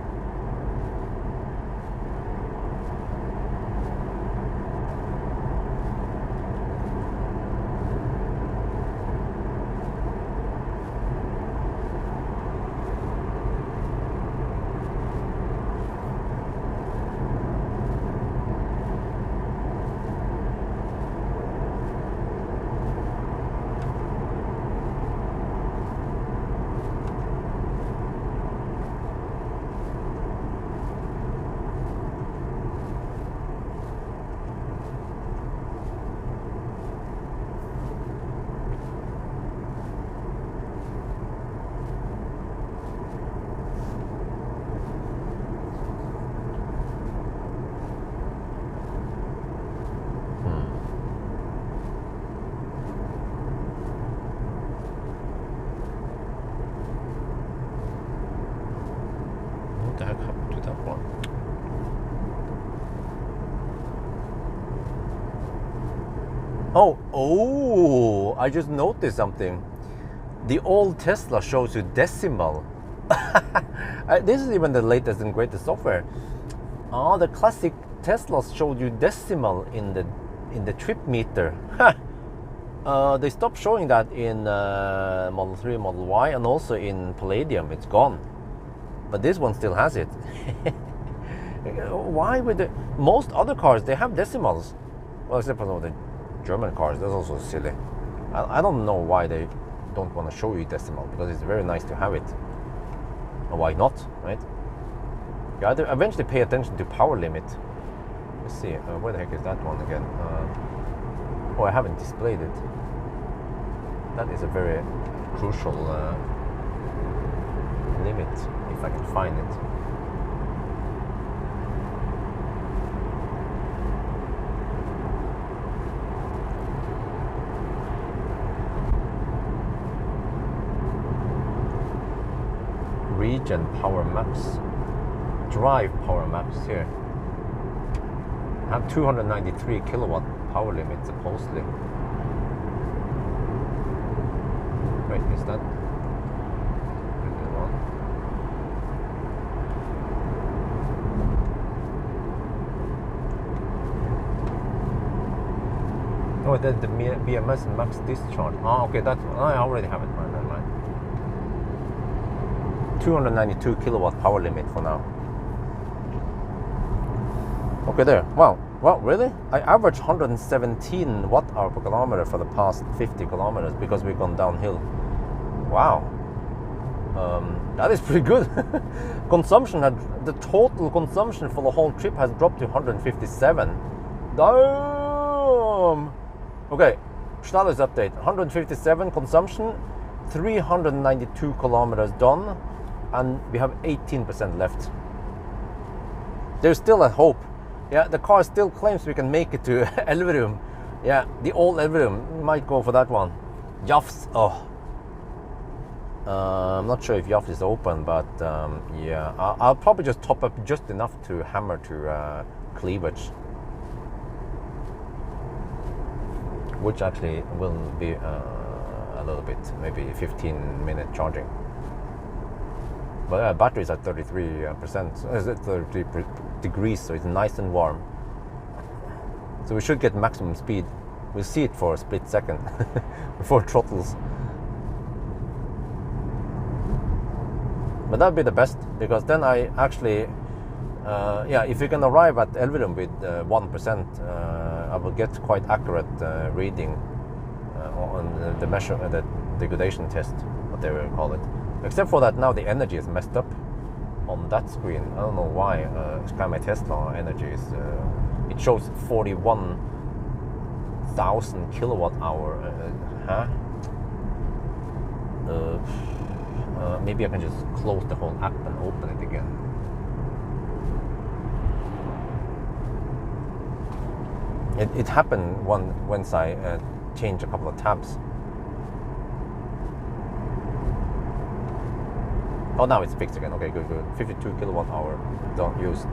What the heck happened to that one? Oh, I just noticed something. The old Tesla shows you decimal. This is even the latest and greatest software. Oh, the classic Teslas showed you decimal in the trip meter. They stopped showing that in Model 3, Model Y, and also in Palladium. It's gone. But this one still has it. Why would most other cars, they have decimals? Well, except for some of the German cars, that's also silly. I don't know why they don't want to show you decimal, because it's very nice to have it. And why not, right? You either eventually pay attention to power limit. Let's see, where the heck is that one again? Oh, I haven't displayed it. That is a very crucial limit, if I can find it. Region power maps, drive power maps here. Have 293 kilowatt power limit supposedly. Wait, is that the one? Oh, that's the BMS max discharge. Oh, okay, that I already have it. Never mind. 292 kilowatt power limit for now. Okay, there. Wow. Well, really? I average 117 watt hour per kilometer for the past 50 kilometers because we've gone downhill. Wow. That is pretty good. The total consumption for the whole trip has dropped to 157. Damn. Okay, status update. 157 consumption, 392 kilometers done, and we have 18% left. There's still a hope. Yeah, the car still claims we can make it to Elverum. Yeah, the old Elverum. Might go for that one. Jafs. Oh. I'm not sure if Jafs is open, but yeah, I'll probably just top up just enough to hammer to Cleavage, which actually will be a little bit, maybe 15-minute charging. But battery is at 33%, is it 33 degrees, so it's nice and warm. So we should get maximum speed. We'll see it for a split second before it throttles. But that'd be the best, because then I actually, yeah, if you can arrive at Elverum with 1%, I will get quite accurate reading on the measure, the degradation test, whatever you call it. Except for that, now the energy is messed up on that screen. I don't know why. My Tesla energy is, it shows 41,000 kilowatt hour. Maybe I can just close the whole app and open it again. It happened once I changed a couple of tabs. Oh, now it's fixed again. Okay, good. 52 kilowatt hour don't use.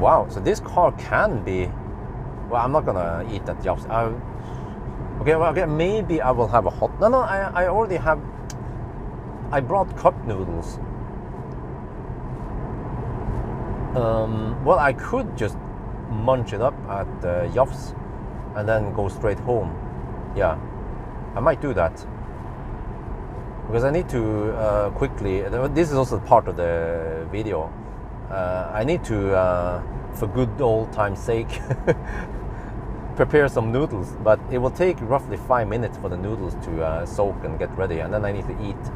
Wow, so this car can be. Well, I'm not gonna eat that jobs. Okay, maybe I will have a hot. No, I already have. I brought cup noodles. Well, I could just munch it up at Jofs and then go straight home. Yeah, I might do that. Because I need to quickly, this is also part of the video, I need to, for good old time's sake, prepare some noodles, but it will take roughly 5 minutes for the noodles to soak and get ready, and then I need to eat.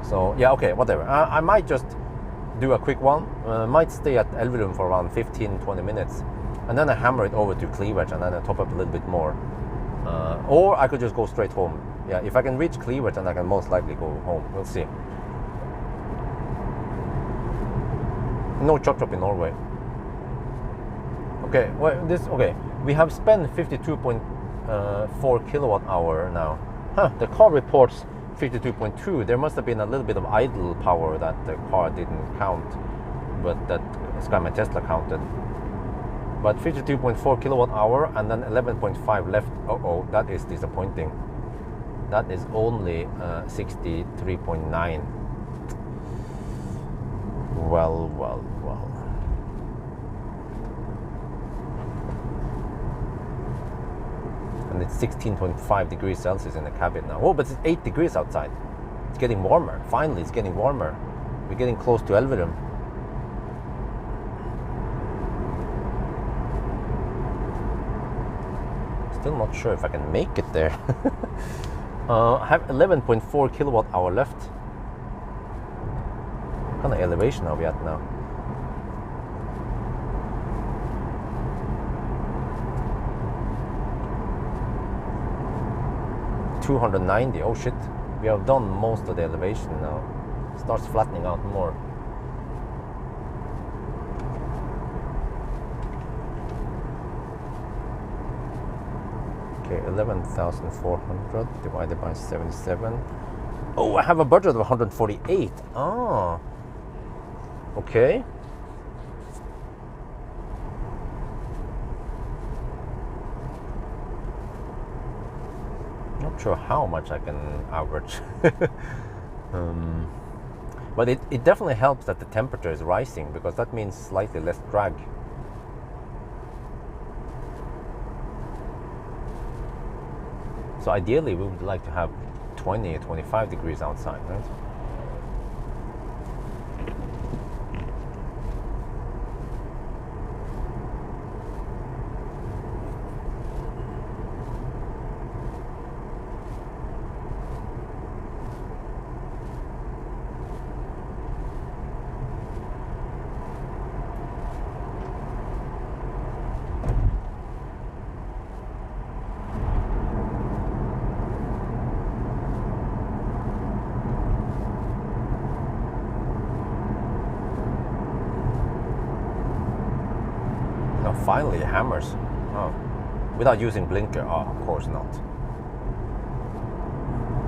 So yeah, okay, whatever. I might just do a quick one, might stay at Elverum for around 15-20 minutes, and then I hammer it over to Cleavage, and then I top up a little bit more. Or I could just go straight home. Yeah, if I can reach Cleavage, then I can most likely go home. We'll see. No chop in Norway. Okay, well, we have spent 52.4 kilowatt hour now. The car reports 52.2. There must have been a little bit of idle power that the car didn't count, but that my Tesla counted. But 52.4 kilowatt hour and then 11.5 left. That is disappointing. That is only 63.9. Well. And it's 16.5 degrees Celsius in the cabin now. Oh, but it's 8 degrees outside. It's getting warmer. Finally, it's getting warmer. We're getting close to Elverum. Still not sure if I can make it there. I have 11.4 kilowatt hour left. What kind of elevation are we at now? 290. Oh shit, we have done most of the elevation now. It starts flattening out more. Okay, 11,400 divided by 77. Oh, I have a budget of 148. Ah, okay. Not sure how much I can average. But it definitely helps that the temperature is rising, because that means slightly less drag. So ideally we would like to have 20 or 25 degrees outside, right? Finally, hammers. Oh, without using blinker. Oh, of course not.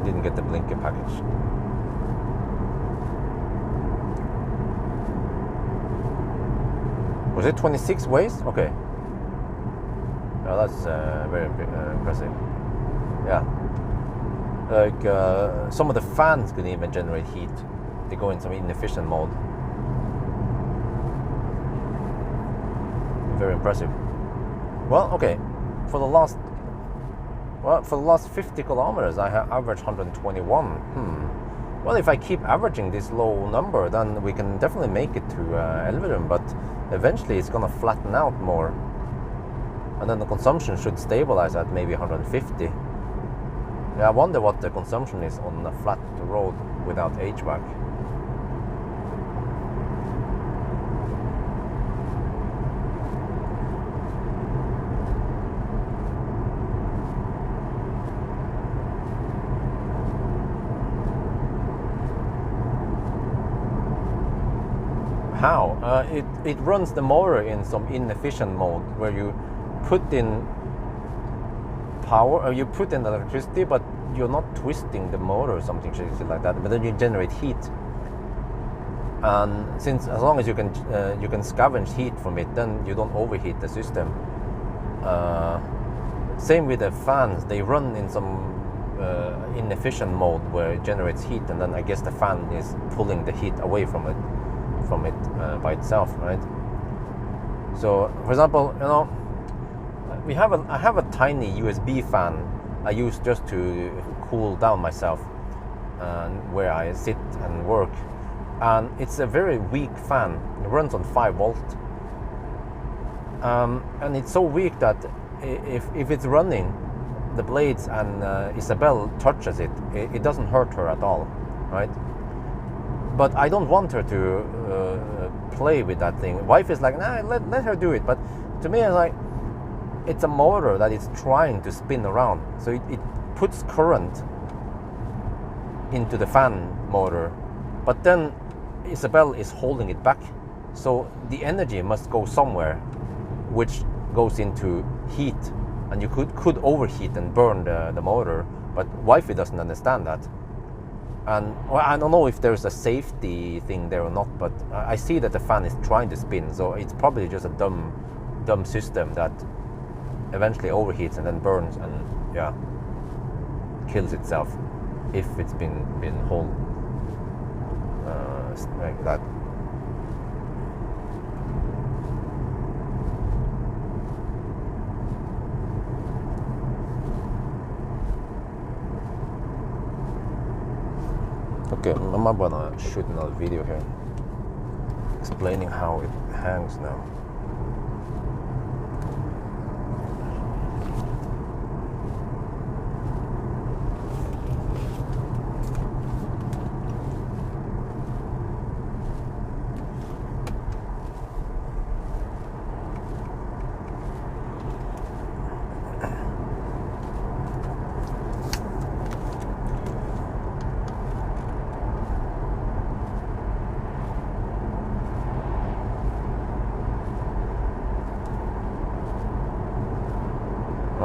Didn't get the blinker package. Was it 26 ways? Okay. Oh, that's very impressive. Yeah. Like some of the fans can even generate heat. They go in some inefficient mode. Very impressive. Well, okay. For the last 50 kilometers, I have averaged 121. Well, if I keep averaging this low number, then we can definitely make it to Elverum, but eventually it's gonna flatten out more, and then the consumption should stabilize at maybe 150. Yeah, I wonder what the consumption is on a flat road without HVAC. How? It runs the motor in some inefficient mode where you put in power, or you put in electricity, but you're not twisting the motor or something like that. But then you generate heat, and since as long as you can scavenge heat from it, then you don't overheat the system. Same with the fans; they run in some inefficient mode where it generates heat, and then I guess the fan is pulling the heat away from it by itself, right? So, for example, you know, I have a tiny USB fan I use just to cool down myself where I sit and work, and it's a very weak fan. It runs on 5 volt, and it's so weak that if it's running, the blades and Isabel touches it, it doesn't hurt her at all, right? But I don't want her to play with that thing. Wife is like, nah, let her do it. But to me, it's like, it's a motor that is trying to spin around. So it puts current into the fan motor. But then Isabel is holding it back. So the energy must go somewhere, which goes into heat. And you could overheat and burn the motor. But wifey doesn't understand that. And well, I don't know if there's a safety thing there or not, but I see that the fan is trying to spin, so it's probably just a dumb system that eventually overheats and then burns and yeah, kills itself if it's been whole like that. Okay, I'm gonna shoot another video here explaining how it hangs now.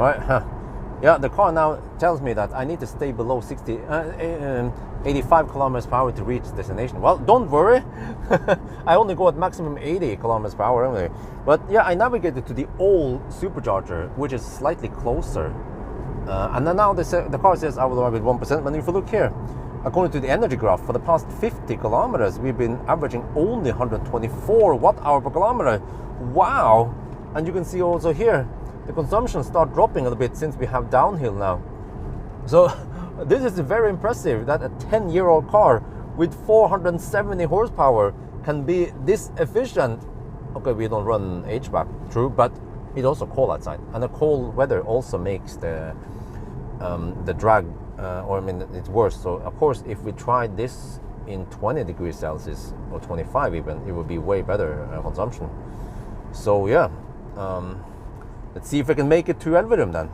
right. Yeah, the car now tells me that I need to stay below 85 kilometers per hour to reach destination. Well, don't worry. I only go at maximum 80 kilometers per hour anyway. But yeah, I navigated to the old supercharger, which is slightly closer. And then now the car says I will arrive with 1%. But if you look here, according to the energy graph, for the past 50 kilometers, we've been averaging only 124 watt-hour per kilometer. Wow! And you can see also here, the consumption start dropping a little bit since we have downhill now. So this is very impressive that a 10-year-old car with 470 horsepower can be this efficient. Okay, we don't run HVAC, true, but it's also cold outside, and the cold weather also makes the drag, it's worse. So of course, if we tried this in 20 degrees Celsius or 25 even, it would be way better consumption. So yeah, let's see if I can make it to Elverum then.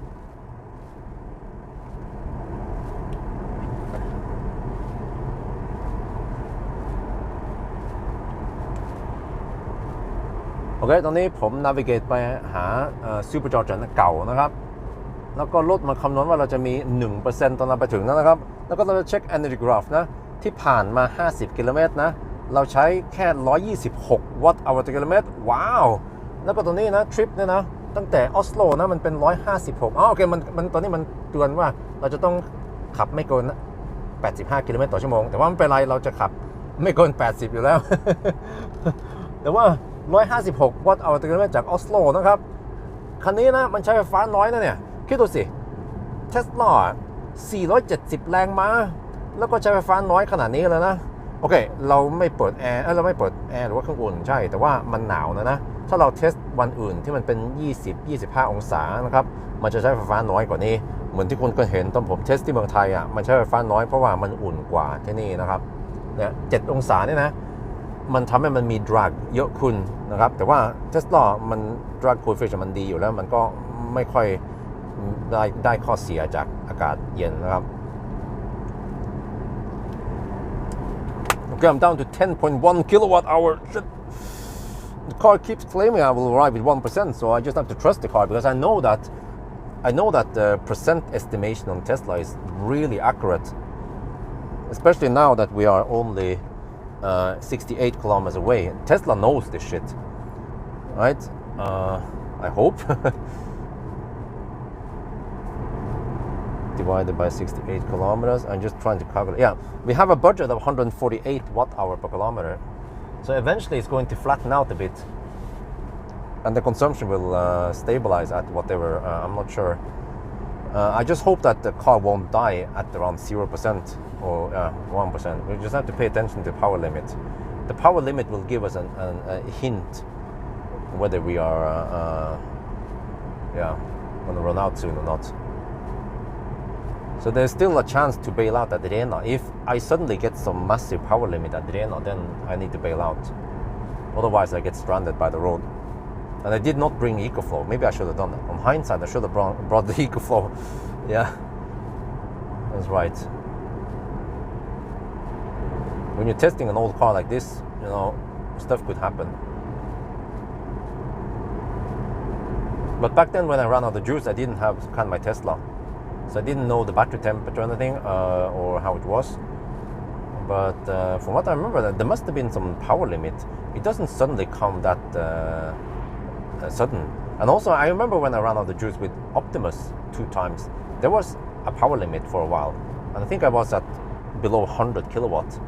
Okay, ตอนนี้ผม navigate ไปหา supercharger เก่านะครับแล้วก็รถมาคำนวณว่าเราจะมี 1% ตอนเราไปถึงนะครับแล้วก็เราจะเช็ค energy graph นะที่ผ่านมา50กิโลเมตรนะเราใช้แค่126 วัตต์hour ต่อกิโลเมตรว้าวแล้วก็ตัวนี้นะทริปเนี่ยนะตั้งแต่ออสโลนะมันเป็น156โอเคมันตอนนี้มันเตือนว่าเราจะต้องขับไม่เกิน85กิโลเมตรต่อชั่วโมงแต่ว่าไม่เป็นไรเราจะขับไม่เกิน80อยู่แล้ว แต่ว่า156 วัตต์hour ต่อกิโลเมตรจากออสโลนะครับคันนี้นะมันใช้ไฟฟ้าน้อยนะเนี่ยคิดดูสิเทสลา470แรงม้าแล้วก็ใช้ไฟฟ้าน้อยขนาดนี้เลยนะโอเคเราไม่เปิดแอร์หรือว่าเครื่องอุ่นใช่แต่ว่ามันหนาวนะถ้าเราเทสวันอื่นที่มันเป็น20-25 องศานะครับมันจะใช้ไฟฟ้าน้อยกว่านี้เหมือนที่คุณก็เห็นตอนผมเทสที่เมืองไทยอ่ะมันใช้ไฟฟ้าน้อยเพราะว่ามันอุ่นกว่าที่นี่นะครับเนี่ย7 องศาเนี่ยนะมันทำให้มันมี drag เยอะขึ้นนะครับแต่ว่า Tesla มัน drag coefficient มันดีอยู่แล้วมันก็ไม่ค่อยได้ข้อเสียจากอากาศเย็นนะครับ Okay, I'm down to 10.1 kilowatt hour. The car keeps claiming I will arrive with 1%, so I just have to trust the car because I know that the percent estimation on Tesla is really accurate, especially now that we are only 68 kilometers away. Tesla knows this shit, right? I hope. Divided by 68 kilometers. I'm just trying to calculate. Yeah, we have a budget of 148 watt-hour per kilometer. So eventually it's going to flatten out a bit. And the consumption will stabilize at whatever, I'm not sure. I just hope that the car won't die at around 0% or 1%. We just have to pay attention to the power limit. The power limit will give us a hint whether we are going to run out soon or not. So there's still a chance to bail out at Rena. If I suddenly get some massive power limit at Rena, then I need to bail out. Otherwise I get stranded by the road. And I did not bring EcoFlow. Maybe I should have done it. On hindsight, I should have brought the EcoFlow. Yeah, that's right. When you're testing an old car like this, you know, stuff could happen. But back then when I ran out of juice, I didn't have kind of my Tesla. So I didn't know the battery temperature or anything, or how it was. But from what I remember, there must have been some power limit. It doesn't suddenly come that sudden. And also, I remember when I ran out of juice with Optimus 2 times, there was a power limit for a while. And I think I was at below 100 kilowatts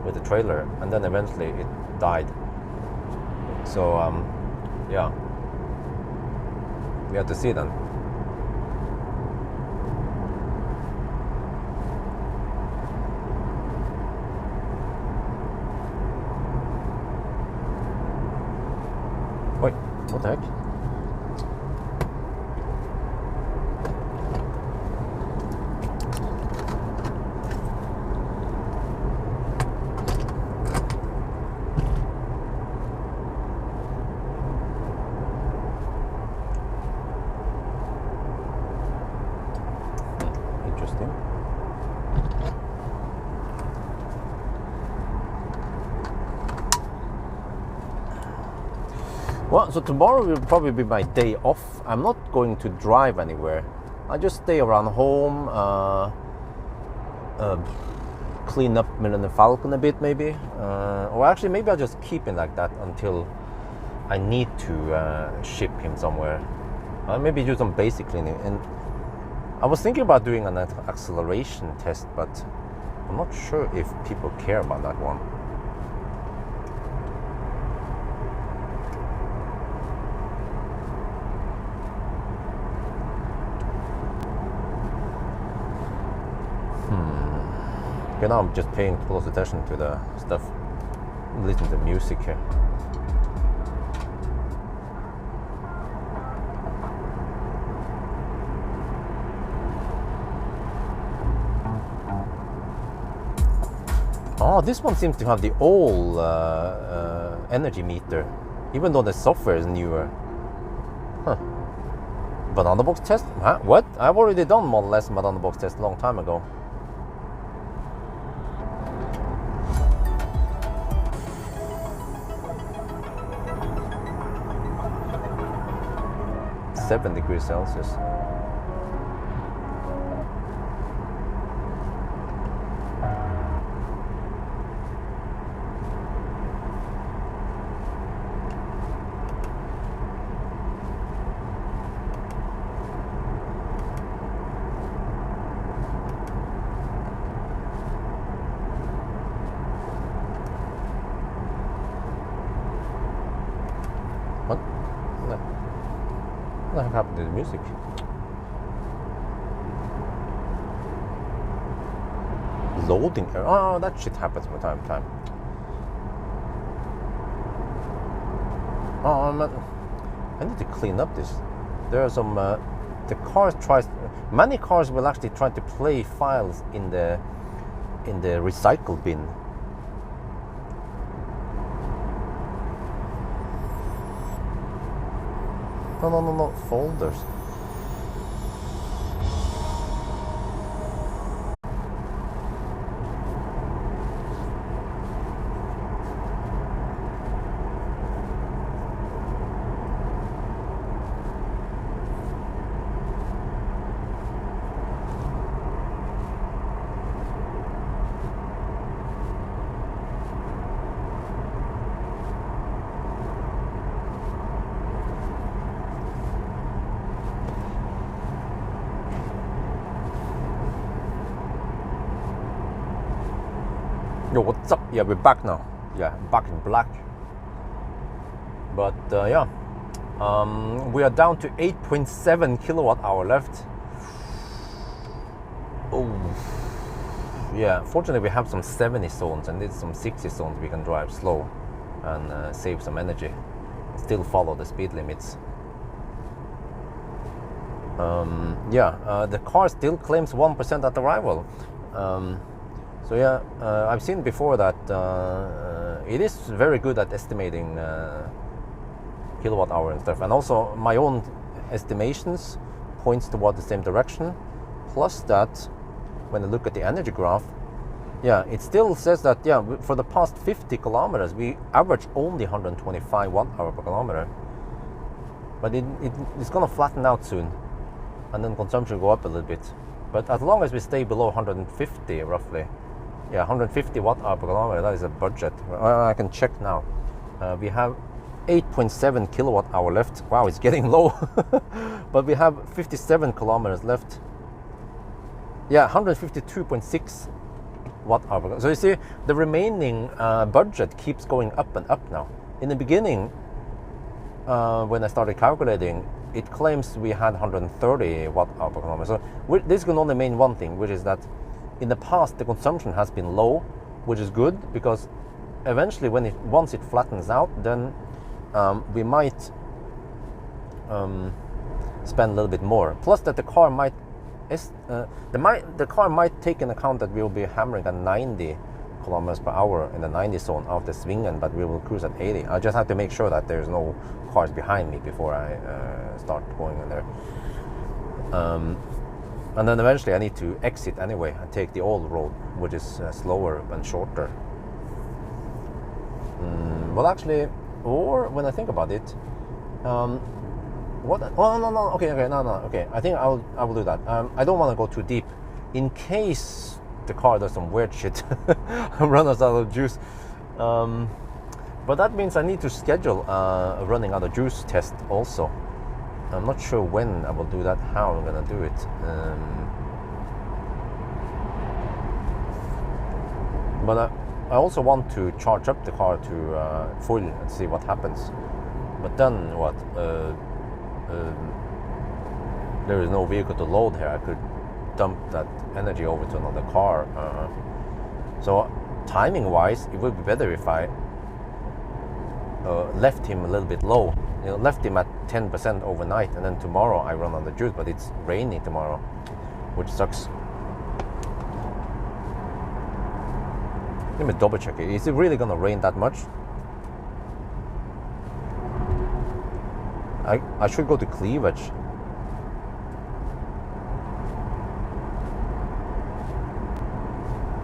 with the trailer, and then eventually it died. So, yeah. We have to see then. Wait, what the heck? Interesting. Well, so tomorrow will probably be my day off. I'm not going to drive anywhere. I just stay around home, clean up Millennium Falcon a bit maybe, or actually maybe I'll just keep him like that until I need to ship him somewhere. Maybe do some basic cleaning. And I was thinking about doing an acceleration test, but I'm not sure if people care about that one. Okay, now I'm just paying close attention to the stuff, listening to music here. Oh, this one seems to have the old energy meter, even though the software is newer. Huh. Banana box test? Huh? What? I've already done Model S banana box test a long time ago. (7°C). What? What happened to the music? Loading error. Oh, that shit happens from time to time. Oh, I need to clean up this. There are some. The cars many cars will actually try to play files in the recycle bin. No, folders. Yo, what's up? Yeah, we're back now. Yeah, back in black. But yeah, we are down to 8.7 kilowatt hour left. Oh, yeah. Fortunately, we have some 70 zones and there's some 60 zones we can drive slow and save some energy. Still follow the speed limits. The car still claims 1% at arrival. So yeah, I've seen before that it is very good at estimating kilowatt hour and stuff, and also my own estimations points toward the same direction. Plus that, when I look at the energy graph, yeah, it still says that for the past 50 kilometers we average only 125 watt hour per kilometer, but it's gonna flatten out soon, and then consumption go up a little bit. But as long as we stay below 150 roughly. Yeah, 150 watt hour per kilometer, that is a budget. I can check now. We have 8.7 kilowatt hour left. Wow, it's getting low. But we have 57 kilometers left. Yeah, 152.6 watt hour per kilometer. So you see, the remaining budget keeps going up and up now. In the beginning, when I started calculating, it claims we had 130 watt hour per kilometer. So this can only mean one thing, which is that in the past, the consumption has been low, which is good, because eventually, once it flattens out, then we might spend a little bit more. Plus, that the car might take into account that we will be hammering at 90 kilometers per hour in the 90 zone out the Svingen, but we will cruise at 80. I just have to make sure that there's no cars behind me before I start going in there. And then eventually I need to exit anyway and take the old road, which is slower and shorter. Well, actually, or when I think about it, What? Oh no. Okay. No. Okay. I think I will do that. I don't want to go too deep, in case the car does some weird shit and run us out of juice. But that means I need to schedule a running out of juice test also. I'm not sure when I will do that, how I'm gonna do it. But I also want to charge up the car to full and see what happens. But then what? There is no vehicle to load here. I could dump that energy over to another car. So timing-wise, it would be better if I left him a little bit low. Left him at 10% overnight, and then tomorrow I run on the juice. But it's rainy tomorrow, which sucks. Let me double check it. Is it really gonna rain that much? I should go to Cleavage.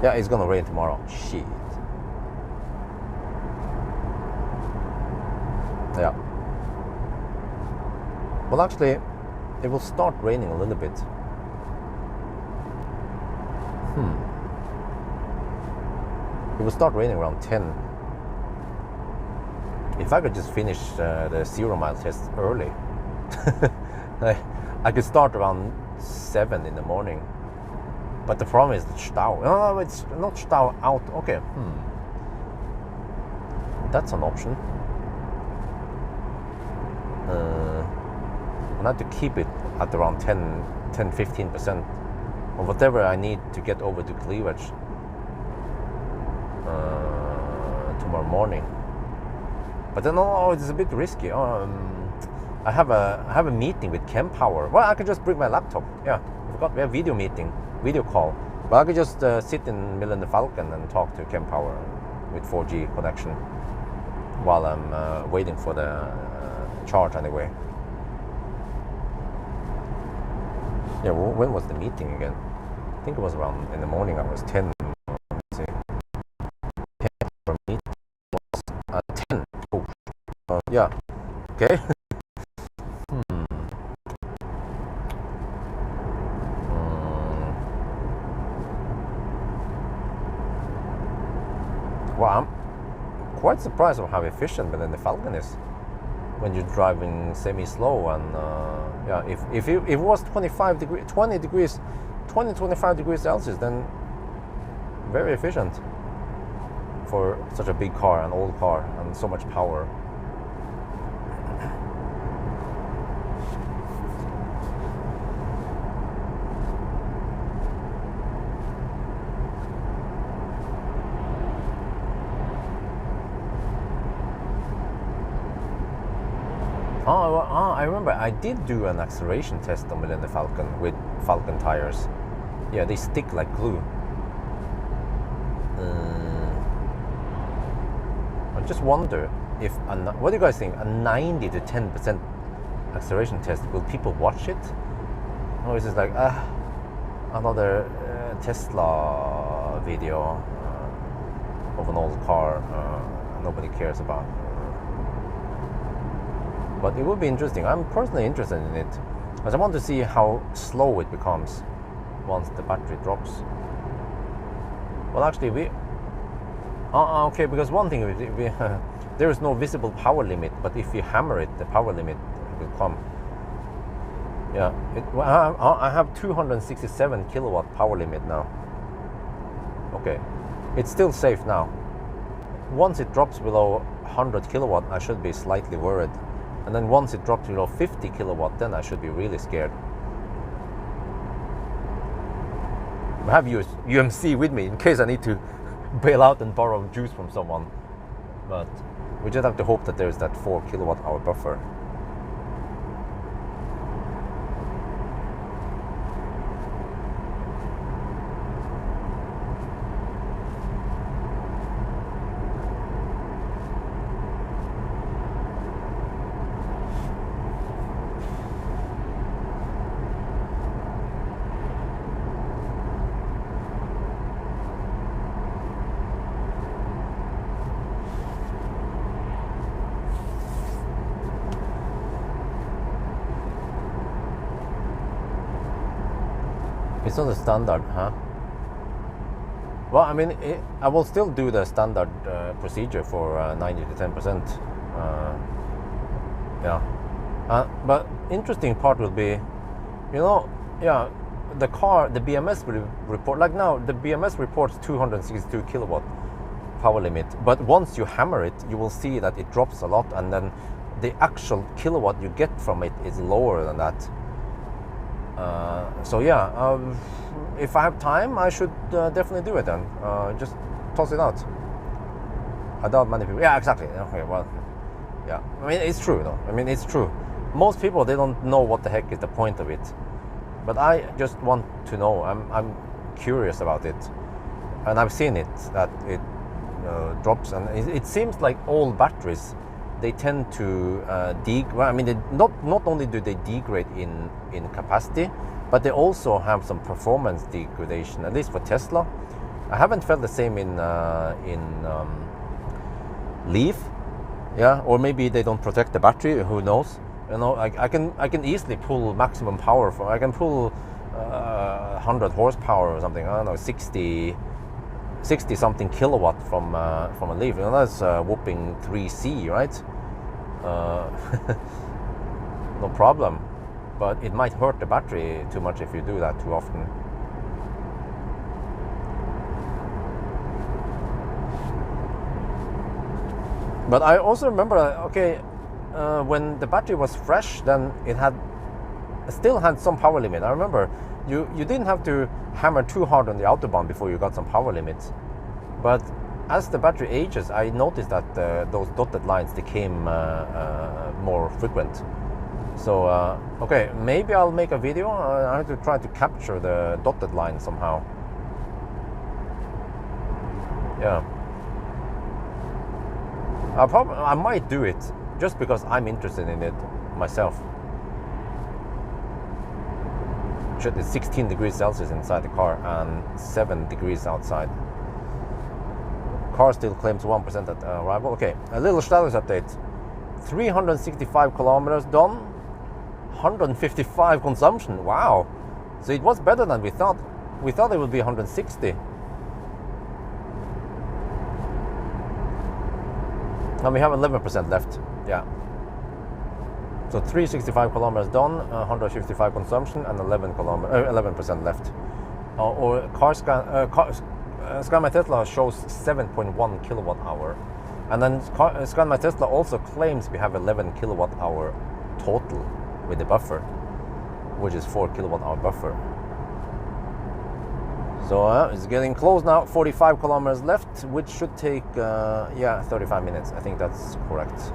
Yeah, it's gonna rain tomorrow. Shit. Yeah. Well, actually, it will start raining a little bit. It will start raining around 10. If I could just finish the 0 mile test early, I could start around 7 in the morning. But the problem is the Stau. No, it's not Stau out. Okay. That's an option. I have to keep it at around 10-15%, or whatever I need to get over to Cleavage tomorrow morning. But then, it's a bit risky. I have a meeting with Power. Well, I could just bring my laptop. Yeah, I forgot we have video call. But I could just sit in Millennium Falcon and talk to Power with 4G connection while I'm waiting for the charge anyway. Yeah, when was the meeting again? I think it was around in the morning. I was 10. Let's see. 10 for meeting was 10. Oh, yeah. Okay. Well, I'm quite surprised of how efficient the Falcon is when you're driving semi-slow. And yeah, if it was 20 degrees, 25 degrees Celsius, then very efficient for such a big car, an old car, and so much power. I remember I did do an acceleration test on Millennium Falcon with Falcon tires. Yeah, they stick like glue. I just wonder if, what do you guys think, a 90 to 10% acceleration test, will people watch it? Or is it like, another Tesla video of an old car nobody cares about? But it would be interesting. I'm personally interested in it, because I want to see how slow it becomes once the battery drops. Well, actually, okay, because one thing, there is no visible power limit, but if you hammer it, the power limit will come. Yeah, I have 267 kilowatt power limit now. Okay, it's still safe now. Once it drops below 100 kilowatt, I should be slightly worried. And then once it drops below 50 kilowatt, then I should be really scared. I have UMC with me in case I need to bail out and borrow juice from someone. But we just have to hope that there's that 4 kilowatt hour buffer. It's not a standard, huh? Well, I mean, I will still do the standard procedure for 90 to 10%. Yeah. But interesting part will be, you know, yeah, the car, the BMS report, like now, the BMS reports 262 kilowatt power limit. But once you hammer it, you will see that it drops a lot, and then the actual kilowatt you get from it is lower than that. So yeah, if I have time, I should definitely do it then. Just toss it out. I doubt many people. Yeah, exactly. Okay, well, yeah. I mean, it's true though. I mean, it's true. Most people, they don't know what the heck is the point of it. But I just want to know. I'm curious about it, and I've seen it that it drops, and it seems like all batteries, they tend to well, I mean, not only do they degrade in capacity, but they also have some performance degradation. At least for Tesla, I haven't felt the same in Leaf, yeah, or maybe they don't protect the battery. Who knows? You know, I can easily pull maximum power from. I can pull 100 horsepower or something. I don't know, 60 something kilowatt from a Leaf. You know, that's whooping 3C, right? No problem, but it might hurt the battery too much if you do that too often. But I also remember, okay, when the battery was fresh, then it still had some power limit. I remember you didn't have to hammer too hard on the autobahn before you got some power limits. But as the battery ages, I noticed that those dotted lines became more frequent. So okay, maybe I'll make a video. I have to try to capture the dotted line somehow. Yeah. I might do it just because I'm interested in it myself. Shit, it's 16 degrees Celsius inside the car and 7 degrees outside. Car still claims 1% at arrival. Okay, a little status update. 365 kilometers done, 155 consumption. Wow. So it was better than we thought. We thought it would be 160. And we have 11% left. Yeah. So 365 kilometers done, 155 consumption, and 11% left. Or Scan My Tesla shows 7.1 kilowatt hour, and then Scan My Tesla also claims we have 11 kilowatt hour total with the buffer, which is 4 kilowatt hour buffer. So it's getting close now. 45 kilometers left, which should take 35 minutes. I think that's correct.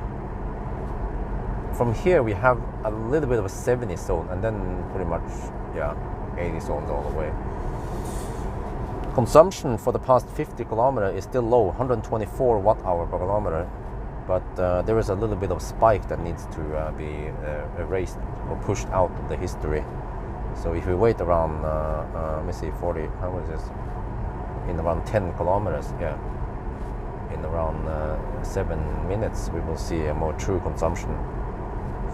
From here we have a little bit of a 70 zone, and then pretty much 80 zones all the way. Consumption for the past 50 kilometers is still low, 124 watt hour per kilometer, but there is a little bit of spike that needs to be erased or pushed out of the history. So if we wait around, let me see, 40, how is this? In around 10 kilometers, yeah. In around 7 minutes, we will see a more true consumption.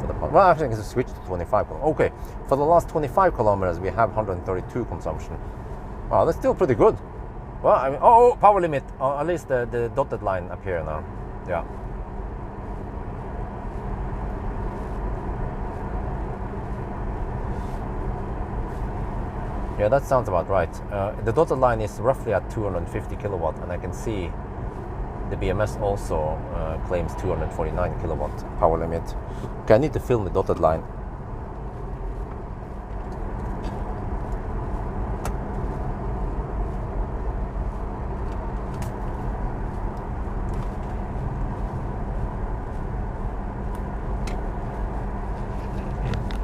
For the, well, I think it's switched to 25. Okay, for the last 25 kilometers, we have 132 consumption. Wow, that's still pretty good. Well, I mean, power limit. At least the dotted line up here now. Yeah. Yeah, that sounds about right. The dotted line is roughly at 250 kilowatt, and I can see the BMS also claims 249 kilowatt power limit. Okay, I need to film the dotted line.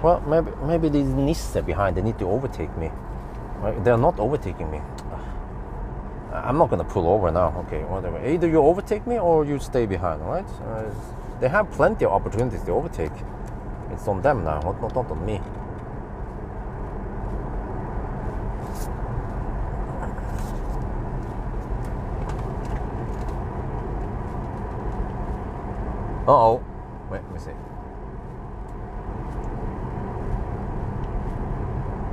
Well, maybe these Nisse behind, they need to overtake me. They're not overtaking me. I'm not gonna pull over now. Okay, whatever. Either you overtake me or you stay behind, right? They have plenty of opportunities to overtake. It's on them now, not on me. Uh-oh. Wait, let me see.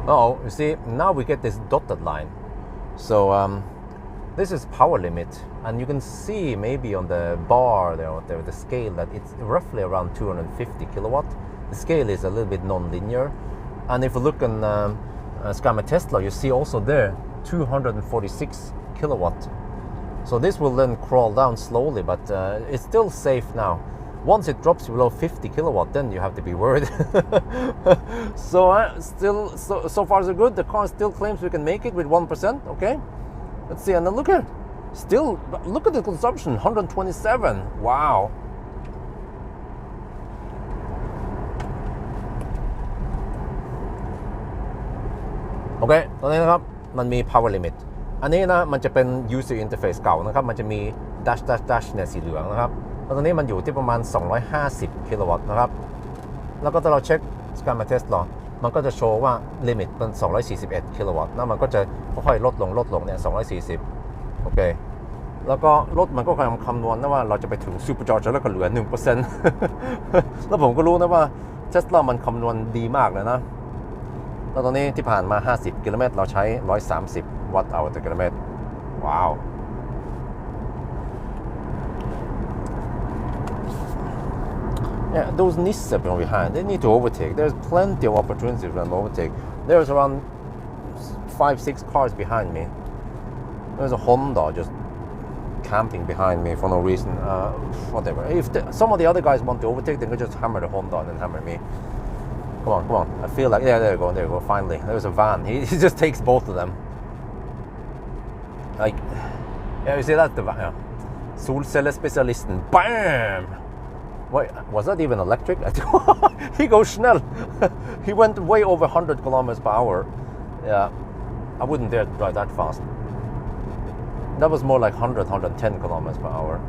Oh, you see, now we get this dotted line. So this is power limit, and you can see maybe on the bar there, the scale, that it's roughly around 250 kilowatt. The scale is a little bit non-linear, and if you look on Scammer Tesla, you see also there 246 kilowatt. So this will then crawl down slowly, but it's still safe now. Once it drops below 50 kilowatt, then you have to be worried. So far so good. The car still claims we can make it with 1%. Okay, let's see. And then look here, still look at the consumption, 127. Wow.โอเคตอนนี้นะครับมันมี power limit อันนี้นะมันจะเป็น user interface เก่านะครับมันจะมี dash เนี่ยสีเหลืองนะครับแล้วตอนนี้มันอยู่ที่ประมาณ250กิโลวัตต์นะครับแล้วก็ถ้าเราเช็ค Scammer Test มันก็จะโชว์ว่า limit เป็น241กิโลวัตต์นะมันก็จะค่อยๆลดลงเนี่ย240โอเคแล้วก็รถมันก็คำนวณนะว่าเราจะไปถึง supercharger แล้วก็เหลือ 1% แล้วผมก็รู้นะว่า Tesla มันคำนวณดีมากเลยนะแล้วตอนนี้ที่ผ่านมา50กิโลเมตรเราใช้130วัตต์เอาต่อกิโลเมตรว้าว Yeah, those Nissan from behind, they need to overtake. There's plenty of opportunities for them to overtake. There's around 5-6 cars behind me. There's a Honda just camping behind me for no reason. Whatever. If some of the other guys want to overtake, they can just hammer the Honda and then hammer me. Come on. I feel like, yeah, there you go. Finally, there's a van. He just takes both of them. Like, yeah, you see that's the van. Yeah. Solcellespecialisten. Bam! Wait, was that even electric? He goes schnell. He went way over 100 kilometers per hour. Yeah, I wouldn't dare drive that fast. That was more like 110 kilometers per hour.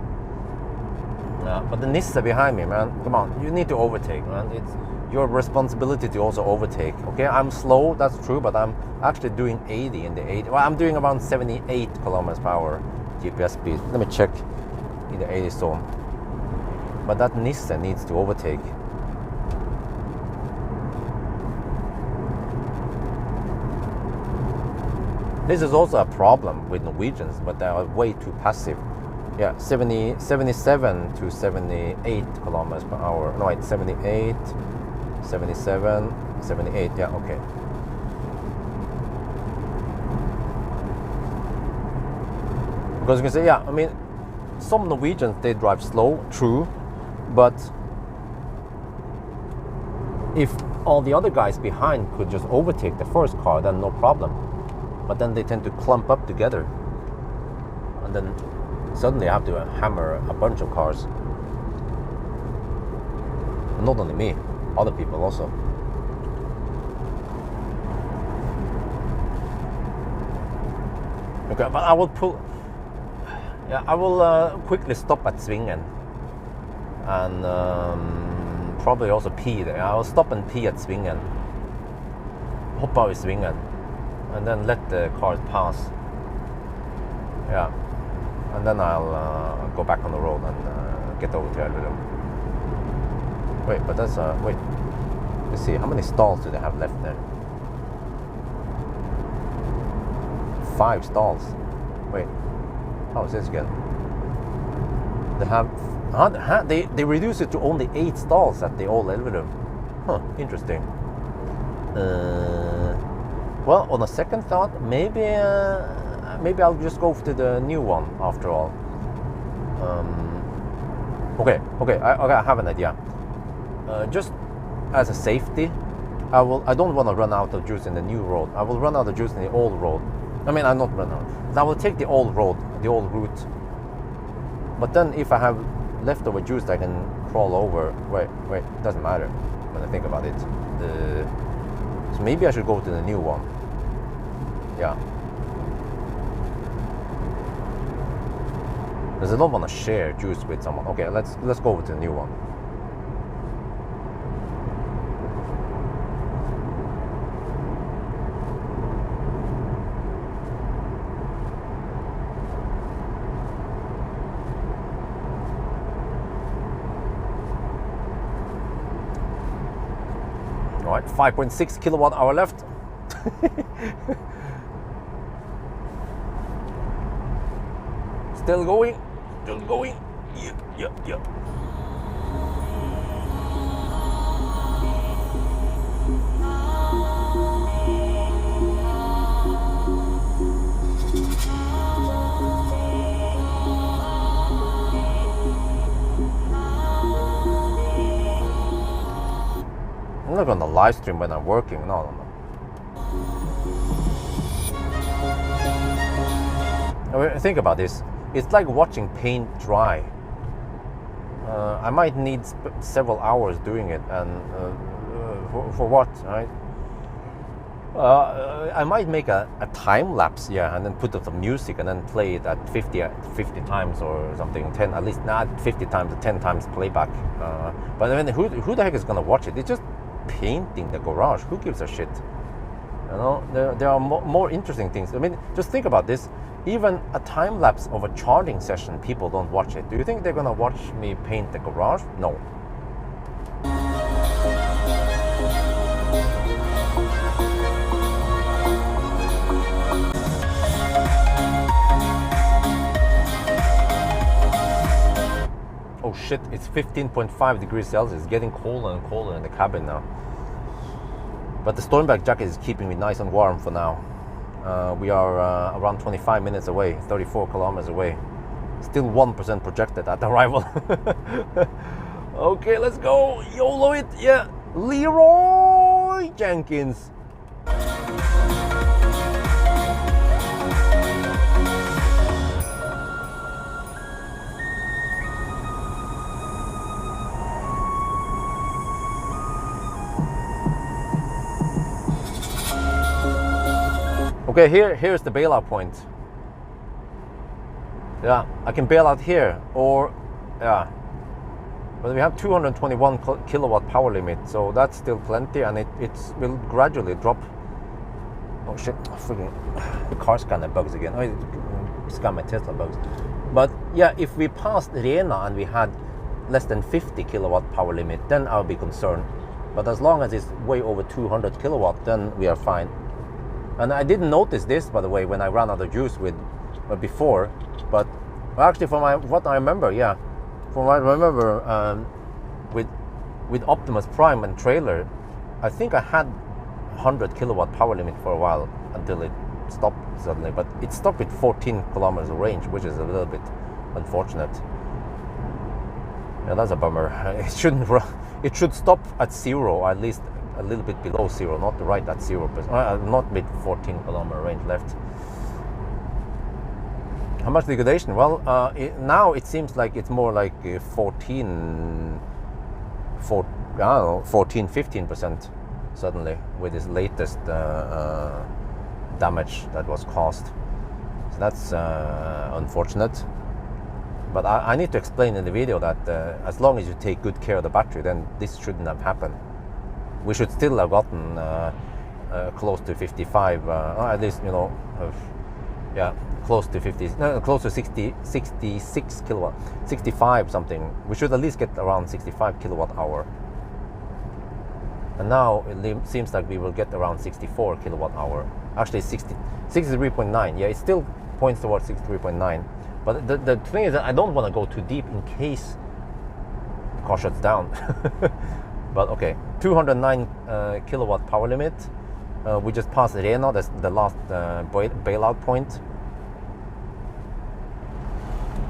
Yeah, but the Nissan behind me, man, come on, you need to overtake, man. It's your responsibility to also overtake. Okay, I'm slow, that's true, but I'm actually doing 80 in the 80. Well, I'm doing around 78 kilometers per hour GPS speed. Let me check in the 80 zone. But that Nissan needs to overtake. This is also a problem with Norwegians, but they are way too passive. Yeah, 77 to 78 kilometers per hour. No, wait, 78, 77, 78. Yeah, okay. Because you can say, yeah, I mean, some Norwegians, they drive slow, true. But if all the other guys behind could just overtake the first car, then no problem. But then they tend to clump up together, and then suddenly I have to hammer a bunch of cars. And not only me, other people also. Okay, but I will pull. Yeah, I will quickly stop at Svingen. And probably also pee there. I'll stop and pee at Svingen. Hop out of Svingen. And then let the cars pass. Yeah. And then I'll go back on the road and get over to Elverum. Wait, but that's wait. Let's see, how many stalls do they have left there? 5 stalls. Wait, how is this again? They have they reduce it to only 8 stalls at the old Elverum. Huh, interesting. Well, on a second thought, maybe I'll just go to the new one after all. Okay, I have an idea. Just as a safety, I don't want to run out of juice in the new road. I will run out of juice in the old road. I mean, I'm not run out. I will take the old road, the old route. But then if I have leftover juice, I can crawl over. Wait, it doesn't matter when I think about it. So maybe I should go to the new one. Yeah. Because I don't want to share juice with someone. Okay, let's go over to the new one. All right, 5.6 kilowatt hour left. Still going, still going. Yeah. I'm not gonna live stream when I'm working. No. Think about this. It's like watching paint dry. I might need several hours doing it, and for what, right? I might make a time lapse, yeah, and then put up some music and then play it at 50 times or something, 10 at least, not 50 times, 10 times playback. But I mean, who the heck is gonna watch it? It's just painting the garage. Who gives a shit? You know, there are more interesting things. I mean, just think about this. Even a time lapse of a charging session, people don't watch it. Do you think they're gonna watch me paint the garage? No. Oh shit, it's 15.5 degrees Celsius. It's getting colder and colder in the cabin now. But the Stormback jacket is keeping me nice and warm for now. We are around 25 minutes away, 34 kilometers away. Still 1% projected at arrival. Okay, let's go. YOLO it, yeah. Leroy Jenkins. Okay, here's the bailout point. Yeah, I can bail out here, or yeah. But we have 221 kilowatt power limit, so that's still plenty, and it will gradually drop. Oh shit! Freaking the car scanner bugs again. Oh, it scanned my Tesla bugs. But yeah, if we passed Rena and we had less than 50 kilowatt power limit, then I'll be concerned. But as long as it's way over 200 kilowatt, then we are fine. And I didn't notice this, by the way, when I ran out of juice before. But actually, from what I remember, yeah, from what I remember, with Optimus Prime and trailer, I think I had 100 kilowatt power limit for a while until it stopped suddenly. But it stopped with 14 kilometers of range, which is a little bit unfortunate. Yeah, that's a bummer. It shouldn't. It should stop at 0, at least a little bit below 0, not right at 0%, not with 14 kilometer range left. How much degradation? Well, now it seems like it's more like 15% suddenly with this latest damage that was caused. So that's unfortunate. But I need to explain in the video that as long as you take good care of the battery, then this shouldn't have happened. We should still have gotten close to 55, at least, you know, yeah, close to 50, no, close to 66 kilowatt, 65 something. We should at least get around 65 kilowatt hour. And now it seems like we will get around 64 kilowatt hour. Actually, 63.9. Yeah, it still points towards 63.9. But the thing is that I don't want to go too deep in case the car shuts down. But okay, 209 kilowatt power limit. We just passed Rena, that's the last bailout point.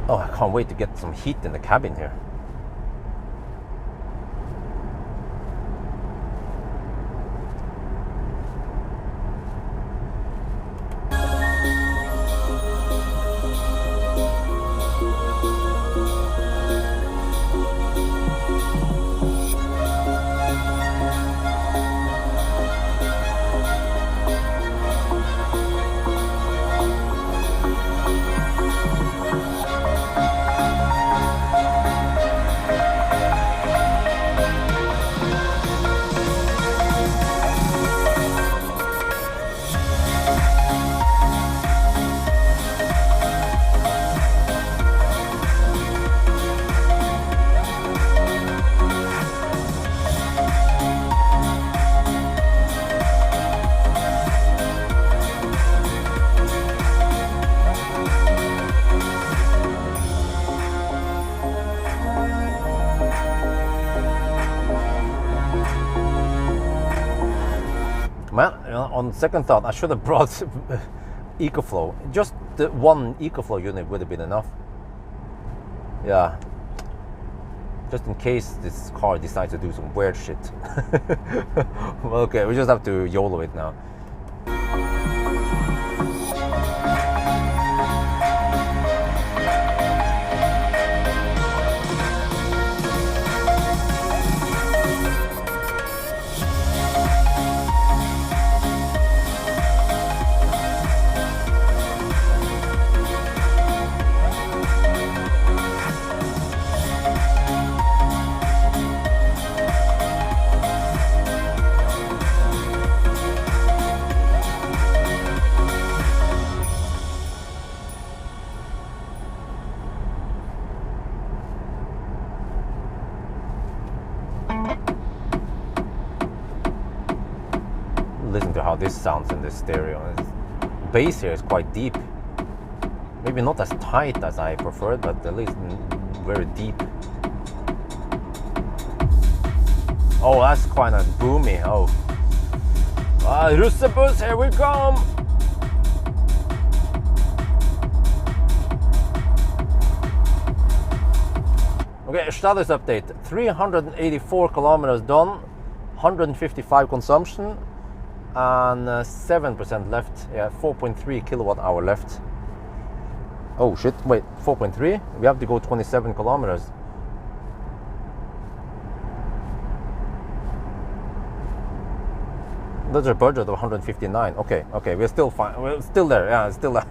Oh, I can't wait to get some heat in the cabin here. on second thought, I should have brought EcoFlow. Just the one EcoFlow unit would have been enough. Yeah. Just in case this car decides to do some weird shit. Okay, we just have to YOLO it now. Listen to how this sounds in the stereo. Bass here is quite deep. Maybe not as tight as I preferred, but at least very deep. Oh, that's quite a boomy. Oh, Russebus, here we come. Okay, status update. 384 kilometers done, 155 consumption, and 7% left. Yeah, 4.3 kilowatt hour left. Oh shit, wait, 4.3? We have to go 27 kilometers. That's a budget of 159. Okay, we're still fine. We're still there. Yeah, still there.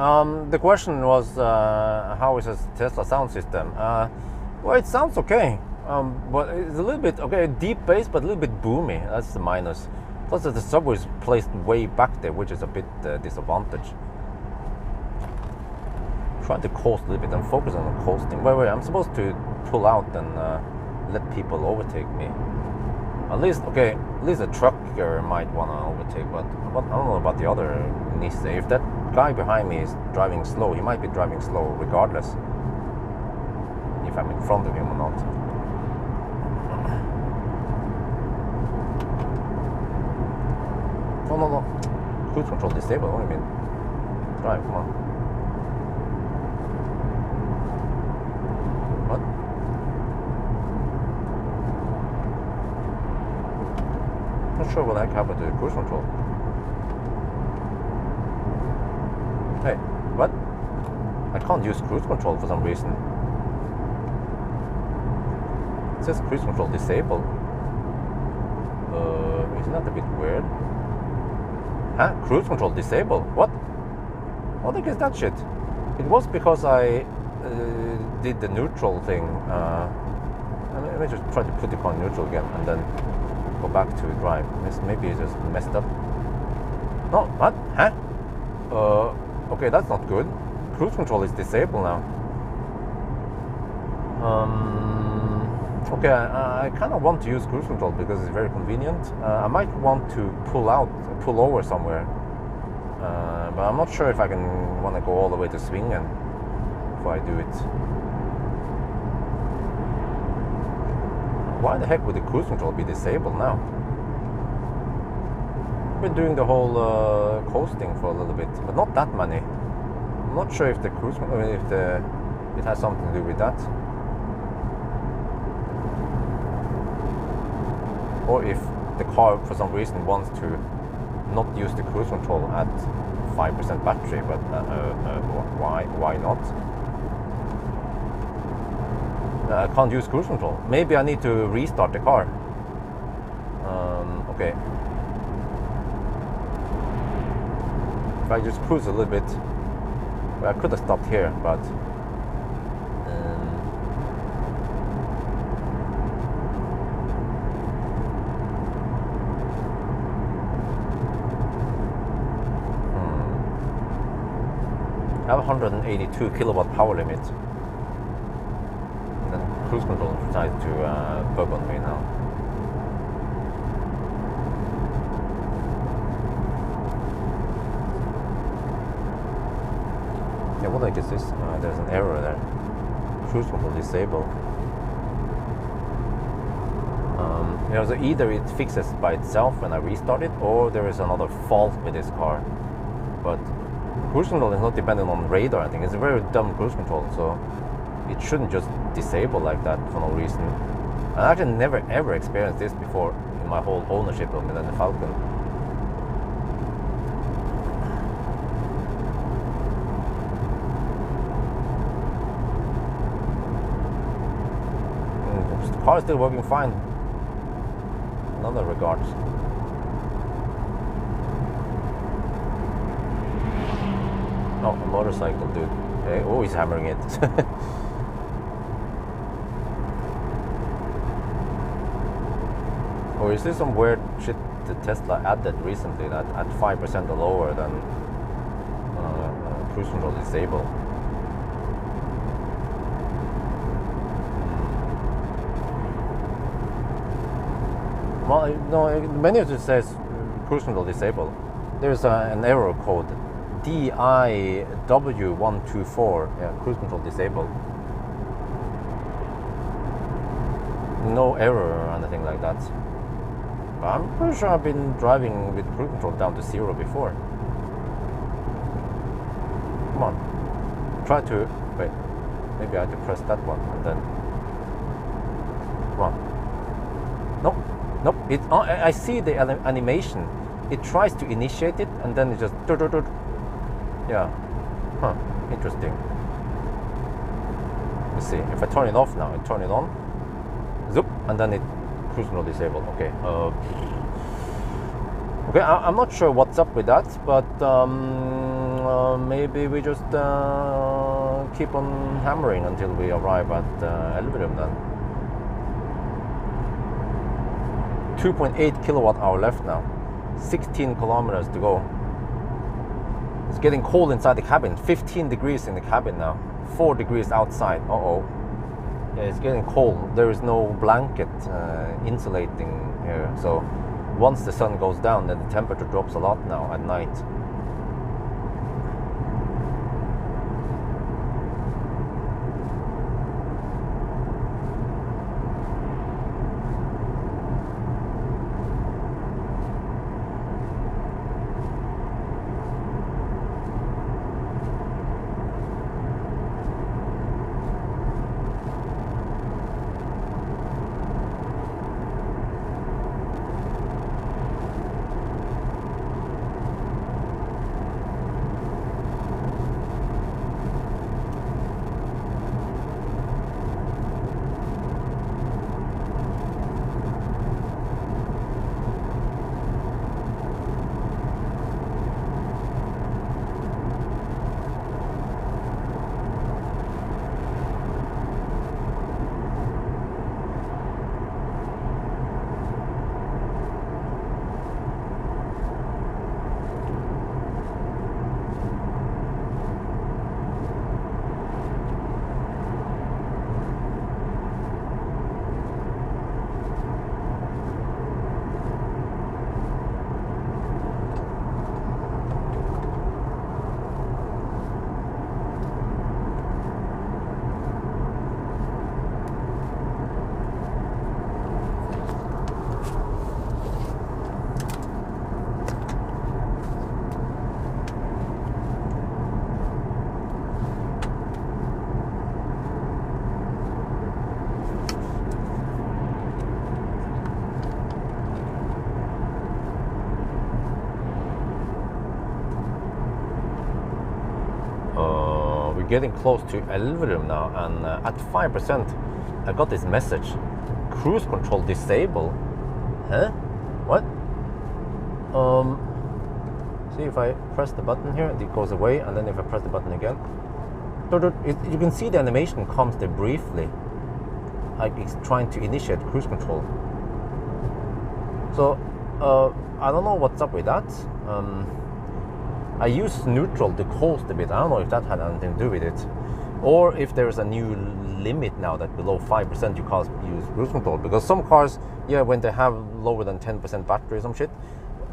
The question was, how is a Tesla sound system? Well, it sounds okay, but it's a little bit okay, deep bass, but a little bit boomy. That's the minus. Plus, the subwoofer is placed way back there, which is a bit disadvantage. Trying to coast a little bit and focus on the coasting. Wait, I'm supposed to pull out and let people overtake me. At least a trucker might want to overtake, but I don't know about the other Nissan. If that guy behind me is driving slow, he might be driving slow regardless if I'm in front of him or not. No. Cruise control disabled. What do you mean? Drive, come on. What? Not sure what the heck happened to the cruise control. Hey, what? I can't use cruise control for some reason. It says cruise control disabled. Isn't that a bit weird? Huh? Cruise control disabled? What? What the heck is that shit? It was because I did the neutral thing. Let me just try to put the car in neutral again and then go back to drive. Maybe it's just messed up. No, what? Huh? Okay, that's not good. Cruise control is disabled now. Okay, I kind of want to use cruise control because it's very convenient. I might want to pull over somewhere, but I'm not sure if I want to go all the way to Swingen if I do it. Why the heck would the cruise control be disabled now? I've been doing the whole coasting for a little bit, but not that many. I'm not sure if the cruise control, it has something to do with that. Or if the car for some reason wants to not use the cruise control at 5% battery, but why not? I can't use cruise control. Maybe I need to restart the car. Okay. If I just cruise a little bit, well, I could have stopped here, but I have 182 kilowatt power limit. And then cruise control decides to bug on me now. Yeah, what the heck is this? There's an error there. Cruise control disabled. So either it fixes by itself when I restart it, or there is another fault with this car. But cruise control is not dependent on radar. I think it's a very dumb cruise control, so it shouldn't just disable like that for no reason. I actually never ever experienced this before in my whole ownership of Millennium Falcon. The car is still working fine. In other regards. Oh, a motorcycle dude. Hey, oh, he's hammering it. Or is this some weird shit the Tesla added recently that at 5% or lower than cruise control disabled? Well, no, the menu just says cruise control disabled. There's an error code. DIW124, yeah, cruise control disabled. No error or anything like that. But I'm pretty sure I've been driving with cruise control down to 0 before. Come on. Try to... Wait. Maybe I have to press that one and then... Come on. Nope. Nope. I see the animation. It tries to initiate it and then it just... Yeah. Huh. Interesting. Let's see. If I turn it off now, I turn it on. Zoop. And then it cruise control disabled. Okay. Okay. I'm not sure what's up with that, but maybe we just keep on hammering until we arrive at Elverum then. 2.8 kilowatt hour left now. 16 kilometers to go. It's getting cold inside the cabin. 15 degrees in the cabin now. 4 degrees outside. Uh-oh. Yeah, it's getting cold. There is no blanket insulating here. So once the sun goes down, then the temperature drops a lot now at night. Getting close to Elverum now, and at 5% I got this message: cruise control disabled. Huh? What? See, if I press the button here, it goes away, and then if I press the button again, you can see the animation comes there briefly, like it's trying to initiate cruise control. So I don't know what's up with that. I used neutral to coast a bit. I don't know if that had anything to do with it, or if there's a new limit now that below 5% you can't use cruise control. Because some cars, yeah, when they have lower than 10% battery or some shit,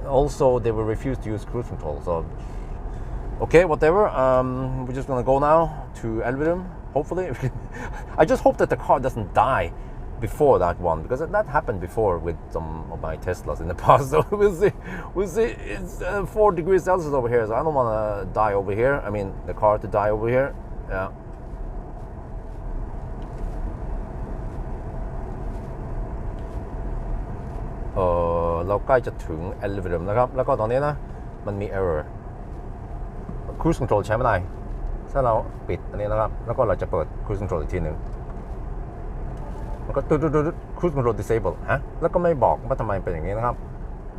also they will refuse to use cruise control. So, okay, whatever. We're just gonna go now to Elverum, hopefully. I just hope that the car doesn't die before that one, because that happened before with some of my Teslas in the past. So we'll see. It's 4 degrees Celsius over here, so I don't want to die over here. I mean, the car to die over here. Yeah.เราใกล้จะถึง Elverum นะครับแล้วก็ตอนนี้นะมันมี error cruise control ใช้ไม่ได้ถ้าเราปิดอันนี้นะครับแล้วก็เราจะเปิด cruise control อีกทีนึงมันก็cruise control disable ฮะแล้วก็ไม่บอกว่าทำไมเป็นอย่างนี้นะครับ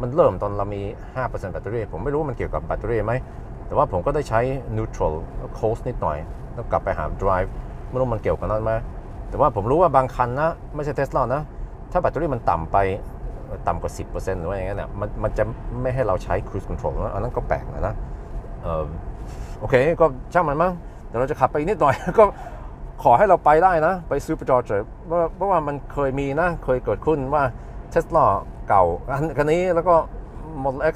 มันเริ่มตอนเรามี 5% แบตเตอรี่ผมไม่รู้ว่ามันเกี่ยวกับแบตเตอรี่ไหมแต่ว่าผมก็ได้ใช้ neutral coast นิดหน่อยแล้วกลับไปหา drive ไม่รู้มันเกี่ยวกับนั้นไหมแต่ว่าผมรู้ว่าบางคันนะไม่ใช่ Tesla นะถ้าแบตเตอรี่มันต่ำไปต่ำกว่า 10% หรือว่าอย่างนั้นเนี่ยมันจะไม่ให้เราใช้ cruise control นะอันนั้นก็แปลกนะโอเคก็ช่างมันมั้งเดี๋ยวเราจะขับไปนิดหน่อยก็ขอให้เราไปได้นะไปซูเปอร์จอร์จเพราะว่ามันเคยมีนะเคยเกิดขึ้นว่า Tesla เก่าคันนี้แล้วก็ Model X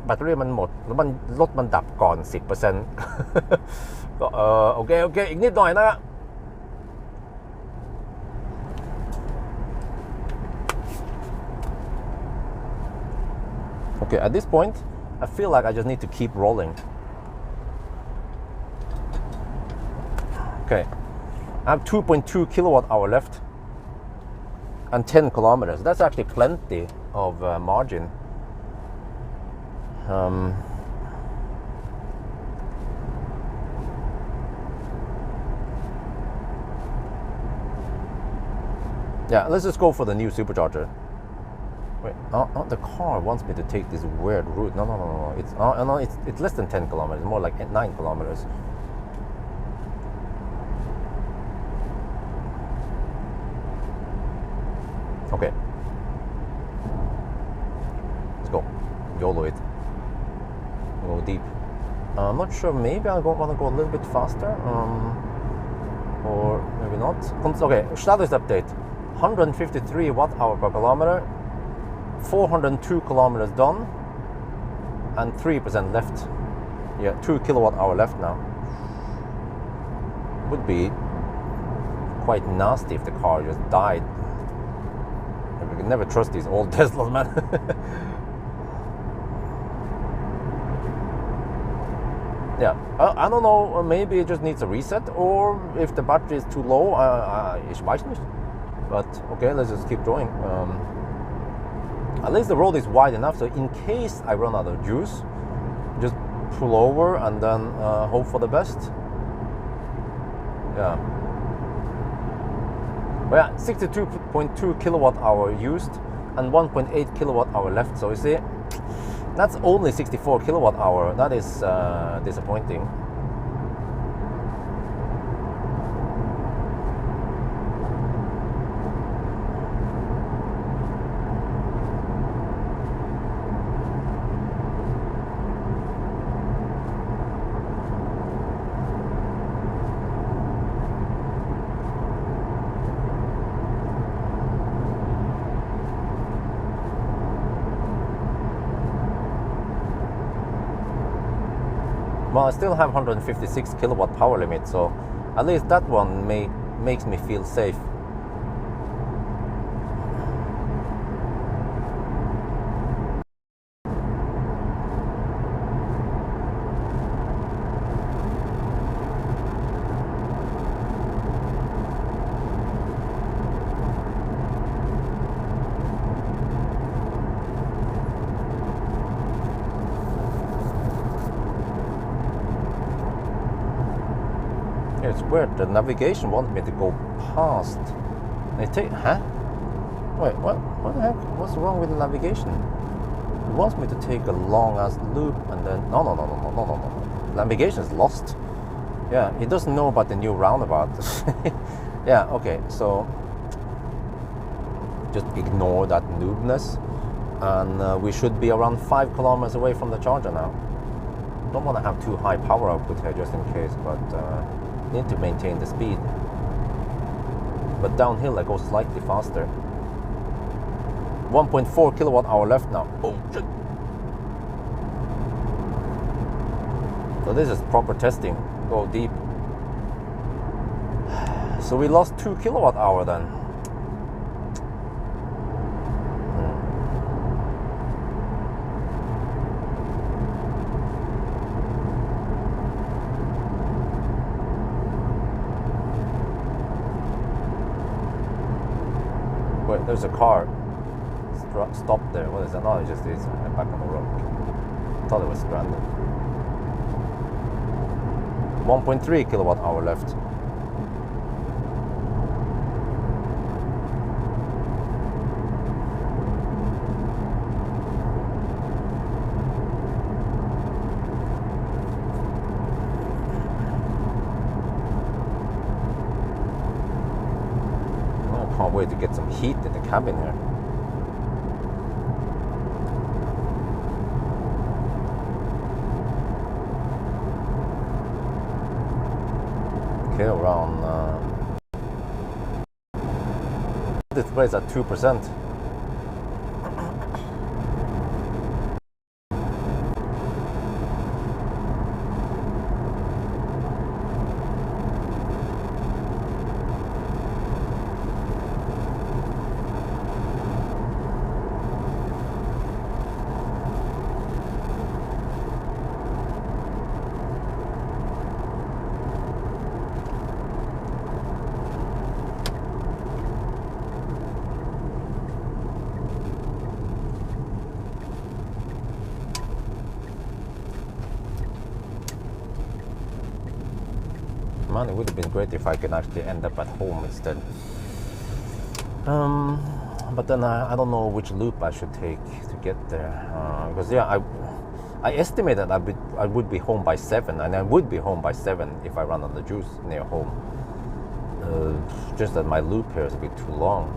แบตเตอรี่มันหมดแล้วมันรถมันดับก่อน 10% ก็โอเคอีกนิดหน่อยนะOkay, at this point, I feel like I just need to keep rolling. Okay, I have 2.2 kilowatt hour left and 10 kilometers. That's actually plenty of margin. Yeah, let's just go for the new supercharger. Wait, the car wants me to take this weird route. No. It's less than 10 kilometers, more like 9 kilometers. Okay. Let's go. YOLO it. Go deep. I'm not sure, maybe I want to go a little bit faster. Or maybe not. Okay, status update. 153 watt-hour per kilometer. 402 kilometers done. And 3% left. Yeah, 2 kilowatt-hour left now. Would be quite nasty if the car just died. We can never trust these old Teslas, man. Yeah, I don't know, maybe it just needs a reset, or if the battery is too low, ich weiß nicht. But okay, let's just keep going. At least the road is wide enough, so in case I run out of juice, just pull over and then hope for the best. Yeah. Well, yeah, 62.2 kilowatt hour used and 1.8 kilowatt hour left. So you see, that's only 64 kilowatt hour. That is disappointing. Well, I still have 156 kilowatt power limit, so at least that one makes me feel safe. It's weird, the navigation wants me to go past. Huh? Wait, what the heck? What's wrong with the navigation? It wants me to take a long ass loop and then no. Navigation is lost. Yeah, it doesn't know about the new roundabout. Yeah, okay, so just ignore that noobness, and we should be around 5 kilometers away from the charger now. Don't want to have too high power output here just in case, but need to maintain the speed. But downhill I go slightly faster. 1.4 kilowatt hour left now. Oh shit. So this is proper testing. Go deep. So we lost 2 kilowatt hour then. Wait, there's a car stopped there. What is that? No, it just is back on the road. Thought it was stranded. 1.3 kilowatt hour left. Can't wait to get some heat in the cabin here. Okay, around this place at 2%. Man, it would have been great if I could actually end up at home instead. but then I don't know which loop I should take to get there. Because yeah, I estimated I would be home by 7, and I would be home by 7 if I run on the juice near home. Just that my loop here is a bit too long.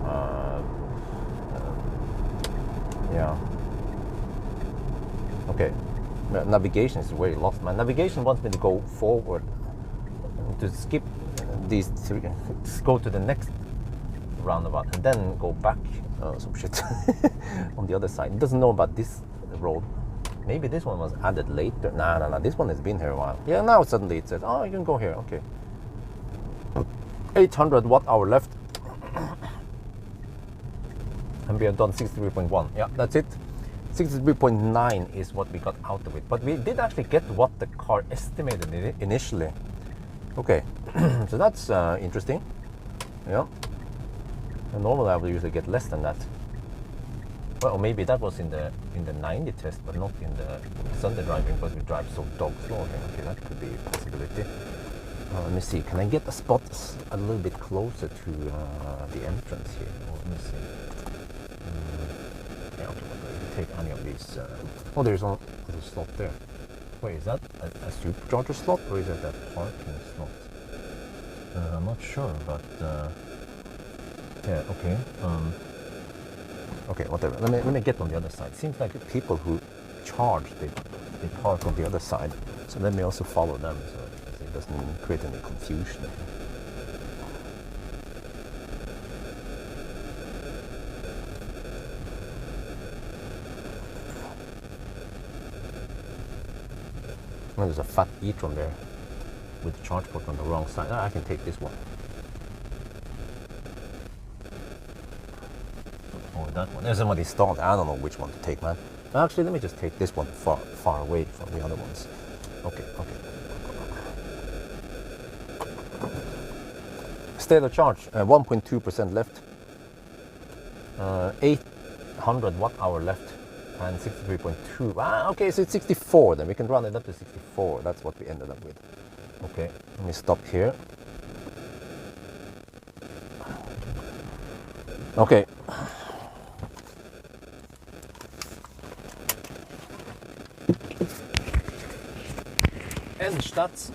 Yeah. Okay. Navigation is very lost. My navigation wants me to go forward, to skip these 3, go to the next roundabout, and then go back. Some shit on the other side. It doesn't know about this road. Maybe this one was added later. No. This one has been here a while. Yeah, now suddenly it says, oh, you can go here. Okay. 800 watt-hour left. And we have done 63.1. Yeah, that's it. 63.9 is what we got out of it. But we did actually get what the car estimated initially. Okay, so that's interesting. Yeah. And normally I would usually get less than that. Well, maybe that was in the 90 test, but not in the Sunday driving, because we drive so dog slow. Okay, that could be a possibility. Let me see. Can I get a spot a little bit closer to the entrance here? Let me see. Yeah, okay, well, take any of these. Oh, there's a slot there. Wait, is that a supercharger slot, or is it a parking slot? I'm not sure, but yeah, okay. Okay, whatever. Let me get on the other side. Seems like people who charge, they park on the other side. So let me also follow them, so it doesn't create any confusion. Well, there's a fat e-tron there with the charge port on the wrong side. I can take this one. Oh, that one. There's somebody stalled. I don't know which one to take, man. Actually, let me just take this one far away from the other ones. Okay. State of charge, 1.2% left. 800 watt-hour left. And 63.2. Okay, so it's 64 then. We can run it up to 64. That's what we ended up with. Okay, let me stop here. Okay. Endstadt.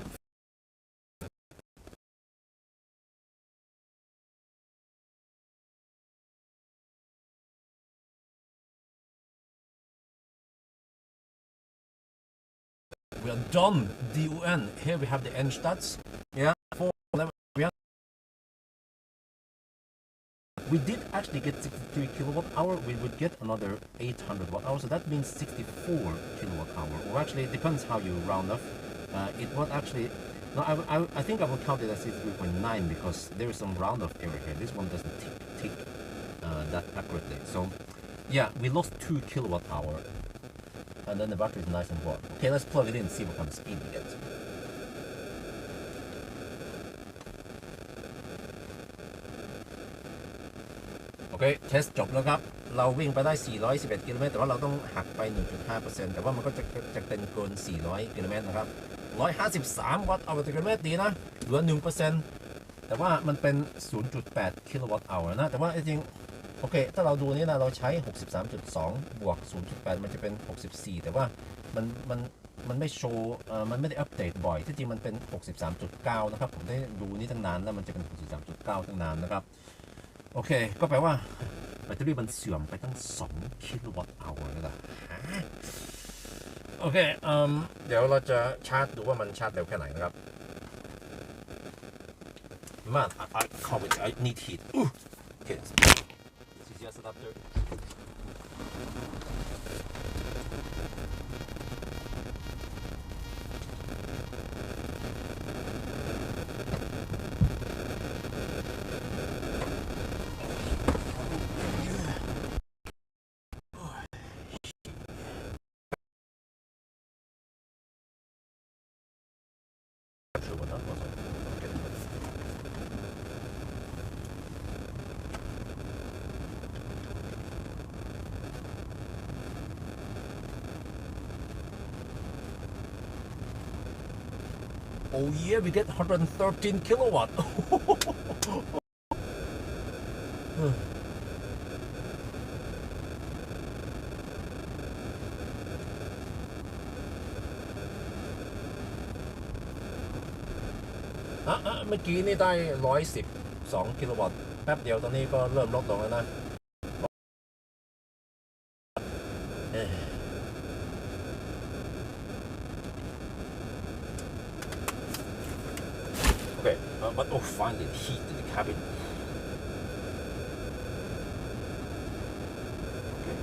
We are done. DON. Here we have the Endstats. Yeah. We did actually get 63 kilowatt hour. We would get another 800 watt hour. So that means 64 kilowatt hour. Or actually, it depends how you round off. It was actually. No, I think I will count it as 63.9 because there is some round off error here. This one doesn't tick that accurately. So yeah, we lost 2 kilowatt hour. And then the battery is nice and warm. Okay, let's plug it in and see what kind of speed we get.โอเค test จบแล้วครับเราวิ่งไปได้411กิโลเมตรแต่ว่าเราต้องหักไป 1.5% แต่ว่ามันก็จะเป็นเกิน400กิโลเมตรนะครับ153วัตต์เอาต่อกิโลเมตรดีนะเหลือ 1% แต่ว่ามันเป็น 0.8 กิโลวัตต์เอานะแต่ว่าจริงโอเคถ้าเราดูนี้นะเราใช้ 63.2 บวก 0.8 มันจะเป็น 64 แต่ว่ามันไม่โชว์มันไม่ได้อัปเดตบ่อยที่จริงมันเป็น 63.9 นะครับผมได้ดูนี้ตั้งนานแล้วมันจะเป็น 63.9 ตั้งนานนะครับโอเคก็แปลว่าแบตเตอรี่มันเสื่อมไปตั้ง2กิโลวัตต์เอาเลยนะโอเคเดี๋ยวเราจะชาร์จดูว่ามันชาร์จเร็วแค่ไหนนะครับMan, I can't wait. I need heat. Okay. This is just adapter. Oh yeah, we get 113 kilowatt. เมื่อกี้นี่ได้112 กิโลวัตต์แป๊บเดียวตอนนี้ก็เริ่มลดลงแล้วนะOkay, but oh, finally the heat in the cabin. Okay.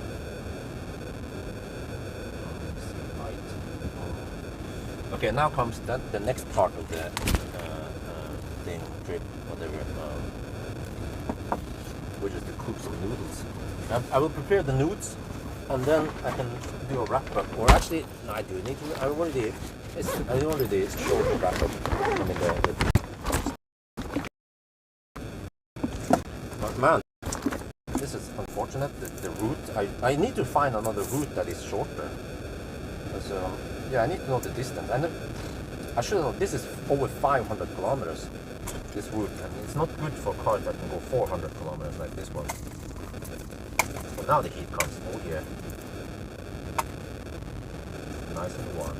Okay, now comes the next part of the thing, trip, whatever, which is to cook some noodles. I will prepare the noodles, and then I can do a wrap up. Or actually, no, I do need to. I already showed the wrap up. I mean but man, this is unfortunate. The route. I need to find another route that is shorter. Because, yeah, I need to know the distance. I should know this is over 500 kilometers. This route, and it's not good for cars that can go 400 kilometers like this one. But now the heat comes. Oh yeah, nice and warm.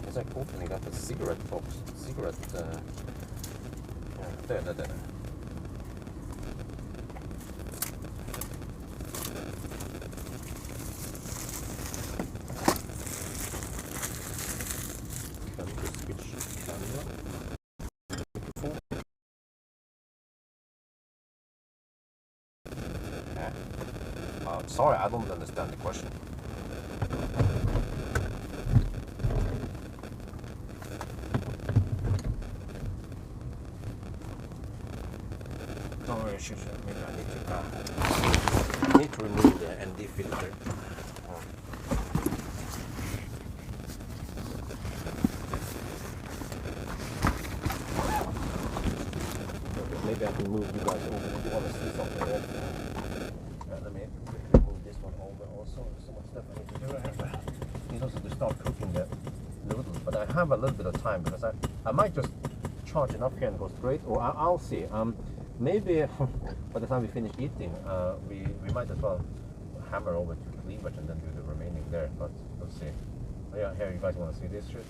It's like opening up a cigarette box. There. Let me just switch camera. Sorry, I don't understand the question. Maybe I need to remove the ND filter. Maybe I can move you guys over if you want to see something else. Let me move this one over also. There's so much stuff I need to do. I need also to start cooking the noodles, but I have a little bit of time because I might just charge enough here and go straight, or I'll see. Maybe by the time we finish eating, we might as well hammer over to cleavage and then do the remaining there, but we'll see. Oh, yeah, here, you guys want to see this shit?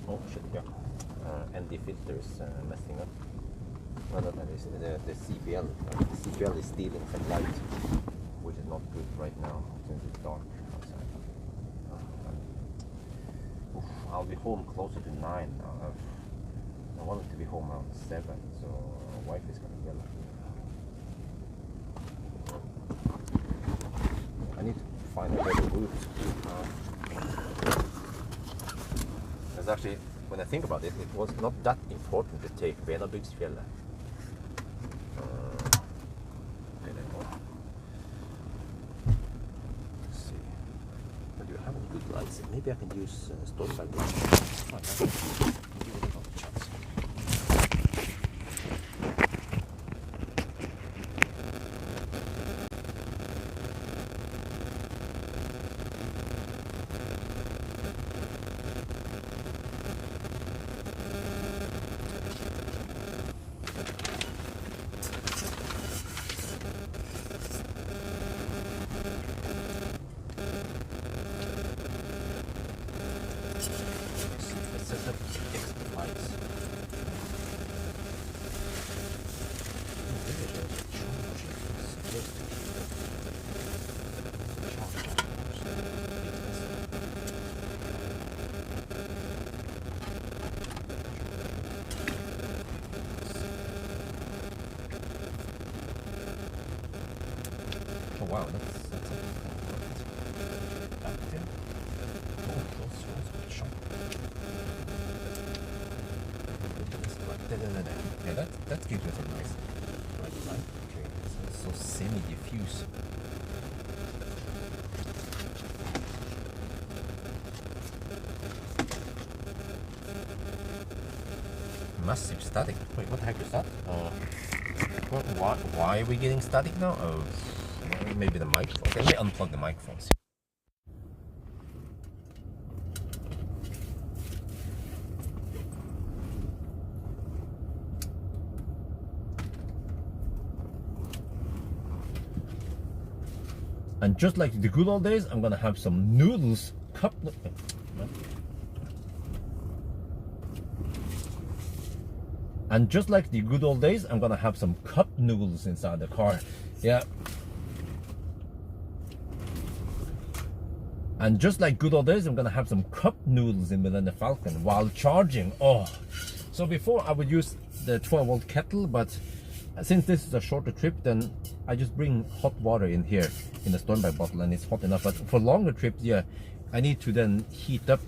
Oh shit, yeah. ND filter is messing up. No, that is the CPL. The CPL is stealing some light, which is not good right now since it's dark outside. I'll be home closer to 9 now. I wanted to be home around 7, so my wife is gonna yell at me. I need to find a better route. Because actually, when I think about it, it was not that important to take Velabygdsfjellet. Maybe I can use Stormberg. Oh, no. Give it another chance. Oh wow, that's back there. Oh, those ones sharp. Yeah, that gives us a nice bright light. Okay, it's so semi-diffuse. Massive static. Wait, what the heck is that? Why are we getting static now? Oh, maybe the microphone. Let me unplug the microphones. And just like the good old days, I'm gonna have some noodles, And just like the good old days, I'm gonna have some cup noodles inside the car. Yeah. And just like good old days, I'm gonna have some cup noodles in Millennium Falcon while charging. Oh, so before I would use the 12-volt kettle, but since this is a shorter trip, then I just bring hot water in here in the standby bottle, and it's hot enough. But for longer trips, yeah, I need to then heat up.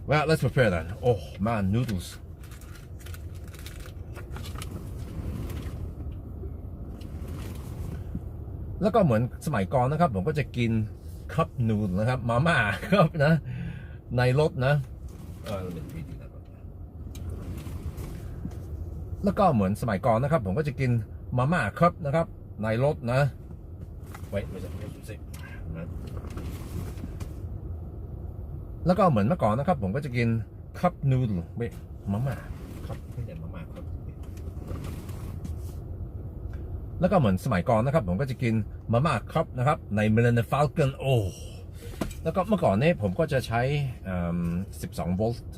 Well, let's prepare then. Oh man, noodles. Look, เหมือนสมัยก่อนนะครับผมก็จะกินคัพนูดนะครับมาม่าครับนะในรถนะแล้วก็เหมือนสมัยก่อนนะครับผมก็จะกินมาม่าครับนะครับในรถนะไว้ไม่ใช่แล้วก็เหมือนเมื่อก่อนนะครับผมก็จะกินคัพนูดไม่มาม่าครับไม่ใช่มาม่าครับแล้วก็เหมือนสมัยก่อนนะครับผมก็จะกินมาม่าครับนะครับใน Millennium Falcon โอ้แล้วก็เมื่อก่อนนี้ผมก็จะใช้12 โวลต์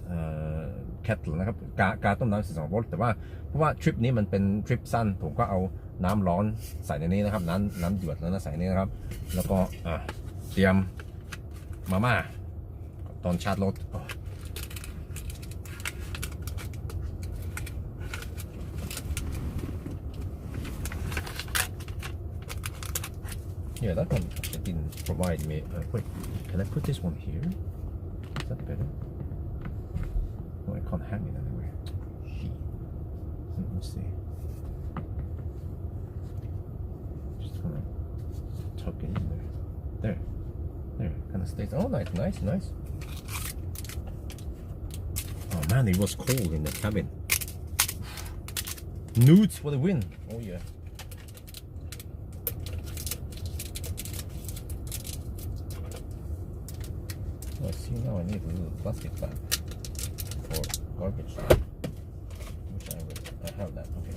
kettle นะครับกาต้มน้ำ12 โวลต์แต่ว่าเพราะว่าทริปนี้มันเป็นทริปสั้นผมก็เอาน้ำร้อนใส่ในนี้นะครับน้ำเดือดแล้วนะใส่ในนี้นะครับแล้วก็เตรียมมาม่าตอนชาร์จรถYeah, that one didn't provide me. Wait, can I put this one here? Is that better? No, I can't hang it anywhere. Let me see. Just gonna tuck it in there. There, kind of stays. Oh, nice. Oh man, it was cold in the cabin. Nudes for the win. Oh yeah. I see now I need a little plastic bag for garbage, which I have that. Okay.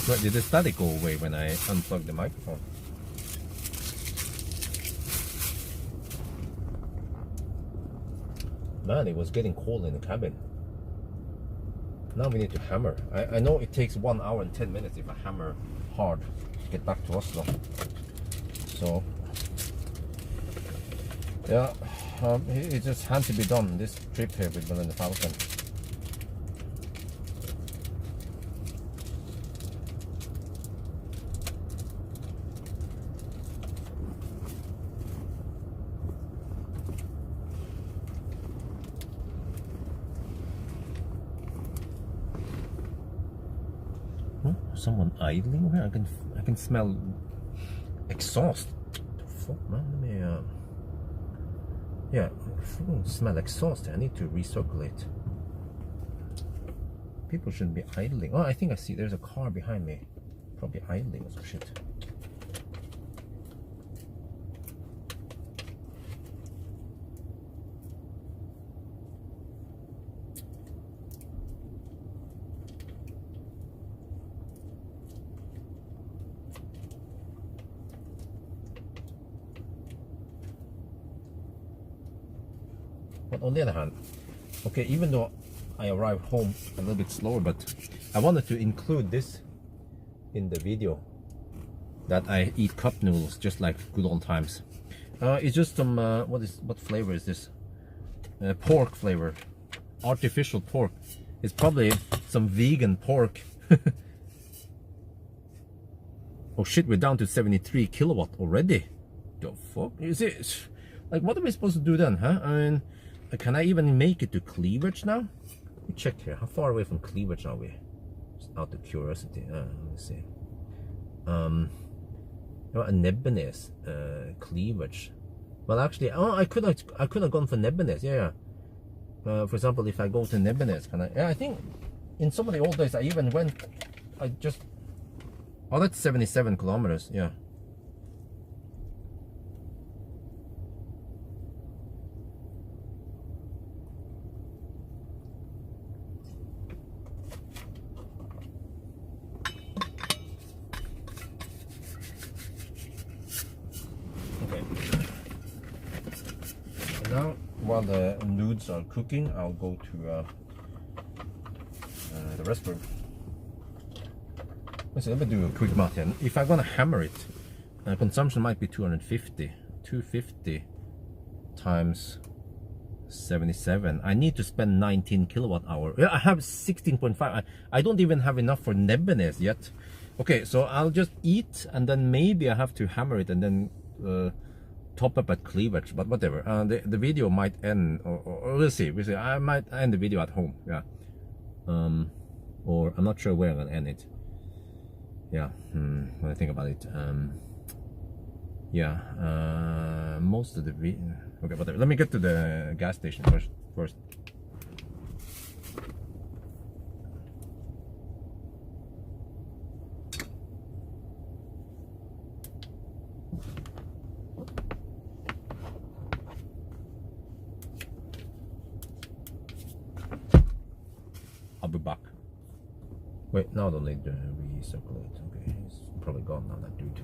But did the static go away when I unplugged the microphone? Man, it was getting cold in the cabin. Now we need to hammer. I know it takes 1 hour and 10 minutes if I hammer hard to get back to Oslo. So, yeah, it just had to be done this trip here with Millennium Falcon. Someone idling here? I can smell exhaust. What the fuck, man? Let me yeah, I smell exhaust. I need to recirculate. People shouldn't be idling. Oh, I think I see. There's a car behind me. Probably idling or some shit. But on the other hand, okay, even though I arrived home a little bit slower, but I wanted to include this in the video that I eat cup noodles just like good old times. It's just some what flavor is this? Pork flavor, artificial pork. It's probably some vegan pork. Oh shit, we're down to 73 kilowatt already. The fuck is it? Like, what are we supposed to do then, huh? I mean, can I even make it to Cleavage now? Let me check here. How far away from Cleavage are we? Just out of curiosity. Let me see. Nebbenes, Cleavage. Well, actually, I could have gone for Nebbenes. Yeah. For example, if I go to Nebbenes, can I? Yeah, I think in some of the old days I even went. Oh, that's 77 kilometers. Yeah. Now, while the noodles are cooking, I'll go to the restroom. Let's see, let me do a quick math here. If I'm gonna hammer it, consumption might be 250. 250 times 77. I need to spend 19 kilowatt hour. Yeah, I have 16.5. I don't even have enough for Nebbenes yet. Okay, so I'll just eat, and then maybe I have to hammer it and then top up at Cleavage, but whatever. The video might end, or we'll see. I might end the video at home, yeah. Or I'm not sure where I'm gonna end it. Yeah, when I think about it, yeah. Most of the video. Okay, whatever. Let me get to the gas station first. I'll be back. Wait, now I don't need to recirculate. Okay, he's probably gone now, that dude.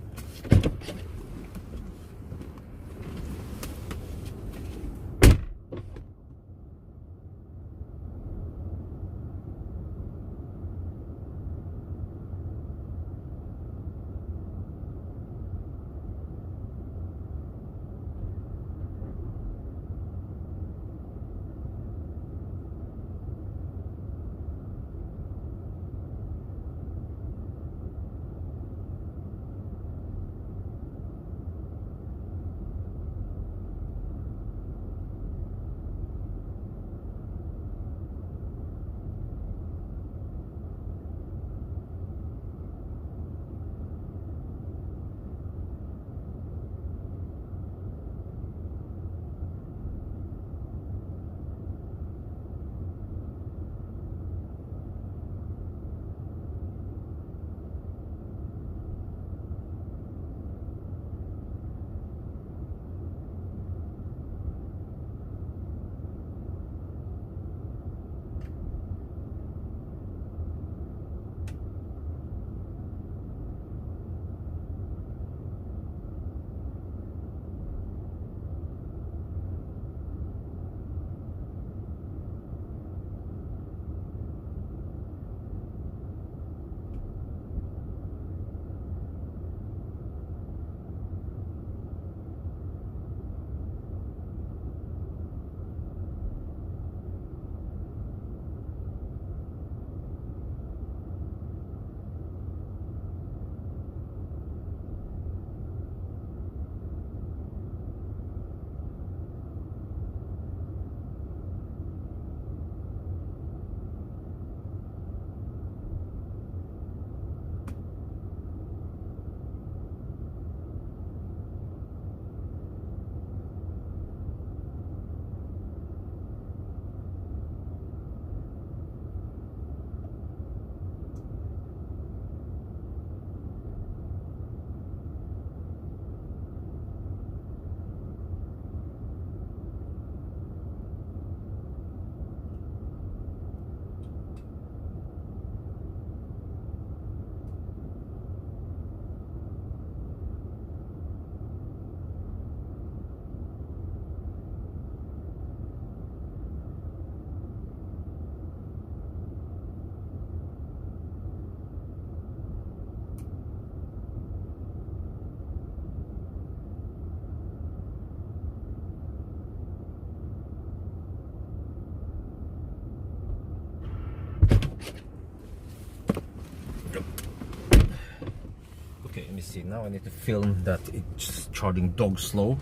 Okay, let me see. Now I need to film that it's charging dog slow.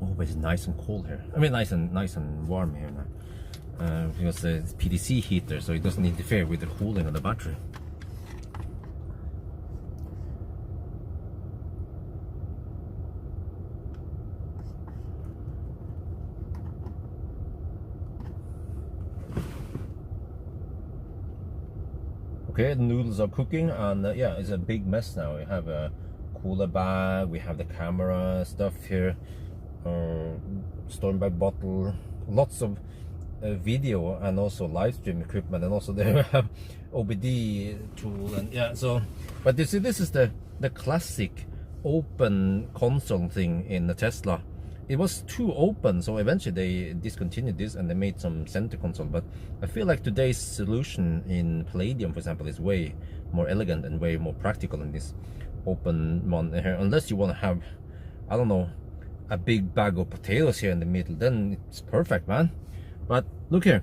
Oh, but it's nice and cold here. I mean, nice and warm here now. Because it's PDC heater, so it doesn't interfere with the cooling of the battery. Okay, the noodles are cooking, and yeah, it's a big mess now. We have a cooler bag, we have the camera stuff here, storm bag bottle, lots of video and also live stream equipment, and also they have OBD tool, and yeah. So, but you see, this is the classic open console thing in the Tesla. It was too open, so eventually they discontinued this and they made some center console. But I feel like today's solution in Palladium, for example, is way more elegant and way more practical than this open one here. Unless you want to have, I don't know, a big bag of potatoes here in the middle, then it's perfect, man. But look here.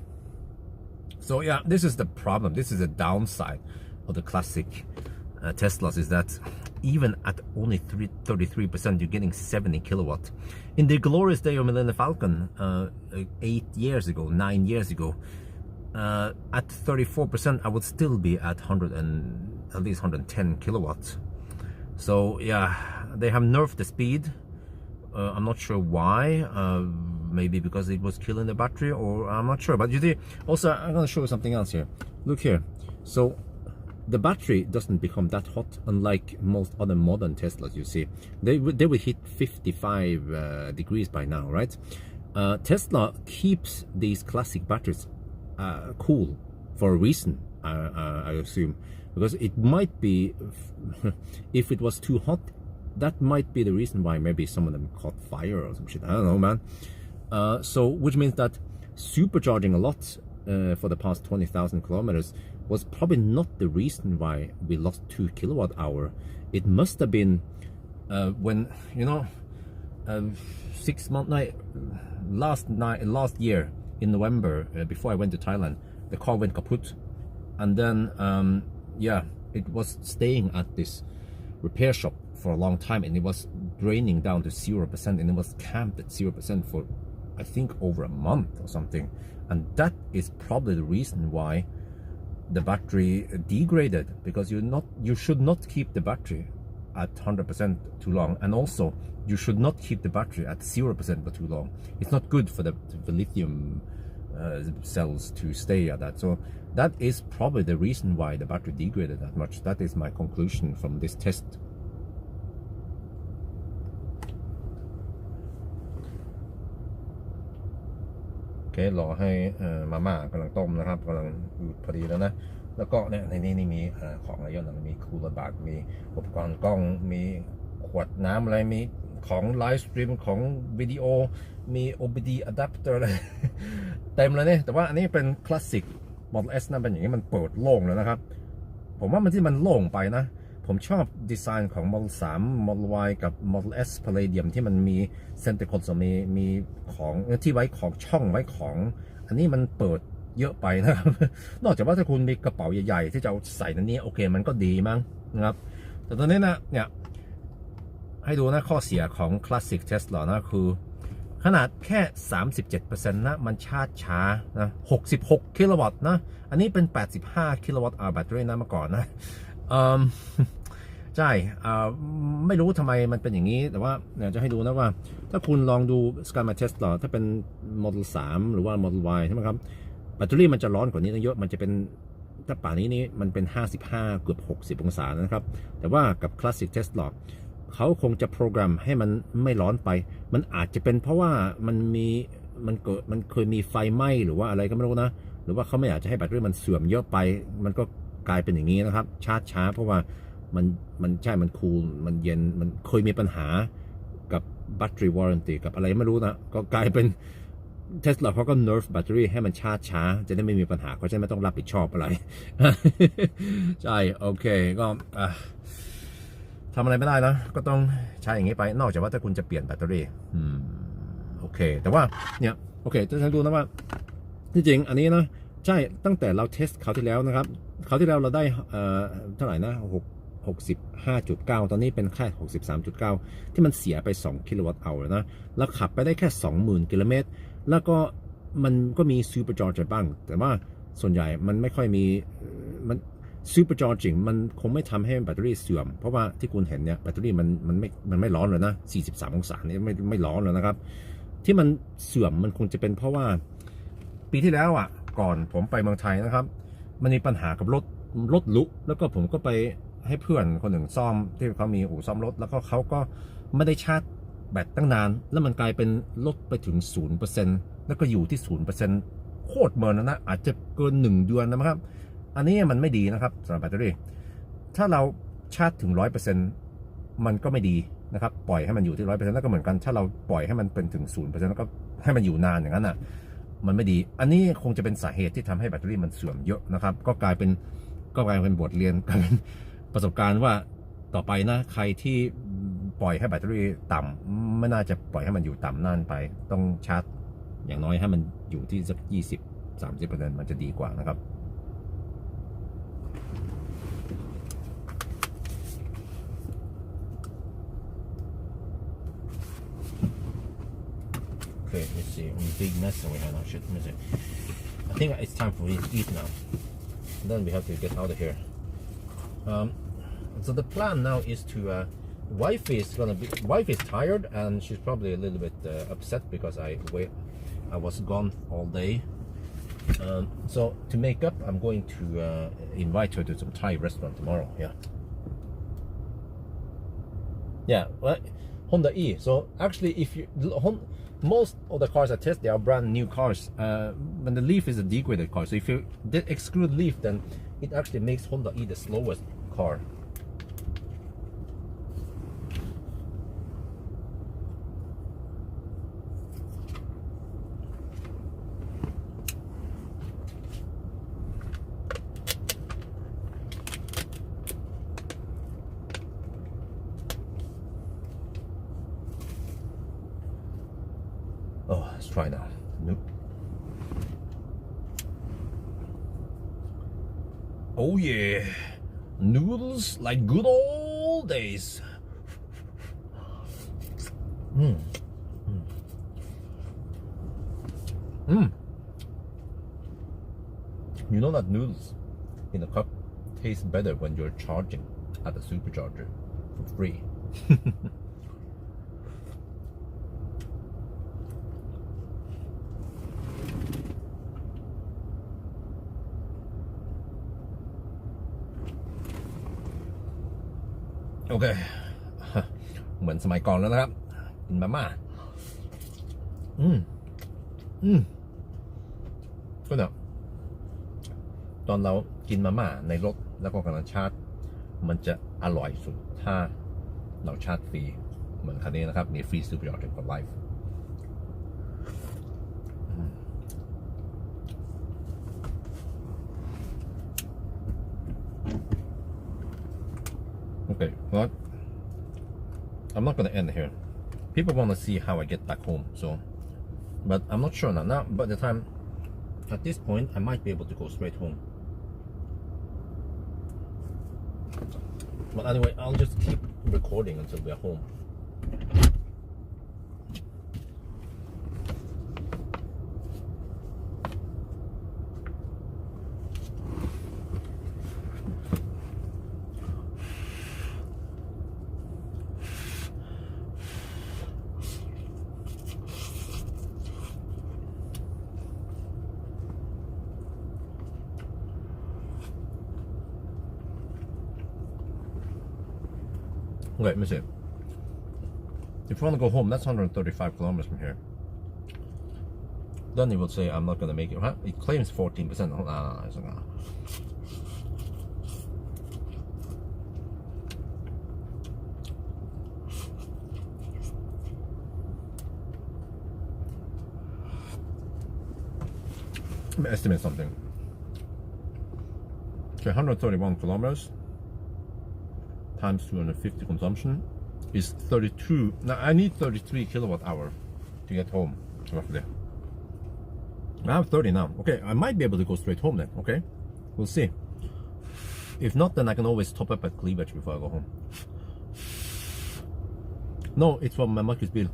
So yeah, this is the problem. This is the downside of the classic Teslas, is that even at only 33%, you're getting 70 kilowatt. In the glorious day of Millennium Falcon, 9 years ago, at 34%, I would still be at at least 110 kilowatts. So yeah, they have nerfed the speed. I'm not sure why. Maybe because it was killing the battery, or I'm not sure. But you see, also I'm going to show you something else here. Look here. So the battery doesn't become that hot, unlike most other modern Teslas. You see, they will hit 55 degrees by now, right? Tesla keeps these classic batteries cool for a reason, I assume, because it might be if it was too hot, that might be the reason why maybe some of them caught fire or some shit. I don't know, man. So which means that supercharging a lot for the past 20,000 kilometers was probably not the reason why we lost 2 kilowatt hour. It must have been when, you know, 6 months last year in November, before I went to Thailand, the car went kaput, and then yeah, it was staying at this repair shop for a long time, and it was draining down to 0%, and it was camped at 0% for I think over a month or something. And that is probably the reason why the battery degraded, because you should not keep the battery at 100% too long, and also you should not keep the battery at 0% for too long. It's not good for the lithium cells to stay at that. So that is probably the reason why the battery degraded that much. That is my conclusion from this test.โอเครอให้มาม่ากำลังต้มนะครับกำลังพอดีแล้วนะแล้วก็เนี่ยในนี้มีของอะไรเยอะนะมีคูลเลอร์บาร์มีอุปกรณ์กล้องมีขวดน้ำอะไรมีของไลฟ์สตรีมของวิดีโอมี OBD adapter อะไร เต็มเลยเนี่ยแต่ว่าอันนี้เป็นคลาสสิก Model S นะเป็นอย่างนี้มันเปิดโล่งแล้วนะครับผมว่ามันโล่งไปนะผมชอบดีไซน์ของ Model 3 Model Y กับ Model S Palladium ที่มันมี Center Console มีของที่ไว้ของช่องไว้ของอันนี้มันเปิดเยอะไปนะครับ นอกจากว่าถ้าคุณมีกระเป๋าใหญ่ๆที่จะเอาใส่ในนี้โอเคมันก็ดีมั้งนะครับแต่ตอนนี้นะเนี่ยให้ดูนะข้อเสียของ Classic Tesla นะคือขนาดแค่ 37% นะมันชาร์จช้านะ66กิโลวัตต์นะอันนี้เป็น85กิโลวัตต์แบตเตอรี่นะเมื่อก่อนนะใช่ไม่รู้ทำไมมันเป็นอย่างนี้แต่ว่าจะให้ดูนะว่าถ้าคุณลองดู Scenic Tesla ถ้าเป็น Model 3 หรือว่า Model Y ใช่ไหมครับแบตเตอรี่มันจะร้อนกว่านี้เยอะมันจะเป็นถ้าป่านนี้มันเป็น55เกือบ60องศานะครับแต่ว่ากับ Classic Tesla เขาคงจะโปรแกรมให้มันไม่ร้อนไปมันอาจจะเป็นเพราะว่ามันเคยมีไฟไหม้หรือว่าอะไรก็ไม่รู้นะหรือว่าเขาไม่อยากจะให้แบตเตอรี่มันเสื่อมเยอะไปมันก็กลายเป็นอย่างนี้นะครับชาร์จช้าเพราะว่ามันคูลมันเย็นมันเคยมีปัญหากับแบตเตอรี่วารันตีกับอะไรไม่รู้นะก็กลายเป็น Tesla เขาก็ nerf แบตเตอรี่ให้มันชาร์จช้าจะได้ไม่มีปัญหาเขาจะไม่ต้องรับผิดชอบอะไร ใช่โอเคก็ทำอะไรไม่ได้นะก็ต้องใช้อย่างนี้ไปนอกจากว่าถ้าคุณจะเปลี่ยนแบตเตอรี่โอเคแต่ว่าเนี่ยโอเคจะดูนะว่าที่จริงอันนี้นะใช่ตั้งแต่เราเทสคราวที่แล้วนะครับคราวที่แล้วเราได้เท่าไหร่นะ 65.9 ตอนนี้เป็นแค่ 63.9 ที่มันเสียไป2กิโลวัตต์เอานะแล้วขับไปได้แค่ 20,000 กิโลเมตรแล้วก็มันก็มี Supercharger บ้างแต่ว่าส่วนใหญ่มันไม่ค่อยมีมัน Supercharging มันคงไม่ทำให้แบตเตอรี่เสื่อมเพราะว่าที่คุณเห็นเนี่ยแบตเตอรี่มันไม่ร้อนเลยนะ43องศานี่ไม่ร้อนเลยนะครับที่มันเสื่อมมันคงจะเป็นเพราะว่าปีที่แล้วอ่ะก่อนผมไปเมืองไทยนะครับมันมีปัญหากับรถลุกแล้วก็ผมก็ไปให้เพื่อนคนหนึ่งซ่อมที่เขามีอู่ซ่อมรถแล้วก็เขาก็ไม่ได้ชาร์จแบตตั้งนานแล้วมันกลายเป็นลดไปถึง 0% แล้วก็อยู่ที่ 0% โคตรเมินนะอาจจะเกิน1 เดือนนะครับอันนี้มันไม่ดีนะครับสำหรับแบตเตอรี่ถ้าเราชาร์จถึง 100% มันก็ไม่ดีนะครับปล่อยให้มันอยู่ที่ 100% แล้วก็เหมือนกันถ้าเราปล่อยให้มันเป็นถึง 0% แล้วก็ให้มันอยู่นานอย่างนั้นอ่ะมันไม่ดีอันนี้คงจะเป็นสาเหตุที่ทำให้แบตเตอรี่มันเสื่อมเยอะนะครับก็กลายเป็นบทเรียนกลายเป็นประสบการณ์ว่าต่อไปนะใครที่ปล่อยให้แบตเตอรี่ต่ำไม่น่าจะปล่อยให้มันอยู่ต่ำนานไปต้องชาร์จอย่างน้อยให้มันอยู่ที่สัก 20-30% มันจะดีกว่านะครับOkay, let's see. Big mess that we have now. Shit, let me see. I think it's time for me to eat now. Then we have to get out of here. So the plan now is to. Wife is tired and she's probably a little bit upset because I was gone all day. So to make up, I'm going to invite her to some Thai restaurant tomorrow. Yeah. Well, Honda E. So actually, if you most of the cars I test, they are brand new cars. When the Leaf is a degraded car, so if you exclude Leaf, then it actually makes Honda E the slowest car. Oh, let's try now. Nope. Oh yeah, noodles like good old days. You know that noodles in a cup taste better when you're charging at the supercharger for free.โอเคเหมือนสมัยก่อนแล้วนะครับกินมาม่าก็เนี่ยตอนเรากินมาม่าในรถแล้วก็กำลังชาร์จมันจะอร่อยสุดถ้าเราชาร์จฟรีเหมือนคันนี้นะครับมีฟรีซูเปอร์ยอร์ดfor life Okay, well, I'm not going to end here. People want to see how I get back home, so, but I'm not sure now. Now, by the time, at this point, I might be able to go straight home. But anyway, I'll just keep recording until we're home. Okay, let me see. If you want to go home, that's 135 kilometers from here. Then it will say I'm not going to make it. Huh? It claims 14%. It's not gonna. Let me estimate something. Okay, 131 kilometers times 250 consumption is 32. Now I need 33 kilowatt hour to get home, roughly. I have 30 now. Okay, I might be able to go straight home then. Okay, we'll see. If not, then I can always top up at cleavage before I go home. No, it's from Marcus Bill.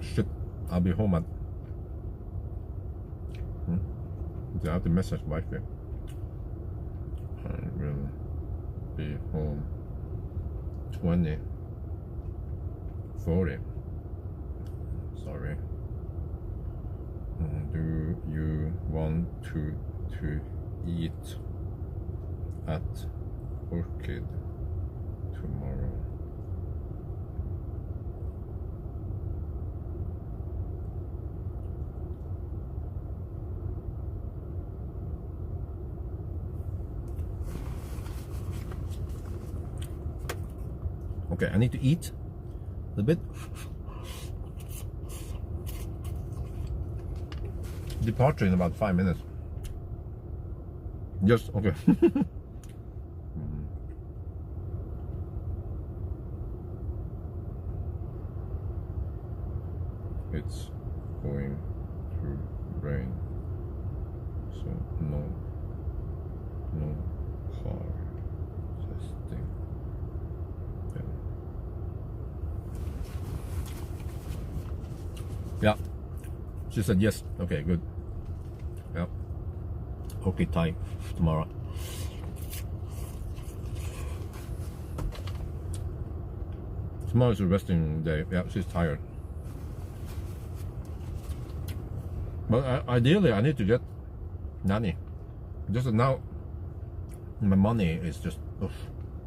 Shit, I'll be home at. I have to message wife here. I will be home 20:40. Sorry. Do you want to eat at Orchid tomorrow? Okay, I need to eat a bit. Departure in about 5 minutes. Yes, okay. It's going to rain, so no car testing. Yeah, she said yes. Okay, good. Yeah. Okay, time tomorrow. Tomorrow is a resting day. Yeah, she's tired. But ideally, I need to get nanny. Just now, my money is just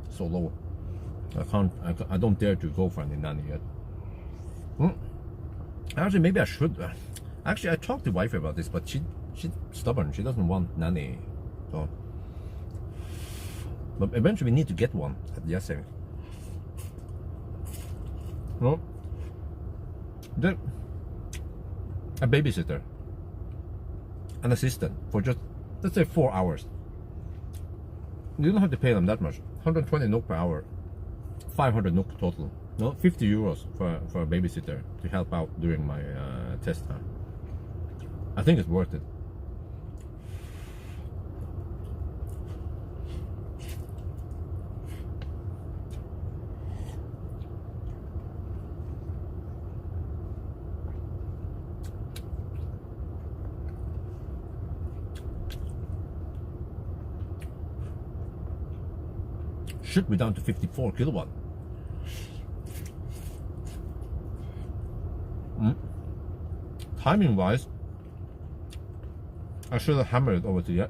so low. I don't dare to go for any nanny yet. Actually, maybe I should. Actually, I talked to wife about this, but she's stubborn. She doesn't want nanny. So, but eventually we need to get one at the savings. No, a babysitter, an assistant for just, let's say, 4 hours. You don't have to pay them that much. 120 NOK per hour, 500 NOK total. No, 50 euros for a babysitter to help out during my test time. I think it's worth it. Should be down to 54 kilowatt. Timing wise, I should have hammered it over to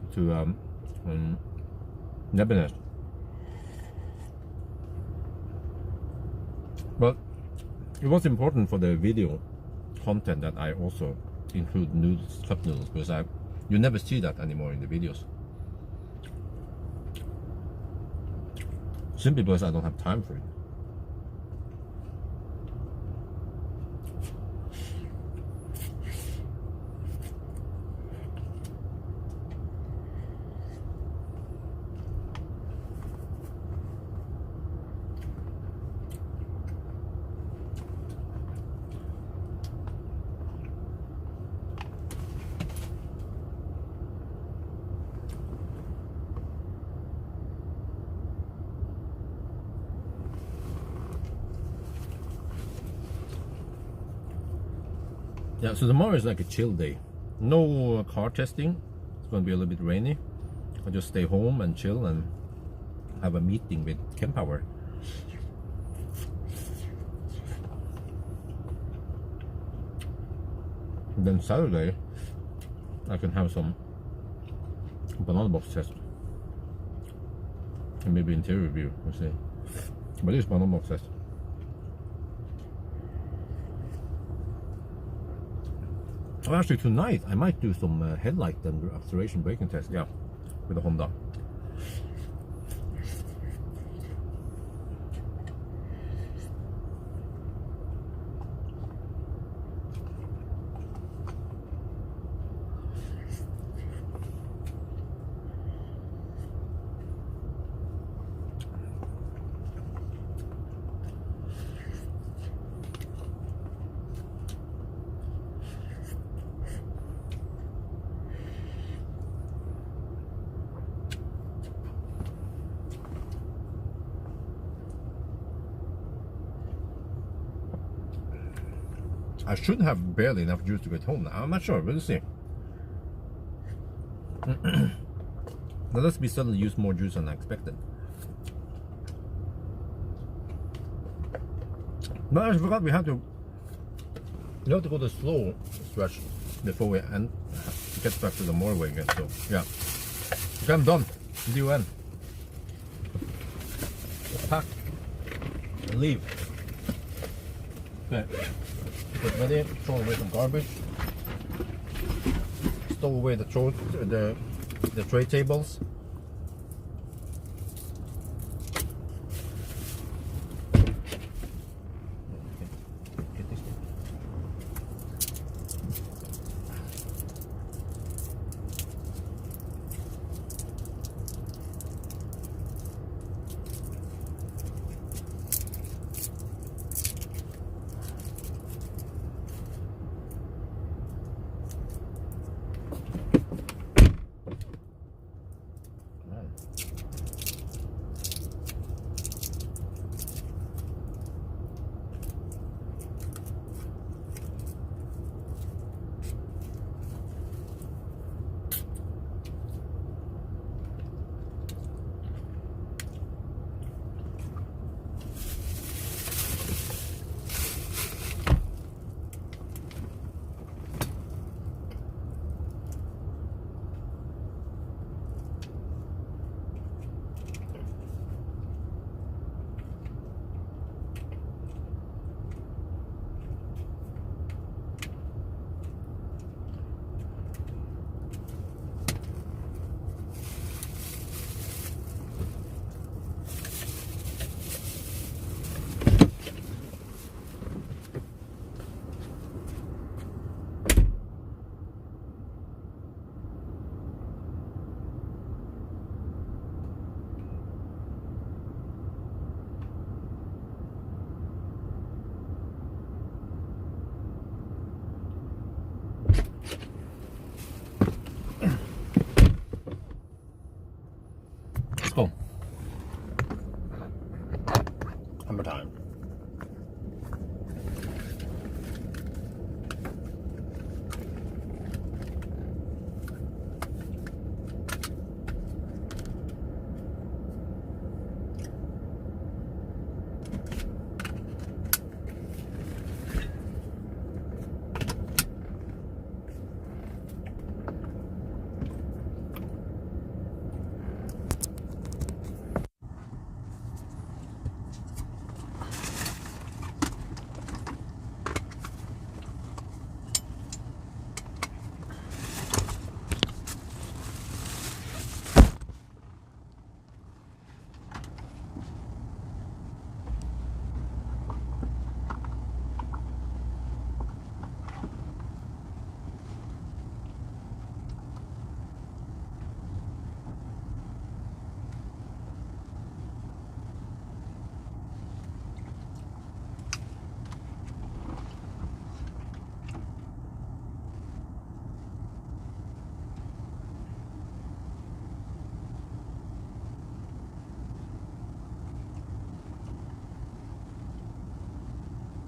Nebinest. But it was important for the video content that I also include noodles, cup noodles, because you never see that anymore in the videos. Simply because I don't have time for it. Yeah, so tomorrow is like a chill day. No car testing. It's going to be a little bit rainy. I'll just stay home and chill and have a meeting with Pawel. And then Saturday, I can have some banana box test. And maybe interior review, we'll see. But it's banana box test. Oh, actually tonight I might do some headlight and acceleration braking test, yeah, with a Honda. I should have barely enough juice to get home now. I'm not sure. We'll see. Now let's be suddenly use more juice than I expected. But I forgot we have to go the slow stretch before we get back to the motorway again. So yeah. Okay, I'm done. See you end. Let's pack and leave. Okay. Get ready, throw away some garbage. Stow away the tray tables. Let's go. Hammer time.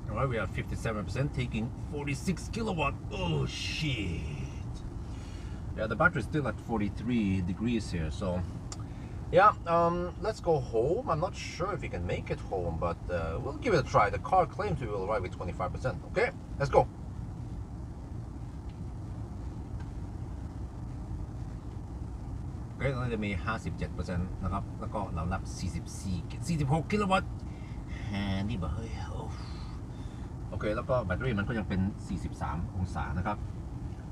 Alright, we are 57%, taking 46 kilowatt. Oh shit. Yeah, the battery is still at 43 degrees here, so yeah, let's go home. I'm not sure if we can make it home, but we'll give it a try. The car claims we will arrive with 25%. Okay, let's go. Okay, ตอนนี้จะมี 57% นะครับ แล้วก็เรานับ 46 กิโลวัตต์นี่บ่เฮ้ยโอเคแล้วก็แบตเตอรี่มันก็ยังเป็น 43 องศานะครับ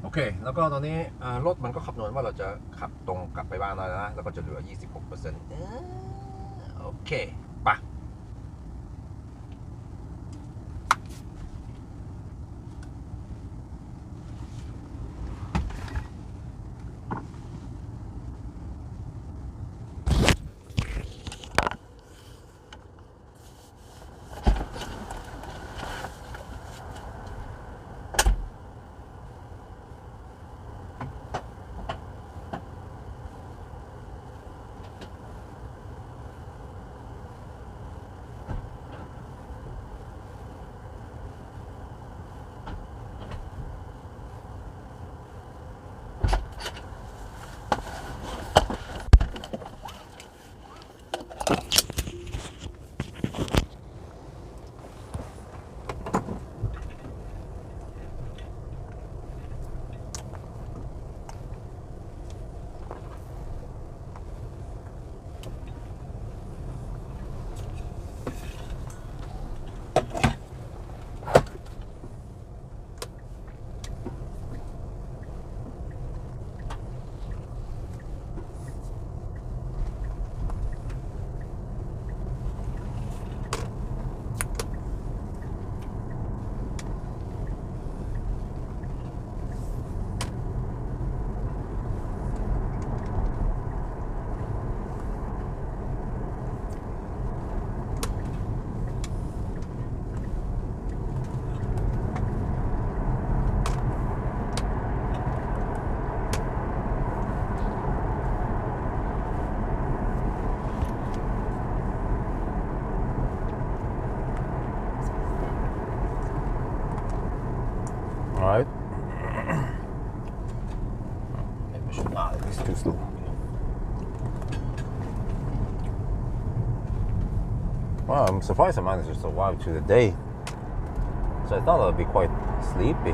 โอเคแล้วก็ตอนนี้รถมันก็คำนวณว่าเราจะขับตรงกลับไปบ้านแล้วนะแล้วก็จะเหลือ 26%โอเคไป I'm surprised I managed to survive through the day. So I thought I'd be quite sleepy.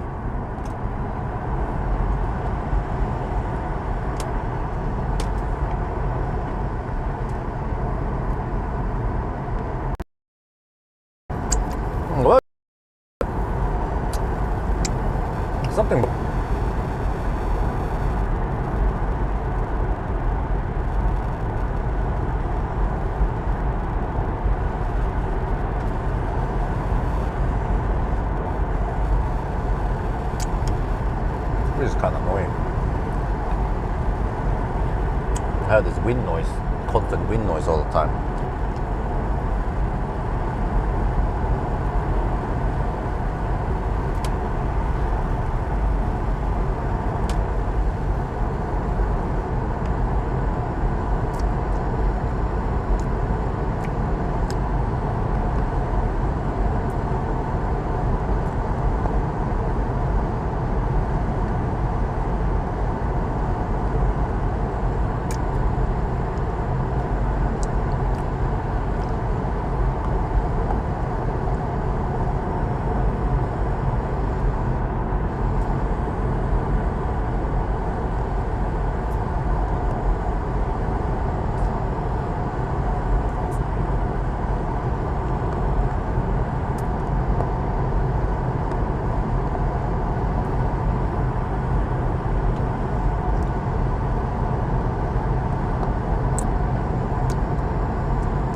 What? Something. This is kind of annoying. I have this wind noise, constant wind noise all the time.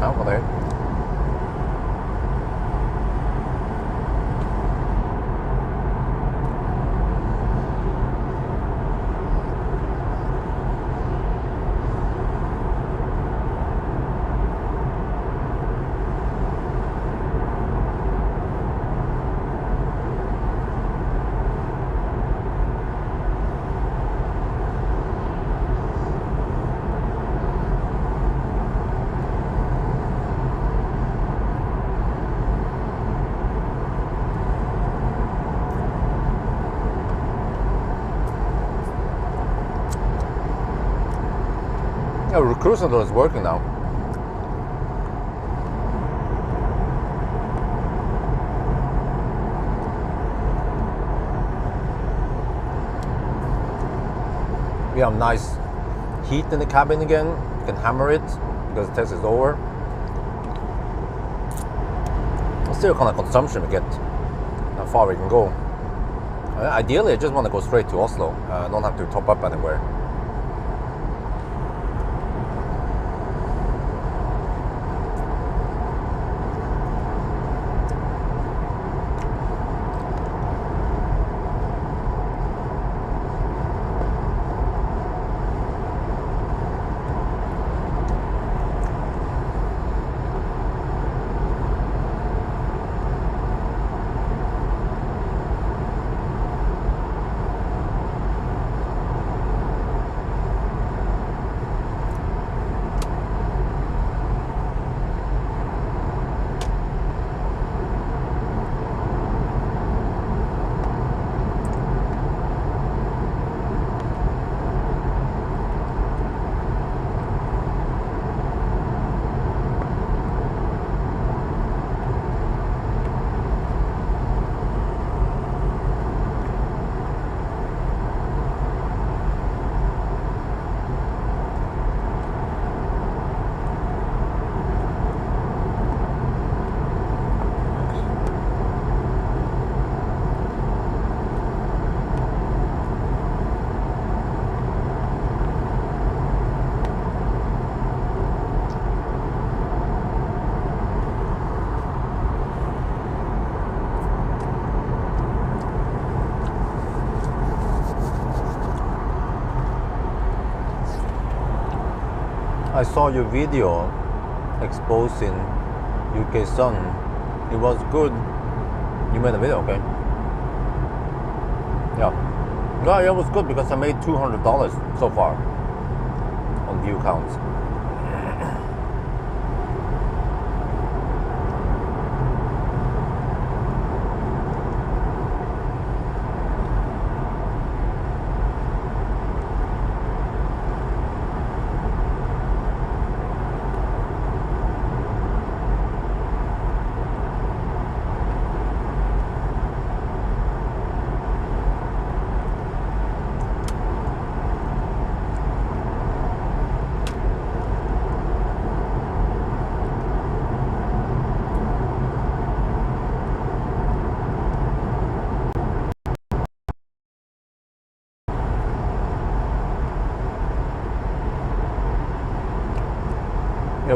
Over there. Yeah, the cruise control is working now. We have nice heat in the cabin again. You can hammer it because the test is over. Let's see what kind of consumption we get, how far we can go. Ideally, I just want to go straight to Oslo. I don't have to top up anywhere. I saw your video exposing UK sun. It was good. You made a video, okay? Yeah. Yeah, it was good because I made $200 so far on view counts.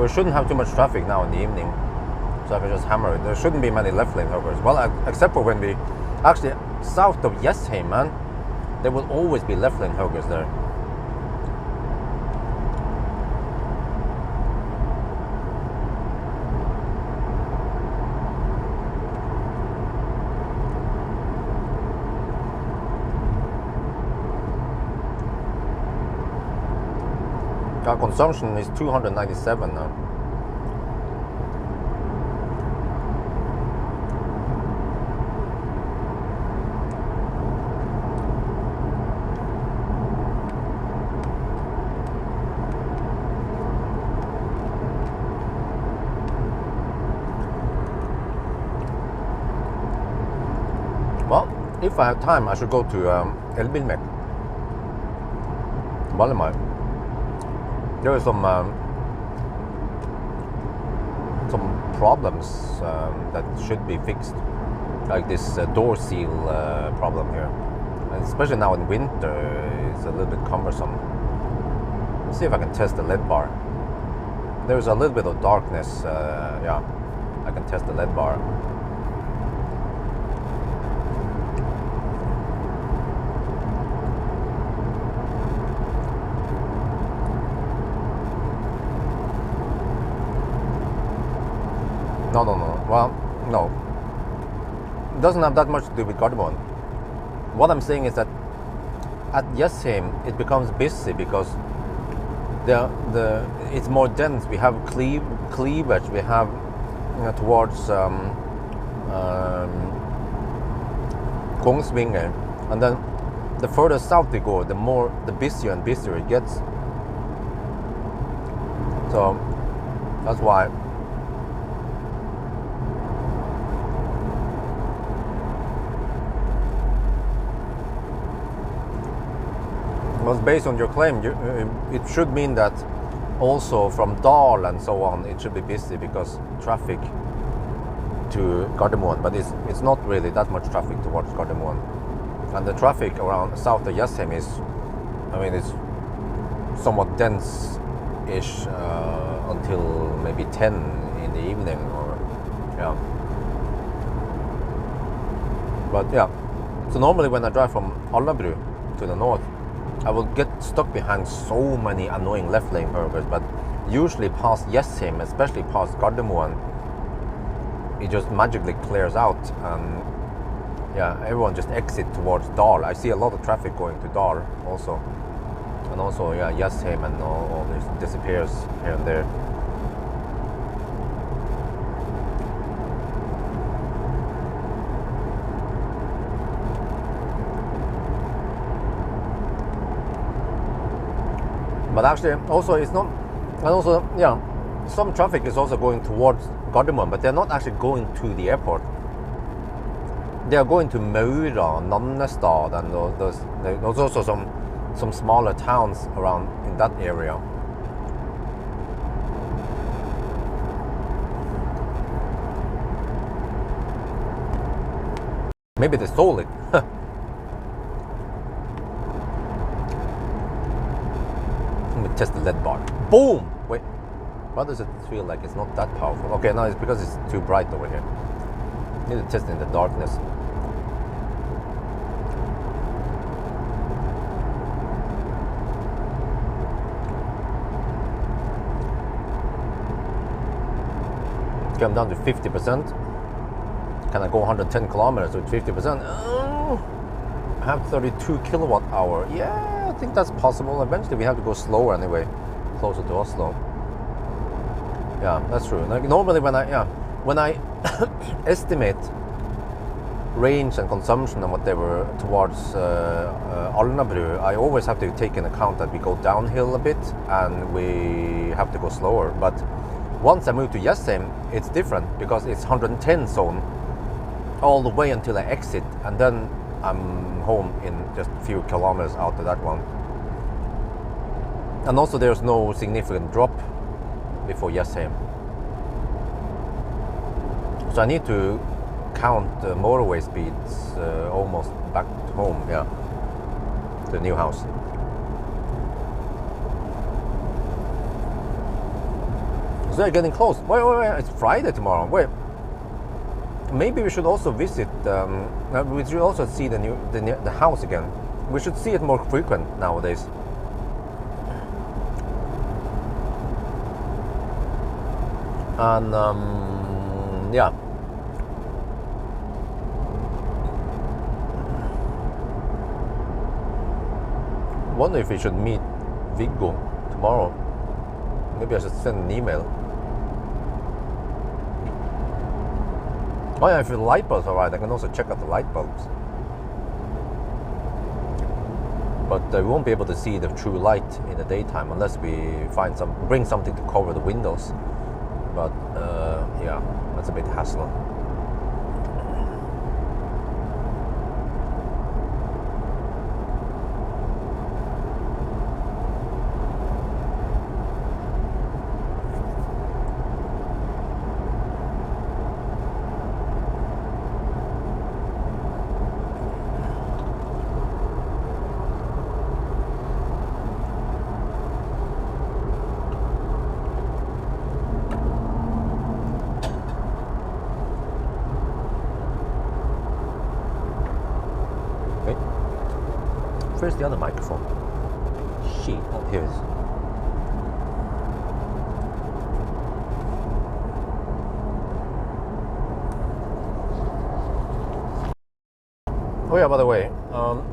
we shouldn't have too much traffic now in the evening, so I can just hammer it. There shouldn't be many left lane hookers. Well, except for when we actually south of Jessheim, man, there will always be left lane hookers there. Our consumption is 297 now. Well, if I have time, I should go to Elbilmek. Valimar. There are some problems that should be fixed, like this door seal problem here. And especially now in winter, it's a little bit cumbersome. Let's see if I can test the LED bar. There's a little bit of darkness. Yeah, I can test the LED bar. No. Well, no. It doesn't have that much to do with Gardermoen. What I'm saying is that at Jessheim it becomes busy because it's more dense. We have cleavage. We have towards Kongsvinger, and then the further south we go, the busier and busier it gets. So that's why. Because based on your claim, it should mean that also from Dal and so on, it should be busy because traffic to Gardermoen, but it's not really that much traffic towards Gardermoen. And the traffic around south of Jessheim is, I mean, it's somewhat dense-ish until maybe 10 in the evening, or yeah. But yeah, so normally when I drive from Alnabru to the north, I will get stuck behind so many annoying left lane burgers, but usually past Jessheim, especially past Gardermoen, it just magically clears out, and yeah, everyone just exit towards Dal. I see a lot of traffic going to Dal also, and also yeah, Jessheim and all this disappears here and there. But actually, also it's not, and also yeah, some traffic is also going towards Gardermoen, but they're not actually going to the airport. They are going to Maura, Nannestad, and there's also some smaller towns around in that area. Maybe they stole it. Test the LED bar. Boom! Wait, why does it feel like it's not that powerful? Okay, no, it's because it's too bright over here. Need to test in the darkness. Okay, I'm down to 50%. Can I go 110 kilometers with 50%? I have 32 kilowatt hour. Yeah. I think that's possible. Eventually we have to go slower anyway, closer to Oslo. Yeah, that's true. Like normally when I estimate range and consumption and whatever towards Alnabru, I always have to take in account that we go downhill a bit and we have to go slower. But once I move to Jessheim, it's different because it's 110 zone all the way until I exit, and then I'm home in just a few kilometers out of that one. And also there's no significant drop before Jessheim. So I need to count the motorway speeds almost back home, yeah, to the new house. because they're getting close. Wait, it's Friday tomorrow. Wait, maybe we should also visit. We should also see the house again. We should see it more frequent nowadays. And yeah. Wonder if we should meet Viggo tomorrow. Maybe I should send an email. Oh yeah, if the light bulbs are right, I can also check out the light bulbs. But we won't be able to see the true light in the daytime unless we bring something to cover the windows. But yeah, that's a bit hassle. Where's the other microphone? Shit, oh, here it is. Oh yeah, by the way,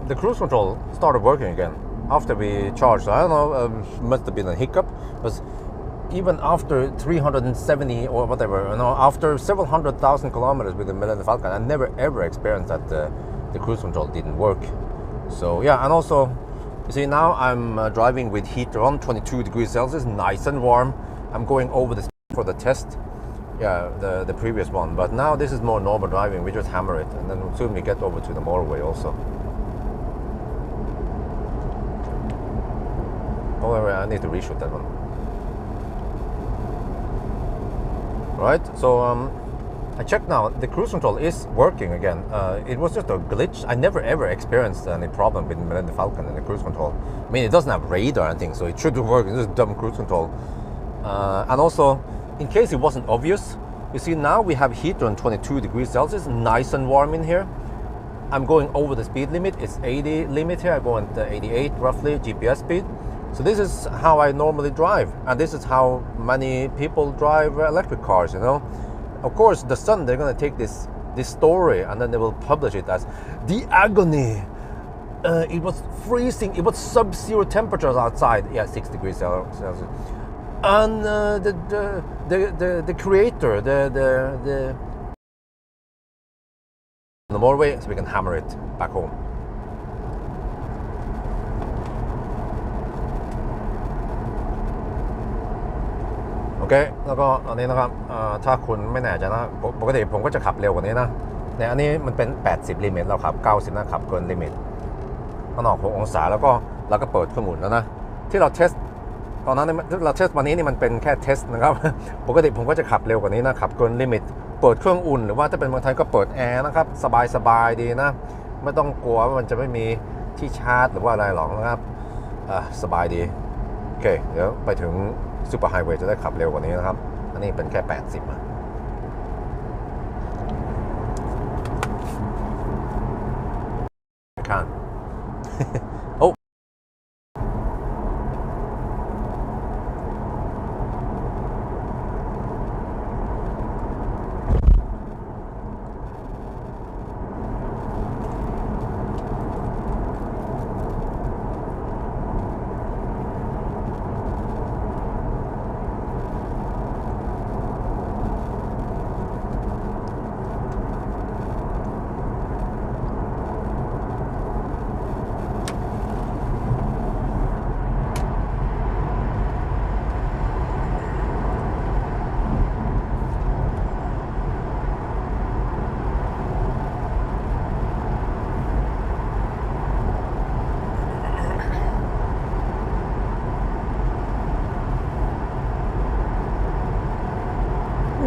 the cruise control started working again after we charged. I don't know, must have been a hiccup, but even after 370 or whatever, after several 100,000 kilometers with the Millennium Falcon, I never ever experienced that the cruise control didn't work. So yeah, and also, you see now I'm driving with heater on, 22 degrees Celsius, nice and warm. I'm going over the speed for the test, yeah, the previous one. But now this is more normal driving. We just hammer it, and then soon we get over to the motorway also. However, I need to reshoot that one. Right, so I checked now, the cruise control is working again. It was just a glitch. I never ever experienced any problem with Millennium Falcon and the cruise control. I mean, it doesn't have radar or anything, so it should work. It's just dumb cruise control. And also, in case it wasn't obvious, you see now we have heater on 22 degrees Celsius, nice and warm in here. I'm going over the speed limit. It's 80 limit here. I go at 88 roughly GPS speed. So this is how I normally drive, and this is how many people drive electric cars, Of course, the Sun, they're going to take this story and then they will publish it as the agony. It was freezing. It was sub-zero temperatures outside. Yeah, 6 degrees Celsius. And the creator, the motorway, so we can hammer it back home.โอเคแล้วก็อันนี้นะครับถ้าคุณไม่แน่ใจนะปกติผมก็จะขับเร็วกว่านี้นะเนี่ยอันนี้มันเป็น80ลิมิตเราขับ90นะขับเกินลิมิตข้างนอก6องศาแล้วก็เราก็เปิดเครื่องอุ่นแล้วนะที่เราเทสตอนนั้นเราเทสวันนี้นี่มันเป็นแค่เทสนะครับปกติผมก็จะขับเร็วกว่านี้นะขับเกินลิมิตเปิดเครื่องอุ่นหรือว่าถ้าเป็นเมืองไทยก็เปิดแอร์นะครับสบายดีนะไม่ต้องกลัวว่ามันจะไม่มีที่ชาร์จหรือว่าอะไรหรอกนะครับสบายดีโอเคเดี๋ยวไปถึงซูเปอร์ไฮเวย์จะได้ขับเร็วกว่านี้นะครับอันนี้เป็นแค่80นะข้าง โอ้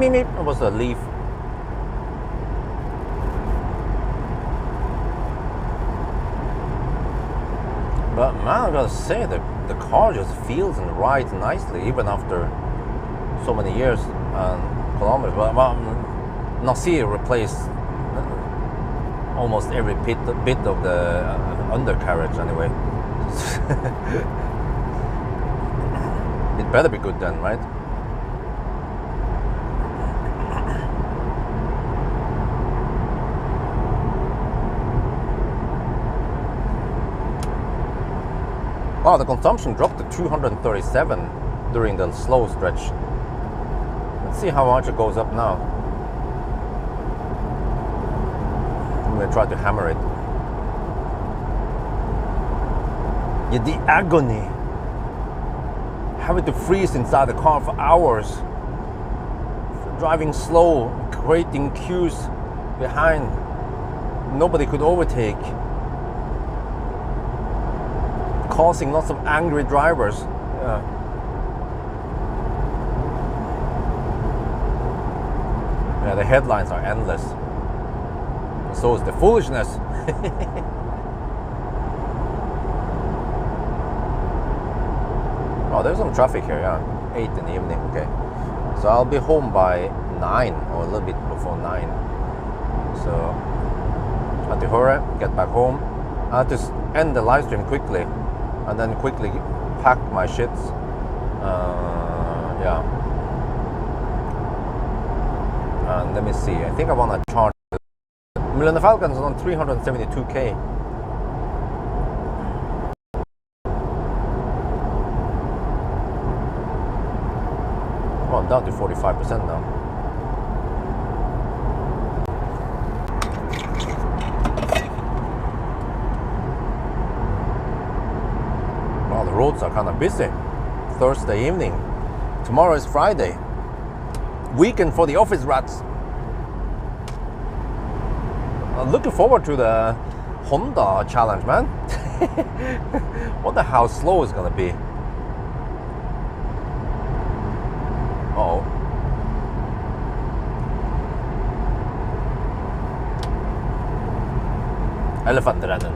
Minute was a leaf. But man, I gotta say, the car just feels and rides nicely even after so many years and kilometers. Well, Nasir replaced almost every bit of the undercarriage anyway. It better be good then, right? Wow, the consumption dropped to 237 during the slow stretch. Let's see how much it goes up now. I'm going to try to hammer it. Yeah, the agony. Having to freeze inside the car for hours. Driving slow, creating queues behind. Nobody could overtake. Causing lots of angry drivers. Yeah, the headlines are endless. So is the foolishness. Oh, there's some traffic here, yeah. 8 in the evening, okay. So I'll be home by 9 or a little bit before 9. So I have to hurry, get back home. I have to end the live stream quickly and then quickly pack my shits. Yeah. And let me see, I think I want to charge. Millennium Falcon is on 372k. Oh, I'm down to 45% now. Well, the roads are kind of busy. Thursday evening. Tomorrow is Friday. Weekend for the office rats. I'm looking forward to the Honda challenge, man. Wonder how slow it's gonna be. Uh-oh. Elefantrennen.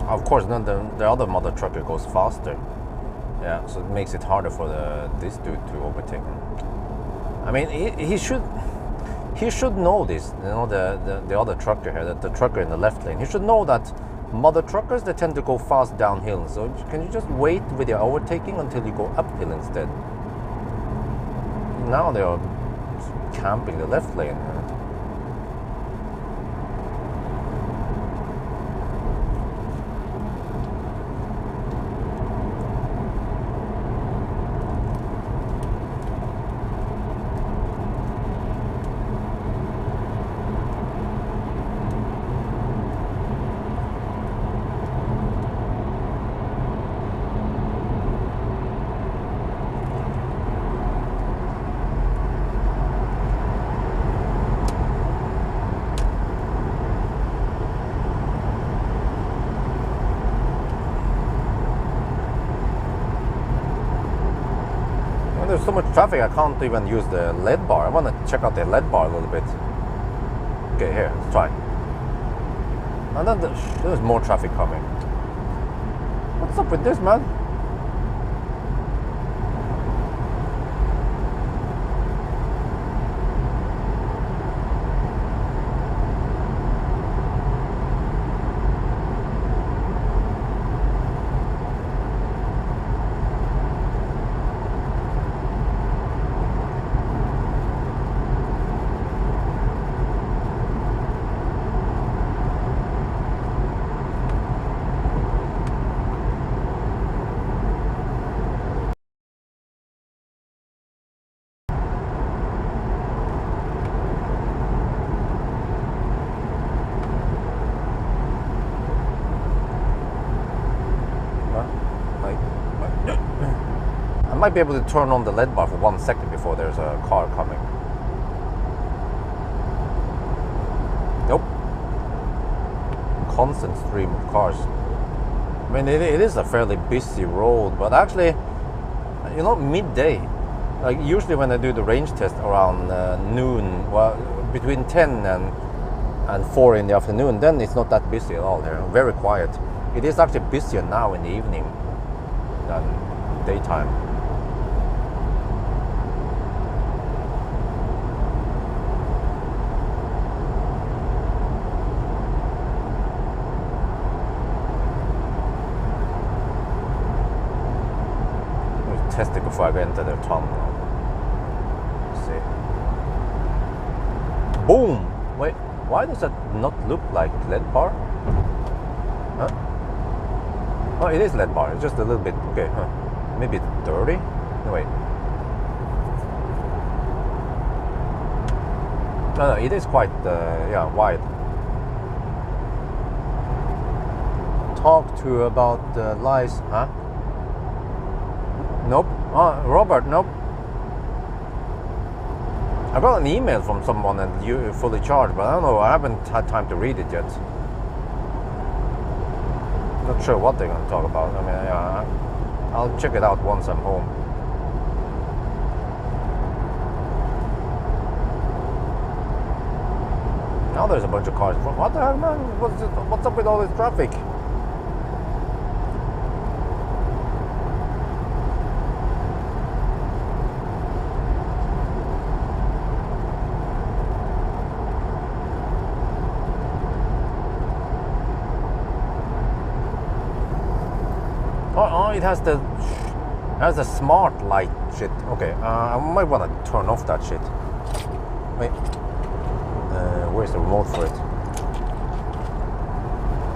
Of course, then the other mother trucker goes faster. Yeah, so it makes it harder for this dude to overtake him. I mean, he should know this. You know, the other trucker here, the trucker in the left lane. He should know that mother truckers, they tend to go fast downhill. So can you just wait with your overtaking until you go uphill instead? Now they are camping the left lane. There's so much traffic I can't even use the LED bar. I want to check out the LED bar a little bit. Okay, here, let's try. And then there's more traffic coming. What's up with this, man? I might be able to turn on the LED bar for 1 second before there's a car coming. Nope. Constant stream of cars. I mean, it is a fairly busy road, but actually, you know, midday, Like usually when I do the range test around noon, well, between 10 and 4 in the afternoon, then it's not that busy at all here. Very quiet. It is actually busier now in the evening than daytime. Test it before I enter the tunnel. Let's see. Boom! Wait, why does that not look like lead bar? Huh? Oh, it is lead bar. It's just a little bit. Okay, huh? Maybe it's dirty. No, wait. No, it is quite yeah, wide. Talk to about lies, huh? Nope. Oh, Robert, nope. I got an email from someone and you fully charged, but I don't know. I haven't had time to read it yet. Not sure what they're going to talk about. I mean, yeah, I'll check it out once I'm home. Now there's a bunch of cars. What the heck, man? What's up with all this traffic? Oh, it has the smart light shit. Okay, I might want to turn off that shit. Wait, where's the remote for it?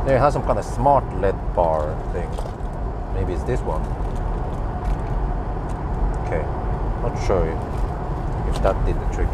There, it has some kind of smart LED bar thing. Maybe it's this one. Okay, not sure if that did the trick.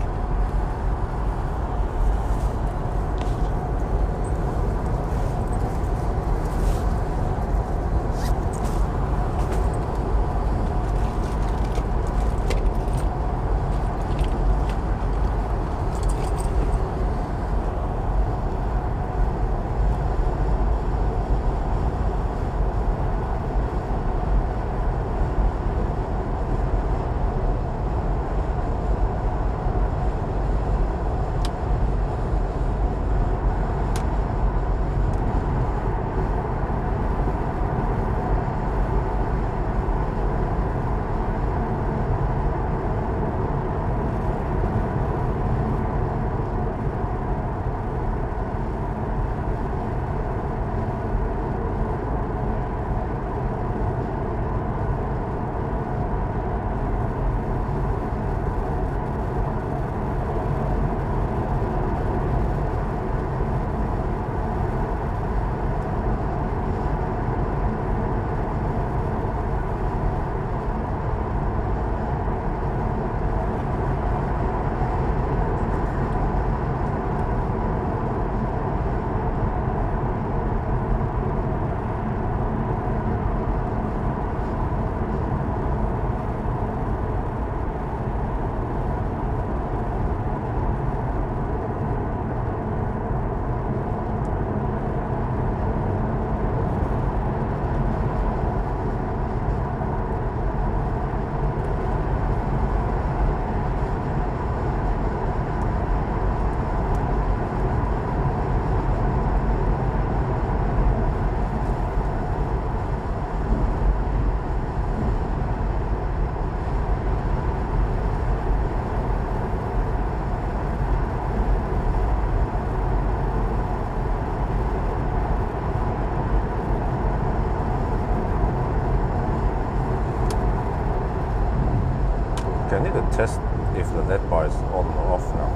I need to test if the LED bar is on or off now.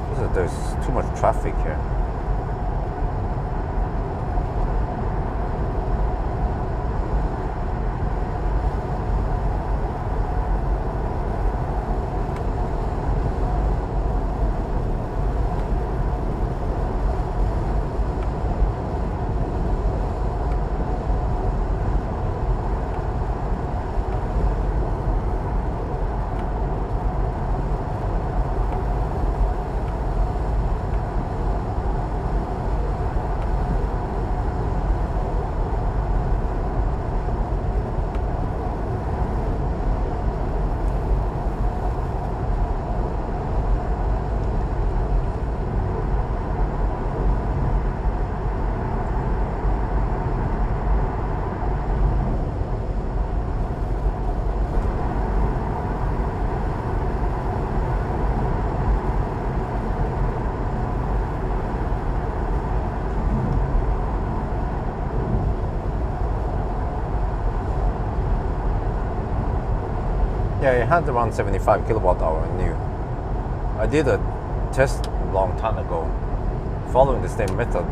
Because there's too much traffic here. Yeah, it had around 75 kilowatt hour new. I did a test a long time ago, following the same method.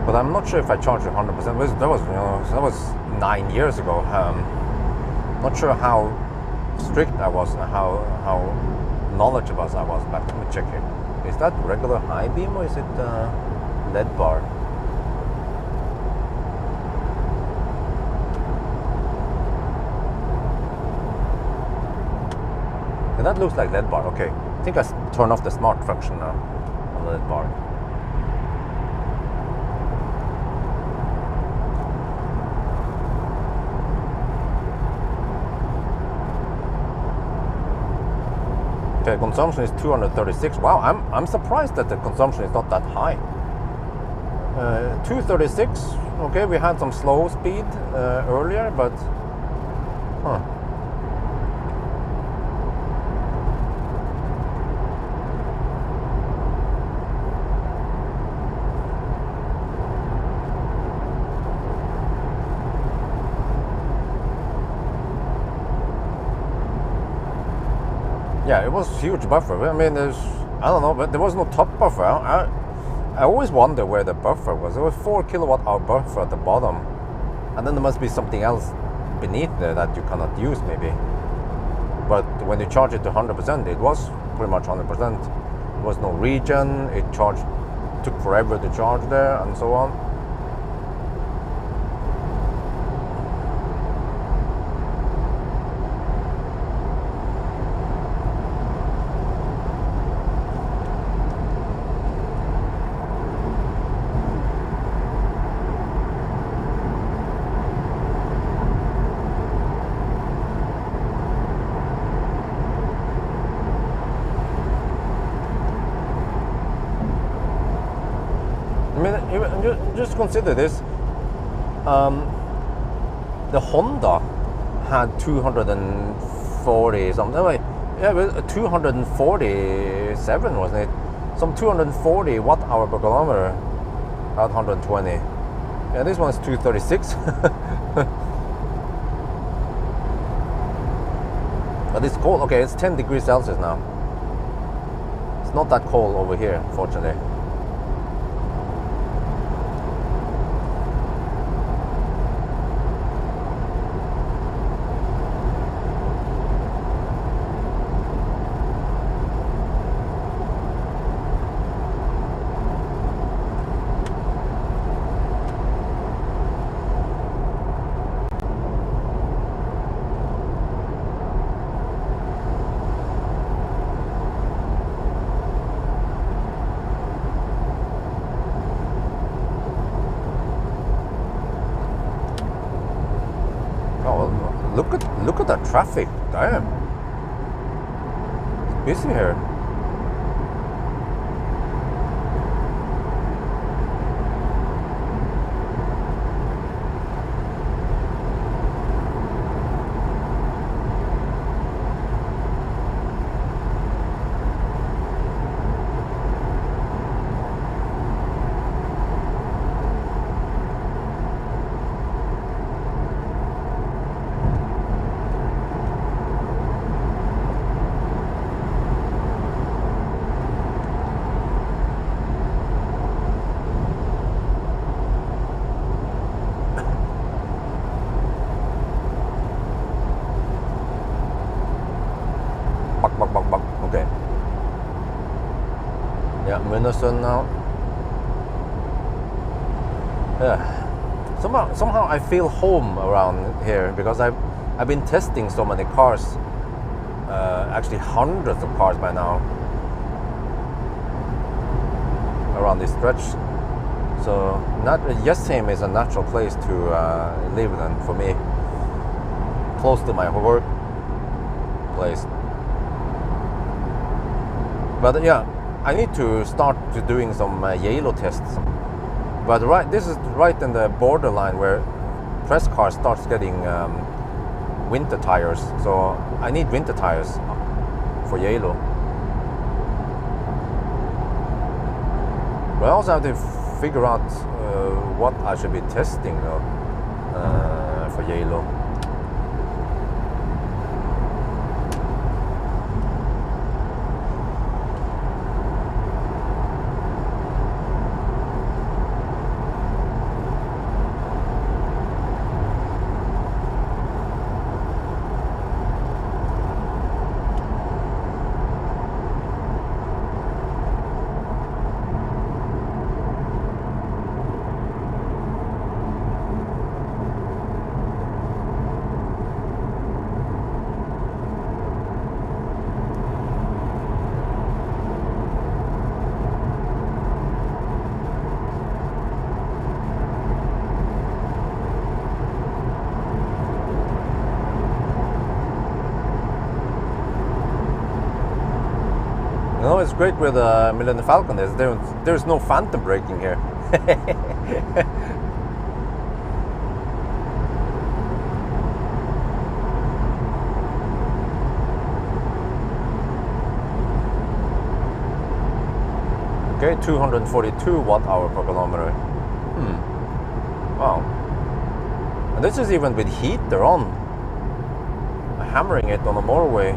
But I'm not sure if I charged 100%. That was 9 years ago. Not sure how strict I was and how knowledgeable I was back. Let me check here. Is that regular high beam or is it LED bar? And that looks like LED bar. Okay, I think I turn off the smart function now on the LED bar. Okay, consumption is 236. Wow, I'm surprised that the consumption is not that high. 236. Okay, we had some slow speed earlier, but yeah, it was huge buffer. I mean, I don't know, but there was no top buffer. I always wonder where the buffer was. There was 4 kilowatt hour buffer at the bottom, and then there must be something else beneath there that you cannot use, maybe. But when you charge it to 100%, it was pretty much 100%. There was no regen. It took forever to charge there, and so on. Just consider this. The Honda had 240 something. Yeah, it was 247, wasn't it? Some 240 watt hour per kilometer at 120. Yeah, this one's 236. But it's cold. Okay, it's 10 degrees Celsius now. It's not that cold over here, fortunately. Look at that traffic. Damn. It's busy here. Okay. Yeah, Minnesota now. Yeah. Somehow I feel home around here because I've been testing so many cars. Actually hundreds of cars by now around this stretch. So Jessheim is a natural place to live then for me. Close to my work place. But yeah, I need to start doing some yellow tests. But this is right in the borderline where press car starts getting winter tires. So I need winter tires for yellow. But I also have to figure out what I should be testing for yellow. what's great with Millennium Falcon is there's no phantom braking here. Okay, 242 watt-hour per kilometer. Wow. And this is even with heater on. Hammering it on the motorway.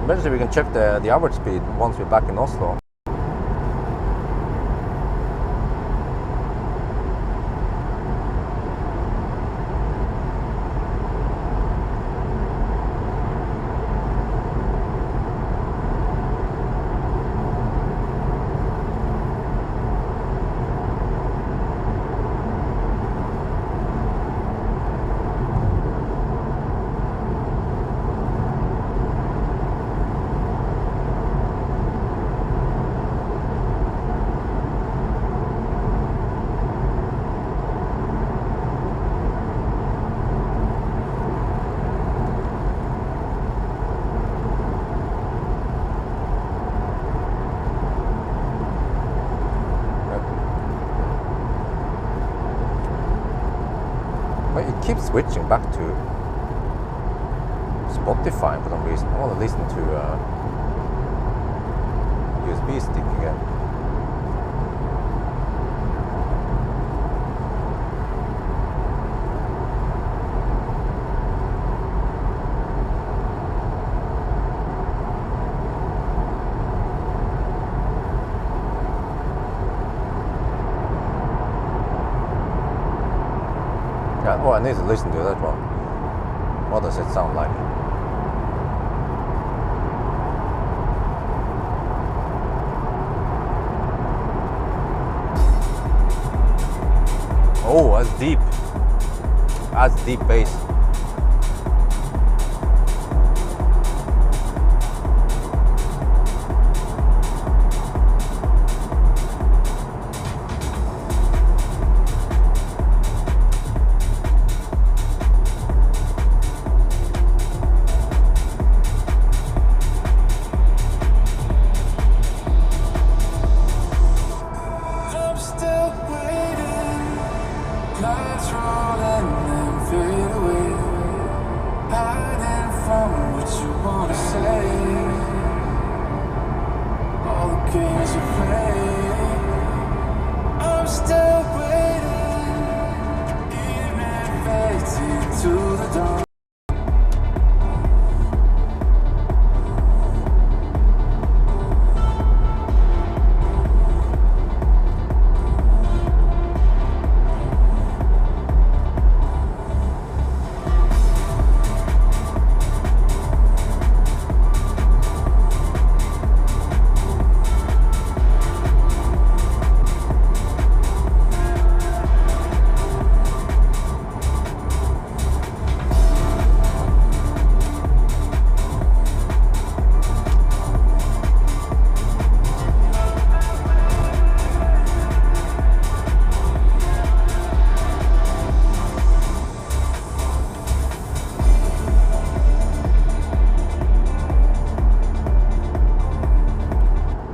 Eventually we can check the average speed once we're back in Oslo. It keeps switching back to Spotify for some reason. I want to listen to USB stick again. Oh, I need to listen to that one. What does it sound like? Oh, that's deep. That's deep bass.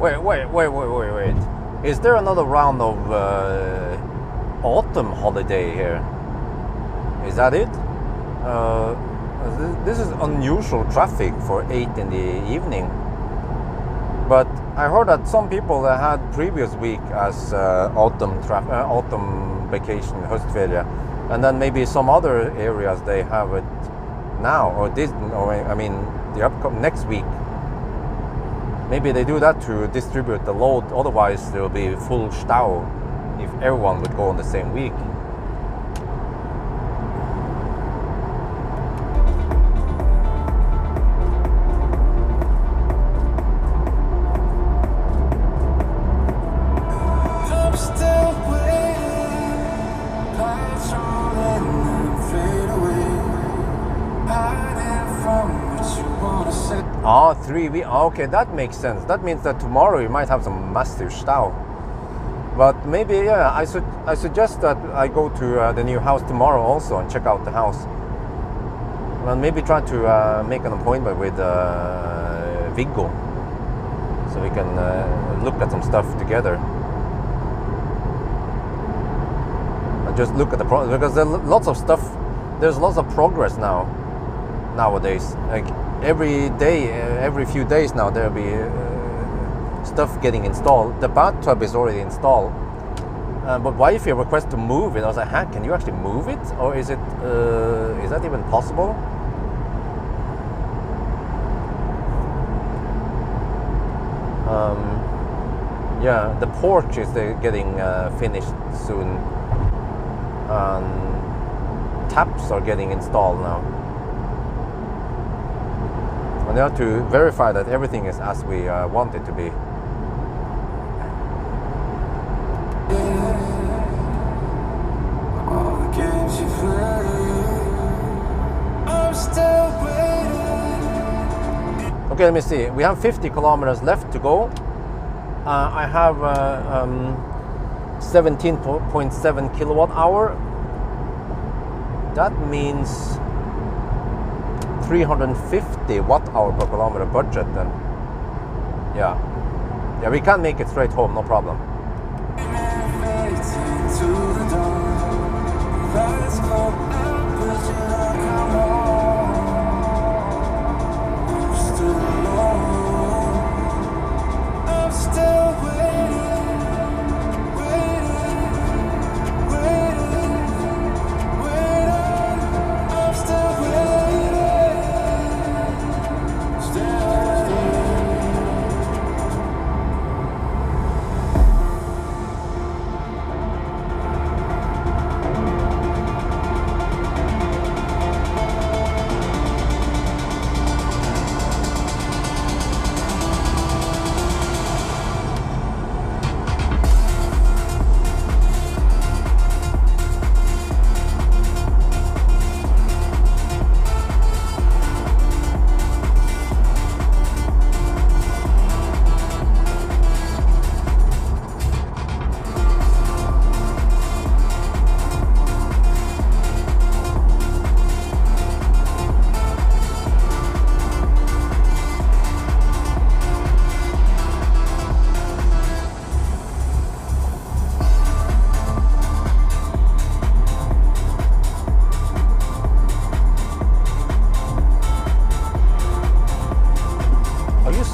Wait. Is there another round of autumn holiday here? Is that it? This is unusual traffic for 8 in the evening. But I heard that some people that had previous week as autumn vacation, höstferie, and then maybe some other areas they have it now, or this, or I mean the upcoming next week. Maybe they do that to distribute the load, otherwise there will be full stau if everyone would go on the same week. Oh, 3 weeks. Okay, that makes sense. That means that tomorrow you might have some massive stau. But maybe, yeah, I suggest that I go to the new house tomorrow also and check out the house. Well, maybe try to make an appointment with Viggo, so we can look at some stuff together. And just look at the because there's lots of stuff. There's lots of progress nowadays. Like every day, every few days now, there'll be stuff getting installed. The bathtub is already installed. But wifey requested to move it. I was like, "Huh? Can you actually move it, or is that even possible?" Yeah, the porch is getting finished soon, and taps are getting installed now. And they have to verify that everything is as we want it to be. Okay, let me see. We have 50 kilometers left to go. I have 17.7 kilowatt hour. That means 350 watt hour per kilometer budget then. Yeah, we can make it straight home, no problem.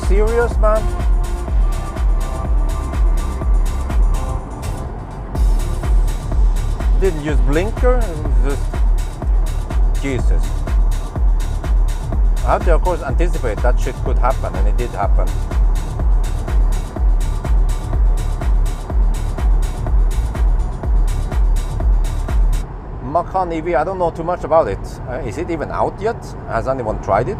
Serious, man? Didn't use blinker, just Jesus. I had to, of course, anticipate that shit could happen, and it did happen. Macan EV, I don't know too much about it. Is it even out yet? Has anyone tried it?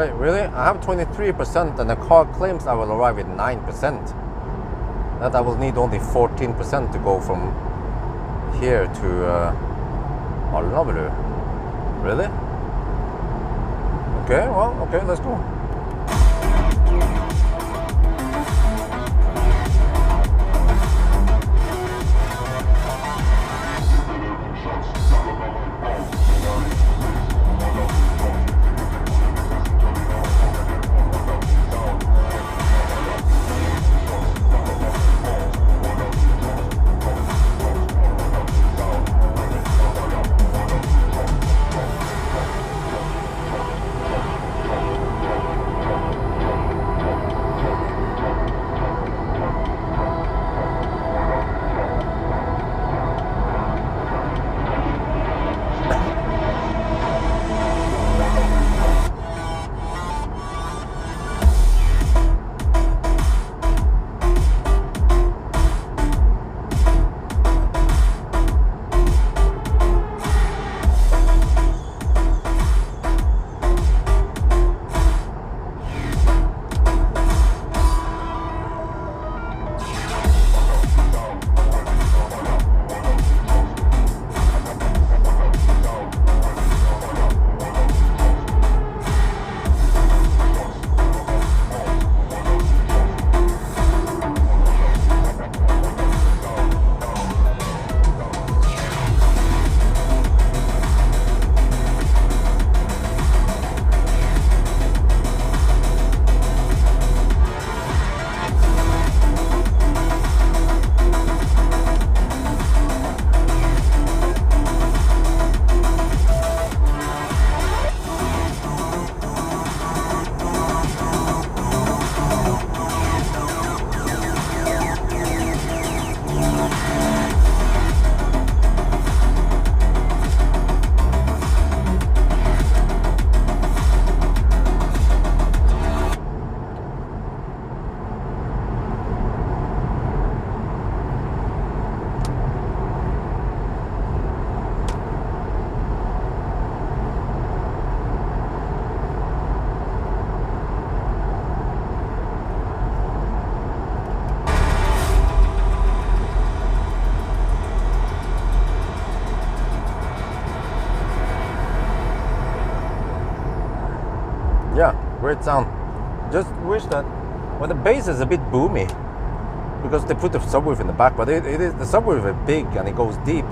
Wait, really? I have 23% and the car claims I will arrive at 9%. That I will need only 14% to go from here to Alnabru. Really? Okay, well, okay, let's go. Yeah, great sound. Just wish that, well, the bass is a bit boomy because they put the subwoofer in the back, but it is, the subwoofer is big and it goes deep.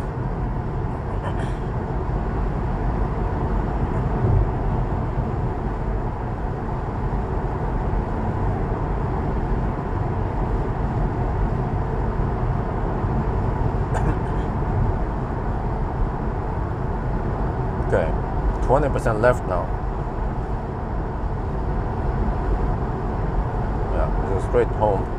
Okay, 20% left now. Yeah, it's straight home.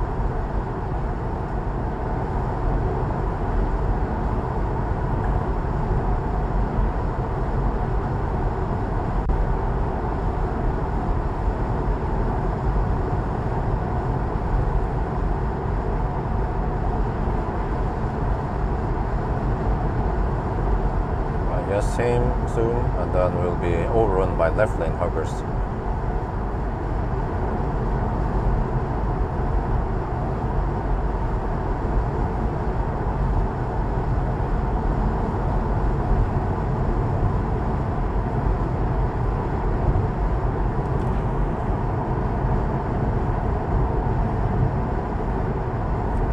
Same soon, and then we'll be overrun by left lane huggers.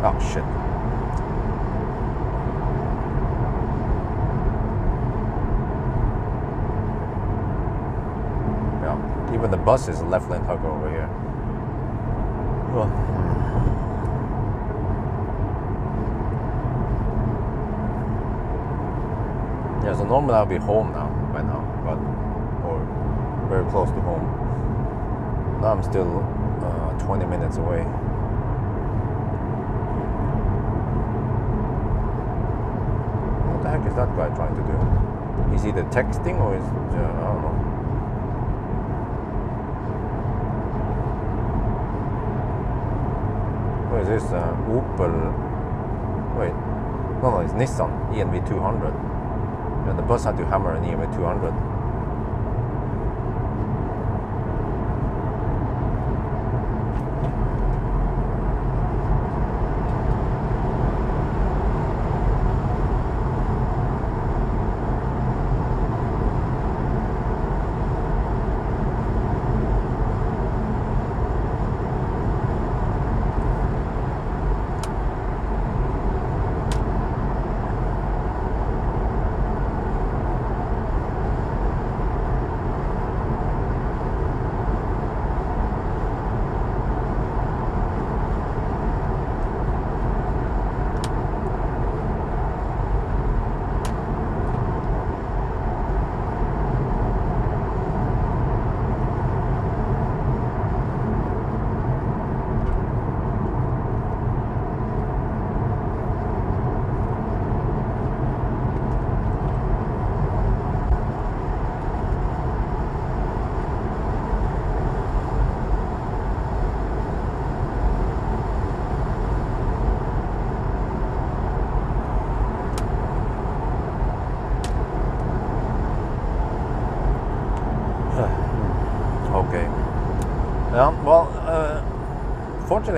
Oh shit. Even the bus is a left lane hugger over here. Oh. Yeah, so normally I'll be home now, by now, but, or very close to home. Now I'm still 20 minutes away. What the heck is that guy trying to do? Is he the texting or is, I don't know. What is this? Opel. Wait. No, it's Nissan ENV 200. And the bus had to hammer an ENV 200.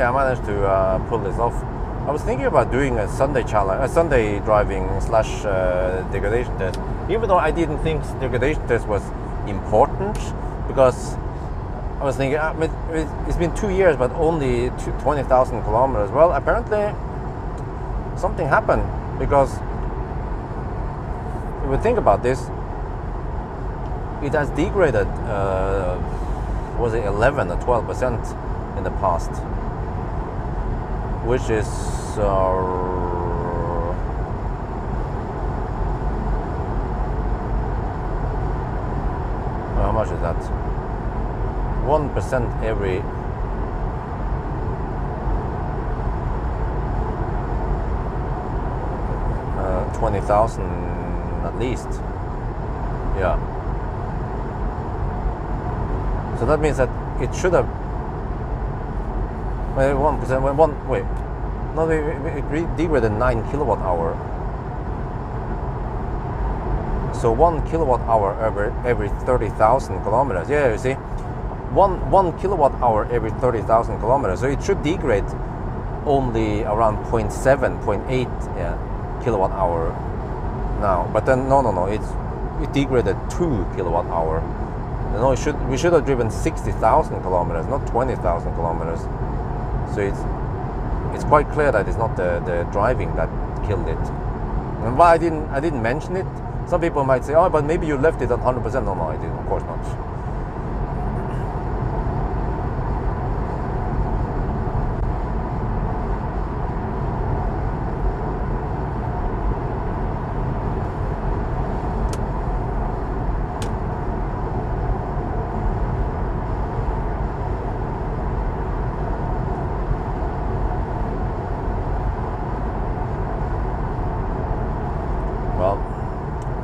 I managed to pull this off. I was thinking about doing a Sunday challenge, a Sunday driving / degradation test, even though I didn't think degradation test was important, because I was thinking it's been 2 years, but only 20,000 kilometers. Well, apparently something happened, because if we think about this, it has degraded, was it 11 or 12% in the past, which is how much is that? 1% every 20,000 at least. Yeah. So that means that it should have 1%. Wait. No, it degraded 9 kilowatt hour. So 1 kilowatt hour every 30,000 kilometers. Yeah, you see, one kilowatt hour every 30,000 kilometers. So it should degrade only around 0.7, 0.8 kilowatt hour now. But then no, it degraded 2 kilowatt hour. No, we should have driven 60,000 kilometers, not 20,000 kilometers. So it's quite clear that it's not the driving that killed it. And why I didn't mention it. Some people might say, oh, but maybe you left it at 100%. No, I didn't. Of course not.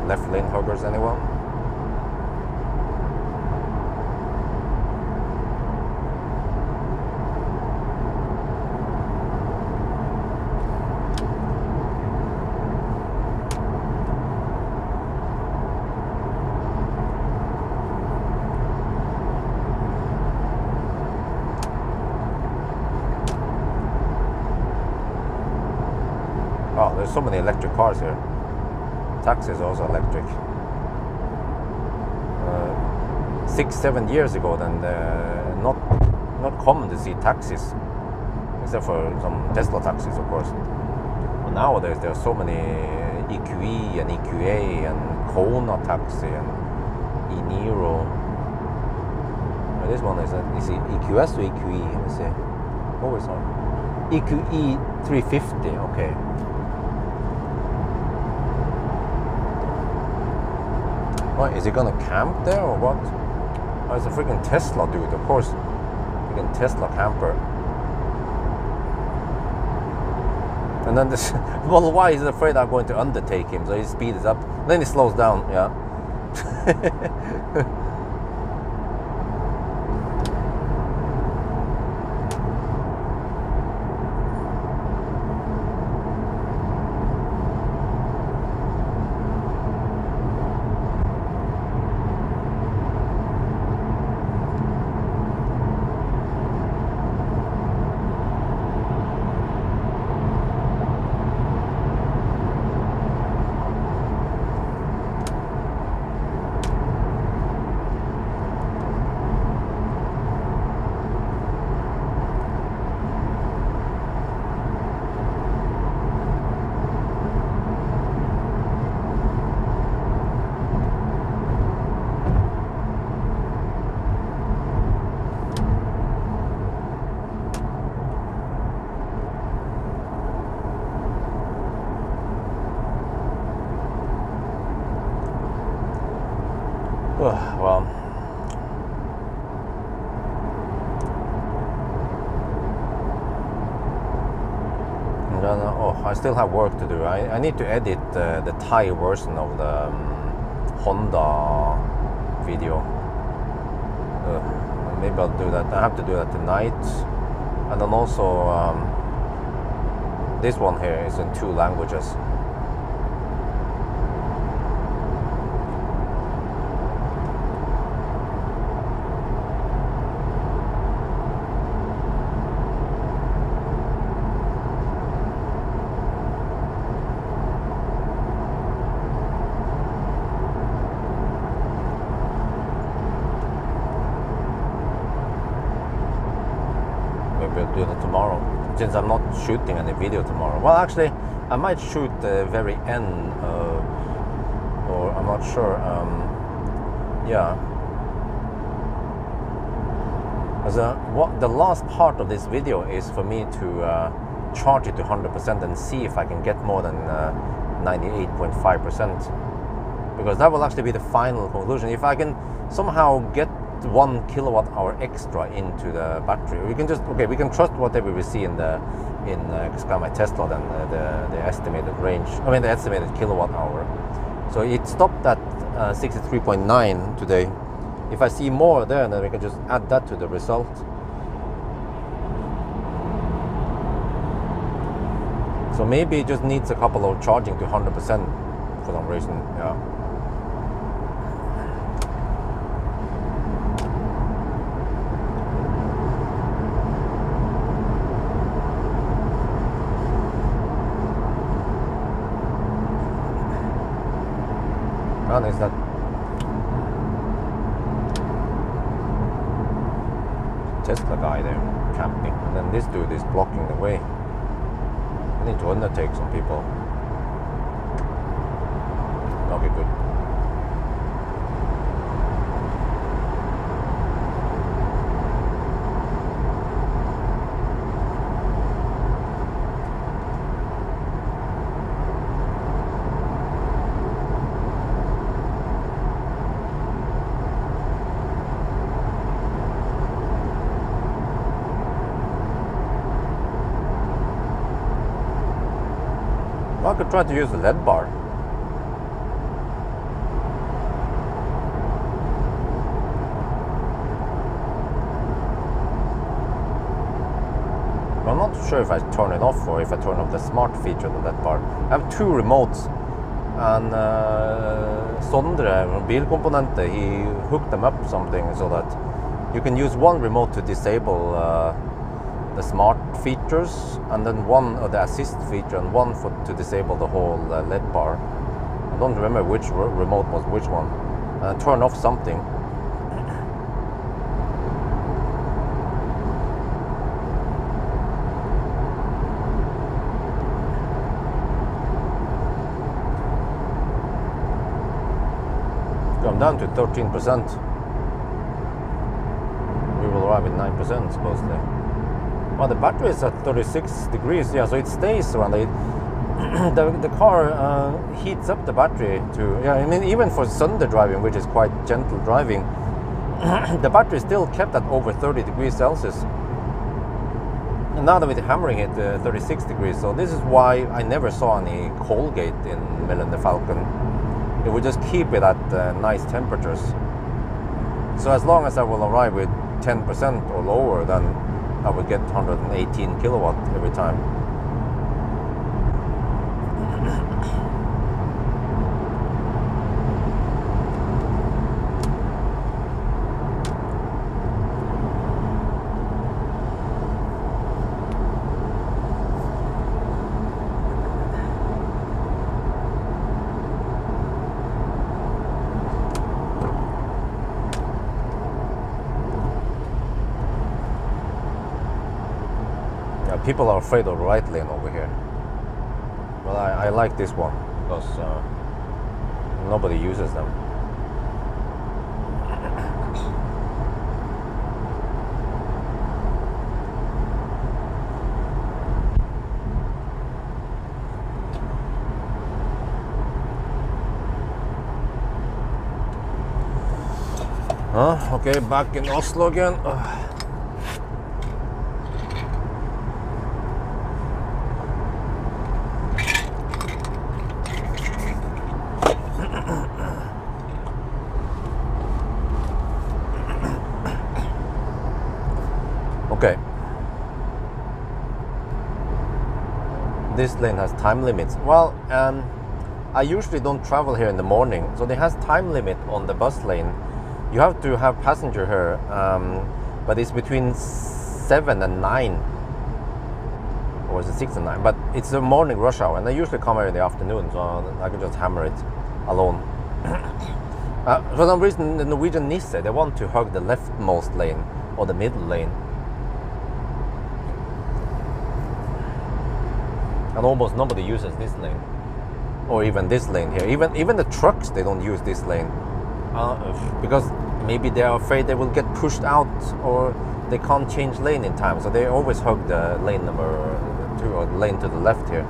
Left lane huggers, anyone? Oh, there's so many electric cars here. Taxi is also electric. 6-7 years ago, then not common to see taxis, except for some Tesla taxis, of course. But nowadays there are so many EQE and EQA and Kona taxi and E-Niro. This one is it EQS or EQE? Let me see. What was it? EQE 350. Okay. What, is he gonna camp there or what? Oh, it's a freaking Tesla dude, of course. Freaking Tesla camper. And then this Model Y is afraid I'm going to undertake him, so he speeds up. Then he slows down, yeah. Well, I still have work to do. I need to edit the Thai version of the Honda video. Maybe I'll do that. I have to do that tonight. And then also this one here is in 2 languages. since I'm not shooting any video tomorrow. Well, actually, I might shoot the very end, or I'm not sure. Yeah. As the last part of this video is for me to charge it to 100% and see if I can get more than 98.5%, because that will actually be the final conclusion. If I can somehow get 1 kilowatt hour extra into the battery, we can trust whatever we see in my Tesla, then the estimated range. I mean the estimated kilowatt hour. So it stopped at 63.9 today. If I see more there, then we can just add that to the result. So maybe it just needs a couple of charging to 100% for some reason. Yeah. And is that Tesla guy there camping, and then this dude is blocking the way. I need to undertake some people. Okay, good. I could try to use the LED bar. I'm not sure if I turn it off or if I turn off the smart feature of the LED bar. I have two remotes, and Sondre, bilkomponenter, he hooked them up something so that you can use one remote to disable the smart features, and then one of the assist feature, and one to disable the whole LED bar. I don't remember which remote was which one. Turn off something. I'm down to 13%. We will arrive at 9% supposedly. Well, the battery is at 36 degrees, yeah, so it stays around it. The car heats up the battery to, yeah, I mean, even for Sunday driving, which is quite gentle driving, the battery is still kept at over 30 degrees Celsius. And now that with hammering it 36 degrees, so this is why I never saw any Colgate in Millennium Falcon. It would just keep it at nice temperatures. So as long as I will arrive with 10% or lower, then I would get 118 kilowatt every time. People are afraid of right lane over here. Well, I like this one because nobody uses them. Okay, back in Oslo again. Okay. This lane has time limits. Well, I usually don't travel here in the morning, so it has time limit on the bus lane. You have to have passenger here, but it's between 7 and 9, or is it 6 and 9? But it's the morning rush hour, and I usually come here in the afternoon, so I can just hammer it alone. For some reason, the Norwegian Nisse, they want to hug the leftmost lane or the middle lane. and almost nobody uses this lane, or even this lane here. Even the trucks, they don't use this lane because maybe they are afraid they will get pushed out, or they can't change lane in time, so they always hug the lane number 2 or the lane to the left here.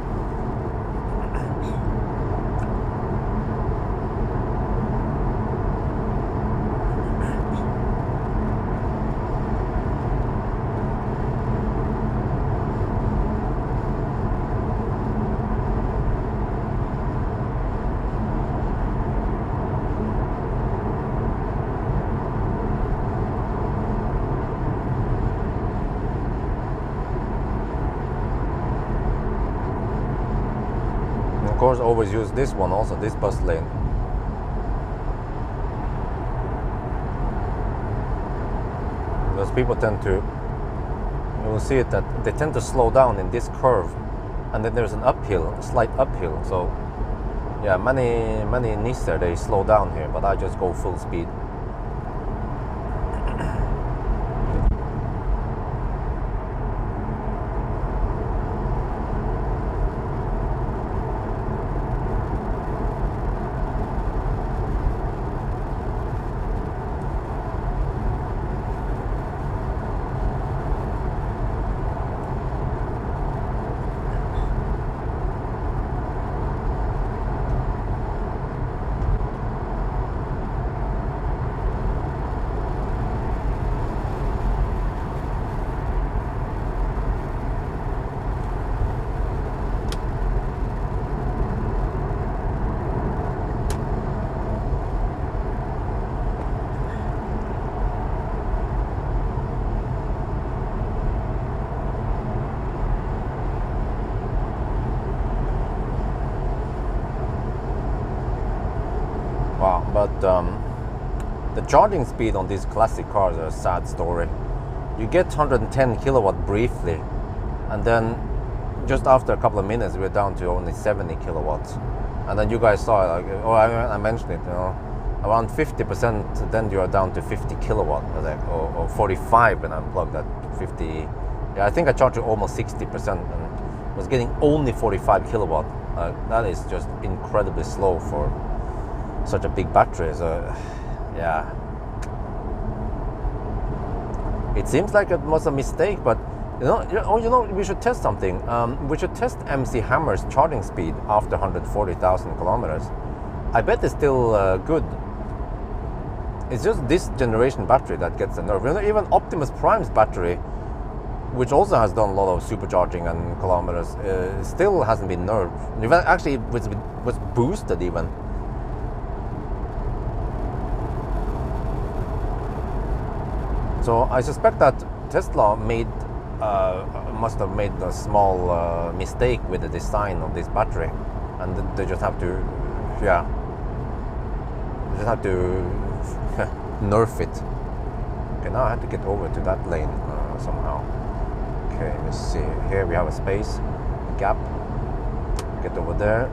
Of course, always use this one also, this bus lane. Because people tend to, you will see it that they tend to slow down in this curve, and then there's an uphill, a slight uphill. So yeah, many Nissan, they slow down here, but I just go full speed. Wow, but the charging speed on these classic cars are a sad story. You get 110 kilowatt briefly, and then just after a couple of minutes we're down to only 70 kilowatts. And then you guys saw, like, oh, I mentioned it, you know, around 50%, then you are down to 50 kilowatt, like, or 45 when I unplugged at 50. Yeah, I think I charged to almost 60% and was getting only 45 kilowatt. That is just incredibly slow for such a big battery. So yeah, it seems like it was a mistake, but you know, we should test something. We should test MC Hammer's charging speed after 140,000 kilometers. I bet it's still good. It's just this generation battery that gets the nerve. You know, even Optimus Prime's battery, which also has done a lot of supercharging and kilometers, still hasn't been nerfed. Actually, it was boosted even. So I suspect that Tesla must have made a small mistake with the design of this battery, and they just have to, yeah, they just have to nerf it. Okay, now I have to get over to that lane somehow. Okay, let's see. Here we have a space, a gap. Get over there.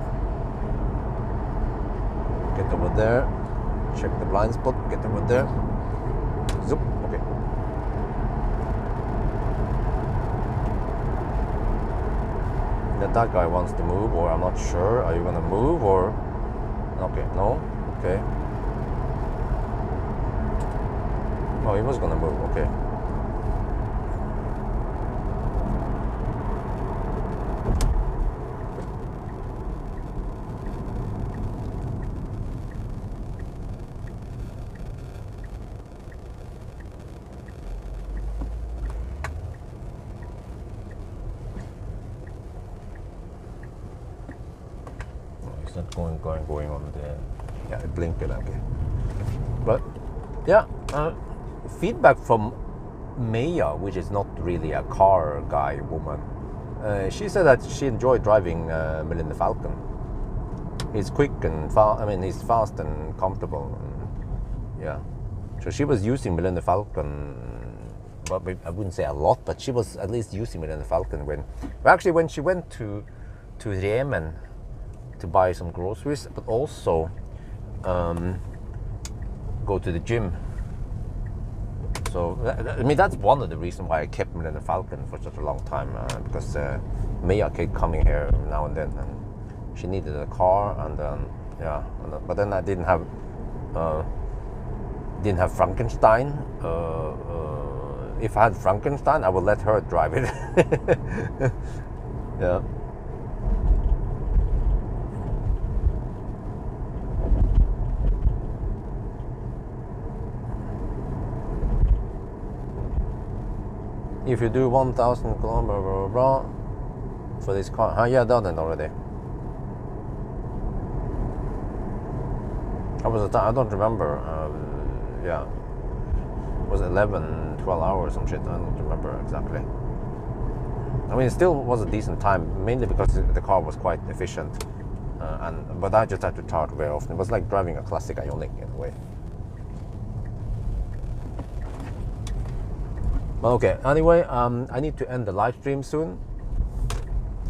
Get over there. Check the blind spot. Get over there. Zoop. Okay. That guy wants to move, or I'm not sure. Are you gonna move or? Okay, no. Okay. Oh, he was gonna move. Okay. It's not going on the, yeah, it blinked it, okay. But yeah, feedback from Maya, which is not really a car guy woman. She said that she enjoyed driving Millennium Falcon. He's quick and fast. I mean, he's fast and comfortable. And, yeah, so she was using Millennium Falcon. Well, I wouldn't say a lot, but she was at least using Millennium Falcon when she went to Remen to buy some groceries, but also go to the gym. So I mean that's one of the reasons why I kept Millennium Falcon for such a long time, because Mia kept coming here now and then, and she needed a car, and then but then I didn't have Frankenstein. If I had Frankenstein, I would let her drive it. Yeah. If you do 1,000 kilometers, blah, blah, blah, for this car, yeah, done it already. I don't remember. Yeah, it was 11, 12 hours, some shit. I don't remember exactly. I mean, it still was a decent time, mainly because the car was quite efficient. But I just had to charge very often. It was like driving a classic Ioniq in a way. Okay, anyway, I need to end the live stream soon.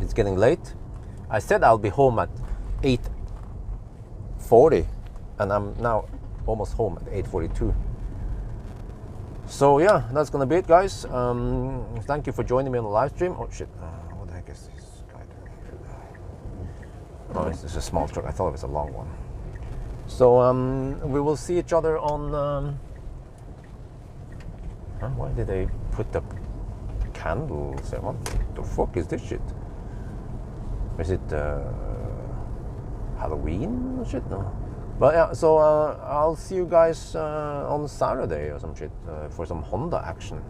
It's getting late. I said I'll be home at 8:40, and I'm now almost home at 8:42. So yeah, that's gonna be it, guys. Thank you for joining me on the live stream. Oh shit, what the heck is this guy doing here? Oh, it's just a small truck. I thought it was a long one. So we will see each other on... Why did they put the candles? What the fuck is this shit? Is it Halloween shit? No. But yeah, so I'll see you guys on Saturday or some shit for some Honda action.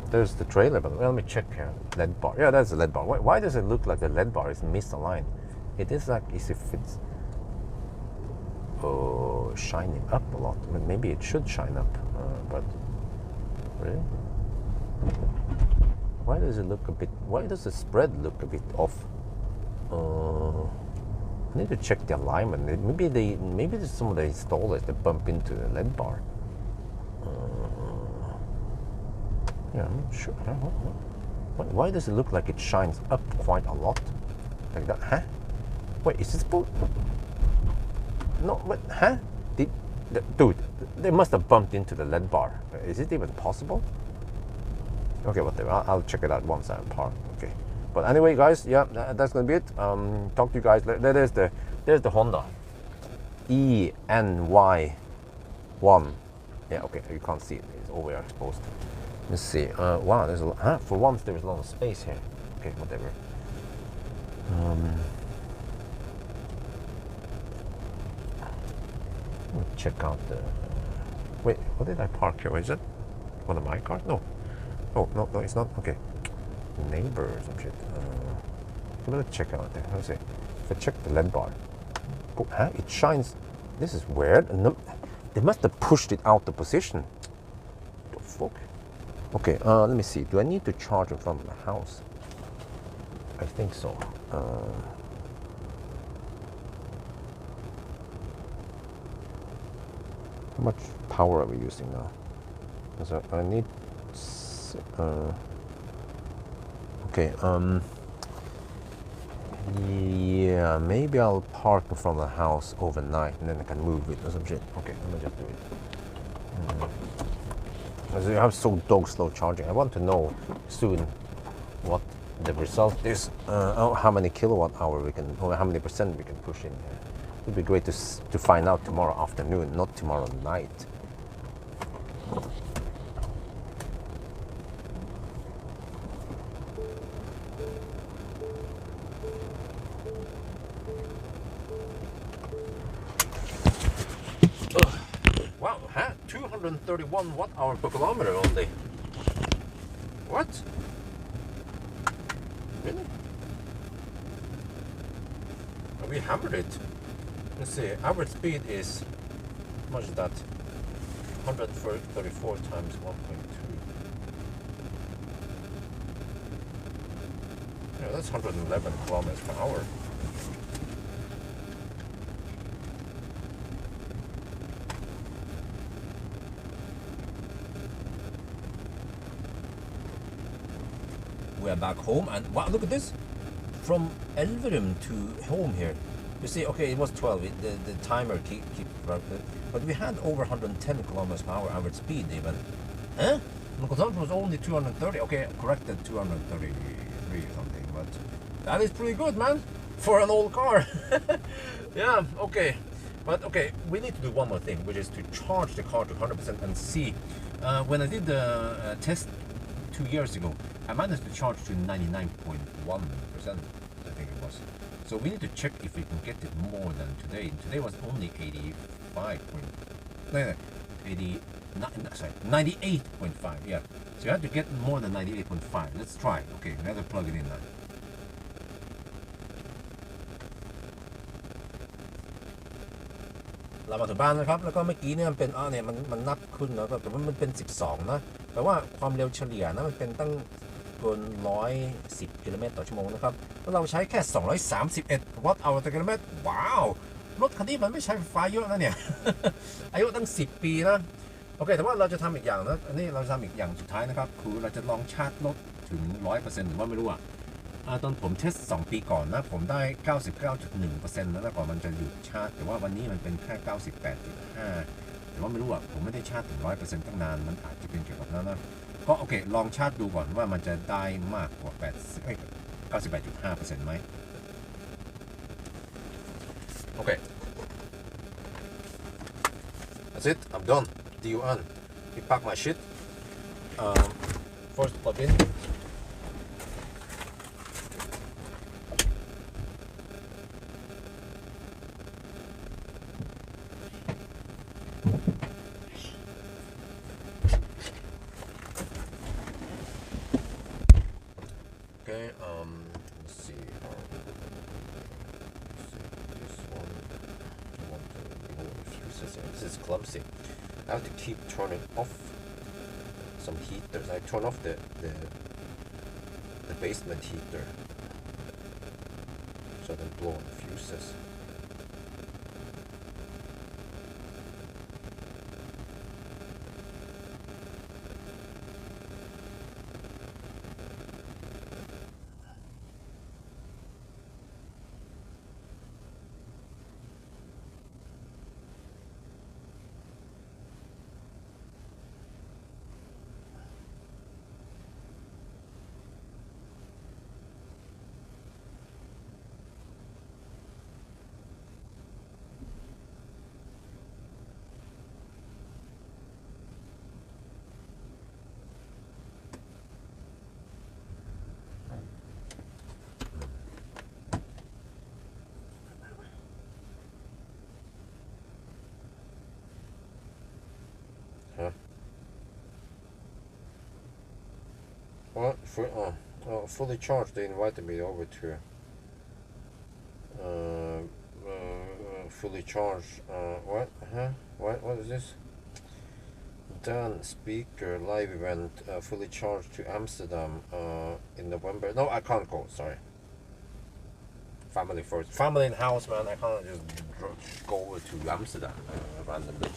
There's the trailer, but let me check here. LED bar. Yeah, that's a LED bar. Why does it look like the LED bar is misaligned? It is like as if it's shining up a lot. Maybe it should shine up, but really, why does it look a bit? Why does the spread look a bit off? I need to check the alignment. Maybe there's some of the installers that bump into the LED bar. Yeah, I'm not sure. Why does it look like it shines up quite a lot, like that? Huh? Wait, is this bull? No, but huh? Dude, they must have bumped into the LED bar. Is it even possible? Okay, whatever. I'll check it out once I'm parked. Okay. But anyway, guys, yeah, that's gonna be it. Talk to you guys. There's the Honda ENY1. Yeah, okay, you can't see it. It's overexposed. Let's see. Wow, there's a lot. For once, there is a lot of space here. Okay, whatever. Check out the... Wait, what did I park here? Is it one of my cars? No. Oh, no, it's not. Okay. Neighbor or some shit. Let's check out there. Let's see. If I check the LED bar. Oh, huh? It shines. This is weird. No, they must have pushed it out of position. The fuck? Okay, let me see. Do I need to charge in front of the house? I think so. How much power are we using now? So I need... okay, yeah, maybe I'll park in front of the house overnight and then I can move it or some shit. Okay, let me just do it. Because you have so dog slow charging. I want to know soon what the result is, how many kilowatt hour we can, or how many percent we can push in here. It would be great to find out tomorrow afternoon, not tomorrow night. Wow, 231 watt-hour per kilometer only. What? Really? Oh, we hammered it. Let's see, average speed is, how much is that? 134 times 1.2. Yeah, that's 111 kilometers per hour. We are back home, and wow, look at this! From Elverum to home here, You see, okay, it was 12. The timer keep but we had over 110 kilometers per hour average speed even. Huh? The consumption was only 230. Okay, corrected 233 or something, but that is pretty good, man, for an old car. Yeah, okay. But okay, we need to do one more thing, which is to charge the car to 100% and see. When I did the test 2 years ago, I managed to charge to 99.1%, I think it was. So we need to check if we can get it more than today. Today was only 98.5, yeah. So you have to get more than 98.5. Let's try. Okay, we have to plug it in now.เรามาถึงบ้านนะครับแล้วก็เมื่อกี้เนี่ยมันเป็นเนี่ยมันนับขึ้นแล้วแต่ว่ามันเป็น12นะแต่ว่าความเร็วเฉลี่ยนะมันเป็นตั้งเกิน110กิโลเมตรต่อชั่วโมงนะครับแล้วเราใช้แค่231วัตต์เอาต่อกิโลเมตรว้าวรถคันนี้มันไม่ใช้ไฟฟ้าเยอะนะเนี่ย อายุตั้ง10ปีนะโอเคแต่ว่าเราจะทำอีกอย่างนะอันนี้เราจะทำอีกอย่างสุดท้ายนะครับคือเราจะลองชาร์จรถถึง 100% หรือว่าไม่รู้อ่ะตอนผมเทส2ปีก่อนนะผมได้ 99.1% แล้วก่อนมันจะหยุดชาร์จแต่ว่าวันนี้มันเป็นแค่ 98.5 แต่ว่าไม่รู้อ่ะผมไม่ได้ชาร์จถึง 100% ตั้งนานมันอาจจะเป็นเกี่ยวกับนั้นนะก็โอเคลองชาร์จดูก่อนว่ามันจะได้มากกว่า 98.5% ไหมโอเค That's it I'm done deal on we pack my shit first plug in Okay, let's see. This one. I want to remove the fuses. This is clumsy. I have to keep turning off some heaters. I turn off the basement heater so I don't blow on the fuses. Huh? What? Fully charged. They invited me over to fully charged. What? Huh? What is this? Done. Speaker live event. Fully charged to Amsterdam in November. No, I can't go. Sorry. Family first. Family in house, man. I can't just go over to Amsterdam randomly.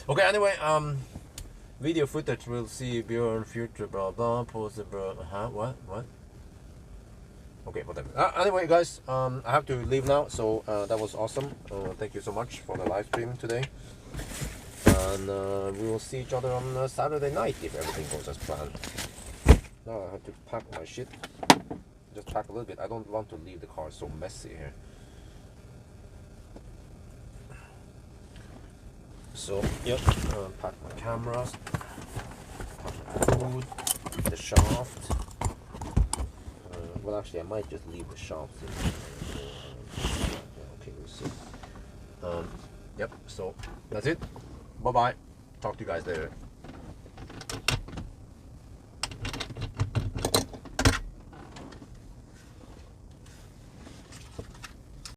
Okay, anyway, video footage we'll see beyond future, blah blah, post blah, what? Okay, whatever. Anyway, guys, I have to leave now, so that was awesome. Thank you so much for the live stream today. And we will see each other on Saturday night if everything goes as planned. Now I have to pack my shit. Just pack a little bit. I don't want to leave the car so messy here. So, yep, pack my cameras, pack my food, the shaft. Well, actually, I might just leave the shaft in. Okay, we'll see. Yep, so that's it. Bye-bye. Talk to you guys later.